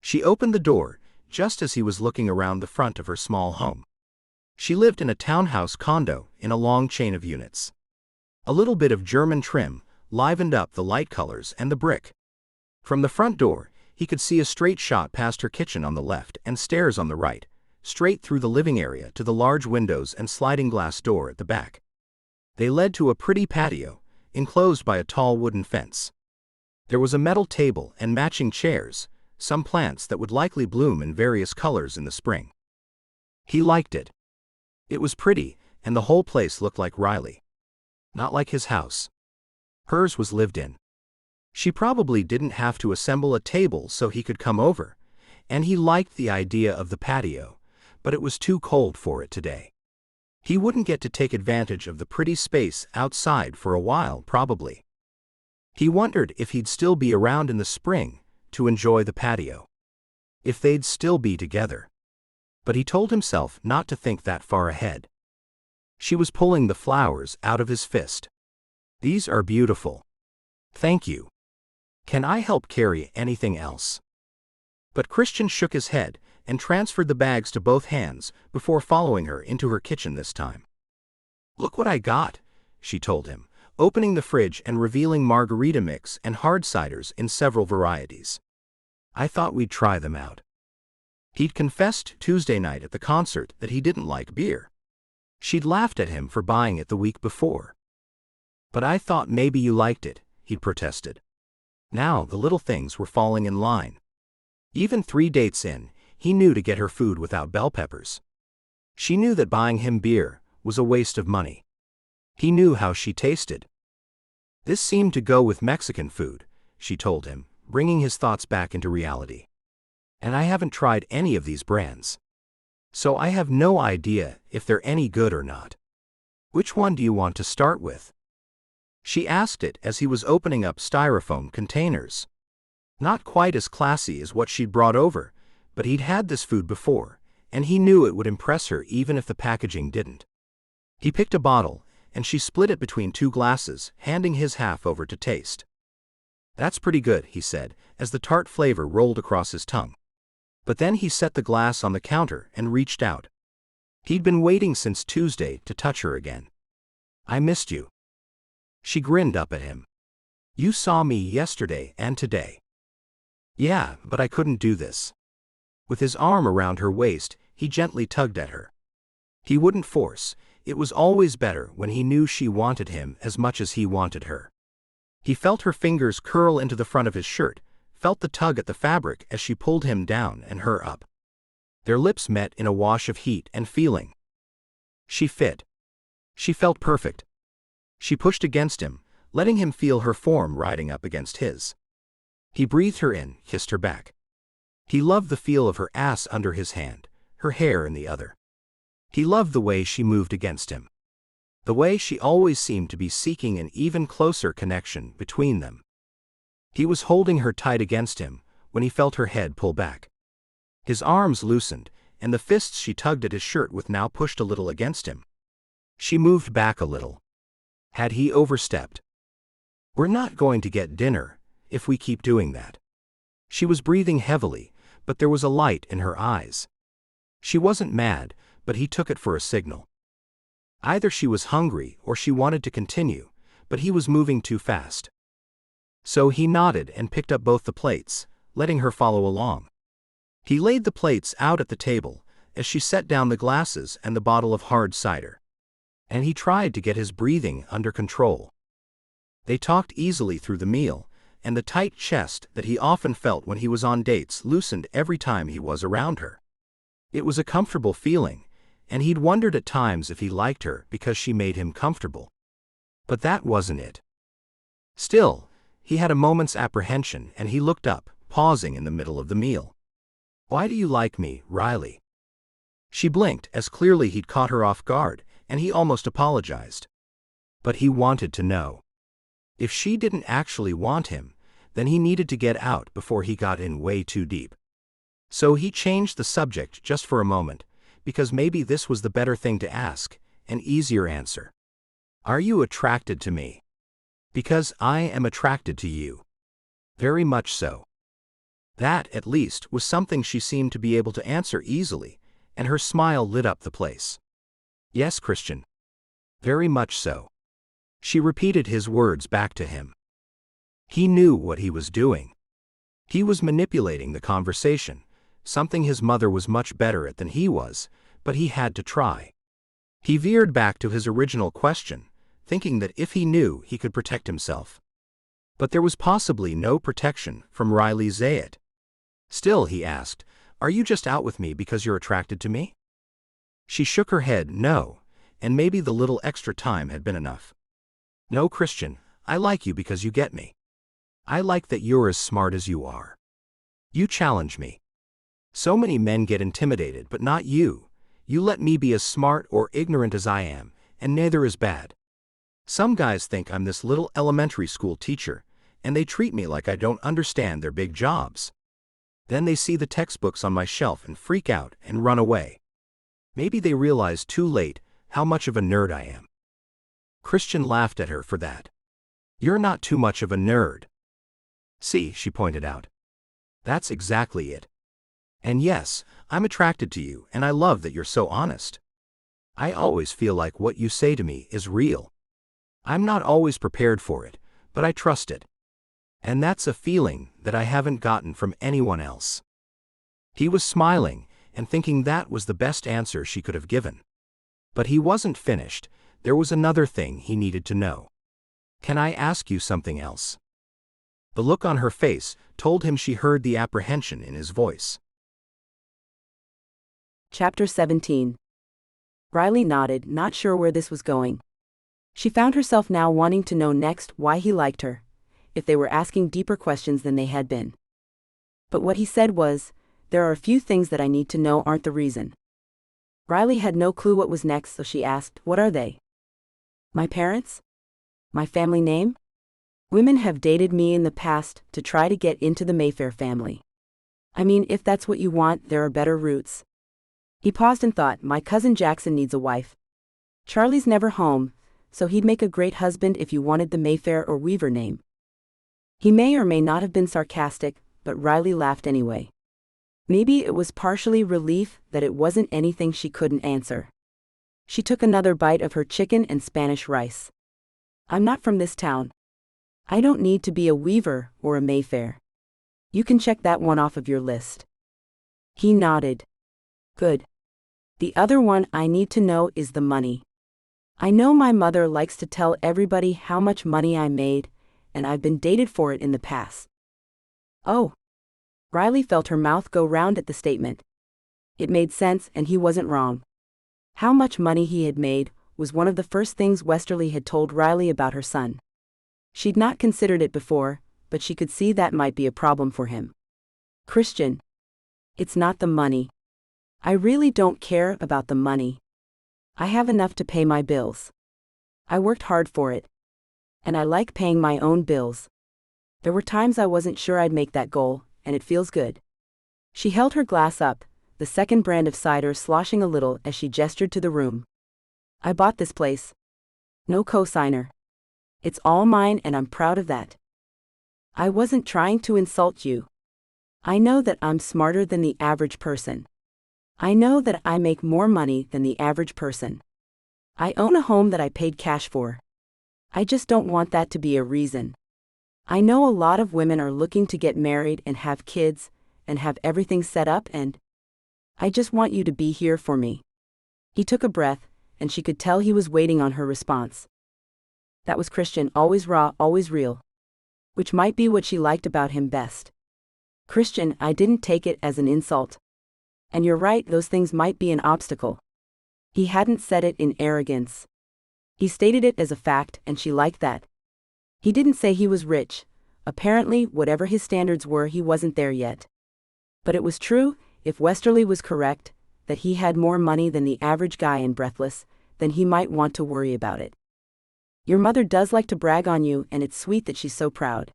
She opened the door just as he was looking around the front of her small home. She lived in a townhouse condo in a long chain of units. A little bit of German trim livened up the light colors and the brick. From the front door, he could see a straight shot past her kitchen on the left and stairs on the right, straight through the living area to the large windows and sliding glass door at the back. They led to a pretty patio, enclosed by a tall wooden fence. There was a metal table and matching chairs, some plants that would likely bloom in various colors in the spring. He liked it. It was pretty, and the whole place looked like Riley. Not like his house. Hers was lived in. She probably didn't have to assemble a table so he could come over, and he liked the idea of the patio, but it was too cold for it today. He wouldn't get to take advantage of the pretty space outside for a while, probably. He wondered if he'd still be around in the spring to enjoy the patio. If they'd still be together. But he told himself not to think that far ahead. She was pulling the flowers out of his fist. "These are beautiful. Thank you. Can I help carry anything else?" But Christian shook his head and transferred the bags to both hands before following her into her kitchen this time. "Look what I got," she told him, opening the fridge and revealing margarita mix and hard ciders in several varieties. "I thought we'd try them out." He'd confessed Tuesday night at the concert that he didn't like beer. She'd laughed at him for buying it the week before. "But I thought maybe you liked it," he'd protested. Now the little things were falling in line. Even 3 dates in, he knew to get her food without bell peppers. She knew that buying him beer was a waste of money. He knew how she tasted. "This seemed to go with Mexican food," she told him, bringing his thoughts back into reality. "And I haven't tried any of these brands. So I have no idea if they're any good or not. Which one do you want to start with?" She asked it as he was opening up styrofoam containers. Not quite as classy as what she'd brought over, but he'd had this food before, and he knew it would impress her even if the packaging didn't. He picked a bottle, and she split it between 2 glasses, handing his half over to taste. "That's pretty good," he said, as the tart flavor rolled across his tongue. But then he set the glass on the counter and reached out. He'd been waiting since Tuesday to touch her again. "I missed you." She grinned up at him. "You saw me yesterday and today." "Yeah, but I couldn't do this." With his arm around her waist, he gently tugged at her. He wouldn't force. It was always better when he knew she wanted him as much as he wanted her. He felt her fingers curl into the front of his shirt, felt the tug at the fabric as she pulled him down and her up. Their lips met in a wash of heat and feeling. She fit. She felt perfect. She pushed against him, letting him feel her form riding up against his. He breathed her in, kissed her back. He loved the feel of her ass under his hand, her hair in the other. He loved the way she moved against him. The way she always seemed to be seeking an even closer connection between them. He was holding her tight against him when he felt her head pull back. His arms loosened, and the fists she tugged at his shirt with now pushed a little against him. She moved back a little. Had he overstepped? "We're not going to get dinner if we keep doing that." She was breathing heavily, but there was a light in her eyes. She wasn't mad, but he took it for a signal. Either she was hungry or she wanted to continue, but he was moving too fast. So he nodded and picked up both the plates, letting her follow along. He laid the plates out at the table as she set down the glasses and the bottle of hard cider. And he tried to get his breathing under control. They talked easily through the meal, and the tight chest that he often felt when he was on dates loosened every time he was around her. It was a comfortable feeling, and he'd wondered at times if he liked her because she made him comfortable. But that wasn't it. Still, he had a moment's apprehension, and he looked up, pausing in the middle of the meal. "Why do you like me, Riley?" She blinked as clearly he'd caught her off guard, and he almost apologized. But he wanted to know. If she didn't actually want him, then he needed to get out before he got in way too deep. So he changed the subject just for a moment, because maybe this was the better thing to ask, an easier answer. "Are you attracted to me?" "Because I am attracted to you." "Very much so." That, at least, was something she seemed to be able to answer easily, and her smile lit up the place. "Yes, Christian. Very much so." She repeated his words back to him. He knew what he was doing. He was manipulating the conversation, something his mother was much better at than he was, but he had to try. He veered back to his original question, thinking that if he knew, he could protect himself. But there was possibly no protection from Riley Zayat. Still, he asked, "Are you just out with me because you're attracted to me?" She shook her head no, and maybe the little extra time had been enough. "No, Christian, I like you because you get me. I like that you're as smart as you are. You challenge me. So many men get intimidated, but not you. You let me be as smart or ignorant as I am, and neither is bad. Some guys think I'm this little elementary school teacher, and they treat me like I don't understand their big jobs. Then they see the textbooks on my shelf and freak out and run away. Maybe they realize too late how much of a nerd I am." Christian laughed at her for that. "You're not too much of a nerd." "See," she pointed out. "That's exactly it. And yes, I'm attracted to you, and I love that you're so honest. I always feel like what you say to me is real. I'm not always prepared for it, but I trust it. And that's a feeling that I haven't gotten from anyone else." He was smiling and thinking that was the best answer she could have given. But he wasn't finished. There was another thing he needed to know. "Can I ask you something else?" The look on her face told him she heard the apprehension in his voice. Chapter 17. Riley nodded, not sure where this was going. She found herself now wanting to know next why he liked her, if they were asking deeper questions than they had been. But what he said was, "There are a few things that I need to know aren't the reason." Riley had no clue what was next, so she asked, "What are they?" "My parents? My family name? Women have dated me in the past to try to get into the Mayfair family. I mean, if that's what you want, there are better routes." He paused and thought, "My cousin Jackson needs a wife. Charlie's never home, so he'd make a great husband if you wanted the Mayfair or Weaver name." He may or may not have been sarcastic, but Riley laughed anyway. Maybe it was partially relief that it wasn't anything she couldn't answer. She took another bite of her chicken and Spanish rice. "I'm not from this town. I don't need to be a Weaver or a Mayfair. You can check that one off of your list." He nodded. "Good. The other one I need to know is the money. I know my mother likes to tell everybody how much money I made, and I've been dated for it in the past." "Oh." Riley felt her mouth go round at the statement. It made sense, and he wasn't wrong. How much money he had made was one of the first things Westerly had told Riley about her son. She'd not considered it before, but she could see that might be a problem for him. Christian. It's not the money. I really don't care about the money. I have enough to pay my bills. I worked hard for it. And I like paying my own bills. There were times I wasn't sure I'd make that goal, and it feels good. She held her glass up, the second brand of cider sloshing a little as she gestured to the room. I bought this place. No cosigner. It's all mine and I'm proud of that. I wasn't trying to insult you. I know that I'm smarter than the average person. I know that I make more money than the average person. I own a home that I paid cash for. I just don't want that to be a reason. I know a lot of women are looking to get married and have kids, and have everything set up, and I just want you to be here for me. He took a breath, and she could tell he was waiting on her response. That was Christian, always raw, always real. Which might be what she liked about him best. Christian, I didn't take it as an insult. And you're right, those things might be an obstacle. He hadn't said it in arrogance. He stated it as a fact, and she liked that. He didn't say he was rich. Apparently, whatever his standards were, he wasn't there yet. But it was true, if Westerly was correct, that he had more money than the average guy in Breathless, then he might want to worry about it. Your mother does like to brag on you, and it's sweet that she's so proud.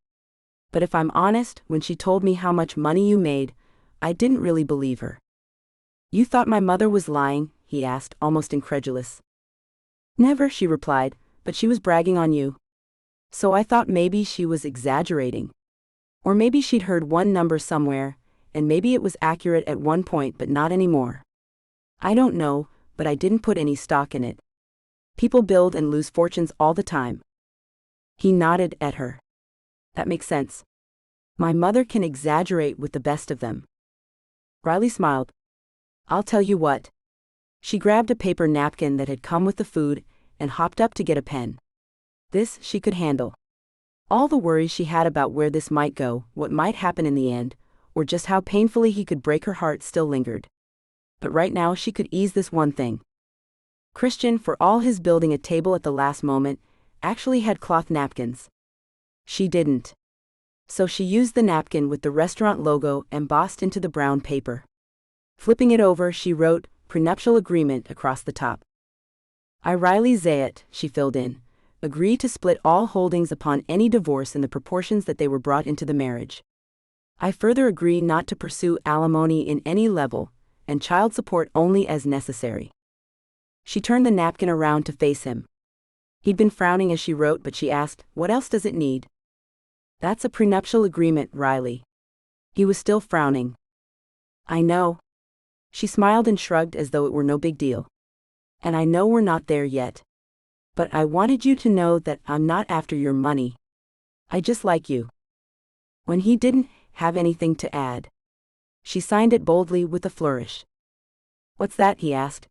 But if I'm honest, when she told me how much money you made, I didn't really believe her. You thought my mother was lying? He asked, almost incredulous. Never, she replied, but she was bragging on you. So I thought maybe she was exaggerating. Or maybe she'd heard one number somewhere, and maybe it was accurate at one point but not anymore. I don't know, but I didn't put any stock in it. People build and lose fortunes all the time. He nodded at her. That makes sense. My mother can exaggerate with the best of them. Riley smiled. I'll tell you what. She grabbed a paper napkin that had come with the food and hopped up to get a pen. This she could handle. All the worries she had about where this might go, what might happen in the end, or just how painfully he could break her heart still lingered. But right now she could ease this one thing. Christian, for all his building a table at the last moment, actually had cloth napkins. She didn't. So she used the napkin with the restaurant logo embossed into the brown paper. Flipping it over, she wrote, "Prenuptial Agreement," across the top. I, Riley Zayat, she filled in, agree to split all holdings upon any divorce in the proportions that they were brought into the marriage. I further agree not to pursue alimony in any level, and child support only as necessary. She turned the napkin around to face him. He'd been frowning as she wrote, but she asked, "What else does it need?" That's a prenuptial agreement, Riley. He was still frowning. I know. She smiled and shrugged as though it were no big deal. And I know we're not there yet. But I wanted you to know that I'm not after your money. I just like you. When he didn't have anything to add, she signed it boldly with a flourish. What's that? He asked.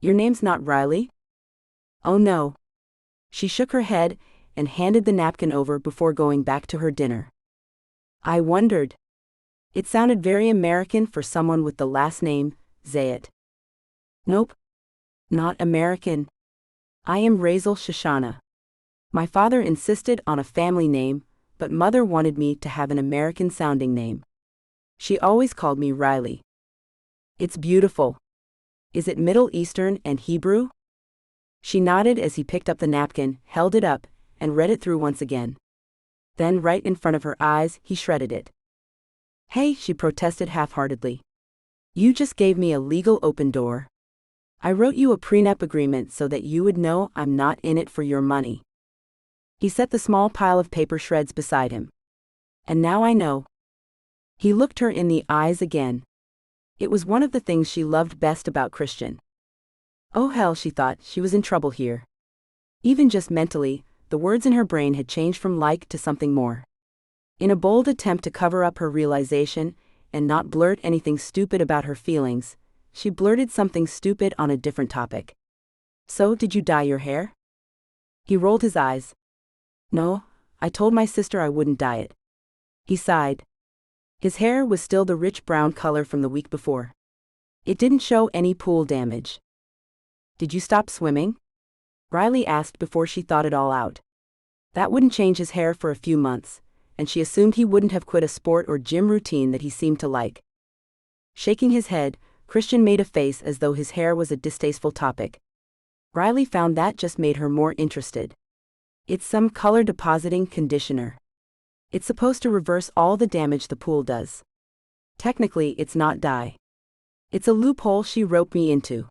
Your name's not Riley? Oh no. She shook her head and handed the napkin over before going back to her dinner. I wondered. It sounded very American for someone with the last name, Zayat. Nope. Not American. I am Razel Shoshana. My father insisted on a family name, but mother wanted me to have an American-sounding name. She always called me Riley. It's beautiful. Is it Middle Eastern and Hebrew? She nodded as he picked up the napkin, held it up, and read it through once again. Then, right in front of her eyes, he shredded it. Hey, she protested half-heartedly. You just gave me a legal open door. I wrote you a prenup agreement so that you would know I'm not in it for your money. He set the small pile of paper shreds beside him. And now I know. He looked her in the eyes again. It was one of the things she loved best about Christian. Oh hell, she thought, she was in trouble here. Even just mentally, the words in her brain had changed from like to something more. In a bold attempt to cover up her realization and not blurt anything stupid about her feelings, she blurted something stupid on a different topic. So, did you dye your hair? He rolled his eyes. No, I told my sister I wouldn't dye it. He sighed. His hair was still the rich brown color from the week before. It didn't show any pool damage. Did you stop swimming? Riley asked before she thought it all out. That wouldn't change his hair for a few months, and she assumed he wouldn't have quit a sport or gym routine that he seemed to like. Shaking his head, Christian made a face as though his hair was a distasteful topic. Riley found that just made her more interested. It's some color depositing conditioner. It's supposed to reverse all the damage the pool does. Technically, it's not dye. It's a loophole she roped me into.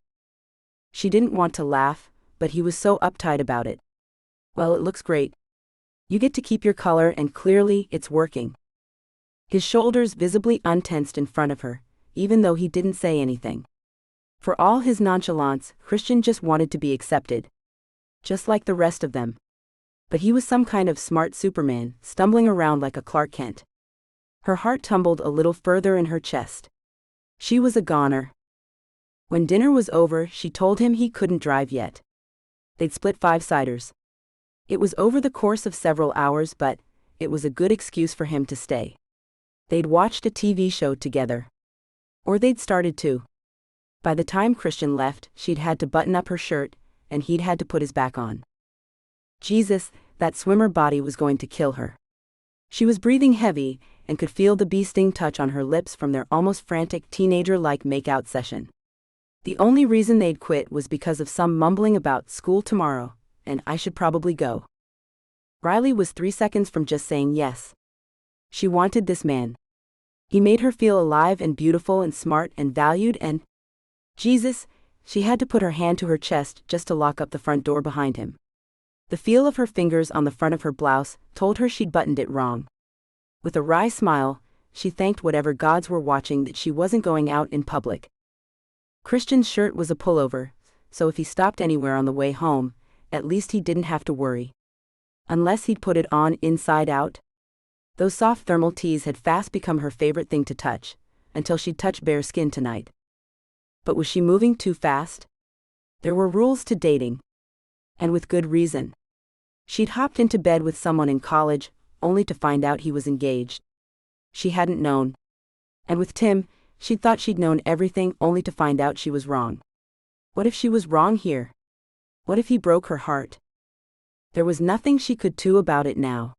She didn't want to laugh, but he was so uptight about it. Well, it looks great. You get to keep your color and clearly, it's working. His shoulders visibly untensed in front of her, even though he didn't say anything. For all his nonchalance, Christian just wanted to be accepted. Just like the rest of them. But he was some kind of smart Superman, stumbling around like a Clark Kent. Her heart tumbled a little further in her chest. She was a goner. When dinner was over, she told him he couldn't drive yet. They'd split 5 ciders. It was over the course of several hours, but it was a good excuse for him to stay. They'd watched a TV show together. Or they'd started to. By the time Christian left, she'd had to button up her shirt, and he'd had to put his back on. Jesus, that swimmer body was going to kill her. She was breathing heavy, and could feel the bee-sting touch on her lips from their almost frantic teenager-like make-out session. The only reason they'd quit was because of some mumbling about school tomorrow, and I should probably go. Riley was 3 seconds from just saying yes. She wanted this man. He made her feel alive and beautiful and smart and valued and... Jesus, she had to put her hand to her chest just to lock up the front door behind him. The feel of her fingers on the front of her blouse told her she'd buttoned it wrong. With a wry smile, she thanked whatever gods were watching that she wasn't going out in public. Christian's shirt was a pullover, so if he stopped anywhere on the way home, at least he didn't have to worry. Unless he'd put it on inside out. Those soft thermal tees had fast become her favorite thing to touch, until she'd touch bare skin tonight. But was she moving too fast? There were rules to dating. And with good reason. She'd hopped into bed with someone in college, only to find out he was engaged. She hadn't known. And with Tim, she'd thought she'd known everything only to find out she was wrong. What if she was wrong here? What if he broke her heart? There was nothing she could do about it now.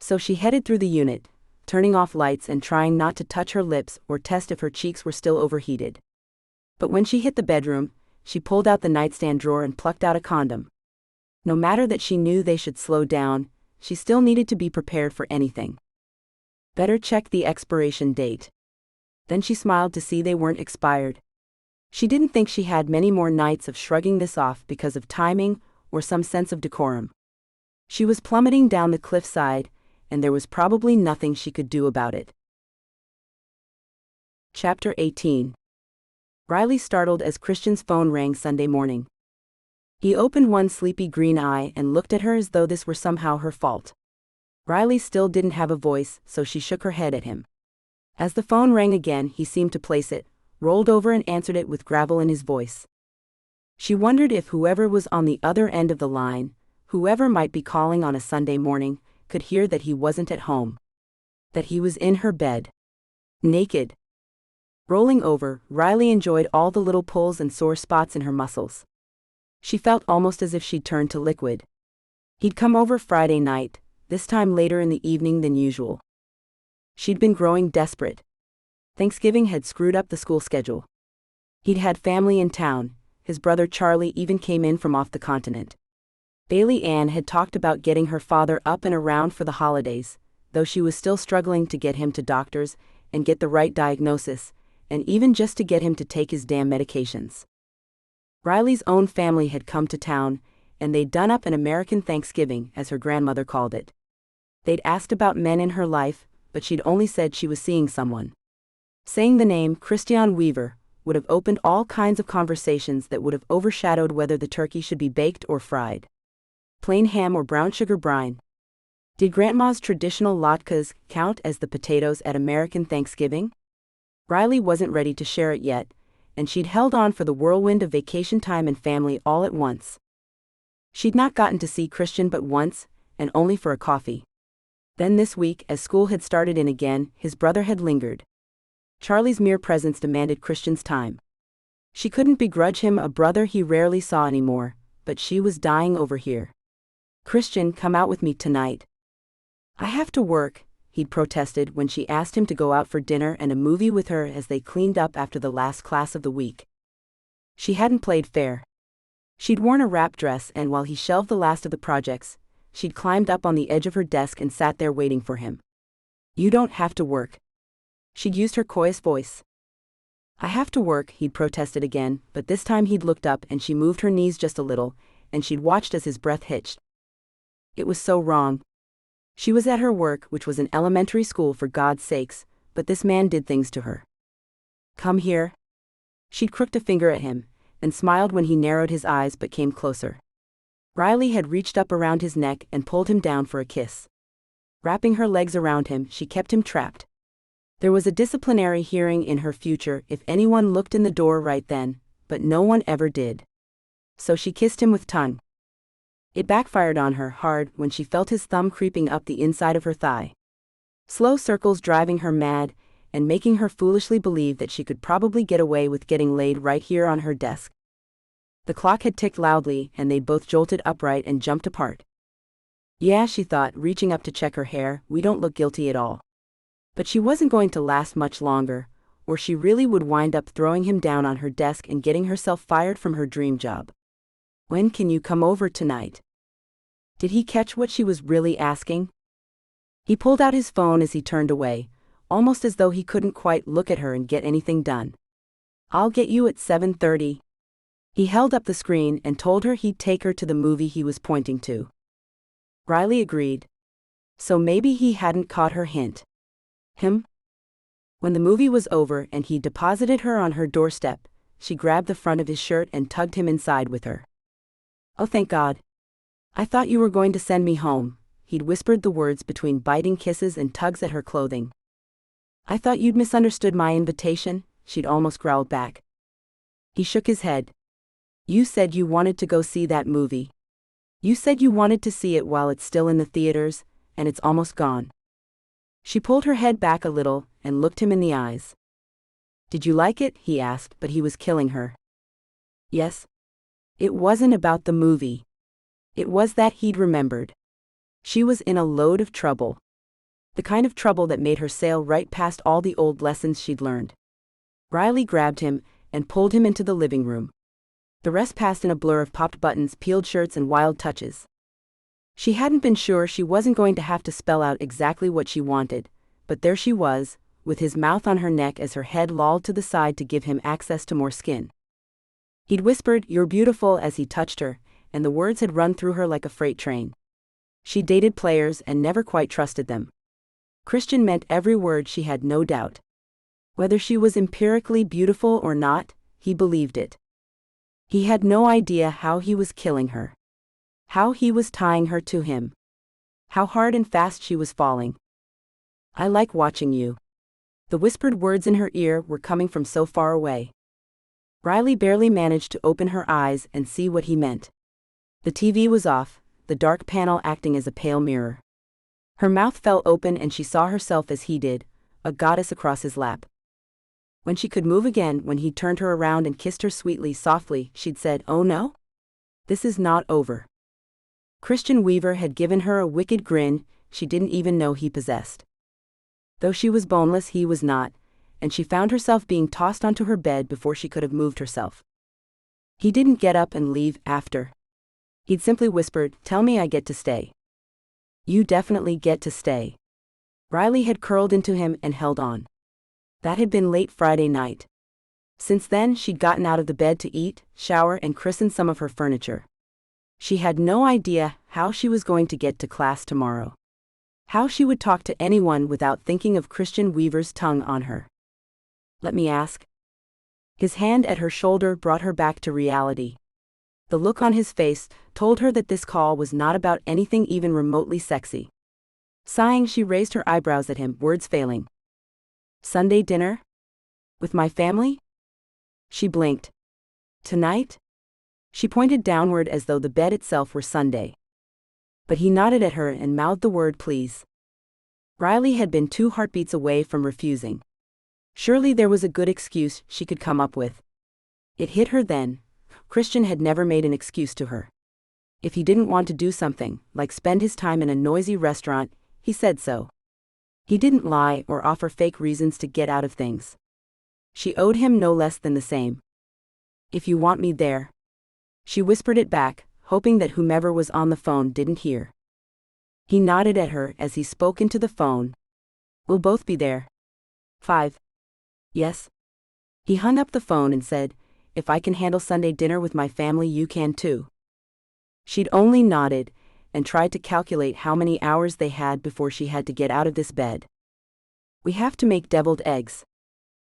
So she headed through the unit, turning off lights and trying not to touch her lips or test if her cheeks were still overheated. But when she hit the bedroom, she pulled out the nightstand drawer and plucked out a condom. No matter that she knew they should slow down, she still needed to be prepared for anything. Better check the expiration date. Then she smiled to see they weren't expired. She didn't think she had many more nights of shrugging this off because of timing or some sense of decorum. She was plummeting down the cliffside, and there was probably nothing she could do about it. Chapter 18. Riley startled as Christian's phone rang Sunday morning. He opened one sleepy green eye and looked at her as though this were somehow her fault. Riley still didn't have a voice, so she shook her head at him. As the phone rang again, he seemed to place it, rolled over and answered it with gravel in his voice. She wondered if whoever was on the other end of the line, whoever might be calling on a Sunday morning, could hear that he wasn't at home. That he was in her bed. Naked. Rolling over, Riley enjoyed all the little pulls and sore spots in her muscles. She felt almost as if she'd turned to liquid. He'd come over Friday night, this time later in the evening than usual. She'd been growing desperate. Thanksgiving had screwed up the school schedule. He'd had family in town, his brother Charlie even came in from off the continent. Bailey Ann had talked about getting her father up and around for the holidays, though she was still struggling to get him to doctors and get the right diagnosis, and even just to get him to take his damn medications. Riley's own family had come to town, and they'd done up an American Thanksgiving, as her grandmother called it. They'd asked about men in her life, but she'd only said she was seeing someone. Saying the name Christian Weaver would have opened all kinds of conversations that would have overshadowed whether the turkey should be baked or fried. Plain ham or brown sugar brine. Did Grandma's traditional latkes count as the potatoes at American Thanksgiving? Riley wasn't ready to share it yet, and she'd held on for the whirlwind of vacation time and family all at once. She'd not gotten to see Christian but once, and only for a coffee. Then this week, as school had started in again, his brother had lingered. Charlie's mere presence demanded Christian's time. She couldn't begrudge him a brother he rarely saw anymore, but she was dying over here. "Christian, come out with me tonight." "I have to work," he'd protested when she asked him to go out for dinner and a movie with her as they cleaned up after the last class of the week. She hadn't played fair. She'd worn a wrap dress, and while he shelved the last of the projects, she'd climbed up on the edge of her desk and sat there waiting for him. "You don't have to work." She'd used her coyest voice. "I have to work," he'd protested again, but this time he'd looked up and she moved her knees just a little, and she'd watched as his breath hitched. It was so wrong. She was at her work, which was an elementary school for God's sakes, but this man did things to her. "Come here." She'd crooked a finger at him, and smiled when he narrowed his eyes but came closer. Riley had reached up around his neck and pulled him down for a kiss. Wrapping her legs around him, she kept him trapped. There was a disciplinary hearing in her future if anyone looked in the door right then, but no one ever did. So she kissed him with tongue. It backfired on her hard when she felt his thumb creeping up the inside of her thigh. Slow circles driving her mad, and making her foolishly believe that she could probably get away with getting laid right here on her desk. The clock had ticked loudly, and they'd both jolted upright and jumped apart. "Yeah," she thought, reaching up to check her hair, "we don't look guilty at all." But she wasn't going to last much longer, or she really would wind up throwing him down on her desk and getting herself fired from her dream job. "When can you come over tonight?" Did he catch what she was really asking? He pulled out his phone as he turned away, almost as though he couldn't quite look at her and get anything done. "I'll get you at 7:30. He held up the screen and told her he'd take her to the movie he was pointing to. Riley agreed. So maybe he hadn't caught her hint. Him? When the movie was over and he deposited her on her doorstep, she grabbed the front of his shirt and tugged him inside with her. "Oh, thank God. I thought you were going to send me home," he'd whispered the words between biting kisses and tugs at her clothing. "I thought you'd misunderstood my invitation," she'd almost growled back. He shook his head. "You said you wanted to go see that movie. You said you wanted to see it while it's still in the theaters, and it's almost gone." She pulled her head back a little and looked him in the eyes. "Did you like it?" he asked, but he was killing her. Yes. It wasn't about the movie. It was that he'd remembered. She was in a load of trouble. The kind of trouble that made her sail right past all the old lessons she'd learned. Riley grabbed him and pulled him into the living room. The rest passed in a blur of popped buttons, peeled shirts, and wild touches. She hadn't been sure she wasn't going to have to spell out exactly what she wanted, but there she was, with his mouth on her neck as her head lolled to the side to give him access to more skin. He'd whispered, "You're beautiful," as he touched her, and the words had run through her like a freight train. She dated players and never quite trusted them. Christian meant every word, she had no doubt. Whether she was empirically beautiful or not, he believed it. He had no idea how he was killing her. How he was tying her to him. How hard and fast she was falling. "I like watching you." The whispered words in her ear were coming from so far away. Riley barely managed to open her eyes and see what he meant. The TV was off, the dark panel acting as a pale mirror. Her mouth fell open and she saw herself as he did, a goddess across his lap. When she could move again, when he turned her around and kissed her sweetly, softly, she'd said, "Oh no? This is not over." Christian Weaver had given her a wicked grin she didn't even know he possessed. Though she was boneless, he was not, and she found herself being tossed onto her bed before she could have moved herself. He didn't get up and leave after. He'd simply whispered, "Tell me I get to stay." "You definitely get to stay." Riley had curled into him and held on. That had been late Friday night. Since then, she'd gotten out of the bed to eat, shower, and christen some of her furniture. She had no idea how she was going to get to class tomorrow. How she would talk to anyone without thinking of Christian Weaver's tongue on her. "Let me ask." His hand at her shoulder brought her back to reality. The look on his face told her that this call was not about anything even remotely sexy. Sighing, she raised her eyebrows at him, words failing. "Sunday dinner? With my family?" She blinked. "Tonight?" She pointed downward as though the bed itself were Sunday. But he nodded at her and mouthed the word, "Please." Riley had been 2 heartbeats away from refusing. Surely there was a good excuse she could come up with. It hit her then. Christian had never made an excuse to her. If he didn't want to do something, like spend his time in a noisy restaurant, he said so. He didn't lie or offer fake reasons to get out of things. She owed him no less than the same. If you want me there. She whispered it back, hoping that whomever was on the phone didn't hear. He nodded at her as he spoke into the phone. We'll both be there. 5. Yes. He hung up the phone and said, if I can handle Sunday dinner with my family, you can too. She'd only nodded and tried to calculate how many hours they had before she had to get out of this bed. We have to make deviled eggs.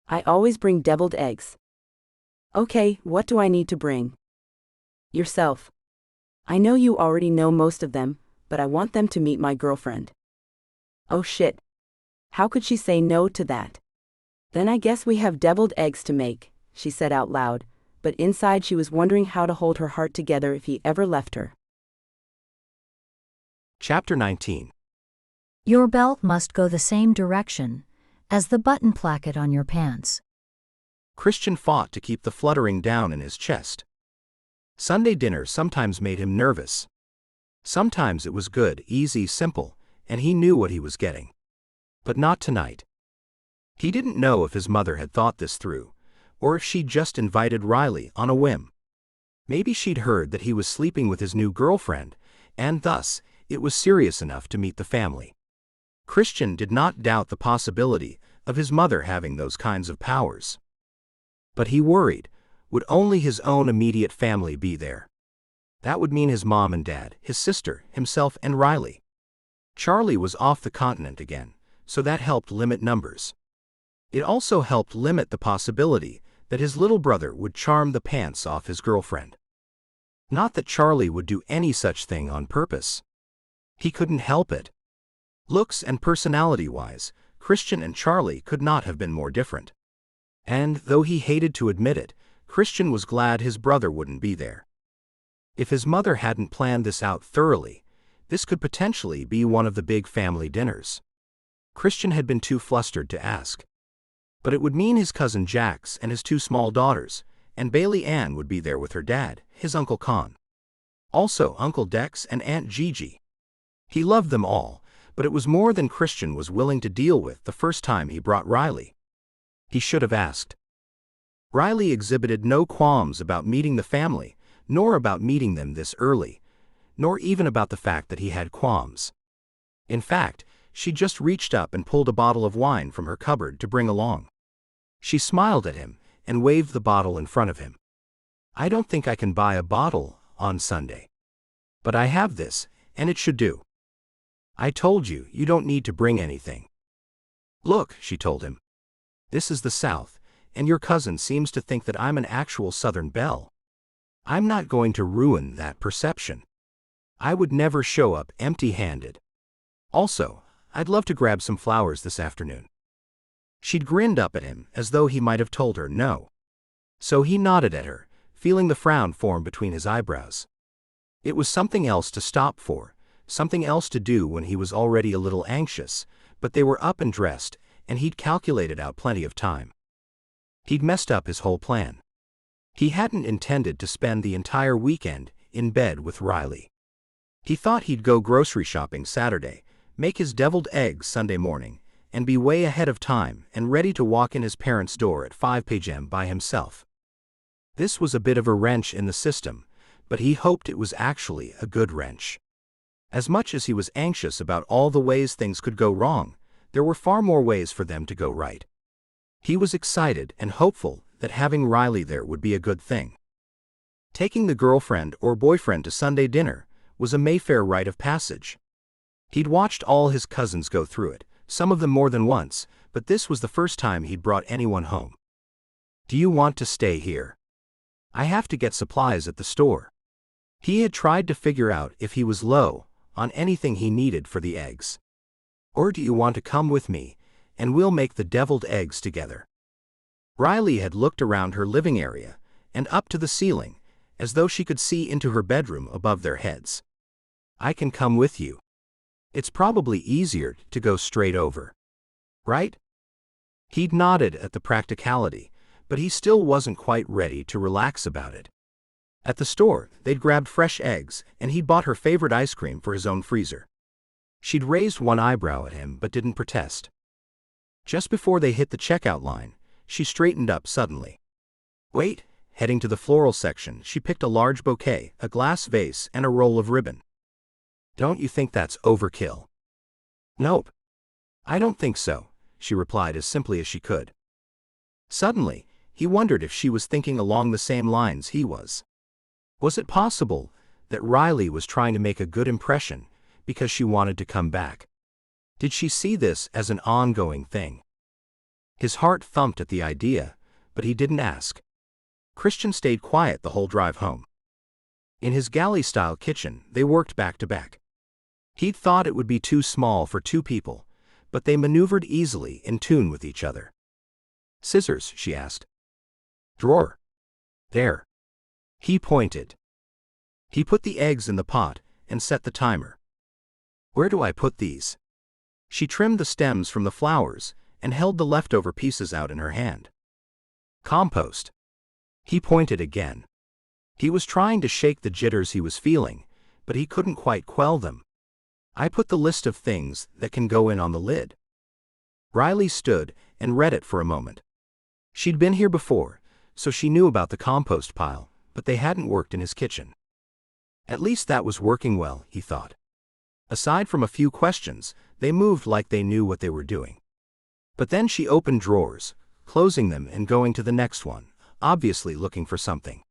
I always bring deviled eggs. Okay, what do I need to bring? Yourself. I know you already know most of them, but I want them to meet my girlfriend. Oh shit. How could she say no to that? Then I guess we have deviled eggs to make, she said out loud, but inside she was wondering how to hold her heart together if he ever left her. Chapter 19. Your belt must go the same direction as the button placket on your pants. Christian fought to keep the fluttering down in his chest. Sunday dinner sometimes made him nervous. Sometimes it was good, easy, simple, and he knew what he was getting. But not tonight. He didn't know if his mother had thought this through, or if she'd just invited Riley on a whim. Maybe she'd heard that he was sleeping with his new girlfriend, and thus, it was serious enough to meet the family. Christian did not doubt the possibility of his mother having those kinds of powers. But he worried, would only his own immediate family be there? That would mean his mom and dad, his sister, himself, and Riley. Charlie was off the continent again, so that helped limit numbers. It also helped limit the possibility that his little brother would charm the pants off his girlfriend. Not that Charlie would do any such thing on purpose. He couldn't help it. Looks and personality-wise, Christian and Charlie could not have been more different. And, though he hated to admit it, Christian was glad his brother wouldn't be there. If his mother hadn't planned this out thoroughly, this could potentially be one of the big family dinners. Christian had been too flustered to ask. But it would mean his cousin Jax and his two small daughters, and Bailey Ann would be there with her dad, his Uncle Con. Also Uncle Dex and Aunt Gigi. He loved them all, but it was more than Christian was willing to deal with the first time he brought Riley. He should have asked. Riley exhibited no qualms about meeting the family, nor about meeting them this early, nor even about the fact that he had qualms. In fact, she just reached up and pulled a bottle of wine from her cupboard to bring along. She smiled at him and waved the bottle in front of him. I don't think I can buy a bottle on Sunday. But I have this, and it should do. I told you, you don't need to bring anything. Look, she told him. This is the South, and your cousin seems to think that I'm an actual Southern belle. I'm not going to ruin that perception. I would never show up empty-handed. Also, I'd love to grab some flowers this afternoon. She'd grinned up at him as though he might have told her no. So he nodded at her, feeling the frown form between his eyebrows. It was something else to stop for, something else to do when he was already a little anxious, but they were up and dressed, and he'd calculated out plenty of time. He'd messed up his whole plan. He hadn't intended to spend the entire weekend in bed with Riley. He thought he'd go grocery shopping Saturday, make his deviled eggs Sunday morning, and be way ahead of time and ready to walk in his parents' door at 5 p.m. by himself. This was a bit of a wrench in the system, but he hoped it was actually a good wrench. As much as he was anxious about all the ways things could go wrong, there were far more ways for them to go right. He was excited and hopeful that having Riley there would be a good thing. Taking the girlfriend or boyfriend to Sunday dinner was a Mayfair rite of passage. He'd watched all his cousins go through it, some of them more than once, but this was the first time he'd brought anyone home. Do you want to stay here? I have to get supplies at the store. He had tried to figure out if he was low on anything he needed for the eggs. Or do you want to come with me, and we'll make the deviled eggs together? Riley had looked around her living area and up to the ceiling, as though she could see into her bedroom above their heads. I can come with you. It's probably easier to go straight over. Right? He'd nodded at the practicality, but he still wasn't quite ready to relax about it. At the store, they'd grabbed fresh eggs, and he'd bought her favorite ice cream for his own freezer. She'd raised one eyebrow at him but didn't protest. Just before they hit the checkout line, she straightened up suddenly. Wait! Heading to the floral section, she picked a large bouquet, a glass vase, and a roll of ribbon. Don't you think that's overkill? Nope. I don't think so, she replied as simply as she could. Suddenly, he wondered if she was thinking along the same lines he was. Was it possible that Riley was trying to make a good impression because she wanted to come back? Did she see this as an ongoing thing? His heart thumped at the idea, but he didn't ask. Christian stayed quiet the whole drive home. In his galley-style kitchen, they worked back to back. He'd thought it would be too small for two people, but they maneuvered easily in tune with each other. Scissors, she asked. Drawer. There. He pointed. He put the eggs in the pot and set the timer. Where do I put these? She trimmed the stems from the flowers and held the leftover pieces out in her hand. Compost. He pointed again. He was trying to shake the jitters he was feeling, but he couldn't quite quell them. I put the list of things that can go in on the lid. Riley stood and read it for a moment. She'd been here before, so she knew about the compost pile, but they hadn't worked in his kitchen. At least that was working well, he thought. Aside from a few questions, they moved like they knew what they were doing. But then she opened drawers, closing them and going to the next one, obviously looking for something.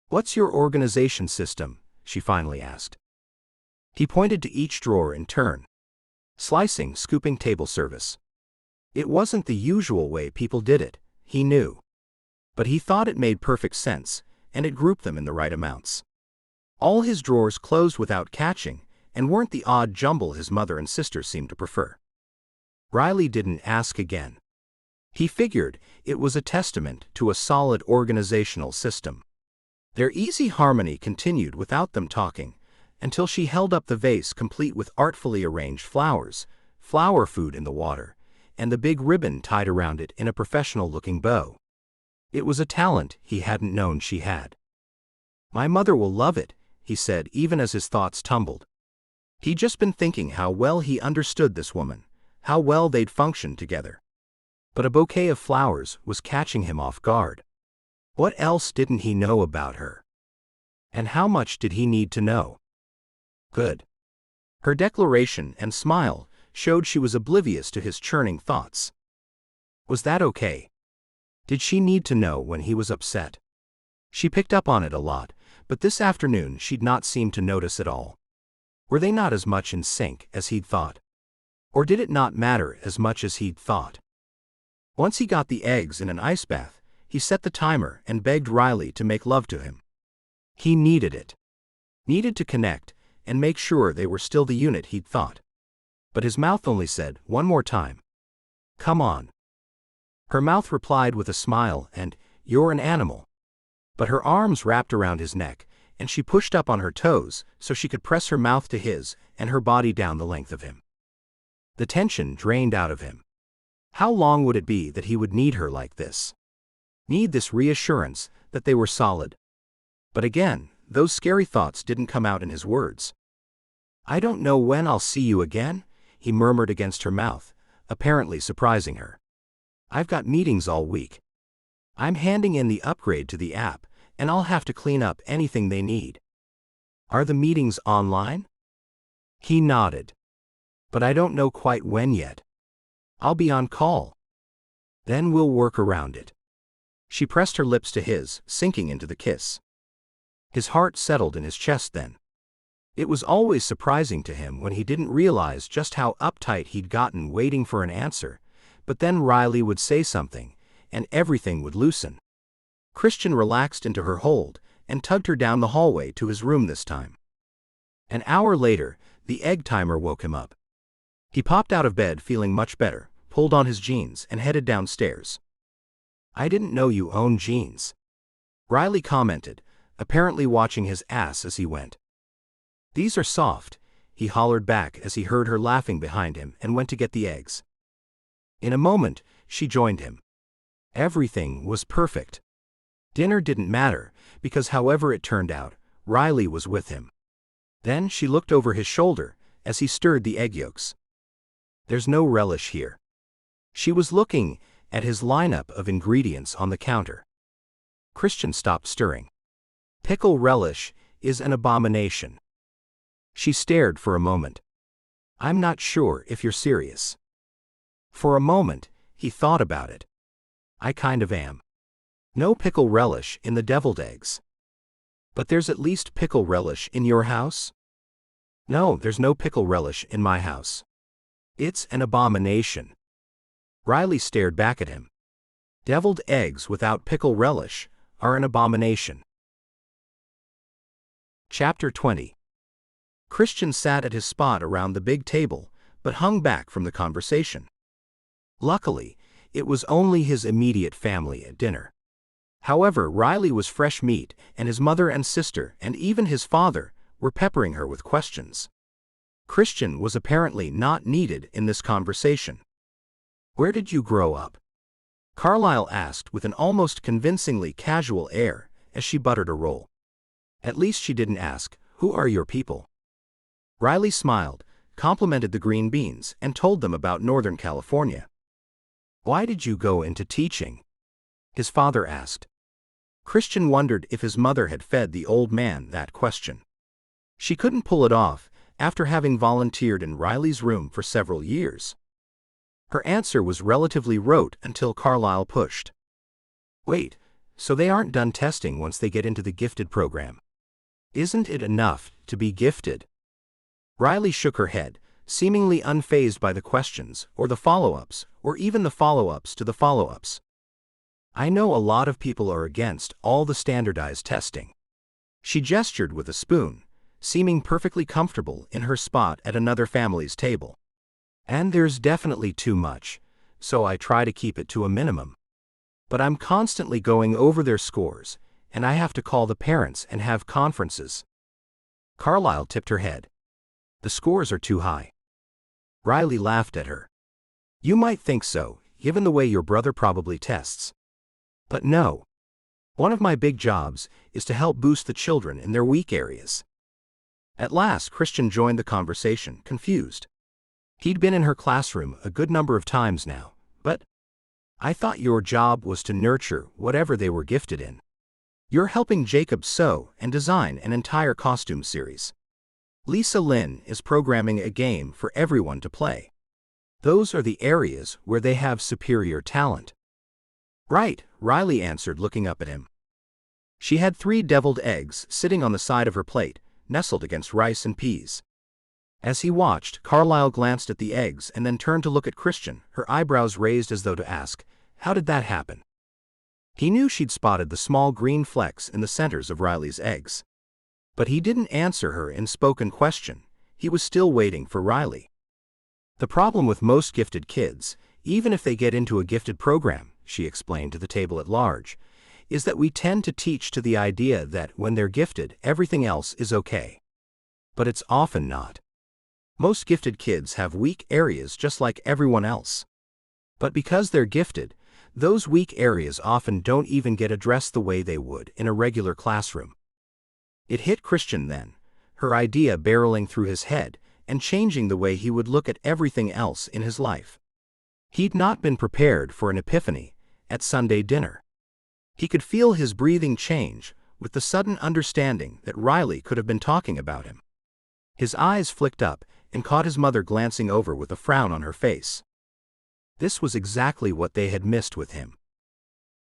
What's your organization system? She finally asked. He pointed to each drawer in turn. Slicing, scooping, table service. It wasn't the usual way people did it, he knew. But he thought it made perfect sense, and it grouped them in the right amounts. All his drawers closed without catching, and weren't the odd jumble his mother and sister seemed to prefer. Riley didn't ask again. He figured it was a testament to a solid organizational system. Their easy harmony continued without them talking, until she held up the vase complete with artfully arranged flowers, flower food in the water, and the big ribbon tied around it in a professional-looking bow. It was a talent he hadn't known she had. My mother will love it, he said even as his thoughts tumbled. He'd just been thinking how well he understood this woman, how well they'd functioned together. But a bouquet of flowers was catching him off guard. What else didn't he know about her? And how much did he need to know? Good. Her declaration and smile showed she was oblivious to his churning thoughts. Was that okay? Did she need to know when he was upset? She picked up on it a lot, but this afternoon she'd not seemed to notice at all. Were they not as much in sync as he'd thought? Or did it not matter as much as he'd thought? Once he got the eggs in an ice bath, he set the timer and begged Riley to make love to him. He needed it. Needed to connect and make sure they were still the unit he'd thought. But his mouth only said, one more time. Come on. Her mouth replied with a smile and, you're an animal. But her arms wrapped around his neck, and she pushed up on her toes so she could press her mouth to his and her body down the length of him. The tension drained out of him. How long would it be that he would need her like this? Need this reassurance that they were solid? But again, those scary thoughts didn't come out in his words. I don't know when I'll see you again, he murmured against her mouth, apparently surprising her. I've got meetings all week. I'm handing in the upgrade to the app, and I'll have to clean up anything they need. Are the meetings online? He nodded. But I don't know quite when yet. I'll be on call. Then we'll work around it. She pressed her lips to his, sinking into the kiss. His heart settled in his chest then. It was always surprising to him when he didn't realize just how uptight he'd gotten waiting for an answer, but then Riley would say something, and everything would loosen. Christian relaxed into her hold and tugged her down the hallway to his room this time. An hour later, the egg timer woke him up. He popped out of bed feeling much better, pulled on his jeans, and headed downstairs. I didn't know you owned jeans, Riley commented, apparently watching his ass as he went. These are soft, he hollered back as he heard her laughing behind him and went to get the eggs. In a moment, she joined him. Everything was perfect. Dinner didn't matter, because however it turned out, Riley was with him. Then she looked over his shoulder as he stirred the egg yolks. There's no relish here. She was looking at his lineup of ingredients on the counter. Christian stopped stirring. Pickle relish is an abomination. She stared for a moment. I'm not sure if you're serious. For a moment, he thought about it. I kind of am. No pickle relish in the deviled eggs. But there's at least pickle relish in your house? No, there's no pickle relish in my house. It's an abomination. Riley stared back at him. Deviled eggs without pickle relish are an abomination. Chapter 20. Christian sat at his spot around the big table, but hung back from the conversation. Luckily, it was only his immediate family at dinner. However, Riley was fresh meat, and his mother and sister, and even his father, were peppering her with questions. Christian was apparently not needed in this conversation. Where did you grow up? Carlyle asked with an almost convincingly casual air as she buttered a roll. At least she didn't ask, who are your people? Riley smiled, complimented the green beans, and told them about Northern California. Why did you go into teaching? His father asked. Christian wondered if his mother had fed the old man that question. She couldn't pull it off after having volunteered in Riley's room for several years. Her answer was relatively rote until Carlyle pushed. Wait, so they aren't done testing once they get into the gifted program? Isn't it enough to be gifted? Riley shook her head, seemingly unfazed by the questions, or the follow-ups, or even the follow-ups to the follow-ups. I know a lot of people are against all the standardized testing. She gestured with a spoon, seeming perfectly comfortable in her spot at another family's table. And there's definitely too much, so I try to keep it to a minimum. But I'm constantly going over their scores, and I have to call the parents and have conferences. Carlyle tipped her head. The scores are too high. Riley laughed at her. You might think so, given the way your brother probably tests. But no. One of my big jobs is to help boost the children in their weak areas. At last, Christian joined the conversation, confused. He'd been in her classroom a good number of times now, but I thought your job was to nurture whatever they were gifted in. You're helping Jacob sew and design an entire costume series. Lisa Lynn is programming a game for everyone to play. Those are the areas where they have superior talent. Right, Riley answered, looking up at him. She had 3 deviled eggs sitting on the side of her plate, nestled against rice and peas. As he watched, Carlyle glanced at the eggs and then turned to look at Christian, her eyebrows raised as though to ask, how did that happen? He knew she'd spotted the small green flecks in the centers of Riley's eggs. But he didn't answer her in-spoken question. He was still waiting for Riley. The problem with most gifted kids, even if they get into a gifted program, she explained to the table at large, is that we tend to teach to the idea that when they're gifted, everything else is okay. But it's often not. Most gifted kids have weak areas just like everyone else. But because they're gifted, those weak areas often don't even get addressed the way they would in a regular classroom. It hit Christian then, her idea barreling through his head and changing the way he would look at everything else in his life. He'd not been prepared for an epiphany at Sunday dinner. He could feel his breathing change with the sudden understanding that Riley could have been talking about him. His eyes flicked up and caught his mother glancing over with a frown on her face. This was exactly what they had missed with him.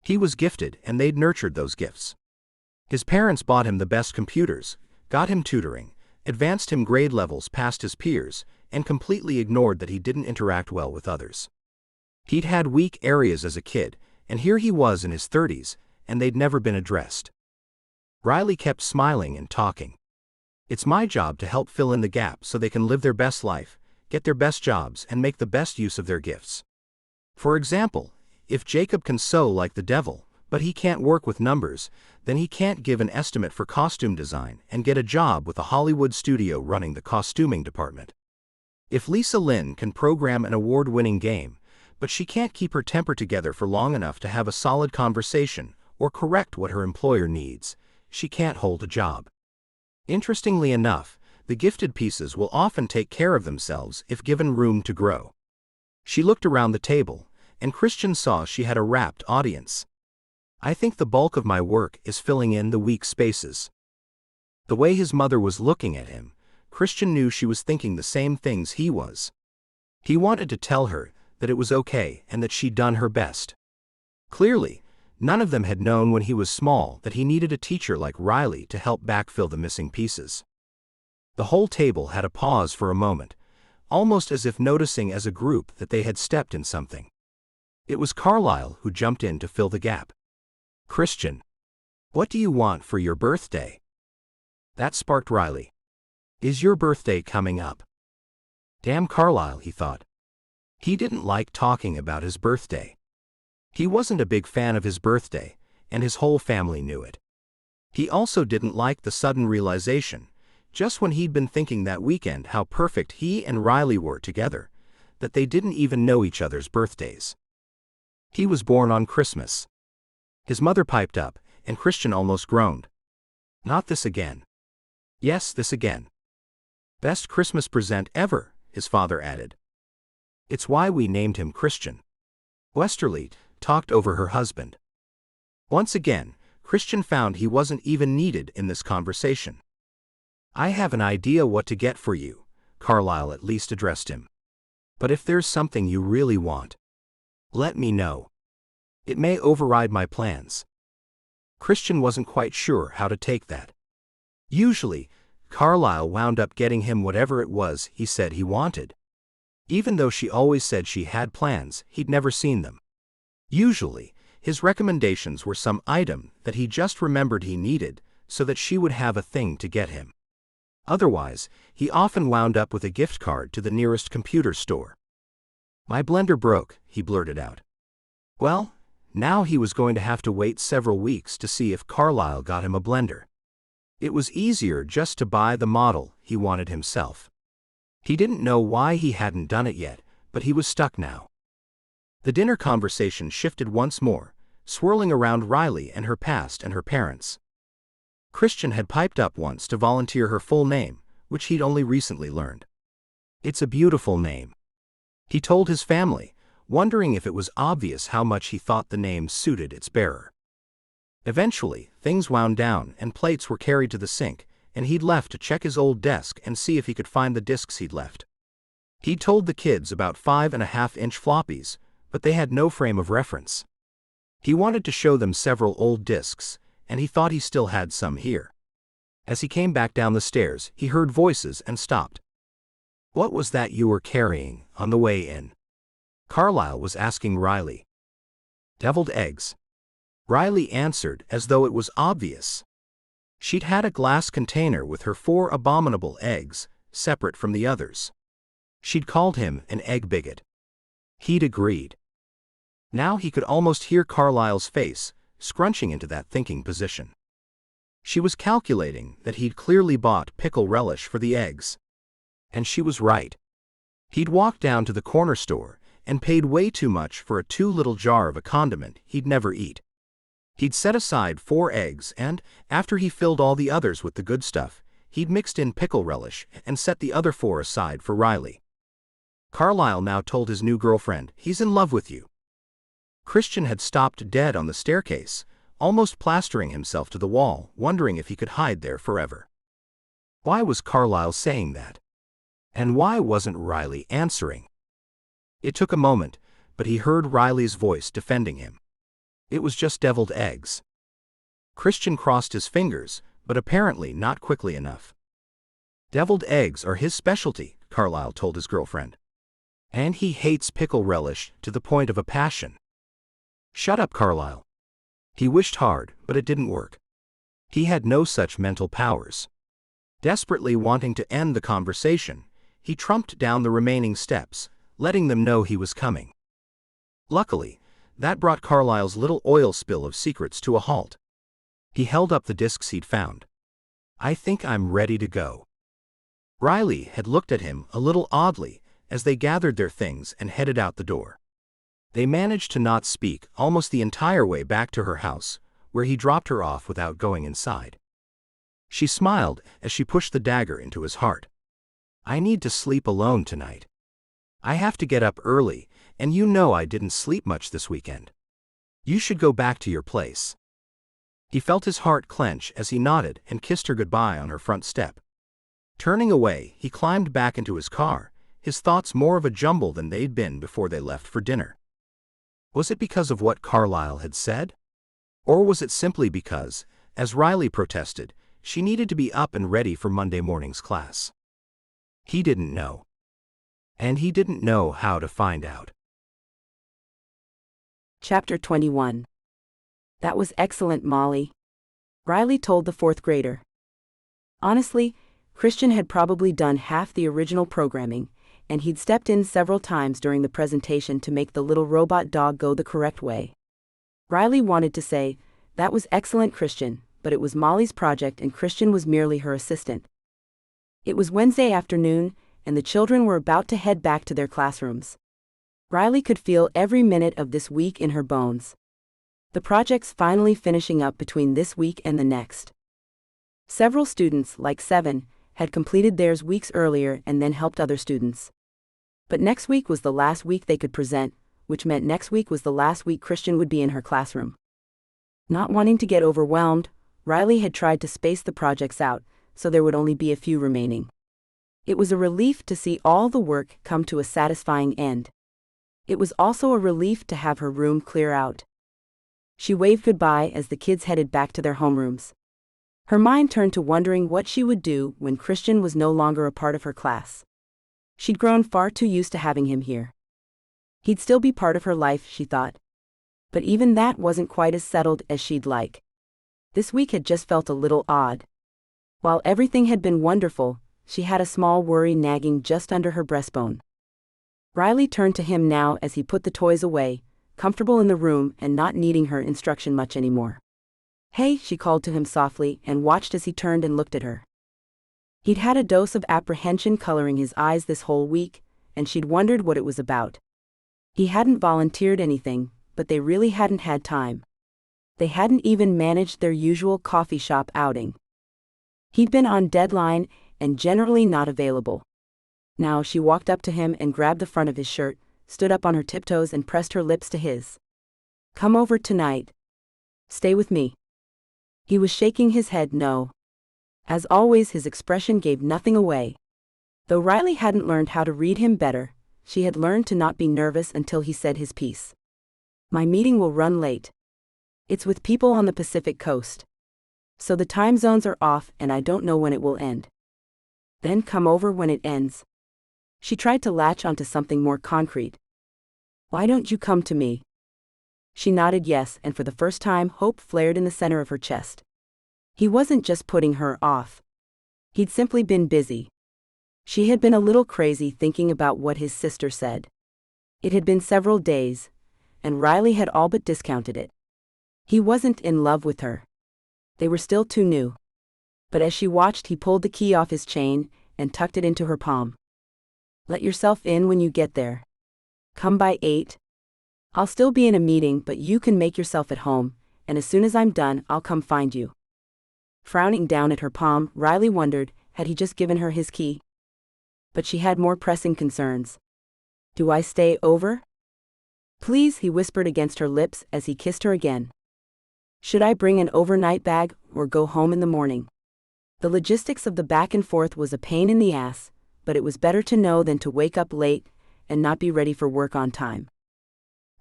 He was gifted and they'd nurtured those gifts. His parents bought him the best computers, got him tutoring, advanced him grade levels past his peers, and completely ignored that he didn't interact well with others. He'd had weak areas as a kid, and here he was in his 30s, and they'd never been addressed. Riley kept smiling and talking. It's my job to help fill in the gap so they can live their best life, get their best jobs, and make the best use of their gifts. For example, if Jacob can sew like the devil, but he can't work with numbers, then he can't give an estimate for costume design and get a job with a Hollywood studio running the costuming department. If Lisa Lynn can program an award-winning game, but she can't keep her temper together for long enough to have a solid conversation or correct what her employer needs, she can't hold a job. Interestingly enough, the gifted pieces will often take care of themselves if given room to grow. She looked around the table, and Christian saw she had a rapt audience. I think the bulk of my work is filling in the weak spaces. The way his mother was looking at him, Christian knew she was thinking the same things he was. He wanted to tell her that it was okay and that she'd done her best. Clearly, none of them had known when he was small that he needed a teacher like Riley to help backfill the missing pieces. The whole table had a pause for a moment, almost as if noticing as a group that they had stepped in something. It was Carlyle who jumped in to fill the gap. "Christian, what do you want for your birthday?" That sparked Riley. "Is your birthday coming up?" Damn Carlyle, he thought. He didn't like talking about his birthday. He wasn't a big fan of his birthday, and his whole family knew it. He also didn't like the sudden realization, just when he'd been thinking that weekend how perfect he and Riley were together, that they didn't even know each other's birthdays. He was born on Christmas. His mother piped up, and Christian almost groaned. "Not this again." "Yes, this again." "Best Christmas present ever," his father added. "It's why we named him Christian." Westerly talked over her husband. Once again, Christian found he wasn't even needed in this conversation. "I have an idea what to get for you," Carlyle at least addressed him. "But if there's something you really want, let me know. It may override my plans." Christian wasn't quite sure how to take that. Usually, Carlyle wound up getting him whatever it was he said he wanted. Even though she always said she had plans, he'd never seen them. Usually, his recommendations were some item that he just remembered he needed so that she would have a thing to get him. Otherwise, he often wound up with a gift card to the nearest computer store. "My blender broke," he blurted out. Well, now he was going to have to wait several weeks to see if Carlyle got him a blender. It was easier just to buy the model he wanted himself. He didn't know why he hadn't done it yet, but he was stuck now. The dinner conversation shifted once more, swirling around Riley and her past and her parents. Christian had piped up once to volunteer her full name, which he'd only recently learned. "It's a beautiful name," he told his family, wondering if it was obvious how much he thought the name suited its bearer. Eventually, things wound down and plates were carried to the sink, and he'd left to check his old desk and see if he could find the discs he'd left. He'd told the kids about 5.5-inch floppies, but they had no frame of reference. He wanted to show them several old discs, and he thought he still had some here. As he came back down the stairs, he heard voices and stopped. "What was that you were carrying on the way in?" Carlyle was asking Riley. "Deviled eggs." Riley answered as though it was obvious. She'd had a glass container with her 4 abominable eggs, separate from the others. She'd called him an egg bigot. He'd agreed. Now he could almost hear Carlyle's face, scrunching into that thinking position. She was calculating that he'd clearly bought pickle relish for the eggs. And she was right. He'd walked down to the corner store and paid way too much for a too little jar of a condiment he'd never eat. He'd set aside 4 eggs and, after he filled all the others with the good stuff, he'd mixed in pickle relish and set the other 4 aside for Riley. Carlyle now told his new girlfriend, "He's in love with you." Christian had stopped dead on the staircase, almost plastering himself to the wall, wondering if he could hide there forever. Why was Carlyle saying that? And why wasn't Riley answering? It took a moment, but he heard Riley's voice defending him. It was just deviled eggs. Christian crossed his fingers, but apparently not quickly enough. "Deviled eggs are his specialty," Carlyle told his girlfriend. "And he hates pickle relish to the point of a passion." "Shut up, Carlyle." He wished hard, but it didn't work. He had no such mental powers. Desperately wanting to end the conversation, he trumped down the remaining steps, letting them know he was coming. Luckily, that brought Carlyle's little oil spill of secrets to a halt. He held up the discs he'd found. "I think I'm ready to go." Riley had looked at him a little oddly as they gathered their things and headed out the door. They managed to not speak almost the entire way back to her house, where he dropped her off without going inside. She smiled as she pushed the dagger into his heart. I need to sleep alone tonight. I have to get up early, and you know I didn't sleep much this weekend. You should go back to your place. He felt his heart clench as he nodded and kissed her goodbye on her front step. Turning away, he climbed back into his car, his thoughts more of a jumble than they'd been before they left for dinner. Was it because of what Carlyle had said? Or was it simply because, as Riley protested, she needed to be up and ready for Monday morning's class? He didn't know. And he didn't know how to find out. Chapter 21. That was excellent, Molly, Riley told the fourth grader. Honestly, Christian had probably done half the original programming, and he'd stepped in several times during the presentation to make the little robot dog go the correct way. Riley wanted to say, "That was excellent, Christian," but it was Molly's project and Christian was merely her assistant. It was Wednesday afternoon, and the children were about to head back to their classrooms. Riley could feel every minute of this week in her bones. The project's finally finishing up between this week and the next. Several students, like 7, had completed theirs weeks earlier and then helped other students. But next week was the last week they could present, which meant next week was the last week Christian would be in her classroom. Not wanting to get overwhelmed, Riley had tried to space the projects out, so there would only be a few remaining. It was a relief to see all the work come to a satisfying end. It was also a relief to have her room clear out. She waved goodbye as the kids headed back to their homerooms. Her mind turned to wondering what she would do when Christian was no longer a part of her class. She'd grown far too used to having him here. He'd still be part of her life, she thought. But even that wasn't quite as settled as she'd like. This week had just felt a little odd. While everything had been wonderful, she had a small worry nagging just under her breastbone. Riley turned to him now as he put the toys away, comfortable in the room and not needing her instruction much anymore. "Hey," she called to him softly and watched as he turned and looked at her. He'd had a dose of apprehension coloring his eyes this whole week, and she'd wondered what it was about. He hadn't volunteered anything, but they really hadn't had time. They hadn't even managed their usual coffee shop outing. He'd been on deadline and generally not available. Now she walked up to him and grabbed the front of his shirt, stood up on her tiptoes and pressed her lips to his. "Come over tonight. Stay with me." He was shaking his head no. As always, his expression gave nothing away. Though Riley hadn't learned how to read him better, she had learned to not be nervous until he said his piece. "My meeting will run late. It's with people on the Pacific Coast. So the time zones are off and I don't know when it will end." "Then come over when it ends." She tried to latch onto something more concrete. "Why don't you come to me?" She nodded yes, and for the first time hope flared in the center of her chest. He wasn't just putting her off. He'd simply been busy. She had been a little crazy thinking about what his sister said. It had been several days, and Riley had all but discounted it. He wasn't in love with her. They were still too new. But as she watched, he pulled the key off his chain and tucked it into her palm. "Let yourself in when you get there. Come by 8. I'll still be in a meeting, but you can make yourself at home, and as soon as I'm done, I'll come find you." Frowning down at her palm, Riley wondered, had he just given her his key? But she had more pressing concerns. "Do I stay over?" "Please," he whispered against her lips as he kissed her again. "Should I bring an overnight bag, or go home in the morning?" The logistics of the back and forth was a pain in the ass, but it was better to know than to wake up late and not be ready for work on time.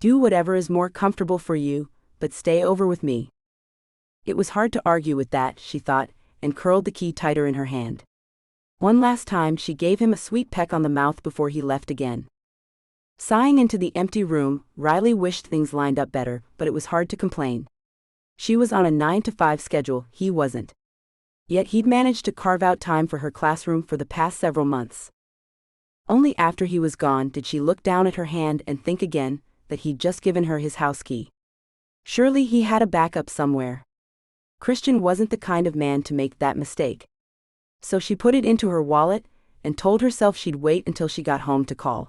"Do whatever is more comfortable for you, but stay over with me." It was hard to argue with that, she thought, and curled the key tighter in her hand. One last time she gave him a sweet peck on the mouth before he left again. Sighing into the empty room, Riley wished things lined up better, but it was hard to complain. She was on a 9-to-5 schedule, he wasn't. Yet he'd managed to carve out time for her classroom for the past several months. Only after he was gone did she look down at her hand and think again that he'd just given her his house key. Surely he had a backup somewhere. Christian wasn't the kind of man to make that mistake. So she put it into her wallet and told herself she'd wait until she got home to call.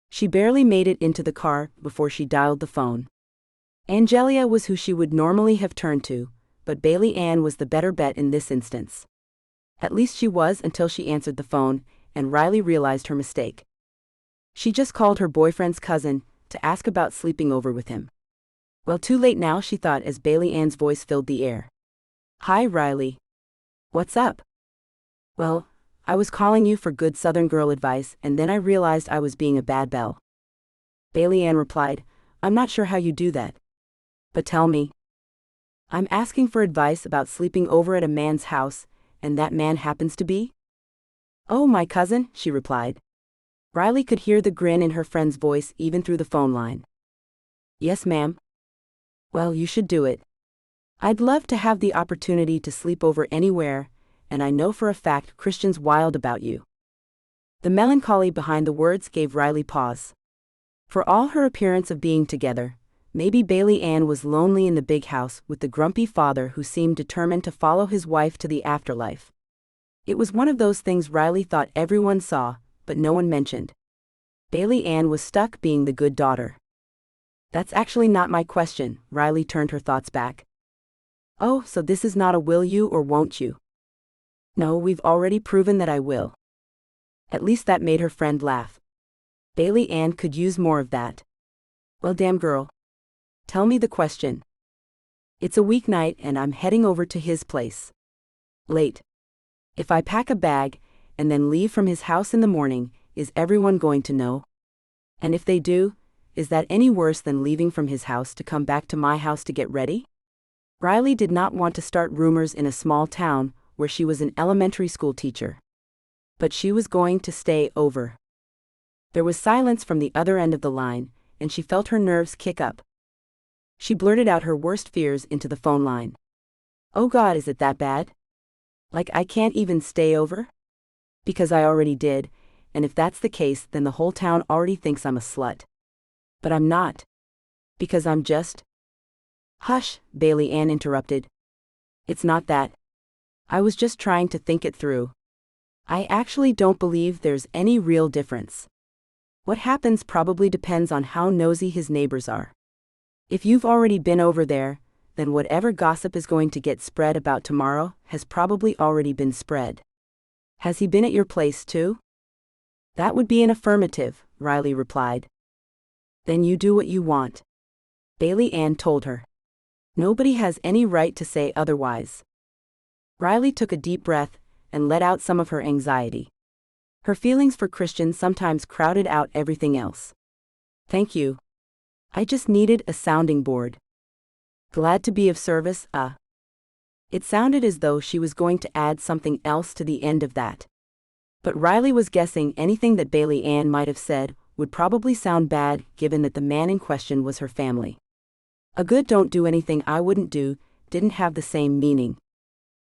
She barely made it into the car before she dialed the phone. Angelia was who she would normally have turned to, but Bailey Ann was the better bet in this instance. At least she was until she answered the phone, and Riley realized her mistake. She just called her boyfriend's cousin to ask about sleeping over with him. Well, too late now, she thought as Bailey Ann's voice filled the air. Hi, Riley. What's up? Well, I was calling you for good Southern girl advice, and then I realized I was being a bad belle. Bailey Ann replied, I'm not sure how you do that. But tell me. I'm asking for advice about sleeping over at a man's house, and that man happens to be? Oh, my cousin, she replied. Riley could hear the grin in her friend's voice even through the phone line. Yes, ma'am. Well, you should do it. I'd love to have the opportunity to sleep over anywhere, and I know for a fact Christian's wild about you. The melancholy behind the words gave Riley pause. For all her appearance of being together, maybe Bailey Ann was lonely in the big house with the grumpy father who seemed determined to follow his wife to the afterlife. It was one of those things Riley thought everyone saw, but no one mentioned. Bailey Ann was stuck being the good daughter. That's actually not my question, Riley turned her thoughts back. Oh, so this is not a will you or won't you? No, we've already proven that I will. At least that made her friend laugh. Bailey Ann could use more of that. Well, damn girl. Tell me the question. It's a weeknight and I'm heading over to his place. Late. If I pack a bag and then leave from his house in the morning, is everyone going to know? And if they do, is that any worse than leaving from his house to come back to my house to get ready? Riley did not want to start rumors in a small town where she was an elementary school teacher. But she was going to stay over. There was silence from the other end of the line, and she felt her nerves kick up. She blurted out her worst fears into the phone line. Oh God, is it that bad? Like I can't even stay over? Because I already did, and if that's the case then the whole town already thinks I'm a slut. But I'm not. Because I'm just... Hush, Bailey Ann interrupted. It's not that. I was just trying to think it through. I actually don't believe there's any real difference. What happens probably depends on how nosy his neighbors are. If you've already been over there, then whatever gossip is going to get spread about tomorrow has probably already been spread. Has he been at your place too? That would be an affirmative, Riley replied. Then you do what you want. Bailey Ann told her. Nobody has any right to say otherwise. Riley took a deep breath and let out some of her anxiety. Her feelings for Christian sometimes crowded out everything else. Thank you. I just needed a sounding board. Glad to be of service, It sounded as though she was going to add something else to the end of that. But Riley was guessing anything that Bailey Ann might have said would probably sound bad given that the man in question was her family. A good don't do anything I wouldn't do didn't have the same meaning.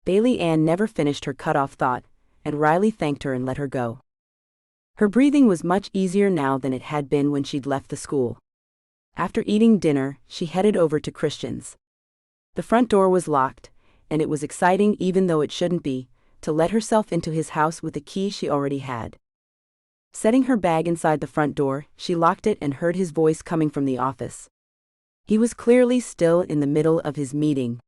Bailey Ann never finished her cut-off thought, and Riley thanked her and let her go. Her breathing was much easier now than it had been when she'd left the school. After eating dinner, she headed over to Christian's. The front door was locked, and it was exciting even though it shouldn't be, to let herself into his house with a key she already had. Setting her bag inside the front door, she locked it and heard his voice coming from the office. He was clearly still in the middle of his meeting.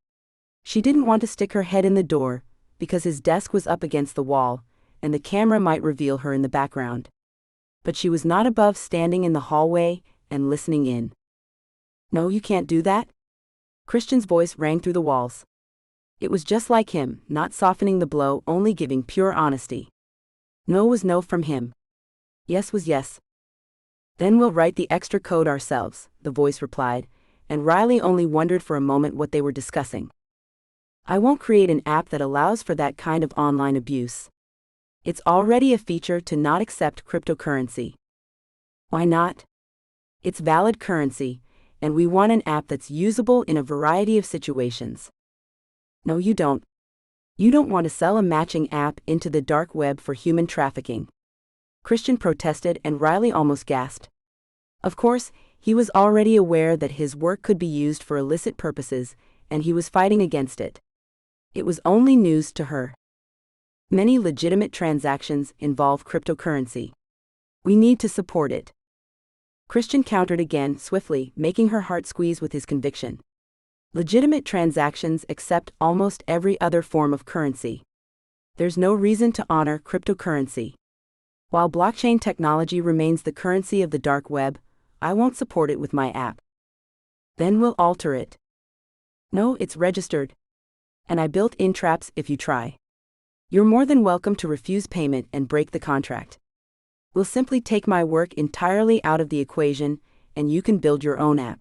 She didn't want to stick her head in the door, because his desk was up against the wall, and the camera might reveal her in the background. But she was not above standing in the hallway and listening in. No, you can't do that? Christian's voice rang through the walls. It was just like him, not softening the blow, only giving pure honesty. No was no from him. Yes was yes. Then we'll write the extra code ourselves, the voice replied, and Riley only wondered for a moment what they were discussing. I won't create an app that allows for that kind of online abuse. It's already a feature to not accept cryptocurrency. Why not? It's valid currency, and we want an app that's usable in a variety of situations. No, you don't. You don't want to sell a matching app into the dark web for human trafficking. Christian protested and Riley almost gasped. Of course, he was already aware that his work could be used for illicit purposes, and he was fighting against it. It was only news to her. Many legitimate transactions involve cryptocurrency. We need to support it. Christian countered again, swiftly, making her heart squeeze with his conviction. Legitimate transactions accept almost every other form of currency. There's no reason to honor cryptocurrency. While blockchain technology remains the currency of the dark web, I won't support it with my app. Then we'll alter it. No, it's registered. And I built in traps if you try. You're more than welcome to refuse payment and break the contract. We'll simply take my work entirely out of the equation, and you can build your own app.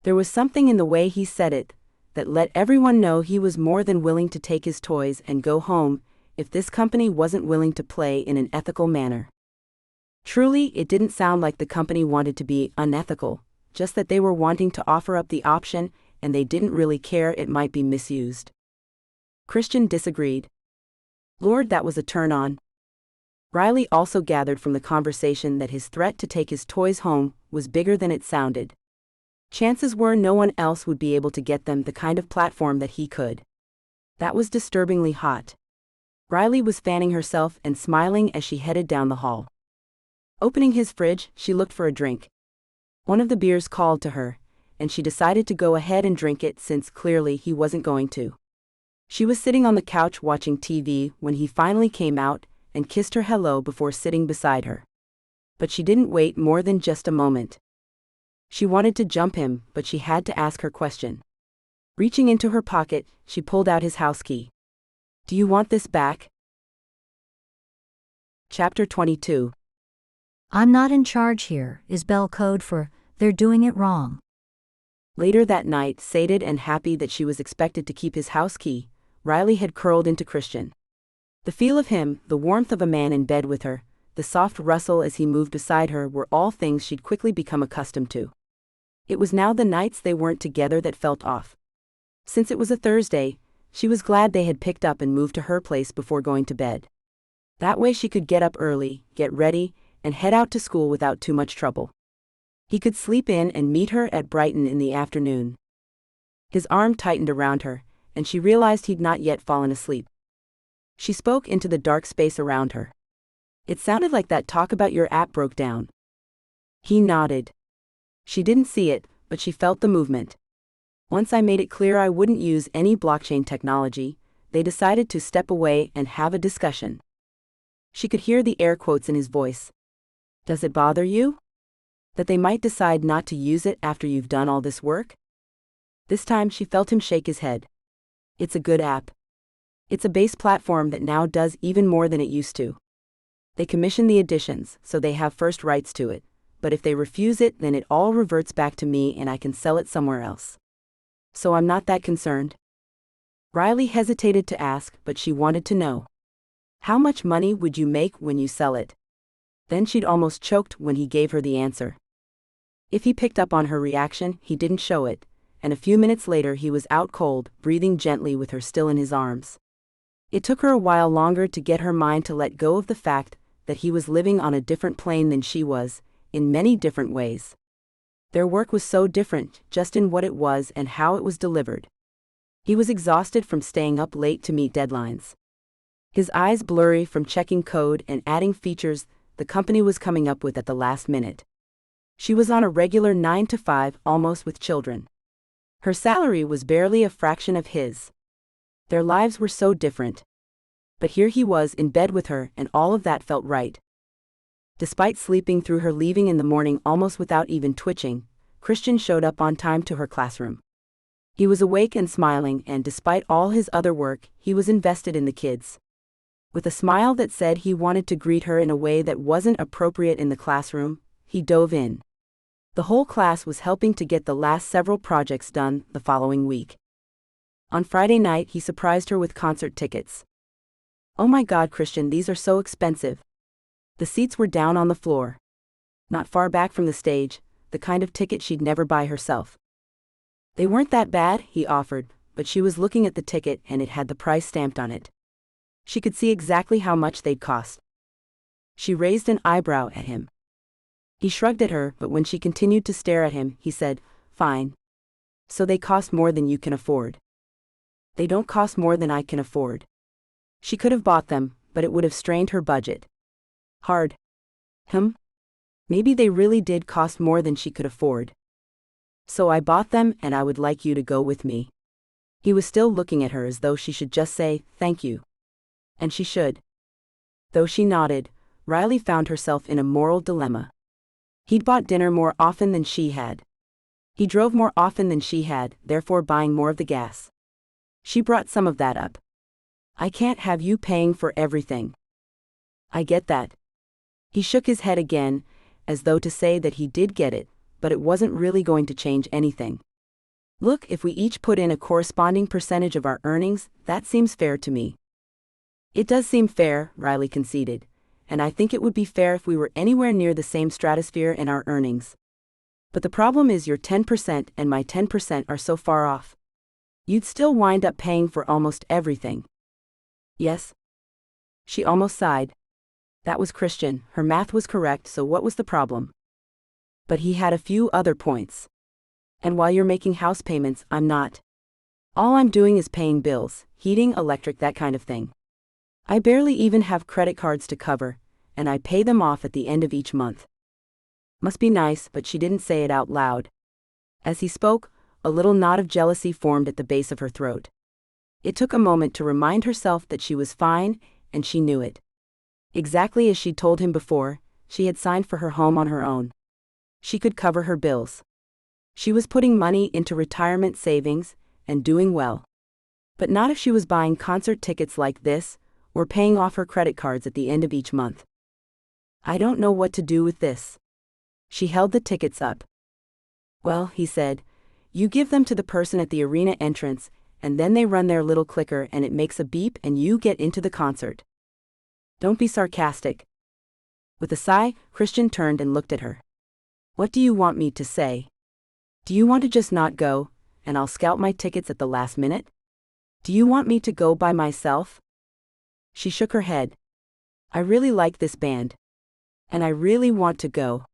There was something in the way he said it that let everyone know he was more than willing to take his toys and go home if this company wasn't willing to play in an ethical manner. Truly, it didn't sound like the company wanted to be unethical, just that they were wanting to offer up the option and they didn't really care it might be misused. Christian disagreed. Lord, that was a turn-on. Riley also gathered from the conversation that his threat to take his toys home was bigger than it sounded. Chances were no one else would be able to get them the kind of platform that he could. That was disturbingly hot. Riley was fanning herself and smiling as she headed down the hall. Opening his fridge, she looked for a drink. One of the beers called to her, and she decided to go ahead and drink it since clearly he wasn't going to. She was sitting on the couch watching TV when he finally came out and kissed her hello before sitting beside her. But she didn't wait more than just a moment. She wanted to jump him, but she had to ask her question. Reaching into her pocket, she pulled out his house key. Do you want this back? Chapter 22. I'm not in charge here is bell code for, they're doing it wrong. Later that night, sated and happy that she was expected to keep his house key, Riley had curled into Christian. The feel of him, the warmth of a man in bed with her, the soft rustle as he moved beside her were all things she'd quickly become accustomed to. It was now the nights they weren't together that felt off. Since it was a Thursday, she was glad they had picked up and moved to her place before going to bed. That way she could get up early, get ready, and head out to school without too much trouble. He could sleep in and meet her at Brighton in the afternoon. His arm tightened around her, and she realized he'd not yet fallen asleep. She spoke into the dark space around her. It sounded like that talk about your app broke down. He nodded. She didn't see it, but she felt the movement. Once I made it clear I wouldn't use any blockchain technology, they decided to step away and have a discussion. She could hear the air quotes in his voice. Does it bother you? That they might decide not to use it after you've done all this work? This time she felt him shake his head. It's a good app. It's a base platform that now does even more than it used to. They commission the additions, so they have first rights to it, but if they refuse it, then it all reverts back to me and I can sell it somewhere else. So I'm not that concerned. Riley hesitated to ask, but she wanted to know. How much money would you make when you sell it? Then she'd almost choked when he gave her the answer. If he picked up on her reaction, he didn't show it, and a few minutes later he was out cold, breathing gently with her still in his arms. It took her a while longer to get her mind to let go of the fact that he was living on a different plane than she was, in many different ways. Their work was so different, just in what it was and how it was delivered. He was exhausted from staying up late to meet deadlines. His eyes blurry from checking code and adding features the company was coming up with at the last minute. She was on a regular 9 to 5, almost with children. Her salary was barely a fraction of his. Their lives were so different. But here he was in bed with her, and all of that felt right. Despite sleeping through her leaving in the morning almost without even twitching, Christian showed up on time to her classroom. He was awake and smiling, and despite all his other work, he was invested in the kids. With a smile that said he wanted to greet her in a way that wasn't appropriate in the classroom, he dove in. The whole class was helping to get the last several projects done the following week. On Friday night, he surprised her with concert tickets. Oh my God, Christian, these are so expensive. The seats were down on the floor. Not far back from the stage, the kind of ticket she'd never buy herself. They weren't that bad, he offered, but she was looking at the ticket and it had the price stamped on it. She could see exactly how much they'd cost. She raised an eyebrow at him. He shrugged at her, but when she continued to stare at him, he said, Fine. So they cost more than you can afford. They don't cost more than I can afford. She could have bought them, but it would have strained her budget. Hard. Maybe they really did cost more than she could afford. So I bought them and I would like you to go with me. He was still looking at her as though she should just say, thank you. And she should. Though she nodded, Riley found herself in a moral dilemma. He'd bought dinner more often than she had. He drove more often than she had, therefore buying more of the gas. She brought some of that up. I can't have you paying for everything. I get that. He shook his head again, as though to say that he did get it, but it wasn't really going to change anything. Look, if we each put in a corresponding percentage of our earnings, that seems fair to me. It does seem fair, Riley conceded, and I think it would be fair if we were anywhere near the same stratosphere in our earnings. But the problem is your 10% and my 10% are so far off. You'd still wind up paying for almost everything. Yes? She almost sighed. That was Christian, her math was correct, so what was the problem? But he had a few other points. And while you're making house payments, I'm not. All I'm doing is paying bills, heating, electric, that kind of thing. I barely even have credit cards to cover, and I pay them off at the end of each month. Must be nice, but she didn't say it out loud. As he spoke, a little knot of jealousy formed at the base of her throat. It took a moment to remind herself that she was fine, and she knew it. Exactly as she'd told him before, she had signed for her home on her own. She could cover her bills. She was putting money into retirement savings, and doing well. But not if she was buying concert tickets like this, or paying off her credit cards at the end of each month. I don't know what to do with this. She held the tickets up. Well, he said, you give them to the person at the arena entrance, and then they run their little clicker and it makes a beep and you get into the concert. Don't be sarcastic. With a sigh, Christian turned and looked at her. What do you want me to say? Do you want to just not go, and I'll scout my tickets at the last minute? Do you want me to go by myself? She shook her head. I really like this band. And I really want to go.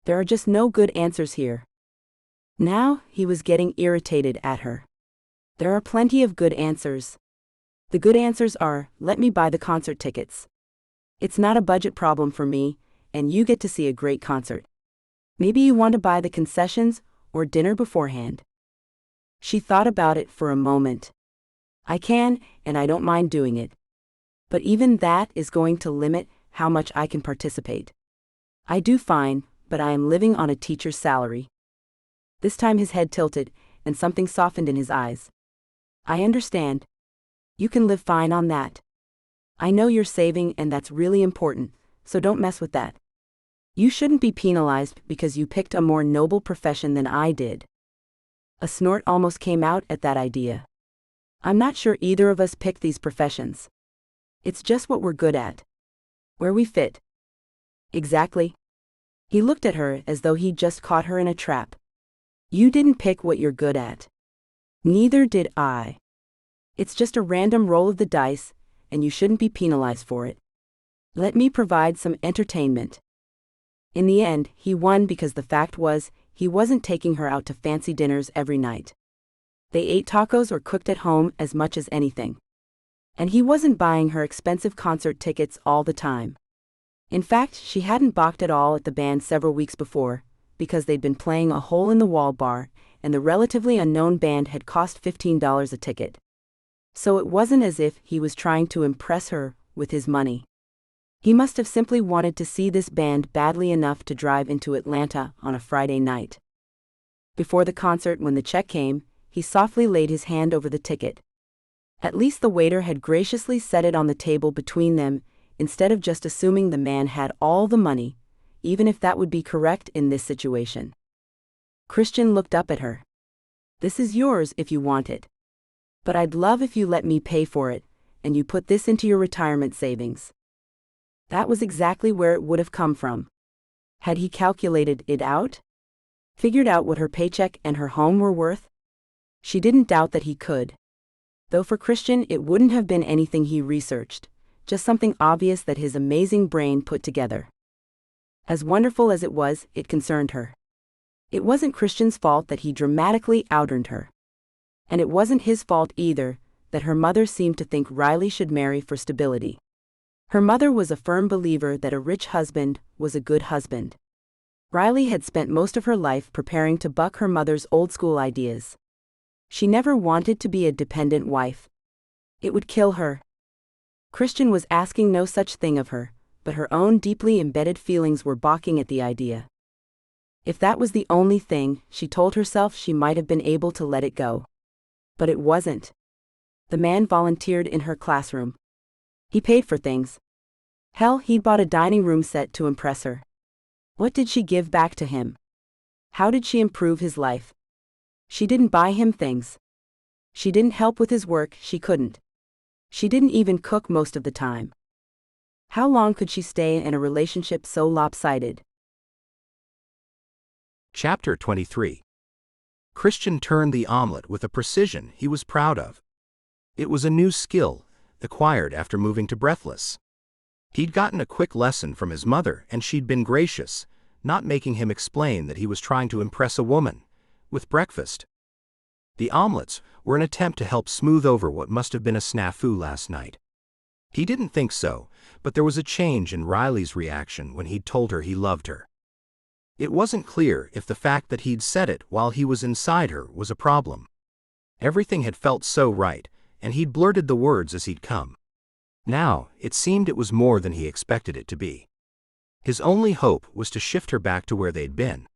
There are just no good answers here. Now, he was getting irritated at her. There are plenty of good answers. The good answers are, let me buy the concert tickets. It's not a budget problem for me, and you get to see a great concert. Maybe you want to buy the concessions or dinner beforehand. She thought about it for a moment. I can, and I don't mind doing it. But even that is going to limit how much I can participate. I do fine, but I am living on a teacher's salary. This time his head tilted, and something softened in his eyes. I understand. You can live fine on that. I know you're saving and that's really important, so don't mess with that. You shouldn't be penalized because you picked a more noble profession than I did. A snort almost came out at that idea. I'm not sure either of us picked these professions. It's just what we're good at. Where we fit. Exactly. He looked at her as though he'd just caught her in a trap. You didn't pick what you're good at. Neither did I. It's just a random roll of the dice, and you shouldn't be penalized for it. Let me provide some entertainment. In the end, he won because the fact was, he wasn't taking her out to fancy dinners every night. They ate tacos or cooked at home as much as anything. And he wasn't buying her expensive concert tickets all the time. In fact, she hadn't balked at all at the band several weeks before, because they'd been playing a hole-in-the-wall bar, and the relatively unknown band had cost $15 a ticket. So it wasn't as if he was trying to impress her with his money. He must have simply wanted to see this band badly enough to drive into Atlanta on a Friday night. Before the concert, when the check came, he softly laid his hand over the ticket. At least the waiter had graciously set it on the table between them, instead of just assuming the man had all the money, even if that would be correct in this situation. Christian looked up at her. This is yours if you want it. But I'd love if you let me pay for it, and you put this into your retirement savings. That was exactly where it would have come from. Had he calculated it out? Figured out what her paycheck and her home were worth? She didn't doubt that he could. Though for Christian it wouldn't have been anything he researched, just something obvious that his amazing brain put together. As wonderful as it was, it concerned her. It wasn't Christian's fault that he dramatically out-earned her. And it wasn't his fault either that her mother seemed to think Riley should marry for stability. Her mother was a firm believer that a rich husband was a good husband. Riley had spent most of her life preparing to buck her mother's old-school ideas. She never wanted to be a dependent wife. It would kill her. Christian was asking no such thing of her, but her own deeply embedded feelings were balking at the idea. If that was the only thing, she told herself she might have been able to let it go. But it wasn't. The man volunteered in her classroom. He paid for things. Hell, he'd bought a dining room set to impress her. What did she give back to him? How did she improve his life? She didn't buy him things. She didn't help with his work, she couldn't. She didn't even cook most of the time. How long could she stay in a relationship so lopsided? Chapter 23. Christian turned the omelet with a precision he was proud of. It was a new skill, acquired after moving to Breathless. He'd gotten a quick lesson from his mother, and she'd been gracious, not making him explain that he was trying to impress a woman with breakfast. The omelets were an attempt to help smooth over what must have been a snafu last night. He didn't think so, but there was a change in Riley's reaction when he'd told her he loved her. It wasn't clear if the fact that he'd said it while he was inside her was a problem. Everything had felt so right, and he'd blurted the words as he'd come. Now, it seemed it was more than he expected it to be. His only hope was to shift her back to where they'd been.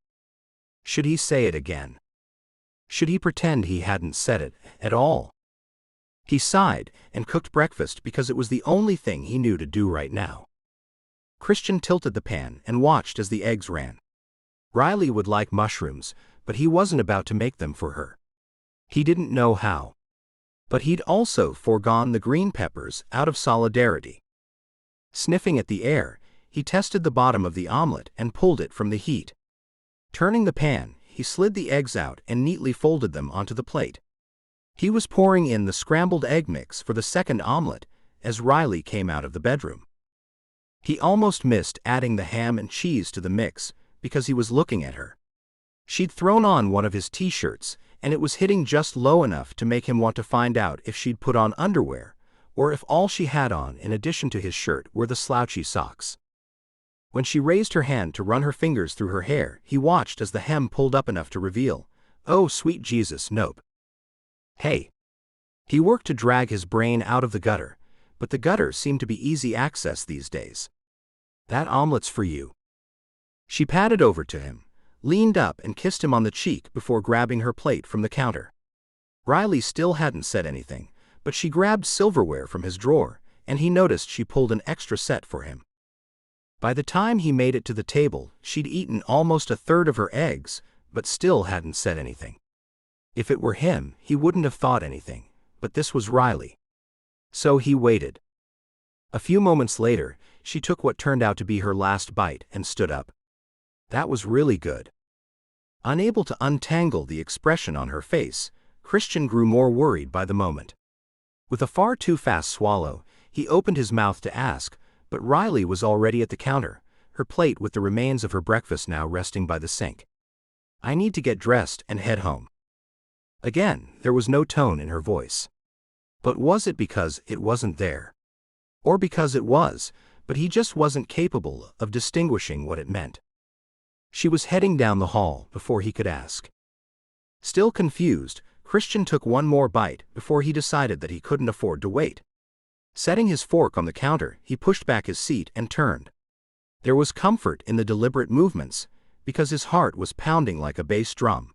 Should he say it again? Should he pretend he hadn't said it at all? He sighed and cooked breakfast because it was the only thing he knew to do right now. Christian tilted the pan and watched as the eggs ran. Riley would like mushrooms, but he wasn't about to make them for her. He didn't know how. But he'd also foregone the green peppers out of solidarity. Sniffing at the air, he tested the bottom of the omelet and pulled it from the heat. Turning the pan, he slid the eggs out and neatly folded them onto the plate. He was pouring in the scrambled egg mix for the second omelet as Riley came out of the bedroom. He almost missed adding the ham and cheese to the mix because he was looking at her. She'd thrown on one of his t-shirts, and it was hitting just low enough to make him want to find out if she'd put on underwear, or if all she had on in addition to his shirt were the slouchy socks. When she raised her hand to run her fingers through her hair, he watched as the hem pulled up enough to reveal, "Oh, sweet Jesus, nope." Hey. He worked to drag his brain out of the gutter, but the gutter seemed to be easy access these days. "That omelet's for you." She padded over to him, leaned up and kissed him on the cheek before grabbing her plate from the counter. Riley still hadn't said anything, but she grabbed silverware from his drawer, and he noticed she pulled an extra set for him. By the time he made it to the table, she'd eaten almost a third of her eggs, but still hadn't said anything. If it were him, he wouldn't have thought anything, but this was Riley. So he waited. A few moments later, she took what turned out to be her last bite and stood up. That was really good. Unable to untangle the expression on her face, Christian grew more worried by the moment. With a far too fast swallow, he opened his mouth to ask, but Riley was already at the counter, her plate with the remains of her breakfast now resting by the sink. "I need to get dressed and head home." Again, there was no tone in her voice. But was it because it wasn't there? Or because it was, but he just wasn't capable of distinguishing what it meant? She was heading down the hall before he could ask. Still confused, Christian took one more bite before he decided that he couldn't afford to wait. Setting his fork on the counter, he pushed back his seat and turned. There was comfort in the deliberate movements, because his heart was pounding like a bass drum.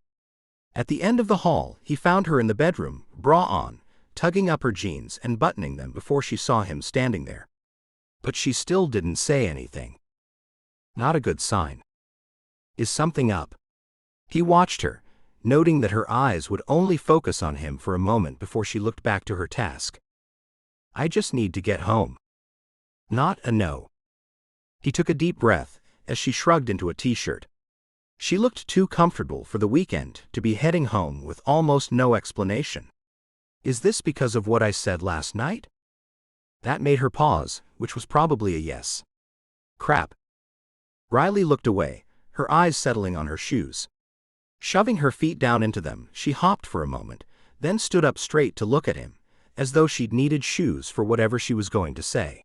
At the end of the hall, he found her in the bedroom, bra on, tugging up her jeans and buttoning them before she saw him standing there. But she still didn't say anything. Not a good sign. Is something up? He watched her, noting that her eyes would only focus on him for a moment before she looked back to her task. "I just need to get home." Not a no. He took a deep breath as she shrugged into a t-shirt. She looked too comfortable for the weekend to be heading home with almost no explanation. "Is this because of what I said last night?" That made her pause, which was probably a yes. Crap. Riley looked away, her eyes settling on her shoes. Shoving her feet down into them, she hopped for a moment, then stood up straight to look at him, as though she'd needed shoes for whatever she was going to say.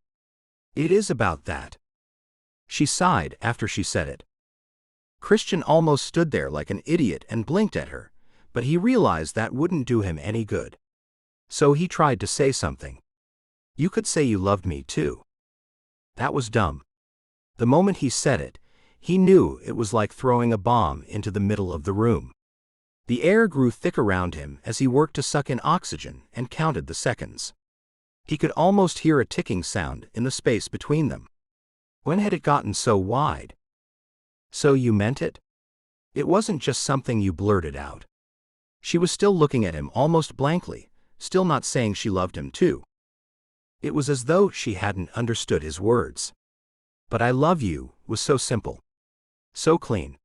"It is about that." She sighed after she said it. Christian almost stood there like an idiot and blinked at her, but he realized that wouldn't do him any good. So he tried to say something. "You could say you loved me too." That was dumb. The moment he said it, he knew it was like throwing a bomb into the middle of the room. The air grew thick around him as he worked to suck in oxygen and counted the seconds. He could almost hear a ticking sound in the space between them. When had it gotten so wide? "So you meant it? It wasn't just something you blurted out." She was still looking at him almost blankly, still not saying she loved him too. It was as though she hadn't understood his words. "But I love you" was so simple. So clean.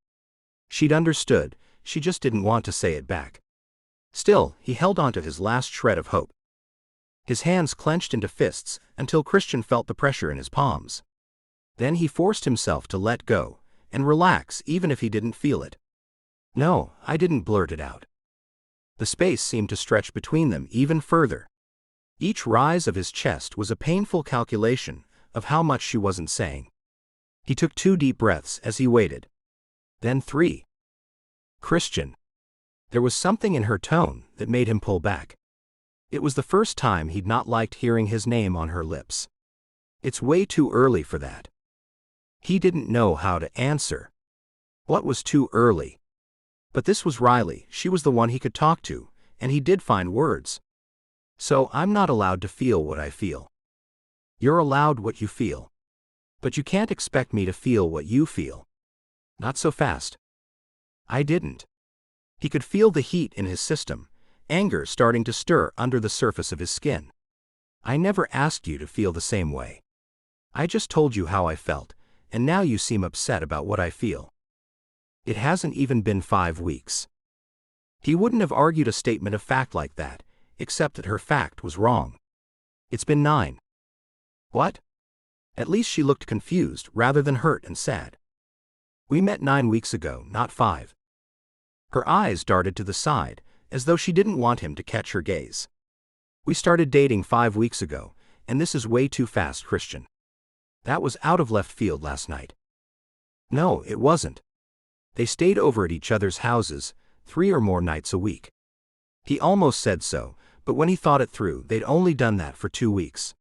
She'd understood, she just didn't want to say it back. Still, he held on to his last shred of hope. His hands clenched into fists until Christian felt the pressure in his palms. Then he forced himself to let go and relax even if he didn't feel it. "No, I didn't blurt it out." The space seemed to stretch between them even further. Each rise of his chest was a painful calculation of how much she wasn't saying. He took 2 deep breaths as he waited. Then 3. "Christian." There was something in her tone that made him pull back. It was the first time he'd not liked hearing his name on her lips. It's way too early for that. He didn't know how to answer. What was too early? But this was Riley, she was the one he could talk to, and he did find words. "So I'm not allowed to feel what I feel." "You're allowed what you feel. But you can't expect me to feel what you feel." "Not so fast." "I didn't." He could feel the heat in his system, anger starting to stir under the surface of his skin. "I never asked you to feel the same way. I just told you how I felt, and now you seem upset about what I feel. It hasn't even been 5 weeks." He wouldn't have argued a statement of fact like that, except that her fact was wrong. "It's been 9. "What?" At least she looked confused rather than hurt and sad. "We met 9 weeks ago, not 5. Her eyes darted to the side, as though she didn't want him to catch her gaze. "We started dating 5 weeks ago, and this is way too fast, Christian. That was out of left field last night." "No, it wasn't." They stayed over at each other's houses, 3 or more nights a week. He almost said so, but when he thought it through, they'd only done that for 2 weeks.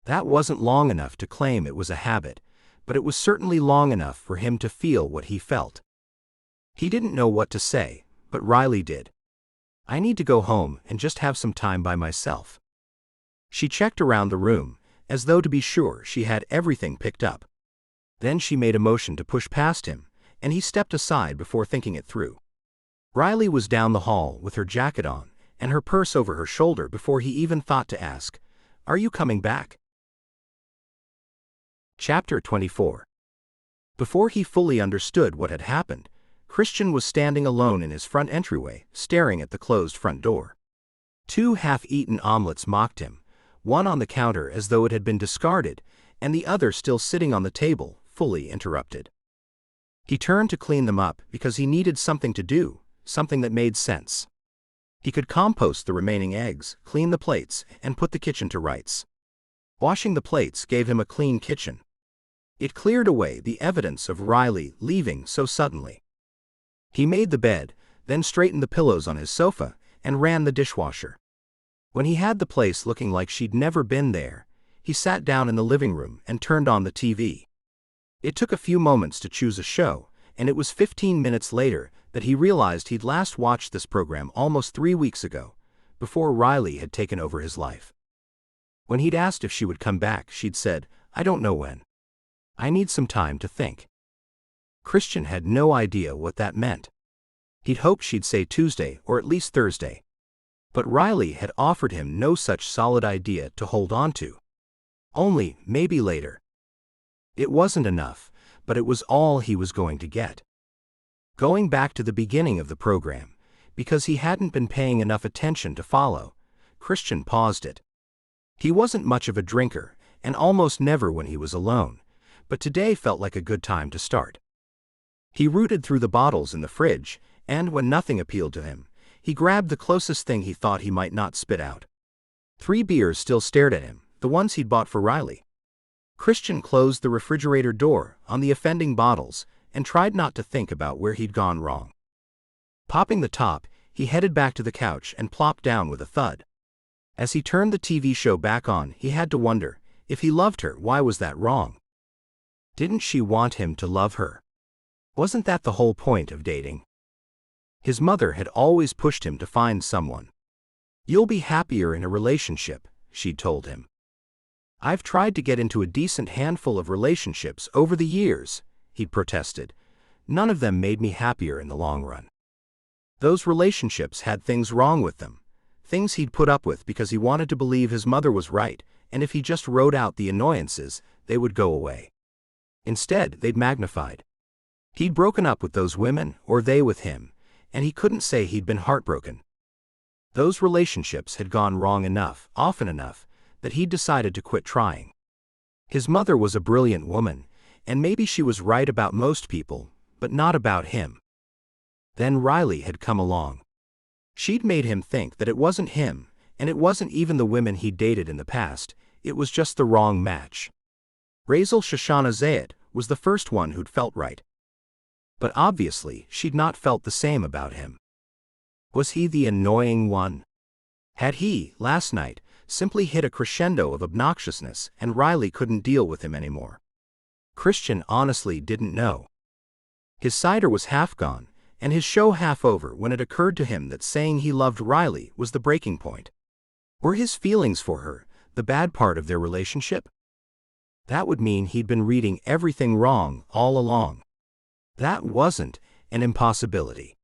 That wasn't long enough to claim it was a habit, but it was certainly long enough for him to feel what he felt. He didn't know what to say, but Riley did. "I need to go home and just have some time by myself." She checked around the room, as though to be sure she had everything picked up. Then she made a motion to push past him, and he stepped aside before thinking it through. Riley was down the hall with her jacket on and her purse over her shoulder before he even thought to ask, "Are you coming back?" Chapter 24. Before he fully understood what had happened, Christian was standing alone in his front entryway, staring at the closed front door. 2 half-eaten omelets mocked him, one on the counter as though it had been discarded, and the other still sitting on the table, fully interrupted. He turned to clean them up because he needed something to do, something that made sense. He could compost the remaining eggs, clean the plates, and put the kitchen to rights. Washing the plates gave him a clean kitchen. It cleared away the evidence of Riley leaving so suddenly. He made the bed, then straightened the pillows on his sofa, and ran the dishwasher. When he had the place looking like she'd never been there, he sat down in the living room and turned on the TV. It took a few moments to choose a show, and it was 15 minutes later that he realized he'd last watched this program almost 3 weeks ago, before Riley had taken over his life. When he'd asked if she would come back, she'd said, "I don't know when. I need some time to think." Christian had no idea what that meant. He'd hoped she'd say Tuesday or at least Thursday. But Riley had offered him no such solid idea to hold on to. Only, maybe later. It wasn't enough, but it was all he was going to get. Going back to the beginning of the program, because he hadn't been paying enough attention to follow, Christian paused it. He wasn't much of a drinker, and almost never when he was alone, but today felt like a good time to start. He rooted through the bottles in the fridge, and when nothing appealed to him, he grabbed the closest thing he thought he might not spit out. 3 beers still stared at him, the ones he'd bought for Riley. Christian closed the refrigerator door on the offending bottles and tried not to think about where he'd gone wrong. Popping the top, he headed back to the couch and plopped down with a thud. As he turned the TV show back on, he had to wonder, if he loved her, why was that wrong? Didn't she want him to love her? Wasn't that the whole point of dating? His mother had always pushed him to find someone. "You'll be happier in a relationship," she'd told him. "I've tried to get into a decent handful of relationships over the years," he'd protested. "None of them made me happier in the long run." Those relationships had things wrong with them, things he'd put up with because he wanted to believe his mother was right, and if he just wrote out the annoyances, they would go away. Instead, they'd magnified. He'd broken up with those women, or they with him, and he couldn't say he'd been heartbroken. Those relationships had gone wrong enough, often enough, that he'd decided to quit trying. His mother was a brilliant woman, and maybe she was right about most people, but not about him. Then Riley had come along. She'd made him think that it wasn't him, and it wasn't even the women he'd dated in the past, it was just the wrong match. Riley Zayat was the first one who'd felt right. But obviously, she'd not felt the same about him. Was he the annoying one? Had he, last night, simply hit a crescendo of obnoxiousness and Riley couldn't deal with him anymore? Christian honestly didn't know. His cider was half gone, and his show half over when it occurred to him that saying he loved Riley was the breaking point. Were his feelings for her the bad part of their relationship? That would mean he'd been reading everything wrong all along. That wasn't an impossibility.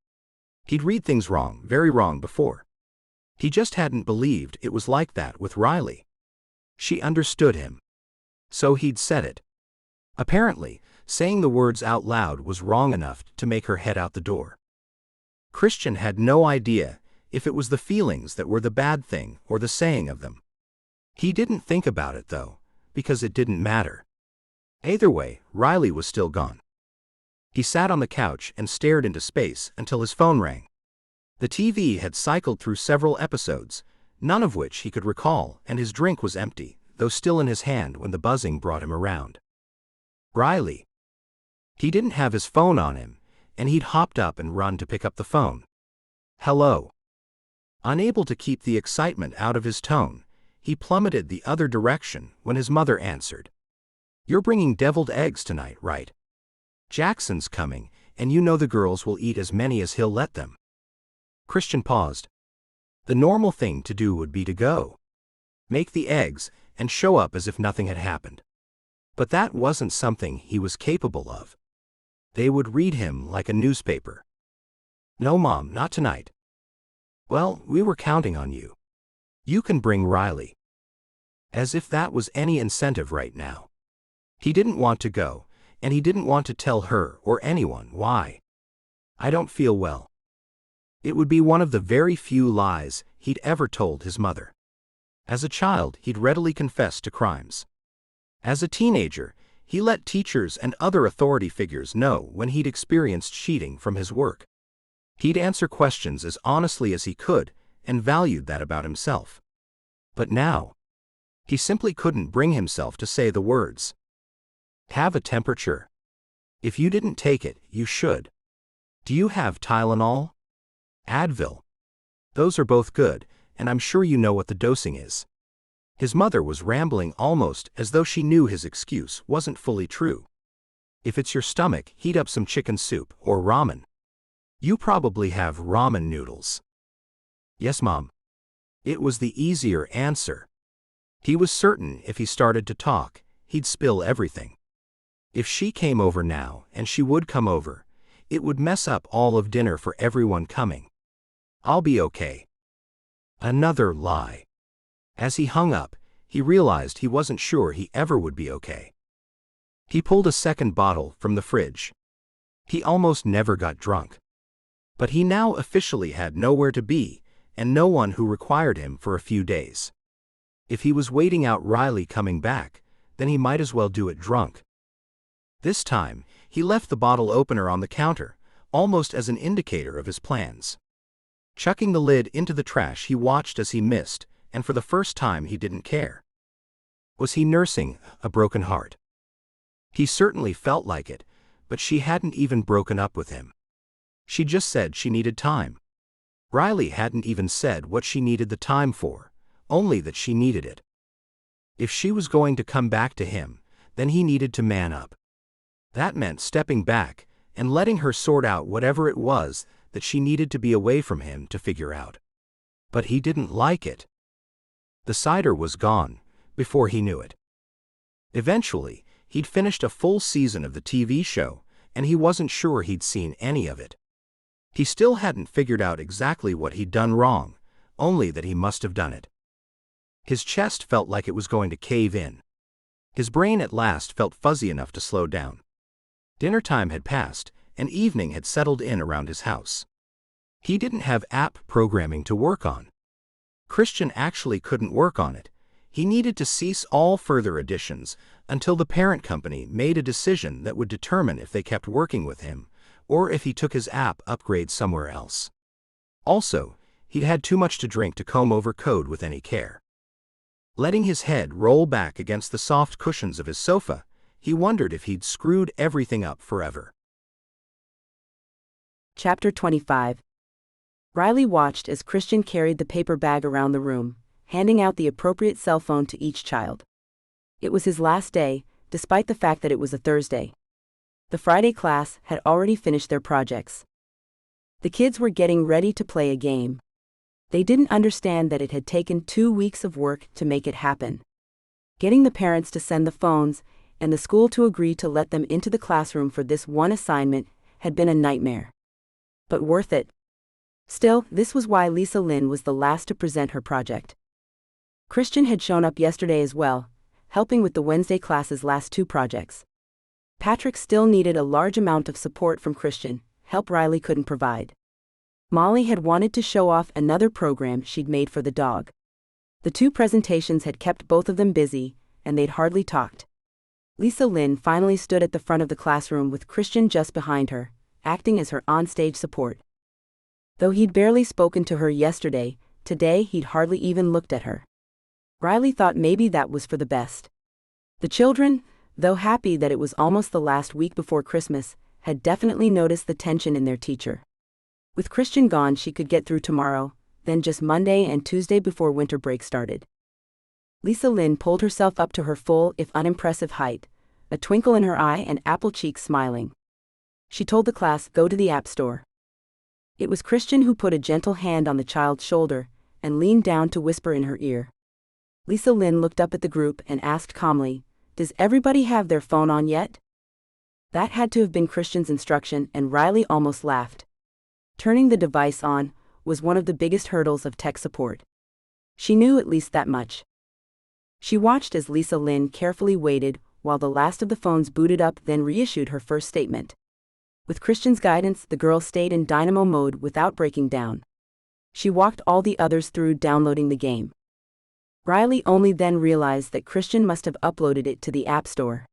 He'd read things wrong, very wrong before. He just hadn't believed it was like that with Riley. She understood him. So he'd said it. Apparently, saying the words out loud was wrong enough to make her head out the door. Christian had no idea if it was the feelings that were the bad thing or the saying of them. He didn't think about it, though, because it didn't matter. Either way, Riley was still gone. He sat on the couch and stared into space until his phone rang. The TV had cycled through several episodes, none of which he could recall, and his drink was empty, though still in his hand when the buzzing brought him around. Riley. He didn't have his phone on him, and he'd hopped up and run to pick up the phone. "Hello." Unable to keep the excitement out of his tone, he plummeted the other direction when his mother answered. "You're bringing deviled eggs tonight, right? Jackson's coming, and you know the girls will eat as many as he'll let them." Christian paused. The normal thing to do would be to go, make the eggs, and show up as if nothing had happened. But that wasn't something he was capable of. They would read him like a newspaper. "No, Mom, not tonight." "Well, we were counting on you. You can bring Riley." As if that was any incentive right now. He didn't want to go, and he didn't want to tell her or anyone why. "I don't feel well." It would be one of the very few lies he'd ever told his mother. As a child, he'd readily confessed to crimes. As a teenager, he let teachers and other authority figures know when he'd experienced cheating from his work. He'd answer questions as honestly as he could, and valued that about himself. But now, he simply couldn't bring himself to say the words. "Have a temperature. If you didn't take it, you should. Do you have Tylenol? Advil? Those are both good, and I'm sure you know what the dosing is." His mother was rambling almost as though she knew his excuse wasn't fully true. "If it's your stomach, heat up some chicken soup or ramen. You probably have ramen noodles." "Yes, Mom." It was the easier answer. He was certain if he started to talk, he'd spill everything. If she came over now, and she would come over, it would mess up all of dinner for everyone coming. "I'll be okay." Another lie. As he hung up, he realized he wasn't sure he ever would be okay. He pulled a second bottle from the fridge. He almost never got drunk. But he now officially had nowhere to be, and no one who required him for a few days. If he was waiting out Riley coming back, then he might as well do it drunk. This time, he left the bottle opener on the counter, almost as an indicator of his plans. Chucking the lid into the trash, he watched as he missed, and for the first time he didn't care. Was he nursing a broken heart? He certainly felt like it, but she hadn't even broken up with him. She just said she needed time. Riley hadn't even said what she needed the time for, only that she needed it. If she was going to come back to him, then he needed to man up. That meant stepping back and letting her sort out whatever it was that she needed to be away from him to figure out. But he didn't like it. The cider was gone before he knew it. Eventually, he'd finished a full season of the TV show, and he wasn't sure he'd seen any of it. He still hadn't figured out exactly what he'd done wrong, only that he must have done it. His chest felt like it was going to cave in. His brain at last felt fuzzy enough to slow down. Dinner time had passed, and evening had settled in around his house. He didn't have app programming to work on. Christian actually couldn't work on it. He needed to cease all further additions until the parent company made a decision that would determine if they kept working with him, or if he took his app upgrade somewhere else. Also, he'd had too much to drink to comb over code with any care. Letting his head roll back against the soft cushions of his sofa, he wondered if he'd screwed everything up forever. Chapter 25. Riley watched as Christian carried the paper bag around the room, handing out the appropriate cell phone to each child. It was his last day, despite the fact that it was a Thursday. The Friday class had already finished their projects. The kids were getting ready to play a game. They didn't understand that it had taken 2 weeks of work to make it happen. Getting the parents to send the phones and the school to agree to let them into the classroom for this one assignment had been a nightmare. But worth it. Still, this was why Lisa Lynn was the last to present her project. Christian had shown up yesterday as well, helping with the Wednesday class's last 2 projects. Patrick still needed a large amount of support from Christian, help Riley couldn't provide. Molly had wanted to show off another program she'd made for the dog. The 2 presentations had kept both of them busy, and they'd hardly talked. Lisa Lynn finally stood at the front of the classroom with Christian just behind her, acting as her onstage support. Though he'd barely spoken to her yesterday, today he'd hardly even looked at her. Riley thought maybe that was for the best. The children, though happy that it was almost the last week before Christmas, had definitely noticed the tension in their teacher. With Christian gone, she could get through tomorrow, then just Monday and Tuesday before winter break started. Lisa Lynn pulled herself up to her full, if unimpressive height, a twinkle in her eye and apple cheeks smiling. She told the class, "Go to the App Store." It was Christian who put a gentle hand on the child's shoulder and leaned down to whisper in her ear. Lisa Lynn looked up at the group and asked calmly, "Does everybody have their phone on yet?" That had to have been Christian's instruction, and Riley almost laughed. Turning the device on was one of the biggest hurdles of tech support. She knew at least that much. She watched as Lisa Lynn carefully waited while the last of the phones booted up, then reissued her first statement. With Christian's guidance, the girl stayed in dynamo mode without breaking down. She walked all the others through downloading the game. Riley only then realized that Christian must have uploaded it to the App Store.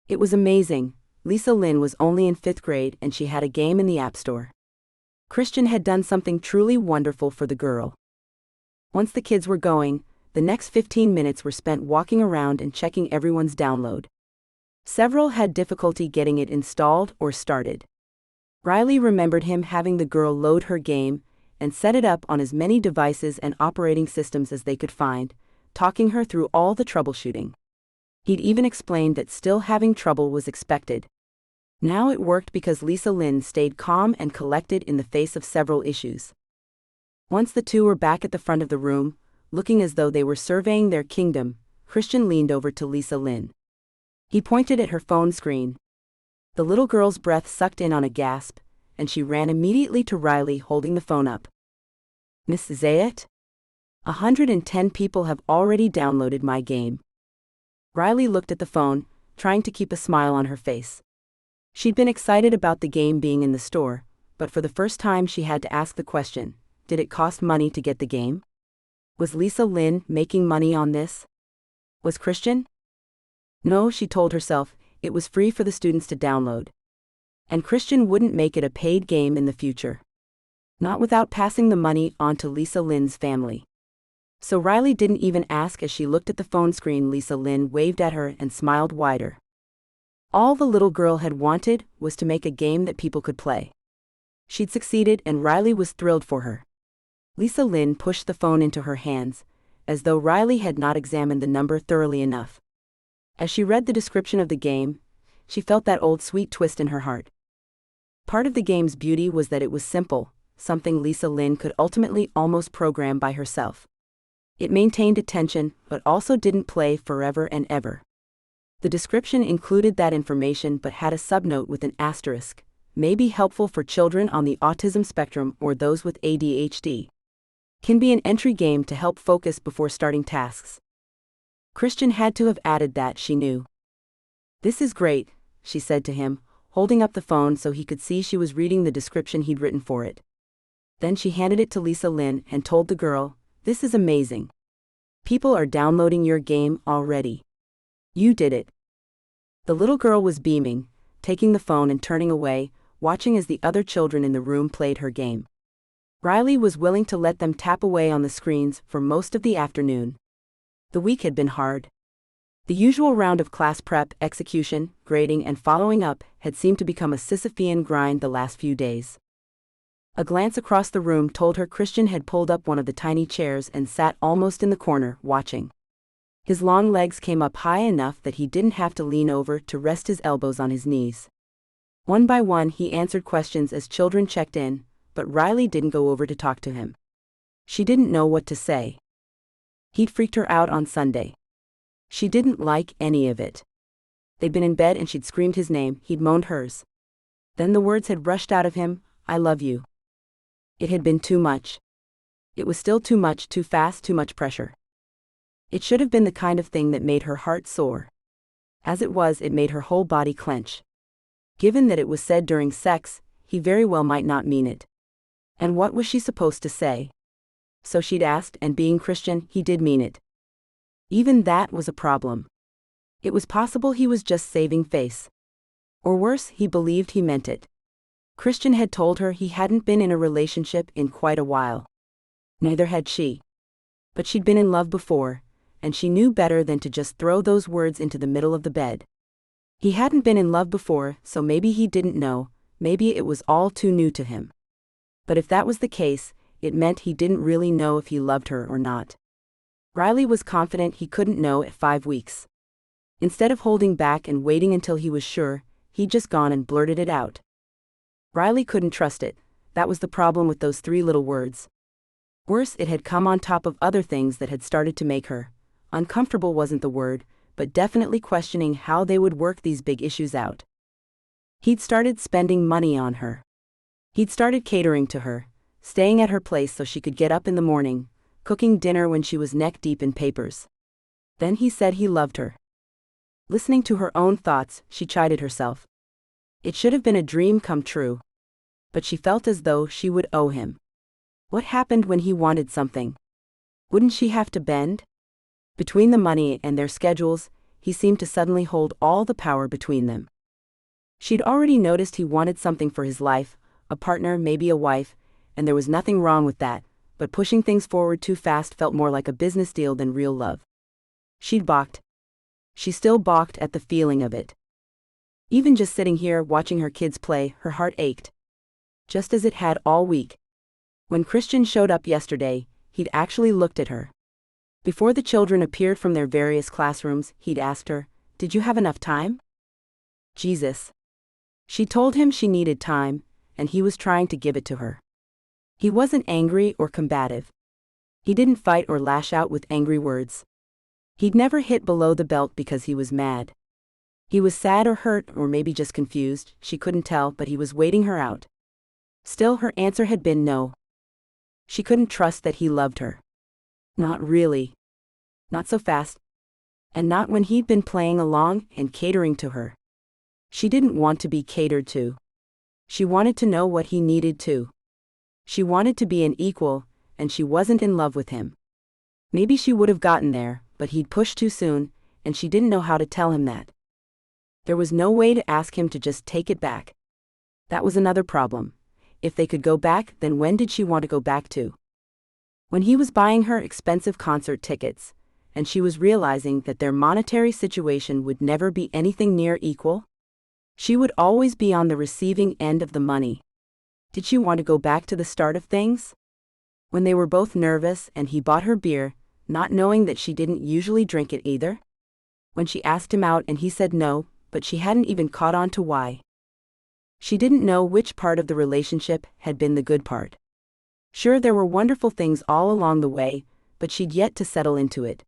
It was amazing. Lisa Lynn was only in 5th grade and she had a game in the App Store. Christian had done something truly wonderful for the girl. Once the kids were going, the next 15 minutes were spent walking around and checking everyone's download. Several had difficulty getting it installed or started. Riley remembered him having the girl load her game and set it up on as many devices and operating systems as they could find, talking her through all the troubleshooting. He'd even explained that still having trouble was expected. Now it worked because Lisa Lynn stayed calm and collected in the face of several issues. Once the 2 were back at the front of the room, looking as though they were surveying their kingdom, Christian leaned over to Lisa Lynn. He pointed at her phone screen. The little girl's breath sucked in on a gasp, and she ran immediately to Riley holding the phone up. "Miss Zayat? 110 people have already downloaded my game." Riley looked at the phone, trying to keep a smile on her face. She'd been excited about the game being in the store, but for the first time she had to ask the question, did it cost money to get the game? Was Lisa Lynn making money on this? Was Christian? No, she told herself, it was free for the students to download. And Christian wouldn't make it a paid game in the future. Not without passing the money on to Lisa Lynn's family. So Riley didn't even ask. As she looked at the phone screen, Lisa Lynn waved at her and smiled wider. All the little girl had wanted was to make a game that people could play. She'd succeeded, and Riley was thrilled for her. Lisa Lynn pushed the phone into her hands, as though Riley had not examined the number thoroughly enough. As she read the description of the game, she felt that old sweet twist in her heart. Part of the game's beauty was that it was simple, something Lisa Lynn could ultimately almost program by herself. It maintained attention, but also didn't play forever and ever. The description included that information but had a subnote with an asterisk, maybe helpful for children on the autism spectrum or those with ADHD. Can be an entry game to help focus before starting tasks. Christian had to have added that, she knew. "This is great," she said to him, holding up the phone so he could see she was reading the description he'd written for it. Then she handed it to Lisa Lynn and told the girl, "This is amazing. People are downloading your game already. You did it." The little girl was beaming, taking the phone and turning away, watching as the other children in the room played her game. Riley was willing to let them tap away on the screens for most of the afternoon. The week had been hard. The usual round of class prep, execution, grading, and following up had seemed to become a Sisyphean grind the last few days. A glance across the room told her Christian had pulled up one of the tiny chairs and sat almost in the corner, watching. His long legs came up high enough that he didn't have to lean over to rest his elbows on his knees. One by one he answered questions as children checked in, but Riley didn't go over to talk to him. She didn't know what to say. He'd freaked her out on Sunday. She didn't like any of it. They'd been in bed and she'd screamed his name, he'd moaned hers. Then the words had rushed out of him, "I love you." It had been too much. It was still too much, too fast, too much pressure. It should have been the kind of thing that made her heart soar. As it was, it made her whole body clench. Given that it was said during sex, he very well might not mean it. And what was she supposed to say? So she'd asked, and being Christian, he did mean it. Even that was a problem. It was possible he was just saving face. Or worse, he believed he meant it. Christian had told her he hadn't been in a relationship in quite a while. Neither had she. But she'd been in love before, and she knew better than to just throw those words into the middle of the bed. He hadn't been in love before, so maybe he didn't know, maybe it was all too new to him. But if that was the case, it meant he didn't really know if he loved her or not. Riley was confident he couldn't know at 5 weeks. Instead of holding back and waiting until he was sure, he'd just gone and blurted it out. Riley couldn't trust it. That was the problem with those 3 little words. Worse, it had come on top of other things that had started to make her, uncomfortable wasn't the word, but definitely questioning how they would work these big issues out. He'd started spending money on her. He'd started catering to her, staying at her place so she could get up in the morning, cooking dinner when she was neck-deep in papers. Then he said he loved her. Listening to her own thoughts, she chided herself. It should have been a dream come true. But she felt as though she would owe him. What happened when he wanted something? Wouldn't she have to bend? Between the money and their schedules, he seemed to suddenly hold all the power between them. She'd already noticed he wanted something for his life, a partner, maybe a wife, and there was nothing wrong with that, but pushing things forward too fast felt more like a business deal than real love. She'd balked. She still balked at the feeling of it. Even just sitting here watching her kids play, her heart ached. Just as it had all week. When Christian showed up yesterday, he'd actually looked at her. Before the children appeared from their various classrooms, he'd asked her, "Did you have enough time?" Jesus. She told him she needed time, and he was trying to give it to her. He wasn't angry or combative. He didn't fight or lash out with angry words. He'd never hit below the belt because he was mad. He was sad or hurt or maybe just confused, she couldn't tell, but he was waiting her out. Still, her answer had been no. She couldn't trust that he loved her. Not really. Not so fast. And not when he'd been playing along and catering to her. She didn't want to be catered to. She wanted to know what he needed to. She wanted to be an equal, and she wasn't in love with him. Maybe she would have gotten there, but he'd pushed too soon, and she didn't know how to tell him that. There was no way to ask him to just take it back. That was another problem. If they could go back, then when did she want to go back to? When he was buying her expensive concert tickets, and she was realizing that their monetary situation would never be anything near equal? She would always be on the receiving end of the money. Did she want to go back to the start of things? When they were both nervous and he bought her beer, not knowing that she didn't usually drink it either? When she asked him out and he said no, but she hadn't even caught on to why. She didn't know which part of the relationship had been the good part. Sure, there were wonderful things all along the way, but she'd yet to settle into it.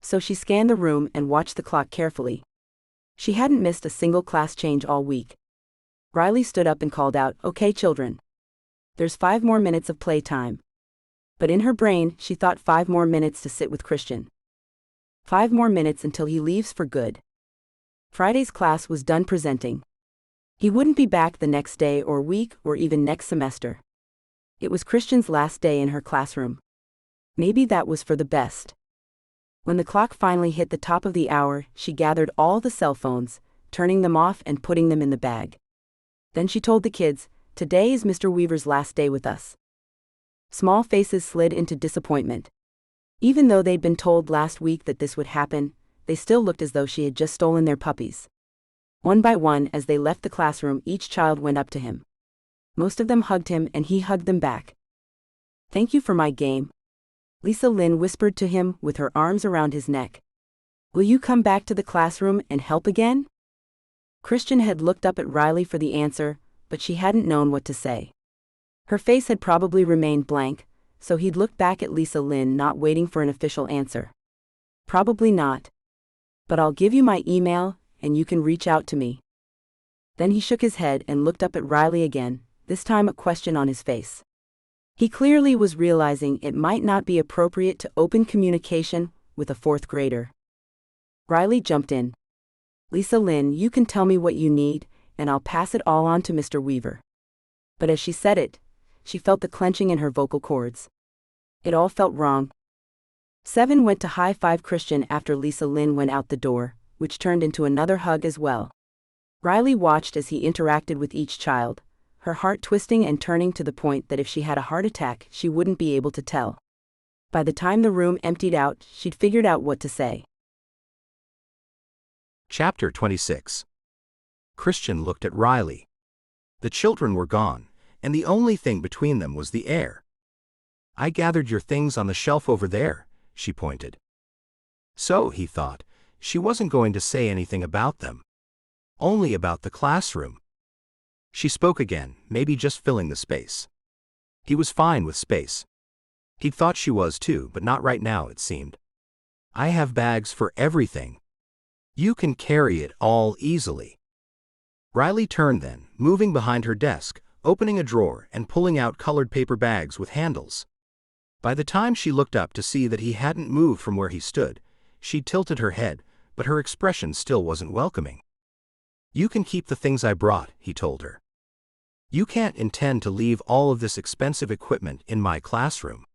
So she scanned the room and watched the clock carefully. She hadn't missed a single class change all week. Riley stood up and called out, "Okay, children. There's 5 more minutes of playtime." But in her brain, she thought 5 more minutes to sit with Christian. 5 more minutes until he leaves for good. Friday's class was done presenting. He wouldn't be back the next day or week or even next semester. It was Christian's last day in her classroom. Maybe that was for the best. When the clock finally hit the top of the hour, she gathered all the cell phones, turning them off and putting them in the bag. Then she told the kids, "Today is Mr. Weaver's last day with us." Small faces slid into disappointment. Even though they'd been told last week that this would happen, they still looked as though she had just stolen their puppies. One by one, as they left the classroom, each child went up to him. Most of them hugged him and he hugged them back. "Thank you for my game," Lisa Lynn whispered to him with her arms around his neck. "Will you come back to the classroom and help again?" Christian had looked up at Riley for the answer, but she hadn't known what to say. Her face had probably remained blank, so he'd looked back at Lisa Lynn, not waiting for an official answer. "Probably not. But I'll give you my email, and you can reach out to me." Then he shook his head and looked up at Riley again, this time a question on his face. He clearly was realizing it might not be appropriate to open communication with a 4th grader. Riley jumped in. "Lisa Lynn, you can tell me what you need, and I'll pass it all on to Mr. Weaver." But as she said it, she felt the clenching in her vocal cords. It all felt wrong. 7 went to high-five Christian after Lisa Lynn went out the door, which turned into another hug as well. Riley watched as he interacted with each child, her heart twisting and turning to the point that if she had a heart attack, she wouldn't be able to tell. By the time the room emptied out, she'd figured out what to say. Chapter 26. Christian looked at Riley. The children were gone, and the only thing between them was the air. "I gathered your things on the shelf over there," she pointed. So, he thought, she wasn't going to say anything about them. Only about the classroom. She spoke again, maybe just filling the space. He was fine with space. He thought she was too, but not right now, it seemed. "I have bags for everything. You can carry it all easily." Riley turned then, moving behind her desk, opening a drawer and pulling out colored paper bags with handles. By the time she looked up to see that he hadn't moved from where he stood, she tilted her head, but her expression still wasn't welcoming. "You can keep the things I brought," he told her. "You can't intend to leave all of this expensive equipment in my classroom."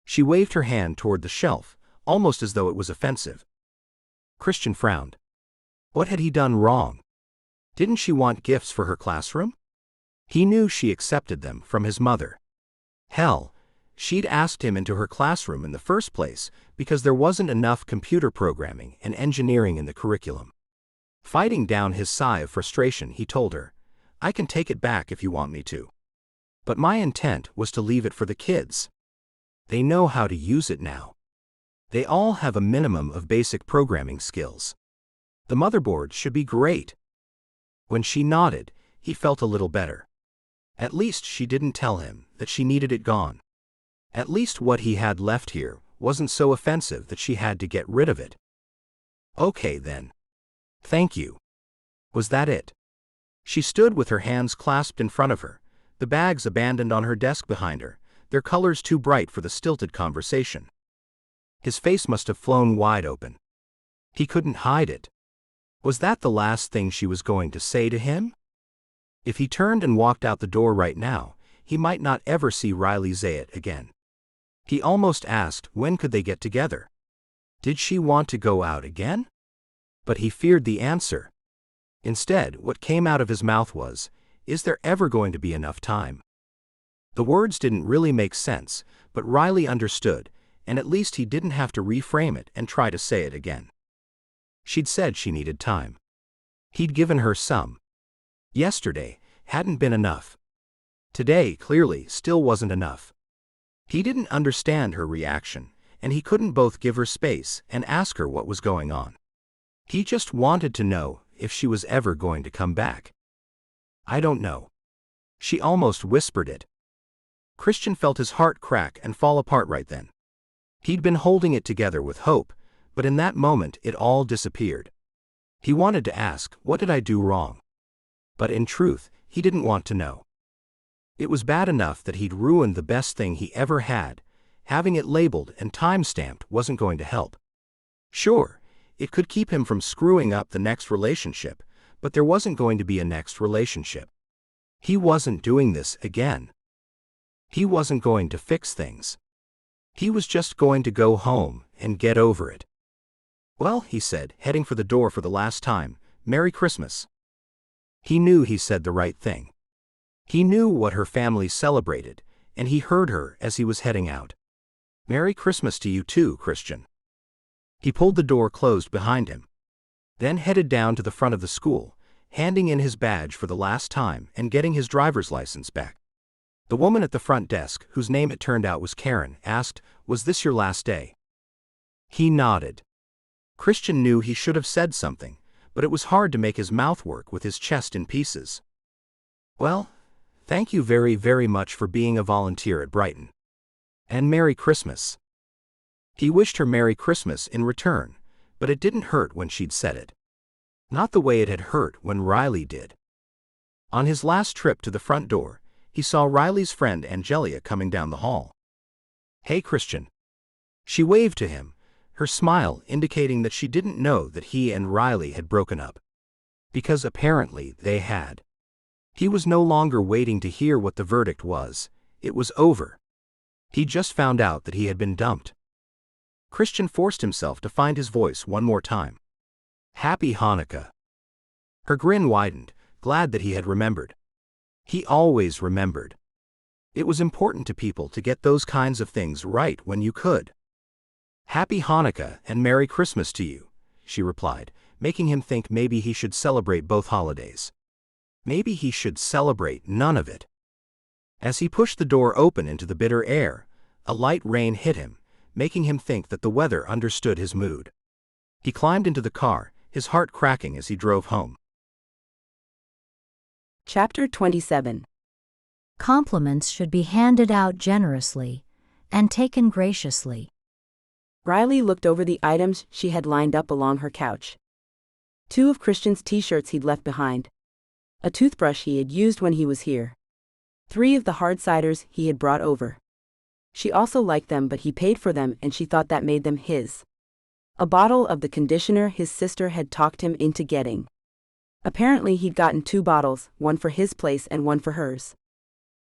She waved her hand toward the shelf, almost as though it was offensive. Christian frowned. What had he done wrong? Didn't she want gifts for her classroom? He knew she accepted them from his mother. Hell, she'd asked him into her classroom in the first place because there wasn't enough computer programming and engineering in the curriculum. Fighting down his sigh of frustration, he told her, "I can take it back if you want me to. But my intent was to leave it for the kids. They know how to use it now. They all have a minimum of basic programming skills. The motherboard should be great." When she nodded, he felt a little better. At least she didn't tell him that she needed it gone. At least what he had left here wasn't so offensive that she had to get rid of it. "Okay then. Thank you." Was that it? She stood with her hands clasped in front of her, the bags abandoned on her desk behind her, their colors too bright for the stilted conversation. His face must have flown wide open. He couldn't hide it. Was that the last thing she was going to say to him? If he turned and walked out the door right now, he might not ever see Riley Zayat again. He almost asked when could they get together. Did she want to go out again? But he feared the answer. Instead, what came out of his mouth was, "Is there ever going to be enough time?" The words didn't really make sense, but Riley understood, and at least he didn't have to reframe it and try to say it again. She'd said she needed time. He'd given her some. Yesterday hadn't been enough. Today, clearly, still wasn't enough. He didn't understand her reaction, and he couldn't both give her space and ask her what was going on. He just wanted to know if she was ever going to come back. "I don't know." She almost whispered it. Christian felt his heart crack and fall apart right then. He'd been holding it together with hope, but in that moment it all disappeared. He wanted to ask, "What did I do wrong?" But in truth, he didn't want to know. It was bad enough that he'd ruined the best thing he ever had. Having it labeled and time-stamped wasn't going to help. Sure, it could keep him from screwing up the next relationship, but there wasn't going to be a next relationship. He wasn't doing this again. He wasn't going to fix things. He was just going to go home and get over it. "Well," he said, heading for the door for the last time, "Merry Christmas." He knew he said the right thing. He knew what her family celebrated, and he heard her as he was heading out. "Merry Christmas to you too, Christian." He pulled the door closed behind him, then headed down to the front of the school, handing in his badge for the last time and getting his driver's license back. The woman at the front desk, whose name it turned out was Karen, asked, "Was this your last day?" He nodded. Christian knew he should have said something, but it was hard to make his mouth work with his chest in pieces. "Well, thank you very, very much for being a volunteer at Brighton. And Merry Christmas." He wished her Merry Christmas in return, but it didn't hurt when she'd said it. Not the way it had hurt when Riley did. On his last trip to the front door, he saw Riley's friend Angelia coming down the hall. "Hey, Christian." She waved to him, her smile indicating that she didn't know that he and Riley had broken up. Because apparently they had. He was no longer waiting to hear what the verdict was. It was over. He just found out that he had been dumped. Christian forced himself to find his voice one more time. "Happy Hanukkah." Her grin widened, glad that he had remembered. He always remembered. It was important to people to get those kinds of things right when you could. "Happy Hanukkah and Merry Christmas to you," she replied, making him think maybe he should celebrate both holidays. Maybe he should celebrate none of it. As he pushed the door open into the bitter air, a light rain hit him, making him think that the weather understood his mood. He climbed into the car, his heart cracking as he drove home. Chapter 27. Compliments should be handed out generously and taken graciously. Riley looked over the items she had lined up along her couch. 2 of Christian's t-shirts he'd left behind. A toothbrush he had used when he was here. 3 of the hard ciders he had brought over. She also liked them, but he paid for them and she thought that made them his. A bottle of the conditioner his sister had talked him into getting. Apparently he'd gotten 2 bottles, one for his place and one for hers.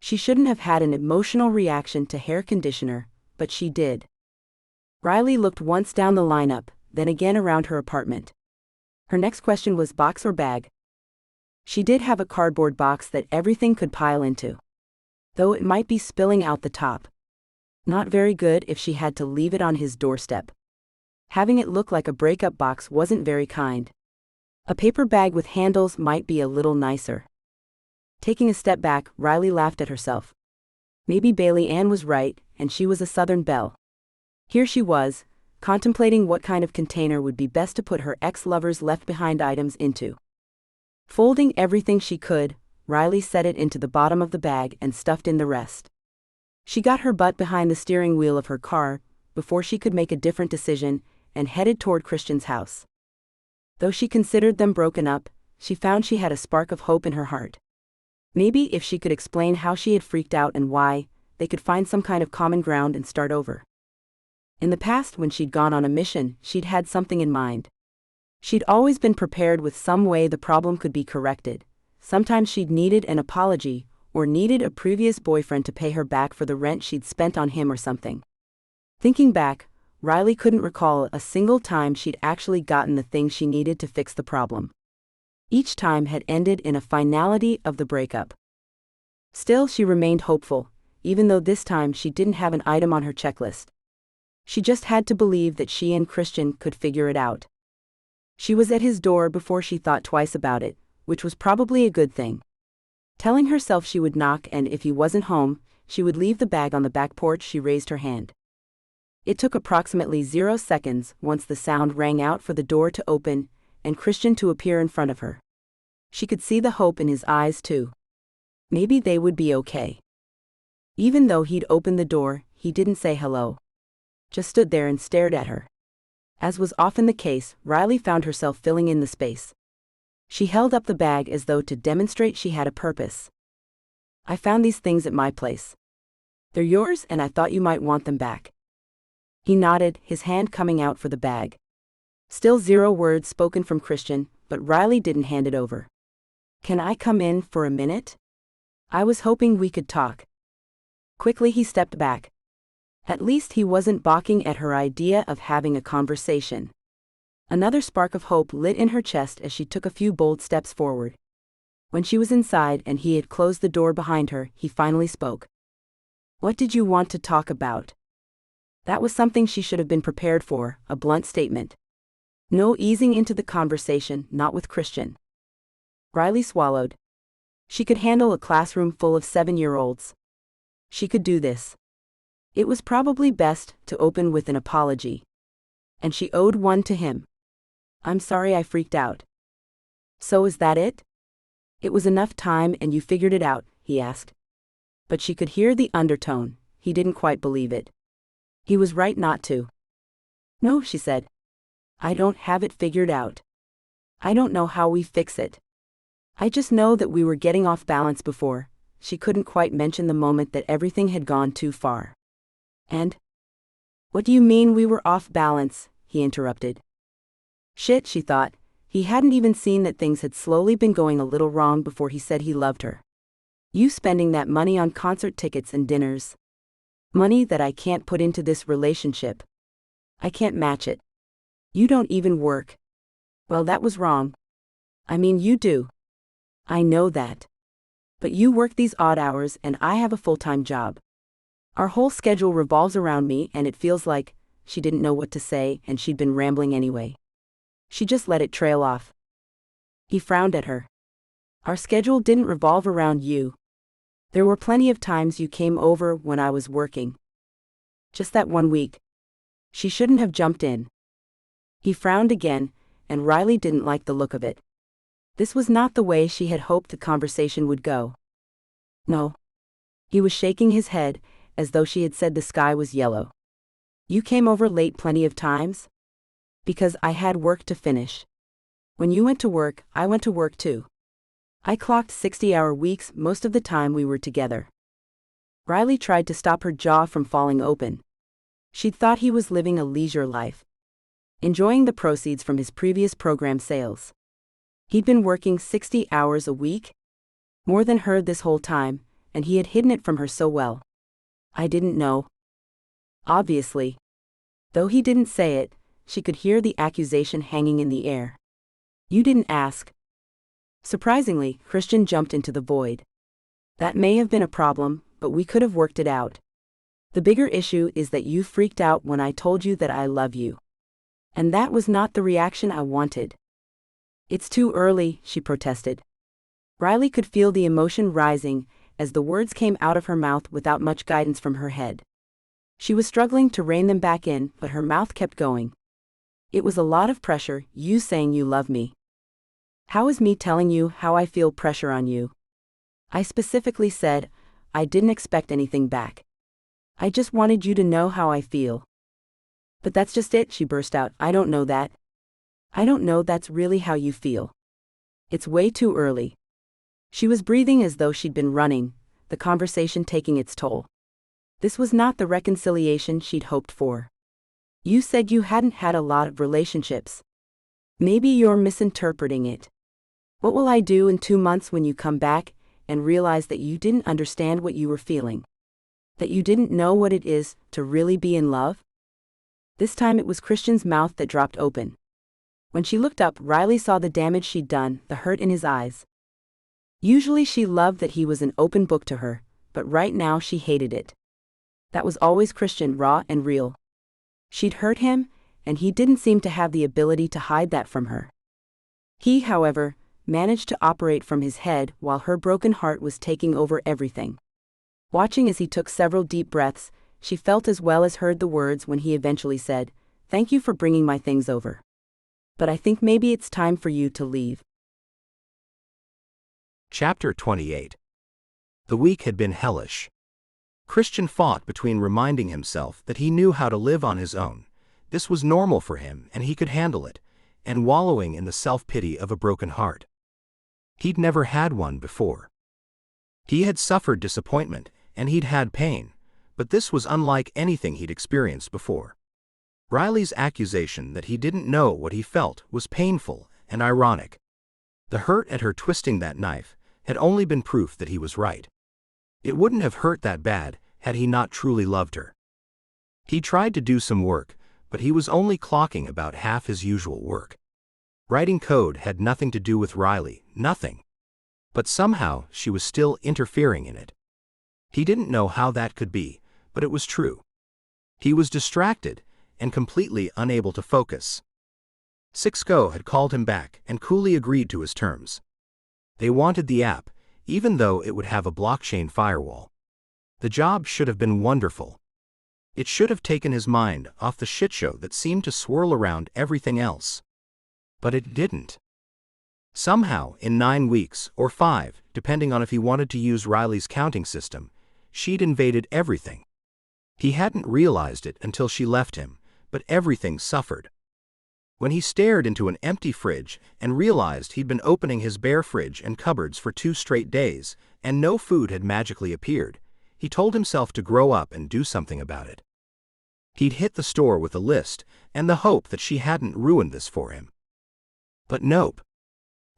She shouldn't have had an emotional reaction to hair conditioner, but she did. Riley looked once down the lineup, then again around her apartment. Her next question was box or bag. She did have a cardboard box that everything could pile into, though it might be spilling out the top. Not very good if she had to leave it on his doorstep. Having it look like a breakup box wasn't very kind. A paper bag with handles might be a little nicer. Taking a step back, Riley laughed at herself. Maybe Bailey Ann was right, and she was a Southern belle. Here she was, contemplating what kind of container would be best to put her ex-lover's left-behind items into. Folding everything she could, Riley set it into the bottom of the bag and stuffed in the rest. She got her butt behind the steering wheel of her car before she could make a different decision and headed toward Christian's house. Though she considered them broken up, she found she had a spark of hope in her heart. Maybe if she could explain how she had freaked out and why, they could find some kind of common ground and start over. In the past, when she'd gone on a mission, she'd had something in mind. She'd always been prepared with some way the problem could be corrected. Sometimes she'd needed an apology, or needed a previous boyfriend to pay her back for the rent she'd spent on him or something. Thinking back, Riley couldn't recall a single time she'd actually gotten the thing she needed to fix the problem. Each time had ended in a finality of the breakup. Still, she remained hopeful, even though this time she didn't have an item on her checklist. She just had to believe that she and Christian could figure it out. She was at his door before she thought twice about it, which was probably a good thing. Telling herself she would knock and if he wasn't home, she would leave the bag on the back porch, she raised her hand. It took approximately 0 seconds once the sound rang out for the door to open and Christian to appear in front of her. She could see the hope in his eyes too. Maybe they would be okay. Even though he'd opened the door, he didn't say hello. Just stood there and stared at her. As was often the case, Riley found herself filling in the space. She held up the bag as though to demonstrate she had a purpose. I found these things at my place. They're yours and I thought you might want them back. He nodded, his hand coming out for the bag. Still 0 words spoken from Christian, but Riley didn't hand it over. Can I come in for a minute? I was hoping we could talk. Quickly he stepped back. At least he wasn't balking at her idea of having a conversation. Another spark of hope lit in her chest as she took a few bold steps forward. When she was inside and he had closed the door behind her, he finally spoke. What did you want to talk about? That was something she should have been prepared for, a blunt statement. No easing into the conversation, not with Christian. Riley swallowed. She could handle a classroom full of 7-year-olds. She could do this. It was probably best to open with an apology. And she owed one to him. I'm sorry I freaked out. So is that it? It was enough time and you figured it out, he asked. But she could hear the undertone, he didn't quite believe it. He was right not to. No, she said. I don't have it figured out. I don't know how we fix it. I just know that we were getting off balance before. She couldn't quite mention the moment that everything had gone too far. And? What do you mean we were off balance? He interrupted. Shit, she thought. He hadn't even seen that things had slowly been going a little wrong before he said he loved her. You spending that money on concert tickets and dinners. Money that I can't put into this relationship. I can't match it. You don't even work. Well, that was wrong. I mean, you do. I know that. But you work these odd hours and I have a full-time job. Our whole schedule revolves around me and it feels like, she didn't know what to say and she'd been rambling anyway. She just let it trail off. He frowned at her. Our schedule didn't revolve around you. There were plenty of times you came over when I was working. Just that one week. She shouldn't have jumped in. He frowned again, and Riley didn't like the look of it. This was not the way she had hoped the conversation would go. No. He was shaking his head, as though she had said the sky was yellow. You came over late plenty of times? Because I had work to finish. When you went to work, I went to work too. I clocked 60-hour weeks most of the time we were together. Riley tried to stop her jaw from falling open. She'd thought he was living a leisure life, enjoying the proceeds from his previous program sales. He'd been working 60 hours a week? More than her this whole time, and he had hidden it from her so well. I didn't know. Obviously. Though he didn't say it, she could hear the accusation hanging in the air. You didn't ask. Surprisingly, Christian jumped into the void. That may have been a problem, but we could have worked it out. The bigger issue is that you freaked out when I told you that I love you. And that was not the reaction I wanted. It's too early, she protested. Riley could feel the emotion rising as the words came out of her mouth without much guidance from her head. She was struggling to rein them back in, but her mouth kept going. It was a lot of pressure, you saying you love me. How is me telling you how I feel pressure on you? I specifically said, I didn't expect anything back. I just wanted you to know how I feel. But that's just it, she burst out. I don't know that. I don't know that's really how you feel. It's way too early. She was breathing as though she'd been running, the conversation taking its toll. This was not the reconciliation she'd hoped for. You said you hadn't had a lot of relationships. Maybe you're misinterpreting it. What will I do in 2 months when you come back and realize that you didn't understand what you were feeling? That you didn't know what it is to really be in love? This time it was Christian's mouth that dropped open. When she looked up, Riley saw the damage she'd done, the hurt in his eyes. Usually she loved that he was an open book to her, but right now she hated it. That was always Christian, raw and real. She'd hurt him, and he didn't seem to have the ability to hide that from her. He, however, managed to operate from his head while her broken heart was taking over everything. Watching as he took several deep breaths, she felt as well as heard the words when he eventually said, "Thank you for bringing my things over. But I think maybe it's time for you to leave." Chapter 28. The week had been hellish. Christian fought between reminding himself that he knew how to live on his own, this was normal for him and he could handle it, and wallowing in the self-pity of a broken heart. He'd never had one before. He had suffered disappointment, and he'd had pain, but this was unlike anything he'd experienced before. Riley's accusation that he didn't know what he felt was painful and ironic. The hurt at her twisting that knife had only been proof that he was right. It wouldn't have hurt that bad had he not truly loved her. He tried to do some work, but he was only clocking about half his usual work. Writing code had nothing to do with Riley, nothing. But somehow she was still interfering in it. He didn't know how that could be, but it was true. He was distracted and completely unable to focus. Cisco had called him back and coolly agreed to his terms. They wanted the app, even though it would have a blockchain firewall. The job should have been wonderful. It should have taken his mind off the shitshow that seemed to swirl around everything else. But it didn't. Somehow, in 9 weeks, or 5, depending on if he wanted to use Riley's counting system, she'd invaded everything. He hadn't realized it until she left him, but everything suffered. When he stared into an empty fridge and realized he'd been opening his bare fridge and cupboards for 2 straight days, and no food had magically appeared, he told himself to grow up and do something about it. He'd hit the store with a list and the hope that she hadn't ruined this for him. But nope.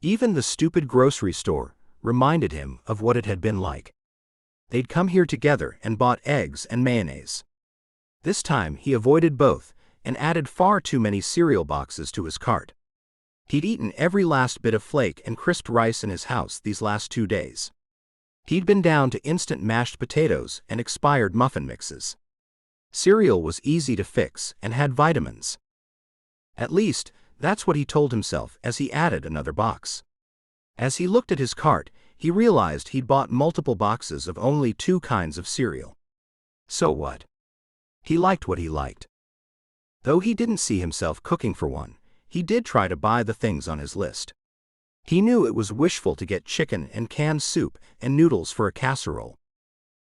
Even the stupid grocery store reminded him of what it had been like. They'd come here together and bought eggs and mayonnaise. This time he avoided both and added far too many cereal boxes to his cart. He'd eaten every last bit of flake and crisped rice in his house these last 2 days. He'd been down to instant mashed potatoes and expired muffin mixes. Cereal was easy to fix and had vitamins. At least, that's what he told himself as he added another box. As he looked at his cart, he realized he'd bought multiple boxes of only 2 kinds of cereal. So what? He liked what he liked. Though he didn't see himself cooking for one, he did try to buy the things on his list. He knew it was wishful to get chicken and canned soup and noodles for a casserole.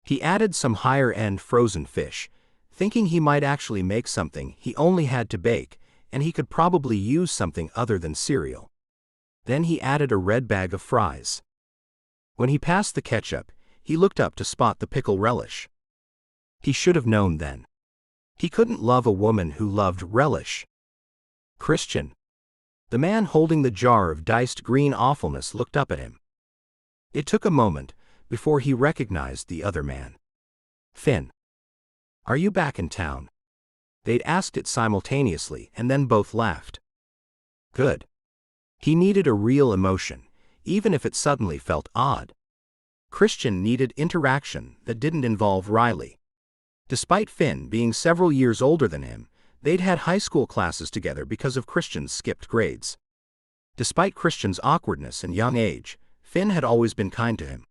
He added some higher-end frozen fish, thinking he might actually make something he only had to bake, and he could probably use something other than cereal. Then he added a red bag of fries. When he passed the ketchup, he looked up to spot the pickle relish. He should have known then. He couldn't love a woman who loved relish. Christian. The man holding the jar of diced green awfulness looked up at him. It took a moment before he recognized the other man. Finn. Are you back in town? They'd asked it simultaneously and then both laughed. Good. He needed a real emotion, even if it suddenly felt odd. Christian needed interaction that didn't involve Riley. Despite Finn being several years older than him, they'd had high school classes together because of Christian's skipped grades. Despite Christian's awkwardness and young age, Finn had always been kind to him.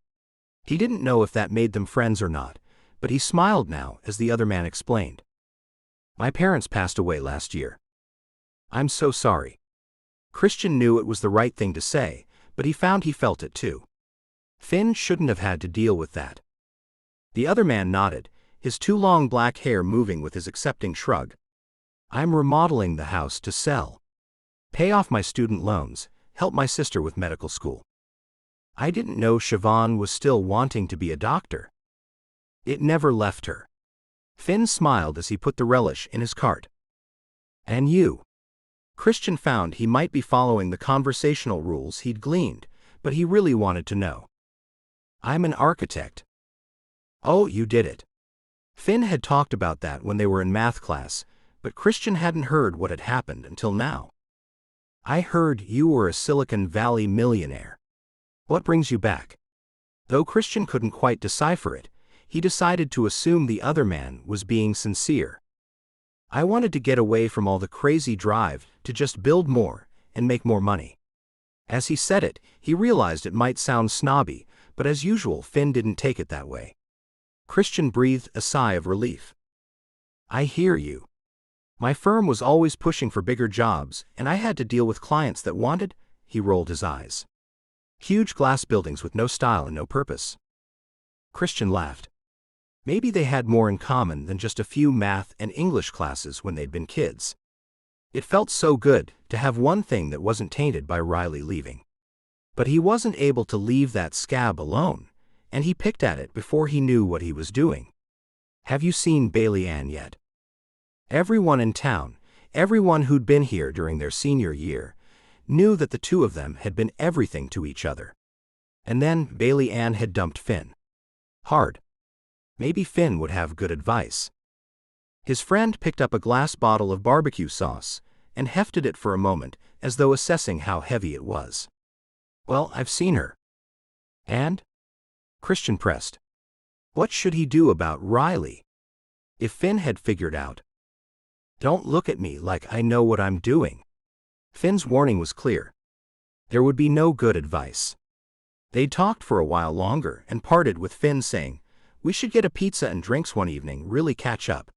He didn't know if that made them friends or not, but he smiled now as the other man explained. My parents passed away last year. I'm so sorry. Christian knew it was the right thing to say, but he found he felt it too. Finn shouldn't have had to deal with that. The other man nodded, his too long black hair moving with his accepting shrug. I'm remodeling the house to sell. Pay off my student loans, help my sister with medical school. I didn't know Siobhan was still wanting to be a doctor. It never left her. Finn smiled as he put the relish in his cart. And you? Christian found he might be following the conversational rules he'd gleaned, but he really wanted to know. I'm an architect. Oh, you did it. Finn had talked about that when they were in math class, but Christian hadn't heard what had happened until now. I heard you were a Silicon Valley millionaire. What brings you back? Though Christian couldn't quite decipher it, he decided to assume the other man was being sincere. I wanted to get away from all the crazy drive to just build more and make more money. As he said it, he realized it might sound snobby, but as usual, Finn didn't take it that way. Christian breathed a sigh of relief. I hear you. My firm was always pushing for bigger jobs, and I had to deal with clients that wanted, he rolled his eyes. Huge glass buildings with no style and no purpose. Christian laughed. Maybe they had more in common than just a few math and English classes when they'd been kids. It felt so good to have one thing that wasn't tainted by Riley leaving. But he wasn't able to leave that scab alone, and he picked at it before he knew what he was doing. Have you seen Bailey Ann yet? Everyone in town, everyone who'd been here during their senior year, knew that the two of them had been everything to each other. And then Bailey Ann had dumped Finn. Hard. Maybe Finn would have good advice. His friend picked up a glass bottle of barbecue sauce and hefted it for a moment, as though assessing how heavy it was. Well, I've seen her. And? Christian pressed. What should he do about Riley? If Finn had figured out. Don't look at me like I know what I'm doing. Finn's warning was clear. There would be no good advice. They talked for a while longer and parted with Finn saying, we should get a pizza and drinks one evening, really catch up.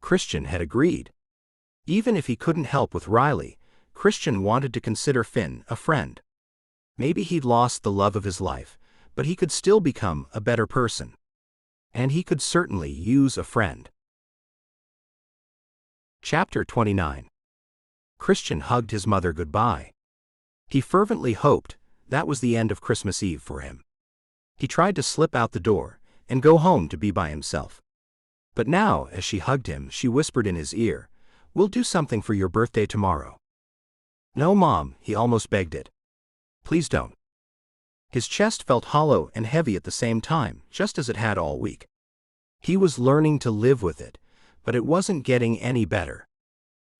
Christian had agreed. Even if he couldn't help with Riley, Christian wanted to consider Finn a friend. Maybe he'd lost the love of his life, but he could still become a better person. And he could certainly use a friend. Chapter 29. Christian hugged his mother goodbye. He fervently hoped that was the end of Christmas Eve for him. He tried to slip out the door and go home to be by himself. But now, as she hugged him, she whispered in his ear, we'll do something for your birthday tomorrow. No, Mom, he almost begged it. Please don't. His chest felt hollow and heavy at the same time, just as it had all week. He was learning to live with it, but it wasn't getting any better.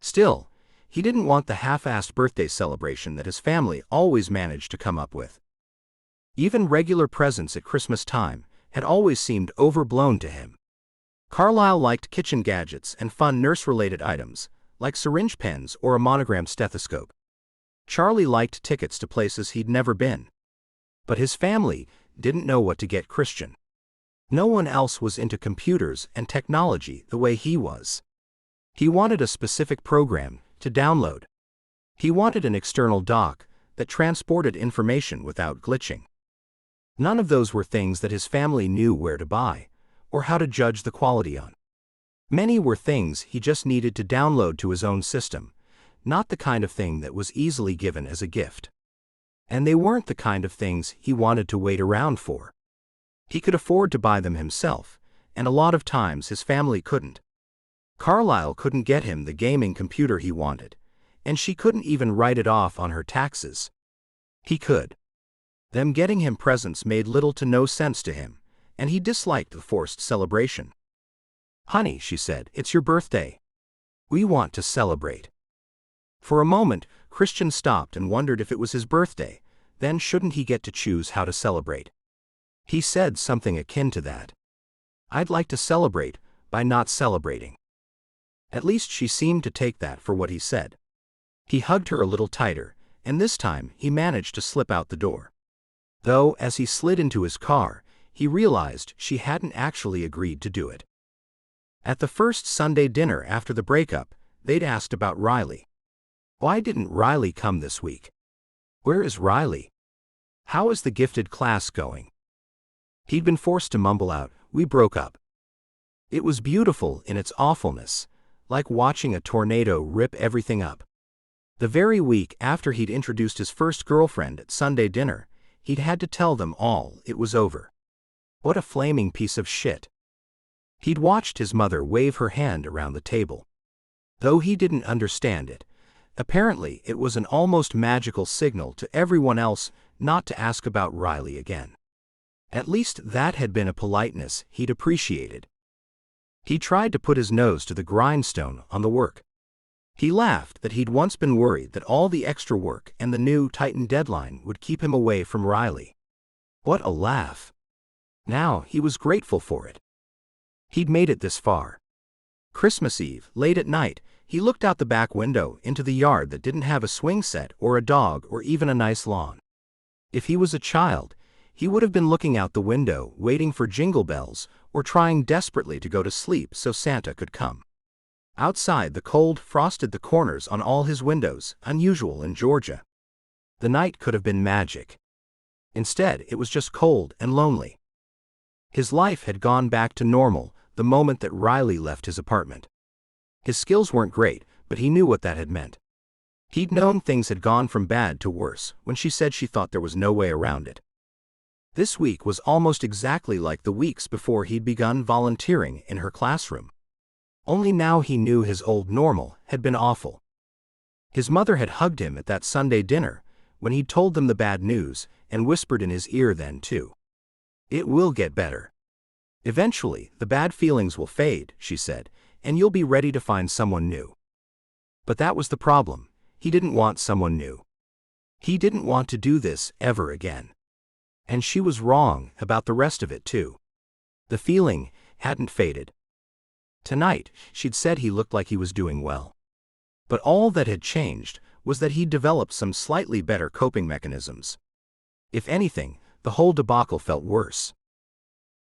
Still, he didn't want the half-assed birthday celebration that his family always managed to come up with. Even regular presents at Christmas time had always seemed overblown to him. Carlisle liked kitchen gadgets and fun nurse-related items, like syringe pens or a monogrammed stethoscope. Charlie liked tickets to places he'd never been. But his family didn't know what to get Christian. No one else was into computers and technology the way he was. He wanted a specific program to download. He wanted an external dock that transported information without glitching. None of those were things that his family knew where to buy, or how to judge the quality on. Many were things he just needed to download to his own system, not the kind of thing that was easily given as a gift. And they weren't the kind of things he wanted to wait around for. He could afford to buy them himself, and a lot of times his family couldn't. Carlisle couldn't get him the gaming computer he wanted, and she couldn't even write it off on her taxes. He could. Them getting him presents made little to no sense to him, and he disliked the forced celebration. Honey, she said, it's your birthday. We want to celebrate. For a moment, Christian stopped and wondered if it was his birthday, then shouldn't he get to choose how to celebrate? He said something akin to that. I'd like to celebrate by not celebrating. At least she seemed to take that for what he said. He hugged her a little tighter, and this time he managed to slip out the door. Though, as he slid into his car, he realized she hadn't actually agreed to do it. At the first Sunday dinner after the breakup, they'd asked about Riley. Why didn't Riley come this week? Where is Riley? How is the gifted class going? He'd been forced to mumble out, we broke up. It was beautiful in its awfulness, like watching a tornado rip everything up. The very week after he'd introduced his first girlfriend at Sunday dinner, he'd had to tell them all it was over. What a flaming piece of shit. He'd watched his mother wave her hand around the table. Though he didn't understand it, apparently it was an almost magical signal to everyone else not to ask about Riley again. At least that had been a politeness he'd appreciated. He tried to put his nose to the grindstone on the work. He laughed that he'd once been worried that all the extra work and the new tightened deadline would keep him away from Riley. What a laugh. Now he was grateful for it. He'd made it this far. Christmas Eve, late at night, He looked out the back window into the yard that didn't have a swing set or a dog or even a nice lawn. If he was a child, he would have been looking out the window, waiting for jingle bells, or trying desperately to go to sleep so Santa could come. Outside, the cold frosted the corners on all his windows, unusual in Georgia. The night could have been magic. Instead, it was just cold and lonely. His life had gone back to normal the moment that Riley left his apartment. His skills weren't great, but he knew what that had meant. He'd known things had gone from bad to worse when she said she thought there was no way around it. This week was almost exactly like the weeks before he'd begun volunteering in her classroom. Only now he knew his old normal had been awful. His mother had hugged him at that Sunday dinner when he'd told them the bad news and whispered in his ear then too. "It will get better. Eventually, the bad feelings will fade," she said, "and you'll be ready to find someone new." But that was the problem. He didn't want someone new. He didn't want to do this ever again. And she was wrong about the rest of it too. The feeling hadn't faded. Tonight, she'd said he looked like he was doing well. But all that had changed was that he'd developed some slightly better coping mechanisms. If anything, the whole debacle felt worse.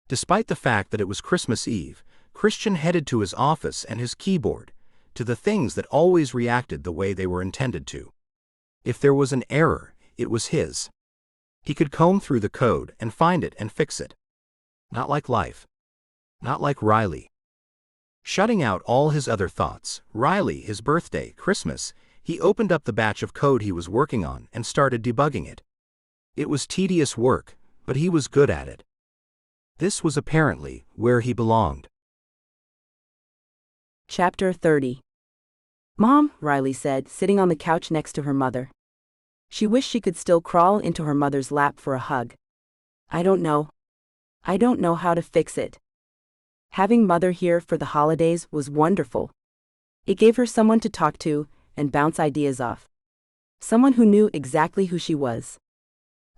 Despite the fact that it was Christmas Eve, Christian headed to his office and his keyboard, to the things that always reacted the way they were intended to. If there was an error, it was his. He could comb through the code and find it and fix it. Not like life. Not like Riley. Shutting out all his other thoughts, Riley, his birthday, Christmas, he opened up the batch of code he was working on and started debugging it. It was tedious work, but he was good at it. This was apparently where he belonged. Chapter 30. "Mom," Riley said, sitting on the couch next to her mother. She wished she could still crawl into her mother's lap for a hug. I don't know how to fix it." Having Mother here for the holidays was wonderful. It gave her someone to talk to and bounce ideas off. Someone who knew exactly who she was.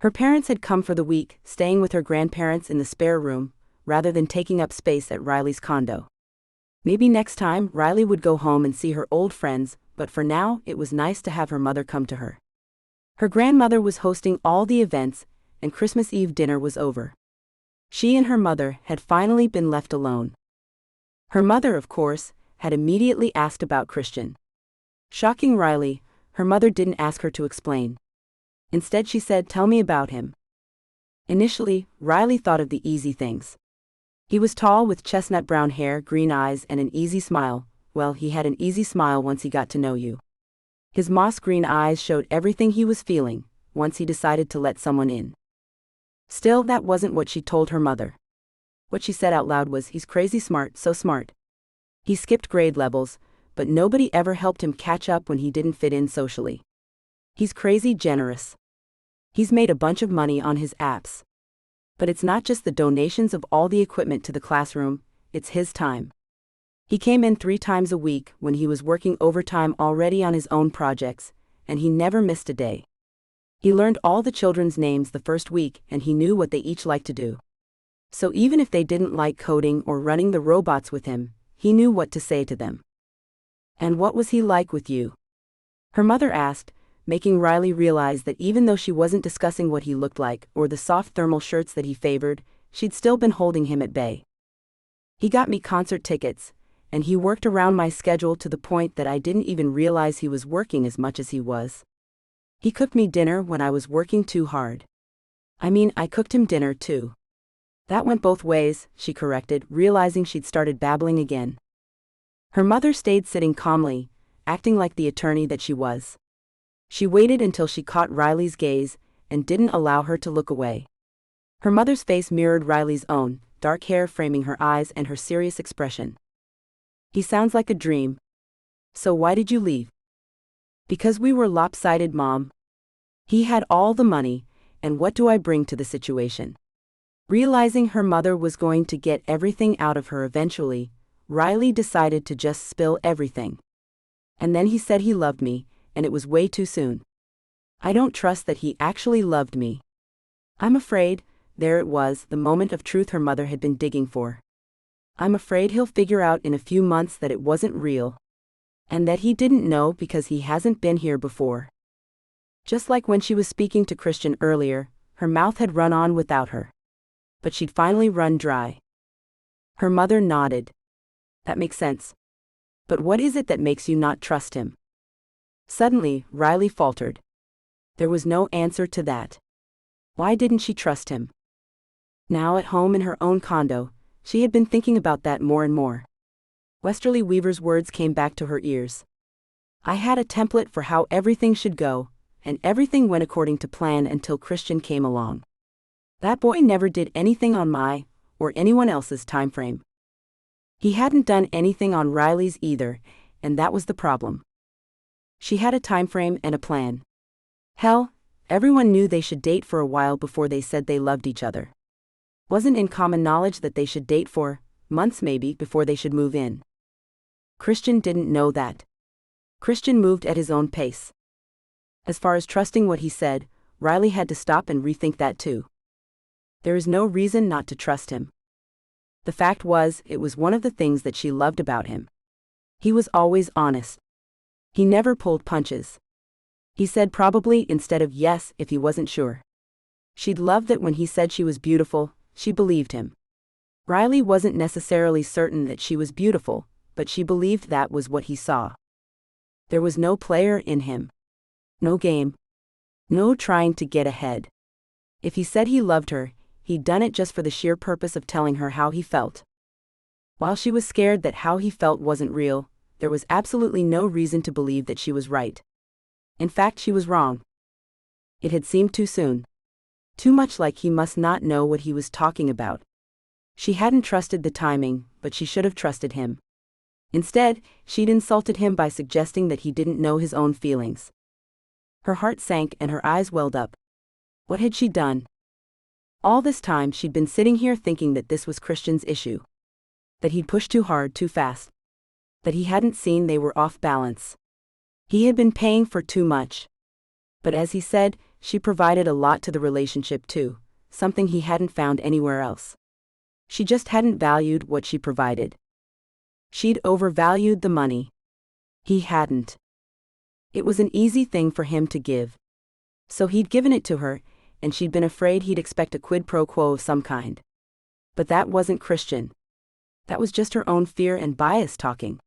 Her parents had come for the week, staying with her grandparents in the spare room, rather than taking up space at Riley's condo. Maybe next time Riley would go home and see her old friends, but for now it was nice to have her mother come to her. Her grandmother was hosting all the events, and Christmas Eve dinner was over. She and her mother had finally been left alone. Her mother, of course, had immediately asked about Christian. Shocking Riley, her mother didn't ask her to explain. Instead she said, "Tell me about him." Initially, Riley thought of the easy things. He was tall with chestnut brown hair, green eyes, and an easy smile. Well, he had an easy smile once he got to know you. His moss green eyes showed everything he was feeling, once he decided to let someone in. Still, that wasn't what she told her mother. What she said out loud was, "He's crazy smart, so smart. He skipped grade levels, but nobody ever helped him catch up when he didn't fit in socially. He's crazy generous. He's made a bunch of money on his apps. But it's not just the donations of all the equipment to the classroom, it's his time. He came in 3 times a week when he was working overtime already on his own projects, and he never missed a day. He learned all the children's names the first week and he knew what they each liked to do. So even if they didn't like coding or running the robots with him, he knew what to say to them." "And what was he like with you?" her mother asked, making Riley realize that even though she wasn't discussing what he looked like or the soft thermal shirts that he favored, she'd still been holding him at bay. "He got me concert tickets, and he worked around my schedule to the point that I didn't even realize he was working as much as he was. He cooked me dinner when I was working too hard. I mean, I cooked him dinner too." "That went both ways," she corrected, realizing she'd started babbling again. Her mother stayed sitting calmly, acting like the attorney that she was. She waited until she caught Riley's gaze and didn't allow her to look away. Her mother's face mirrored Riley's own, dark hair framing her eyes and her serious expression. "He sounds like a dream. So why did you leave?" "Because we were lopsided, Mom. He had all the money, and what do I bring to the situation?" Realizing her mother was going to get everything out of her eventually, Riley decided to just spill everything. "And then he said he loved me, and it was way too soon. I don't trust that he actually loved me. I'm afraid," there it was, the moment of truth her mother had been digging for. "I'm afraid he'll figure out in a few months that it wasn't real." And that he didn't know because he hasn't been here before. Just like when she was speaking to Christian earlier, her mouth had run on without her. But she'd finally run dry. Her mother nodded. That makes sense. But what is it that makes you not trust him? Suddenly, Riley faltered. There was no answer to that. Why didn't she trust him? Now at home in her own condo, she had been thinking about that more and more. Westerly Weaver's words came back to her ears. I had a template for how everything should go, and everything went according to plan until Christian came along. That boy never did anything on my, or anyone else's time frame. He hadn't done anything on Riley's either, and that was the problem. She had a time frame and a plan. Hell, everyone knew they should date for a while before they said they loved each other. Wasn't in common knowledge that they should date for months maybe before they should move in. Christian didn't know that. Christian moved at his own pace. As far as trusting what he said, Riley had to stop and rethink that too. There is no reason not to trust him. The fact was, it was one of the things that she loved about him. He was always honest. He never pulled punches. He said probably instead of yes if he wasn't sure. She'd loved that when he said she was beautiful, she believed him. Riley wasn't necessarily certain that she was beautiful, but she believed that was what he saw. There was no player in him. No game. No trying to get ahead. If he said he loved her, he'd done it just for the sheer purpose of telling her how he felt. While she was scared that how he felt wasn't real, there was absolutely no reason to believe that she was right. In fact, she was wrong. It had seemed too soon. Too much like he must not know what he was talking about. She hadn't trusted the timing, but she should have trusted him. Instead, she'd insulted him by suggesting that he didn't know his own feelings. Her heart sank and her eyes welled up. What had she done? All this time she'd been sitting here thinking that this was Christian's issue. That he'd pushed too hard too fast. That he hadn't seen they were off balance. He had been paying for too much. But as he said, she provided a lot to the relationship too, something he hadn't found anywhere else. She just hadn't valued what she provided. She'd overvalued the money. He hadn't. It was an easy thing for him to give. So he'd given it to her, and she'd been afraid he'd expect a quid pro quo of some kind. But that wasn't Christian. That was just her own fear and bias talking.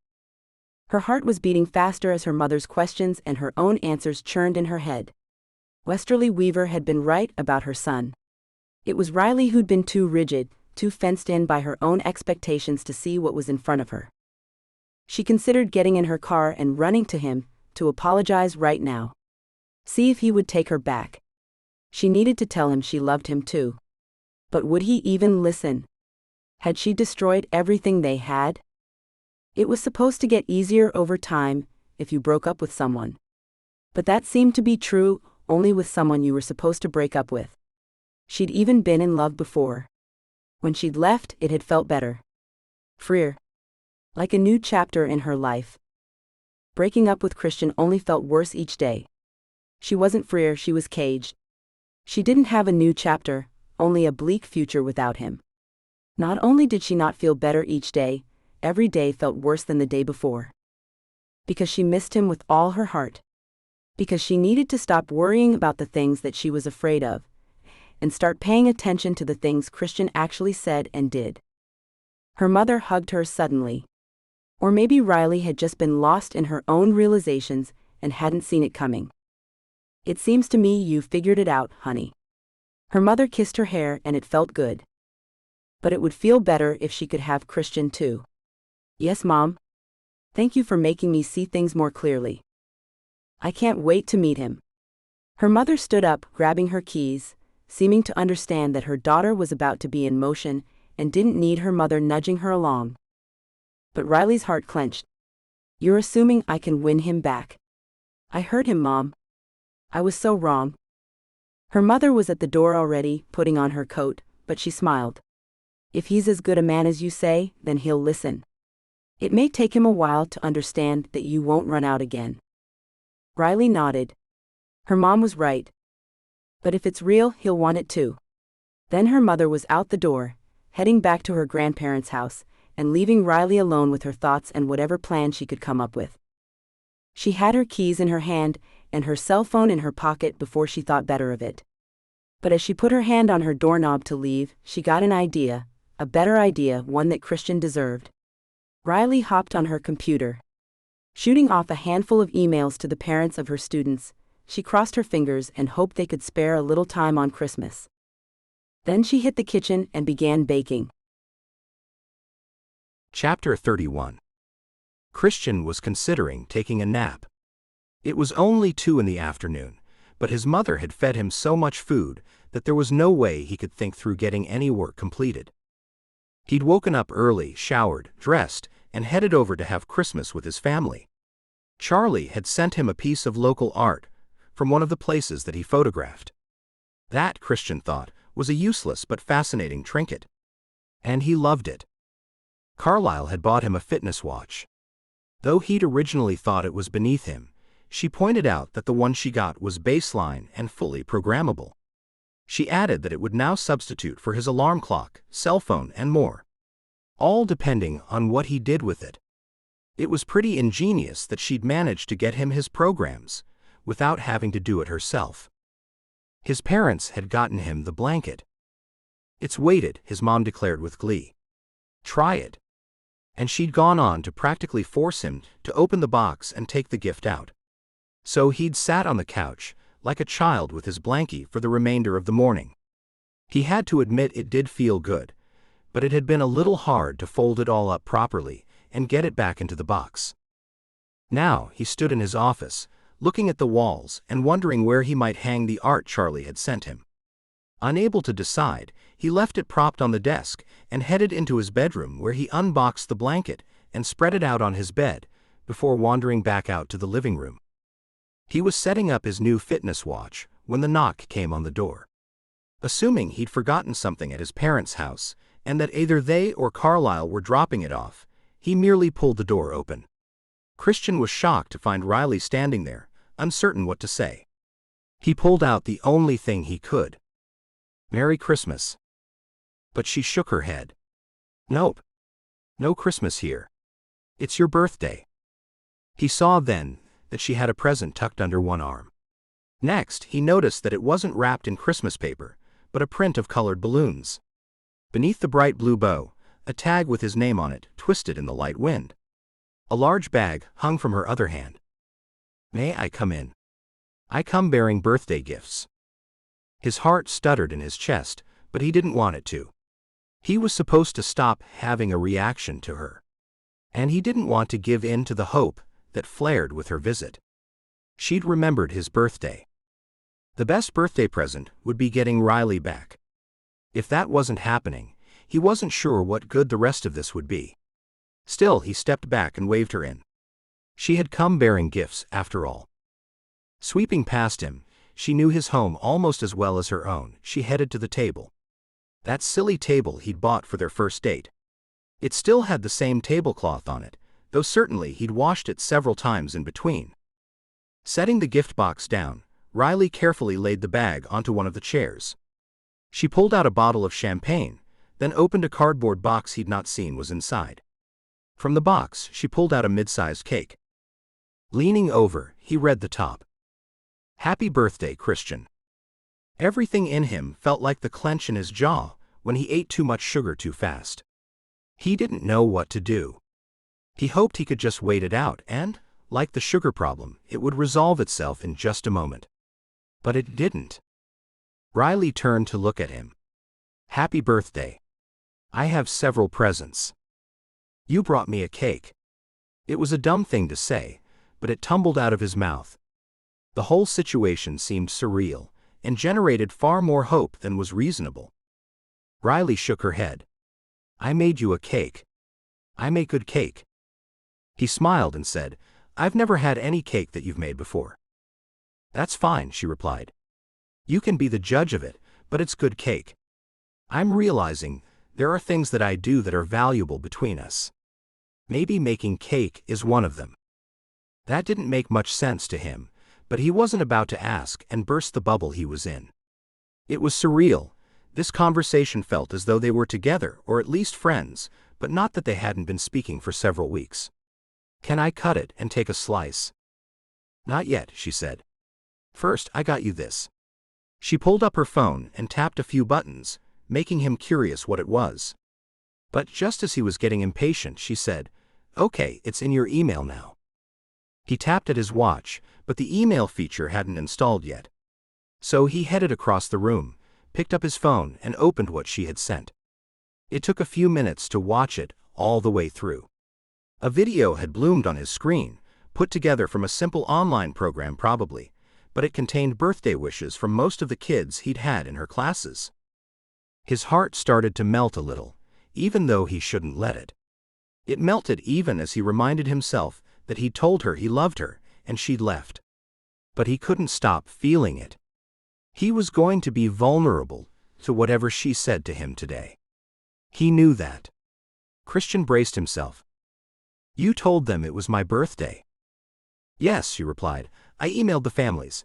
Her heart was beating faster as her mother's questions and her own answers churned in her head. Westerly Weaver had been right about her son. It was Riley who'd been too rigid, too fenced in by her own expectations to see what was in front of her. She considered getting in her car and running to him, to apologize right now. See if he would take her back. She needed to tell him she loved him too. But would he even listen? Had she destroyed everything they had? It was supposed to get easier over time, if you broke up with someone. But that seemed to be true only with someone you were supposed to break up with. She'd even been in love before. When she'd left, it had felt better. Freer. Like a new chapter in her life. Breaking up with Christian only felt worse each day. She wasn't freer, she was caged. She didn't have a new chapter, only a bleak future without him. Not only did she not feel better each day, every day felt worse than the day before. Because she missed him with all her heart. Because she needed to stop worrying about the things that she was afraid of, and start paying attention to the things Christian actually said and did. Her mother hugged her suddenly. Or maybe Riley had just been lost in her own realizations and hadn't seen it coming. It seems to me you figured it out, honey. Her mother kissed her hair and it felt good. But it would feel better if she could have Christian too. Yes, Mom. Thank you for making me see things more clearly. I can't wait to meet him. Her mother stood up, grabbing her keys, seeming to understand that her daughter was about to be in motion and didn't need her mother nudging her along. But Riley's heart clenched. You're assuming I can win him back. I hurt him, Mom. I was so wrong. Her mother was at the door already, putting on her coat, but she smiled. If he's as good a man as you say, then he'll listen. It may take him a while to understand that you won't run out again. Riley nodded. Her mom was right. But if it's real, he'll want it too. Then her mother was out the door, heading back to her grandparents' house, and leaving Riley alone with her thoughts and whatever plan she could come up with. She had her keys in her hand and her cell phone in her pocket before she thought better of it. But as she put her hand on her doorknob to leave, she got an idea, a better idea, one that Christian deserved. Riley hopped on her computer. Shooting off a handful of emails to the parents of her students, she crossed her fingers and hoped they could spare a little time on Christmas. Then she hit the kitchen and began baking. Chapter 31. Christian was considering taking a nap. It was only 2 in the afternoon, but his mother had fed him so much food that there was no way he could think through getting any work completed. He'd woken up early, showered, dressed, and headed over to have Christmas with his family. Charlie had sent him a piece of local art from one of the places that he photographed. That, Christian thought, was a useless but fascinating trinket. And he loved it. Carlisle had bought him a fitness watch. Though he'd originally thought it was beneath him, she pointed out that the one she got was baseline and fully programmable. She added that it would now substitute for his alarm clock, cell phone, and more, all depending on what he did with it. It was pretty ingenious that she'd managed to get him his programs without having to do it herself. His parents had gotten him the blanket. "It's weighted," his mom declared with glee. "Try it." And she'd gone on to practically force him to open the box and take the gift out. So he'd sat on the couch, like a child with his blankie for the remainder of the morning. He had to admit it did feel good, but it had been a little hard to fold it all up properly and get it back into the box. Now he stood in his office, looking at the walls and wondering where he might hang the art Charlie had sent him. Unable to decide, he left it propped on the desk and headed into his bedroom, where he unboxed the blanket and spread it out on his bed before wandering back out to the living room. He was setting up his new fitness watch when the knock came on the door. Assuming he'd forgotten something at his parents' house and that either they or Carlisle were dropping it off, he merely pulled the door open. Christian was shocked to find Riley standing there, uncertain what to say. He pulled out the only thing he could. "Merry Christmas." But she shook her head. "Nope. No Christmas here. It's your birthday." He saw then that she had a present tucked under one arm. Next, he noticed that it wasn't wrapped in Christmas paper, but a print of colored balloons. Beneath the bright blue bow, a tag with his name on it twisted in the light wind. A large bag hung from her other hand. "May I come in? I come bearing birthday gifts." His heart stuttered in his chest, but he didn't want it to. He was supposed to stop having a reaction to her. And he didn't want to give in to the hope that flared with her visit. She'd remembered his birthday. The best birthday present would be getting Riley back. If that wasn't happening, he wasn't sure what good the rest of this would be. Still, he stepped back and waved her in. She had come bearing gifts, after all. Sweeping past him, she knew his home almost as well as her own. She headed to the table. That silly table he'd bought for their first date. It still had the same tablecloth on it, though certainly he'd washed it several times in between. Setting the gift box down, Riley carefully laid the bag onto one of the chairs. She pulled out a bottle of champagne, then opened a cardboard box he'd not seen was inside. From the box, she pulled out a mid-sized cake. Leaning over, he read the top. "Happy birthday, Christian." Everything in him felt like the clench in his jaw when he ate too much sugar too fast. He didn't know what to do. He hoped he could just wait it out and, like the sugar problem, it would resolve itself in just a moment. But it didn't. Riley turned to look at him. "Happy birthday. I have several presents. You brought me a cake." It was a dumb thing to say, but it tumbled out of his mouth. The whole situation seemed surreal and generated far more hope than was reasonable. Riley shook her head. "I made you a cake. I make good cake." He smiled and said, "I've never had any cake that you've made before." "That's fine," she replied. "You can be the judge of it, but it's good cake. I'm realizing there are things that I do that are valuable between us. Maybe making cake is one of them." That didn't make much sense to him, but he wasn't about to ask and burst the bubble he was in. It was surreal. This conversation felt as though they were together, or at least friends, but not that they hadn't been speaking for several weeks. "Can I cut it and take a slice?" Not yet, she said. First, I got you this. She pulled up her phone and tapped a few buttons, making him curious what it was. But just as he was getting impatient, she said, "Okay, it's in your email now." He tapped at his watch, but the email feature hadn't installed yet. So he headed across the room, picked up his phone, and opened what she had sent. It took a few minutes to watch it all the way through. A video had bloomed on his screen, put together from a simple online program probably, but it contained birthday wishes from most of the kids he'd had in her classes. His heart started to melt a little, even though he shouldn't let it. It melted even as he reminded himself that he'd told her he loved her and she'd left. But he couldn't stop feeling it. He was going to be vulnerable to whatever she said to him today. He knew that. Christian braced himself. "You told them it was my birthday." "Yes," she replied. "I emailed the families.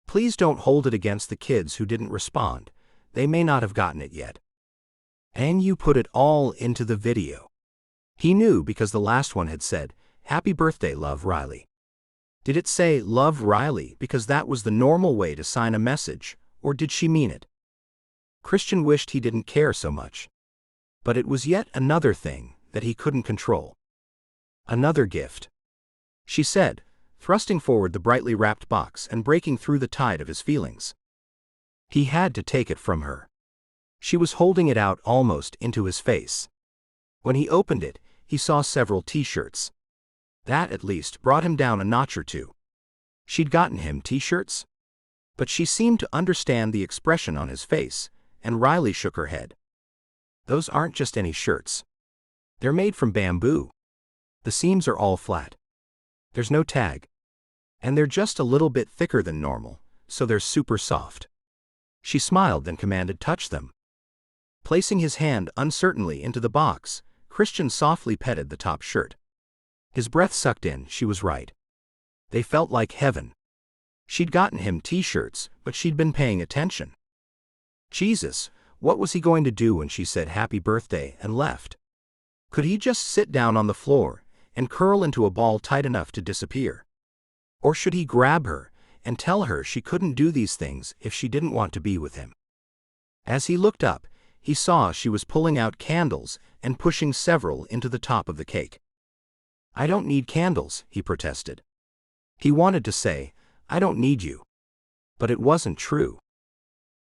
Please don't hold it against the kids who didn't respond. They may not have gotten it yet." "And you put it all into the video." He knew because the last one had said, "Happy birthday, love, Riley." Did it say "Love, Riley" because that was the normal way to sign a message, or did she mean it? Christian wished he didn't care so much. But it was yet another thing that he couldn't control. "Another gift," she said, thrusting forward the brightly wrapped box and breaking through the tide of his feelings. He had to take it from her. She was holding it out almost into his face. When he opened it, he saw several t-shirts. That at least brought him down a notch or two. She'd gotten him t-shirts? But she seemed to understand the expression on his face, and Riley shook her head. "Those aren't just any shirts. They're made from bamboo. The seams are all flat. There's no tag. And they're just a little bit thicker than normal, so they're super soft." She smiled and commanded, "Touch them." Placing his hand uncertainly into the box, Christian softly petted the top shirt. His breath sucked in. She was right. They felt like heaven. She'd gotten him t-shirts, but she'd been paying attention. Jesus, what was he going to do when she said happy birthday and left? Could he just sit down on the floor and curl into a ball tight enough to disappear? Or should he grab her and tell her she couldn't do these things if she didn't want to be with him? As he looked up, he saw she was pulling out candles and pushing several into the top of the cake. "I don't need candles," he protested. He wanted to say, "I don't need you." But it wasn't true.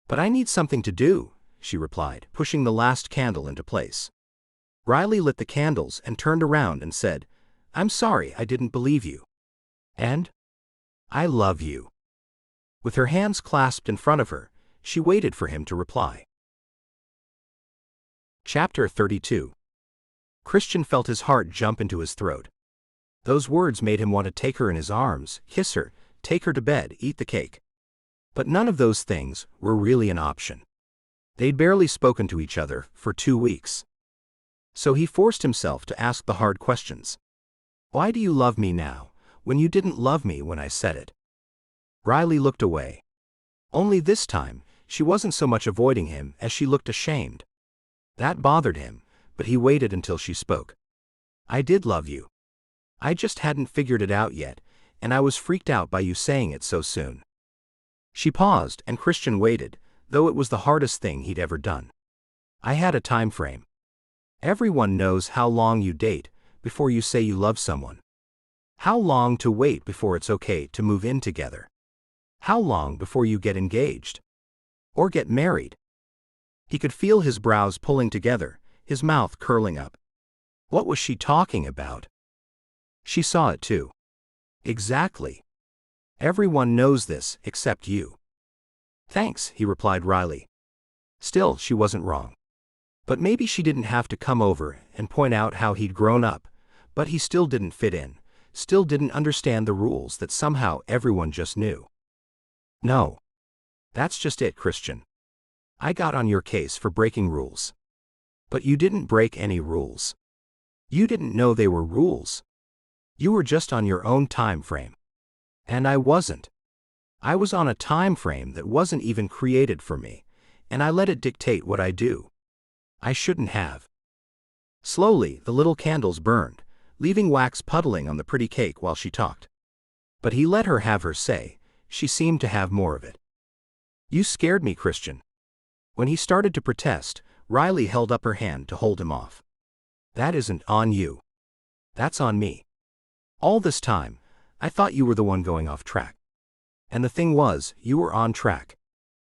"But I need something to do," she replied, pushing the last candle into place. Riley lit the candles and turned around and said, "I'm sorry I didn't believe you. And I love you." With her hands clasped in front of her, she waited for him to reply. Chapter 32. Christian felt his heart jump into his throat. Those words made him want to take her in his arms, kiss her, take her to bed, eat the cake. But none of those things were really an option. They'd barely spoken to each other for 2 weeks. So he forced himself to ask the hard questions. "Why do you love me now, when you didn't love me when I said it?" Riley looked away. Only this time, she wasn't so much avoiding him as she looked ashamed. That bothered him, but he waited until she spoke. "I did love you. I just hadn't figured it out yet, and I was freaked out by you saying it so soon." She paused, and Christian waited, though it was the hardest thing he'd ever done. "I had a time frame. Everyone knows how long you date before you say you love someone. How long to wait before it's okay to move in together. How long before you get engaged. Or get married." He could feel his brows pulling together, his mouth curling up. What was she talking about? She saw it too. Exactly. "Everyone knows this except you." "Thanks," he replied wryly. Still, she wasn't wrong. But maybe she didn't have to come over and point out how he'd grown up, but he still didn't fit in, still didn't understand the rules that somehow everyone just knew. "No. That's just it, Christian. I got on your case for breaking rules. But you didn't break any rules. You didn't know they were rules. You were just on your own time frame. And I wasn't. I was on a time frame that wasn't even created for me, and I let it dictate what I do. I shouldn't have." Slowly, the little candles burned, leaving wax puddling on the pretty cake while she talked. But he let her have her say. She seemed to have more of it. You scared me, Christian. When he started to protest, Riley held up her hand to hold him off. That isn't on you. That's on me. All this time, I thought you were the one going off track. And the thing was, you were on track.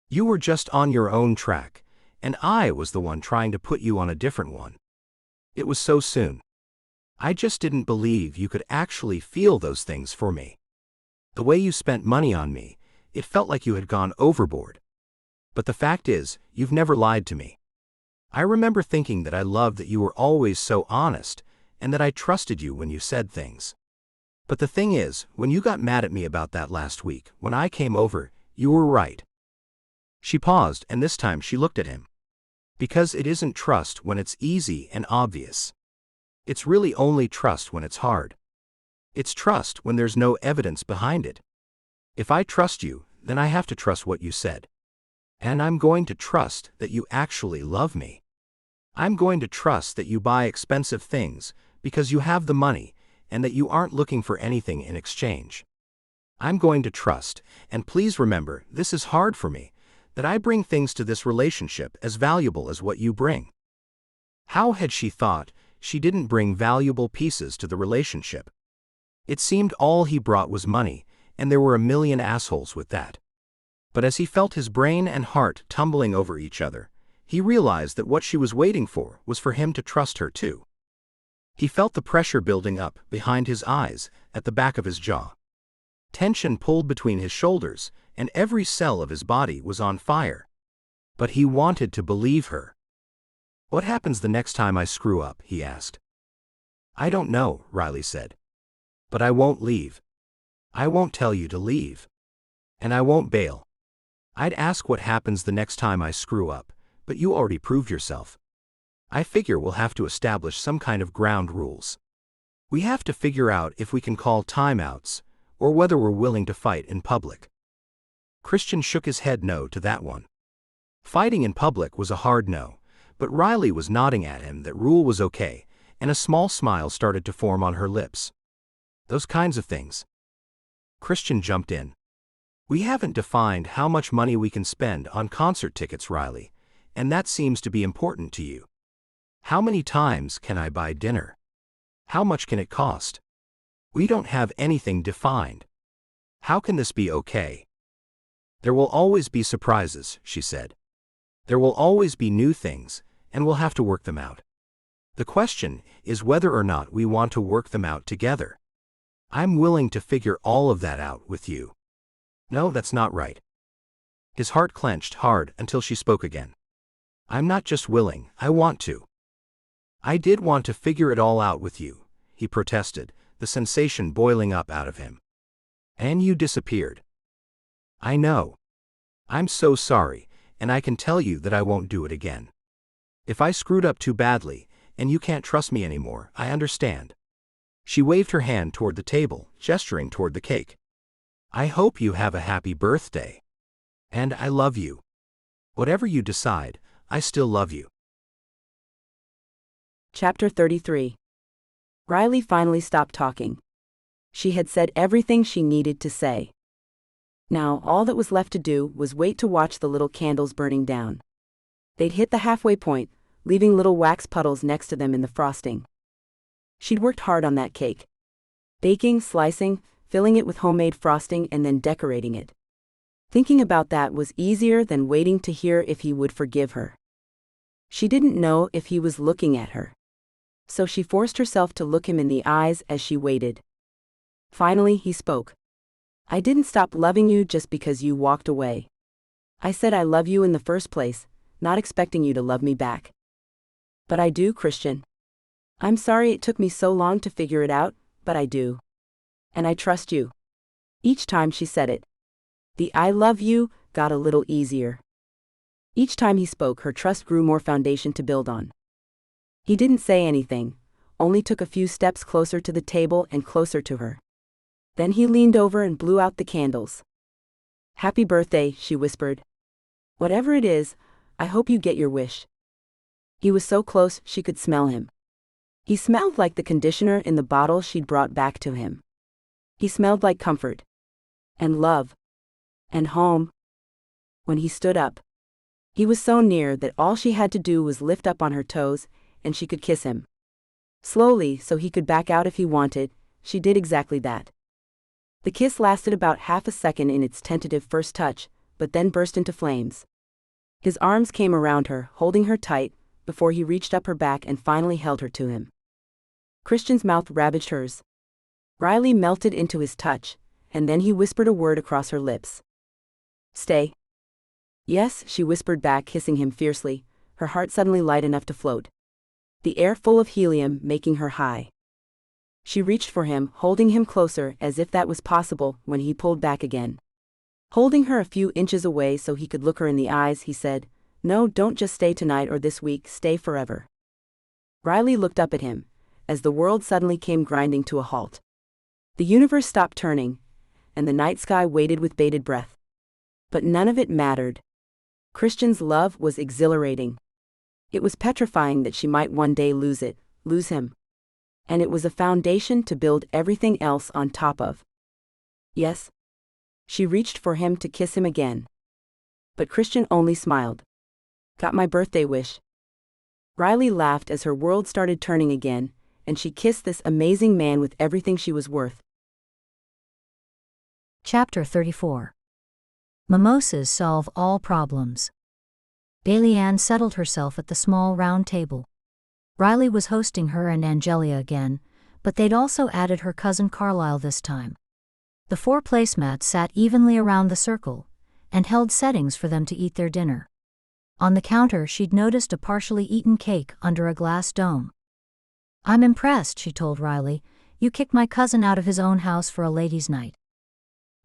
You were just on your own track, and I was the one trying to put you on a different one. It was so soon. I just didn't believe you could actually feel those things for me. The way you spent money on me, it felt like you had gone overboard. But the fact is, you've never lied to me. I remember thinking that I loved that you were always so honest, and that I trusted you when you said things. But the thing is, when you got mad at me about that last week, when I came over, you were right. She paused, and this time she looked at him. Because it isn't trust when it's easy and obvious. It's really only trust when it's hard. It's trust when there's no evidence behind it. If I trust you, then I have to trust what you said. And I'm going to trust that you actually love me. I'm going to trust that you buy expensive things because you have the money and that you aren't looking for anything in exchange. I'm going to trust, and please remember, this is hard for me, that I bring things to this relationship as valuable as what you bring. How had she thought she didn't bring valuable pieces to the relationship? It seemed all he brought was money, and there were a million assholes with that. But as he felt his brain and heart tumbling over each other, he realized that what she was waiting for was for him to trust her too. He felt the pressure building up behind his eyes, at the back of his jaw. Tension pulled between his shoulders, and every cell of his body was on fire. But he wanted to believe her. What happens the next time I screw up? He asked. I don't know, Riley said. But I won't leave. I won't tell you to leave. And I won't bail. I'd ask what happens the next time I screw up, but you already proved yourself. I figure we'll have to establish some kind of ground rules. We have to figure out if we can call timeouts, or whether we're willing to fight in public. Christian shook his head no to that one. Fighting in public was a hard no, but Riley was nodding at him that rule was okay, and a small smile started to form on her lips. Those kinds of things. Christian jumped in. We haven't defined how much money we can spend on concert tickets, Riley, and that seems to be important to you. How many times can I buy dinner? How much can it cost? We don't have anything defined. How can this be okay? There will always be surprises, she said. There will always be new things, and we'll have to work them out. The question is whether or not we want to work them out together. I'm willing to figure all of that out with you. No, that's not right. His heart clenched hard until she spoke again. I'm not just willing, I want to. I did want to figure it all out with you, he protested, the sensation boiling up out of him. And you disappeared. I know. I'm so sorry, and I can tell you that I won't do it again. If I screwed up too badly, and you can't trust me anymore, I understand. She waved her hand toward the table, gesturing toward the cake. I hope you have a happy birthday. And I love you. Whatever you decide, I still love you. Chapter 33. Riley finally stopped talking. She had said everything she needed to say. Now, all that was left to do was wait to watch the little candles burning down. They'd hit the halfway point, leaving little wax puddles next to them in the frosting. She'd worked hard on that cake. Baking, slicing, filling it with homemade frosting, and then decorating it. Thinking about that was easier than waiting to hear if he would forgive her. She didn't know if he was looking at her. So she forced herself to look him in the eyes as she waited. Finally, he spoke. I didn't stop loving you just because you walked away. I said I love you in the first place, not expecting you to love me back. But I do, Christian. I'm sorry it took me so long to figure it out, but I do. And I trust you. Each time she said it, the I love you got a little easier. Each time he spoke, her trust grew more foundation to build on. He didn't say anything, only took a few steps closer to the table and closer to her. Then he leaned over and blew out the candles. Happy birthday, she whispered. Whatever it is, I hope you get your wish. He was so close she could smell him. He smelled like the conditioner in the bottle she'd brought back to him. He smelled like comfort. And love. And home. When he stood up, he was so near that all she had to do was lift up on her toes, and she could kiss him. Slowly, so he could back out if he wanted, she did exactly that. The kiss lasted about half a second in its tentative first touch, but then burst into flames. His arms came around her, holding her tight, before he reached up her back and finally held her to him. Christian's mouth ravaged hers. Riley melted into his touch, and then he whispered a word across her lips. "Stay." "Yes," she whispered back, kissing him fiercely, her heart suddenly light enough to float. The air full of helium making her high. She reached for him, holding him closer as if that was possible, when he pulled back again. Holding her a few inches away so he could look her in the eyes, he said, "No, don't just stay tonight or this week, stay forever." Riley looked up at him, as the world suddenly came grinding to a halt. The universe stopped turning, and the night sky waited with bated breath. But none of it mattered. Christian's love was exhilarating. It was petrifying that she might one day lose him. And it was a foundation to build everything else on top of. Yes. She reached for him to kiss him again. But Christian only smiled. "Got my birthday wish." Riley laughed as her world started turning again, and she kissed this amazing man with everything she was worth. Chapter 34. Mimosas solve all problems. Bailey Ann settled herself at the small round table. Riley was hosting her and Angelia again, but they'd also added her cousin Carlisle this time. The 4 placemats sat evenly around the circle, and held settings for them to eat their dinner. On the counter she'd noticed a partially eaten cake under a glass dome. "I'm impressed," she told Riley. "You kicked my cousin out of his own house for a ladies' night."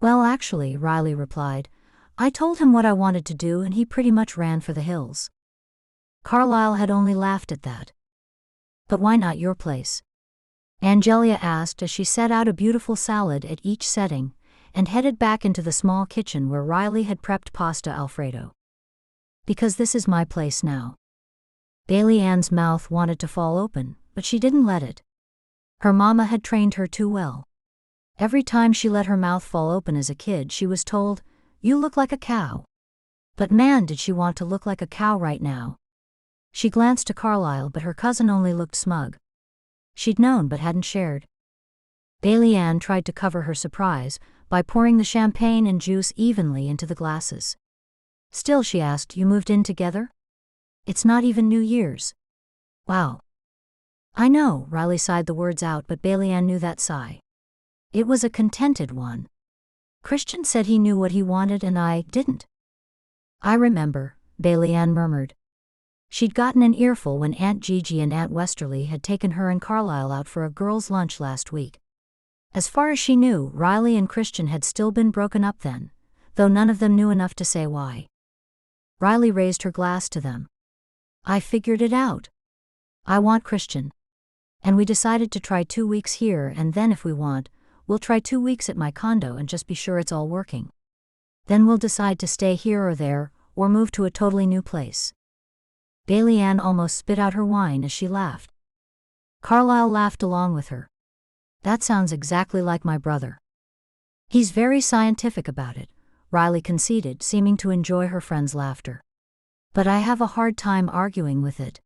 "Well, actually," Riley replied, "I told him what I wanted to do and he pretty much ran for the hills." Carlisle had only laughed at that. "But why not your place?" Angelia asked as she set out a beautiful salad at each setting, and headed back into the small kitchen where Riley had prepped pasta Alfredo. "Because this is my place now." Bailey Ann's mouth wanted to fall open, but she didn't let it. Her mama had trained her too well. Every time she let her mouth fall open as a kid, she was told, "You look like a cow." But man, did she want to look like a cow right now. She glanced to Carlisle, but her cousin only looked smug. She'd known but hadn't shared. Bailey Ann tried to cover her surprise by pouring the champagne and juice evenly into the glasses. Still, she asked, "You moved in together? It's not even New Year's." "Wow." "I know," Riley sighed the words out, but Bailey Ann knew that sigh. It was a contented one. "Christian said he knew what he wanted and I didn't." "I remember," Bailey Ann murmured. She'd gotten an earful when Aunt Gigi and Aunt Westerly had taken her and Carlisle out for a girls' lunch last week. As far as she knew, Riley and Christian had still been broken up then, though none of them knew enough to say why. Riley raised her glass to them. "I figured it out. I want Christian. And we decided to try 2 weeks here, and then if we want, we'll try 2 weeks at my condo and just be sure it's all working. Then we'll decide to stay here or there, or move to a totally new place." Bailey Ann almost spit out her wine as she laughed. Carlisle laughed along with her. "That sounds exactly like my brother." "He's very scientific about it," Riley conceded, seeming to enjoy her friend's laughter. "But I have a hard time arguing with it."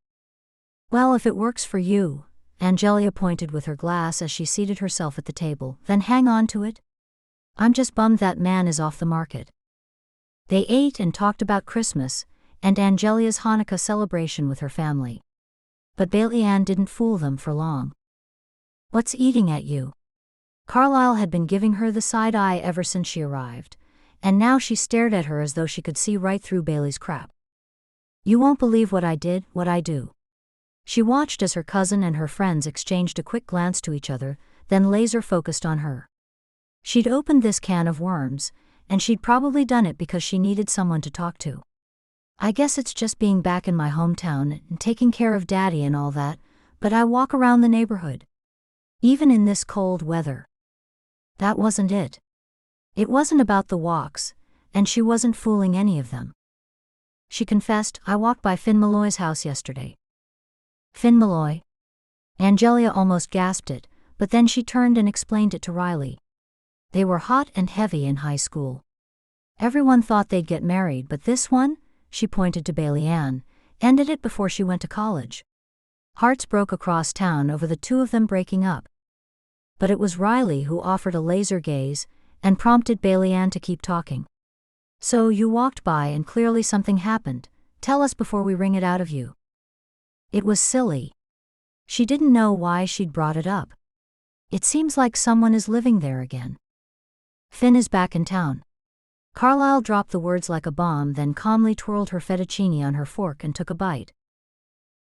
"Well, if it works for you," Angelia pointed with her glass as she seated herself at the table, "then hang on to it. I'm just bummed that man is off the market." They ate and talked about Christmas and Angelia's Hanukkah celebration with her family. But Bailey Ann didn't fool them for long. "What's eating at you?" Carlisle had been giving her the side eye ever since she arrived, and now she stared at her as though she could see right through Bailey's crap. "You won't believe what I do." She watched as her cousin and her friends exchanged a quick glance to each other, then laser-focused on her. She'd opened this can of worms, and she'd probably done it because she needed someone to talk to. "I guess it's just being back in my hometown and taking care of Daddy and all that, but I walk around the neighborhood. Even in this cold weather." That wasn't it. It wasn't about the walks, and she wasn't fooling any of them. She confessed, "I walked by Finn Malloy's house yesterday." "Finn Malloy?" Angelia almost gasped it, but then she turned and explained it to Riley. They were hot and heavy in high school. Everyone thought they'd get married, but this one, she pointed to Bailey Ann, ended it before she went to college. Hearts broke across town over the two of them breaking up. But it was Riley who offered a laser gaze and prompted Bailey Ann to keep talking. So you walked by and clearly something happened. Tell us before we wring it out of you. It was silly. She didn't know why she'd brought it up. It seems like someone is living there again. Finn is back in town. Carlyle dropped the words like a bomb, then calmly twirled her fettuccine on her fork and took a bite.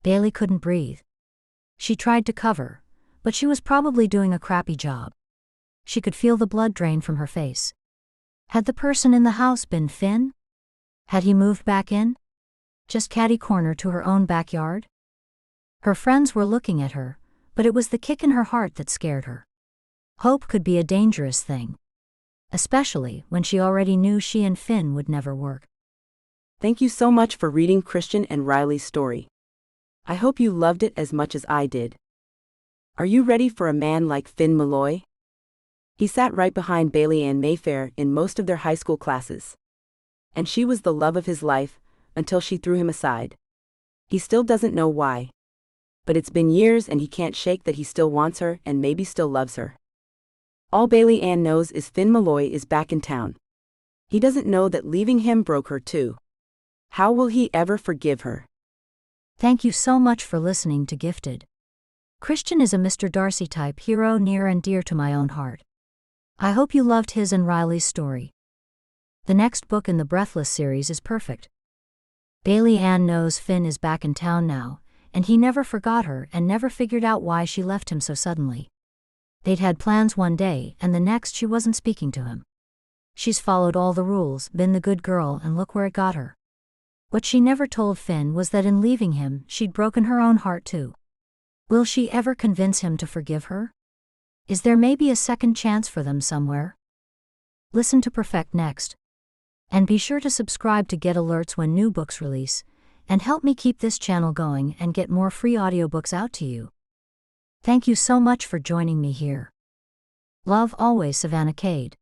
Bailey couldn't breathe. She tried to cover, but she was probably doing a crappy job. She could feel the blood drain from her face. Had the person in the house been Finn? Had he moved back in? Just catty-corner to her own backyard? Her friends were looking at her, but it was the kick in her heart that scared her. Hope could be a dangerous thing, especially when she already knew she and Finn would never work. Thank you so much for reading Christian and Riley's story. I hope you loved it as much as I did. Are you ready for a man like Finn Malloy? He sat right behind Bailey Ann Mayfair in most of their high school classes. And she was the love of his life, until she threw him aside. He still doesn't know why. But it's been years and he can't shake that he still wants her and maybe still loves her. All Bailey Ann knows is Finn Malloy is back in town. He doesn't know that leaving him broke her too. How will he ever forgive her? Thank you so much for listening to Gifted. Christian is a Mr. Darcy type hero near and dear to my own heart. I hope you loved his and Riley's story. The next book in the Breathless series is perfect. Bailey Ann knows Finn is back in town now, and he never forgot her and never figured out why she left him so suddenly. They'd had plans one day and the next she wasn't speaking to him. She's followed all the rules, been the good girl, and look where it got her. What she never told Finn was that in leaving him, she'd broken her own heart too. Will she ever convince him to forgive her? Is there maybe a second chance for them somewhere? Listen to Perfect next. And be sure to subscribe to get alerts when new books release, and help me keep this channel going and get more free audiobooks out to you. Thank you so much for joining me here. Love always, Savannah Cade.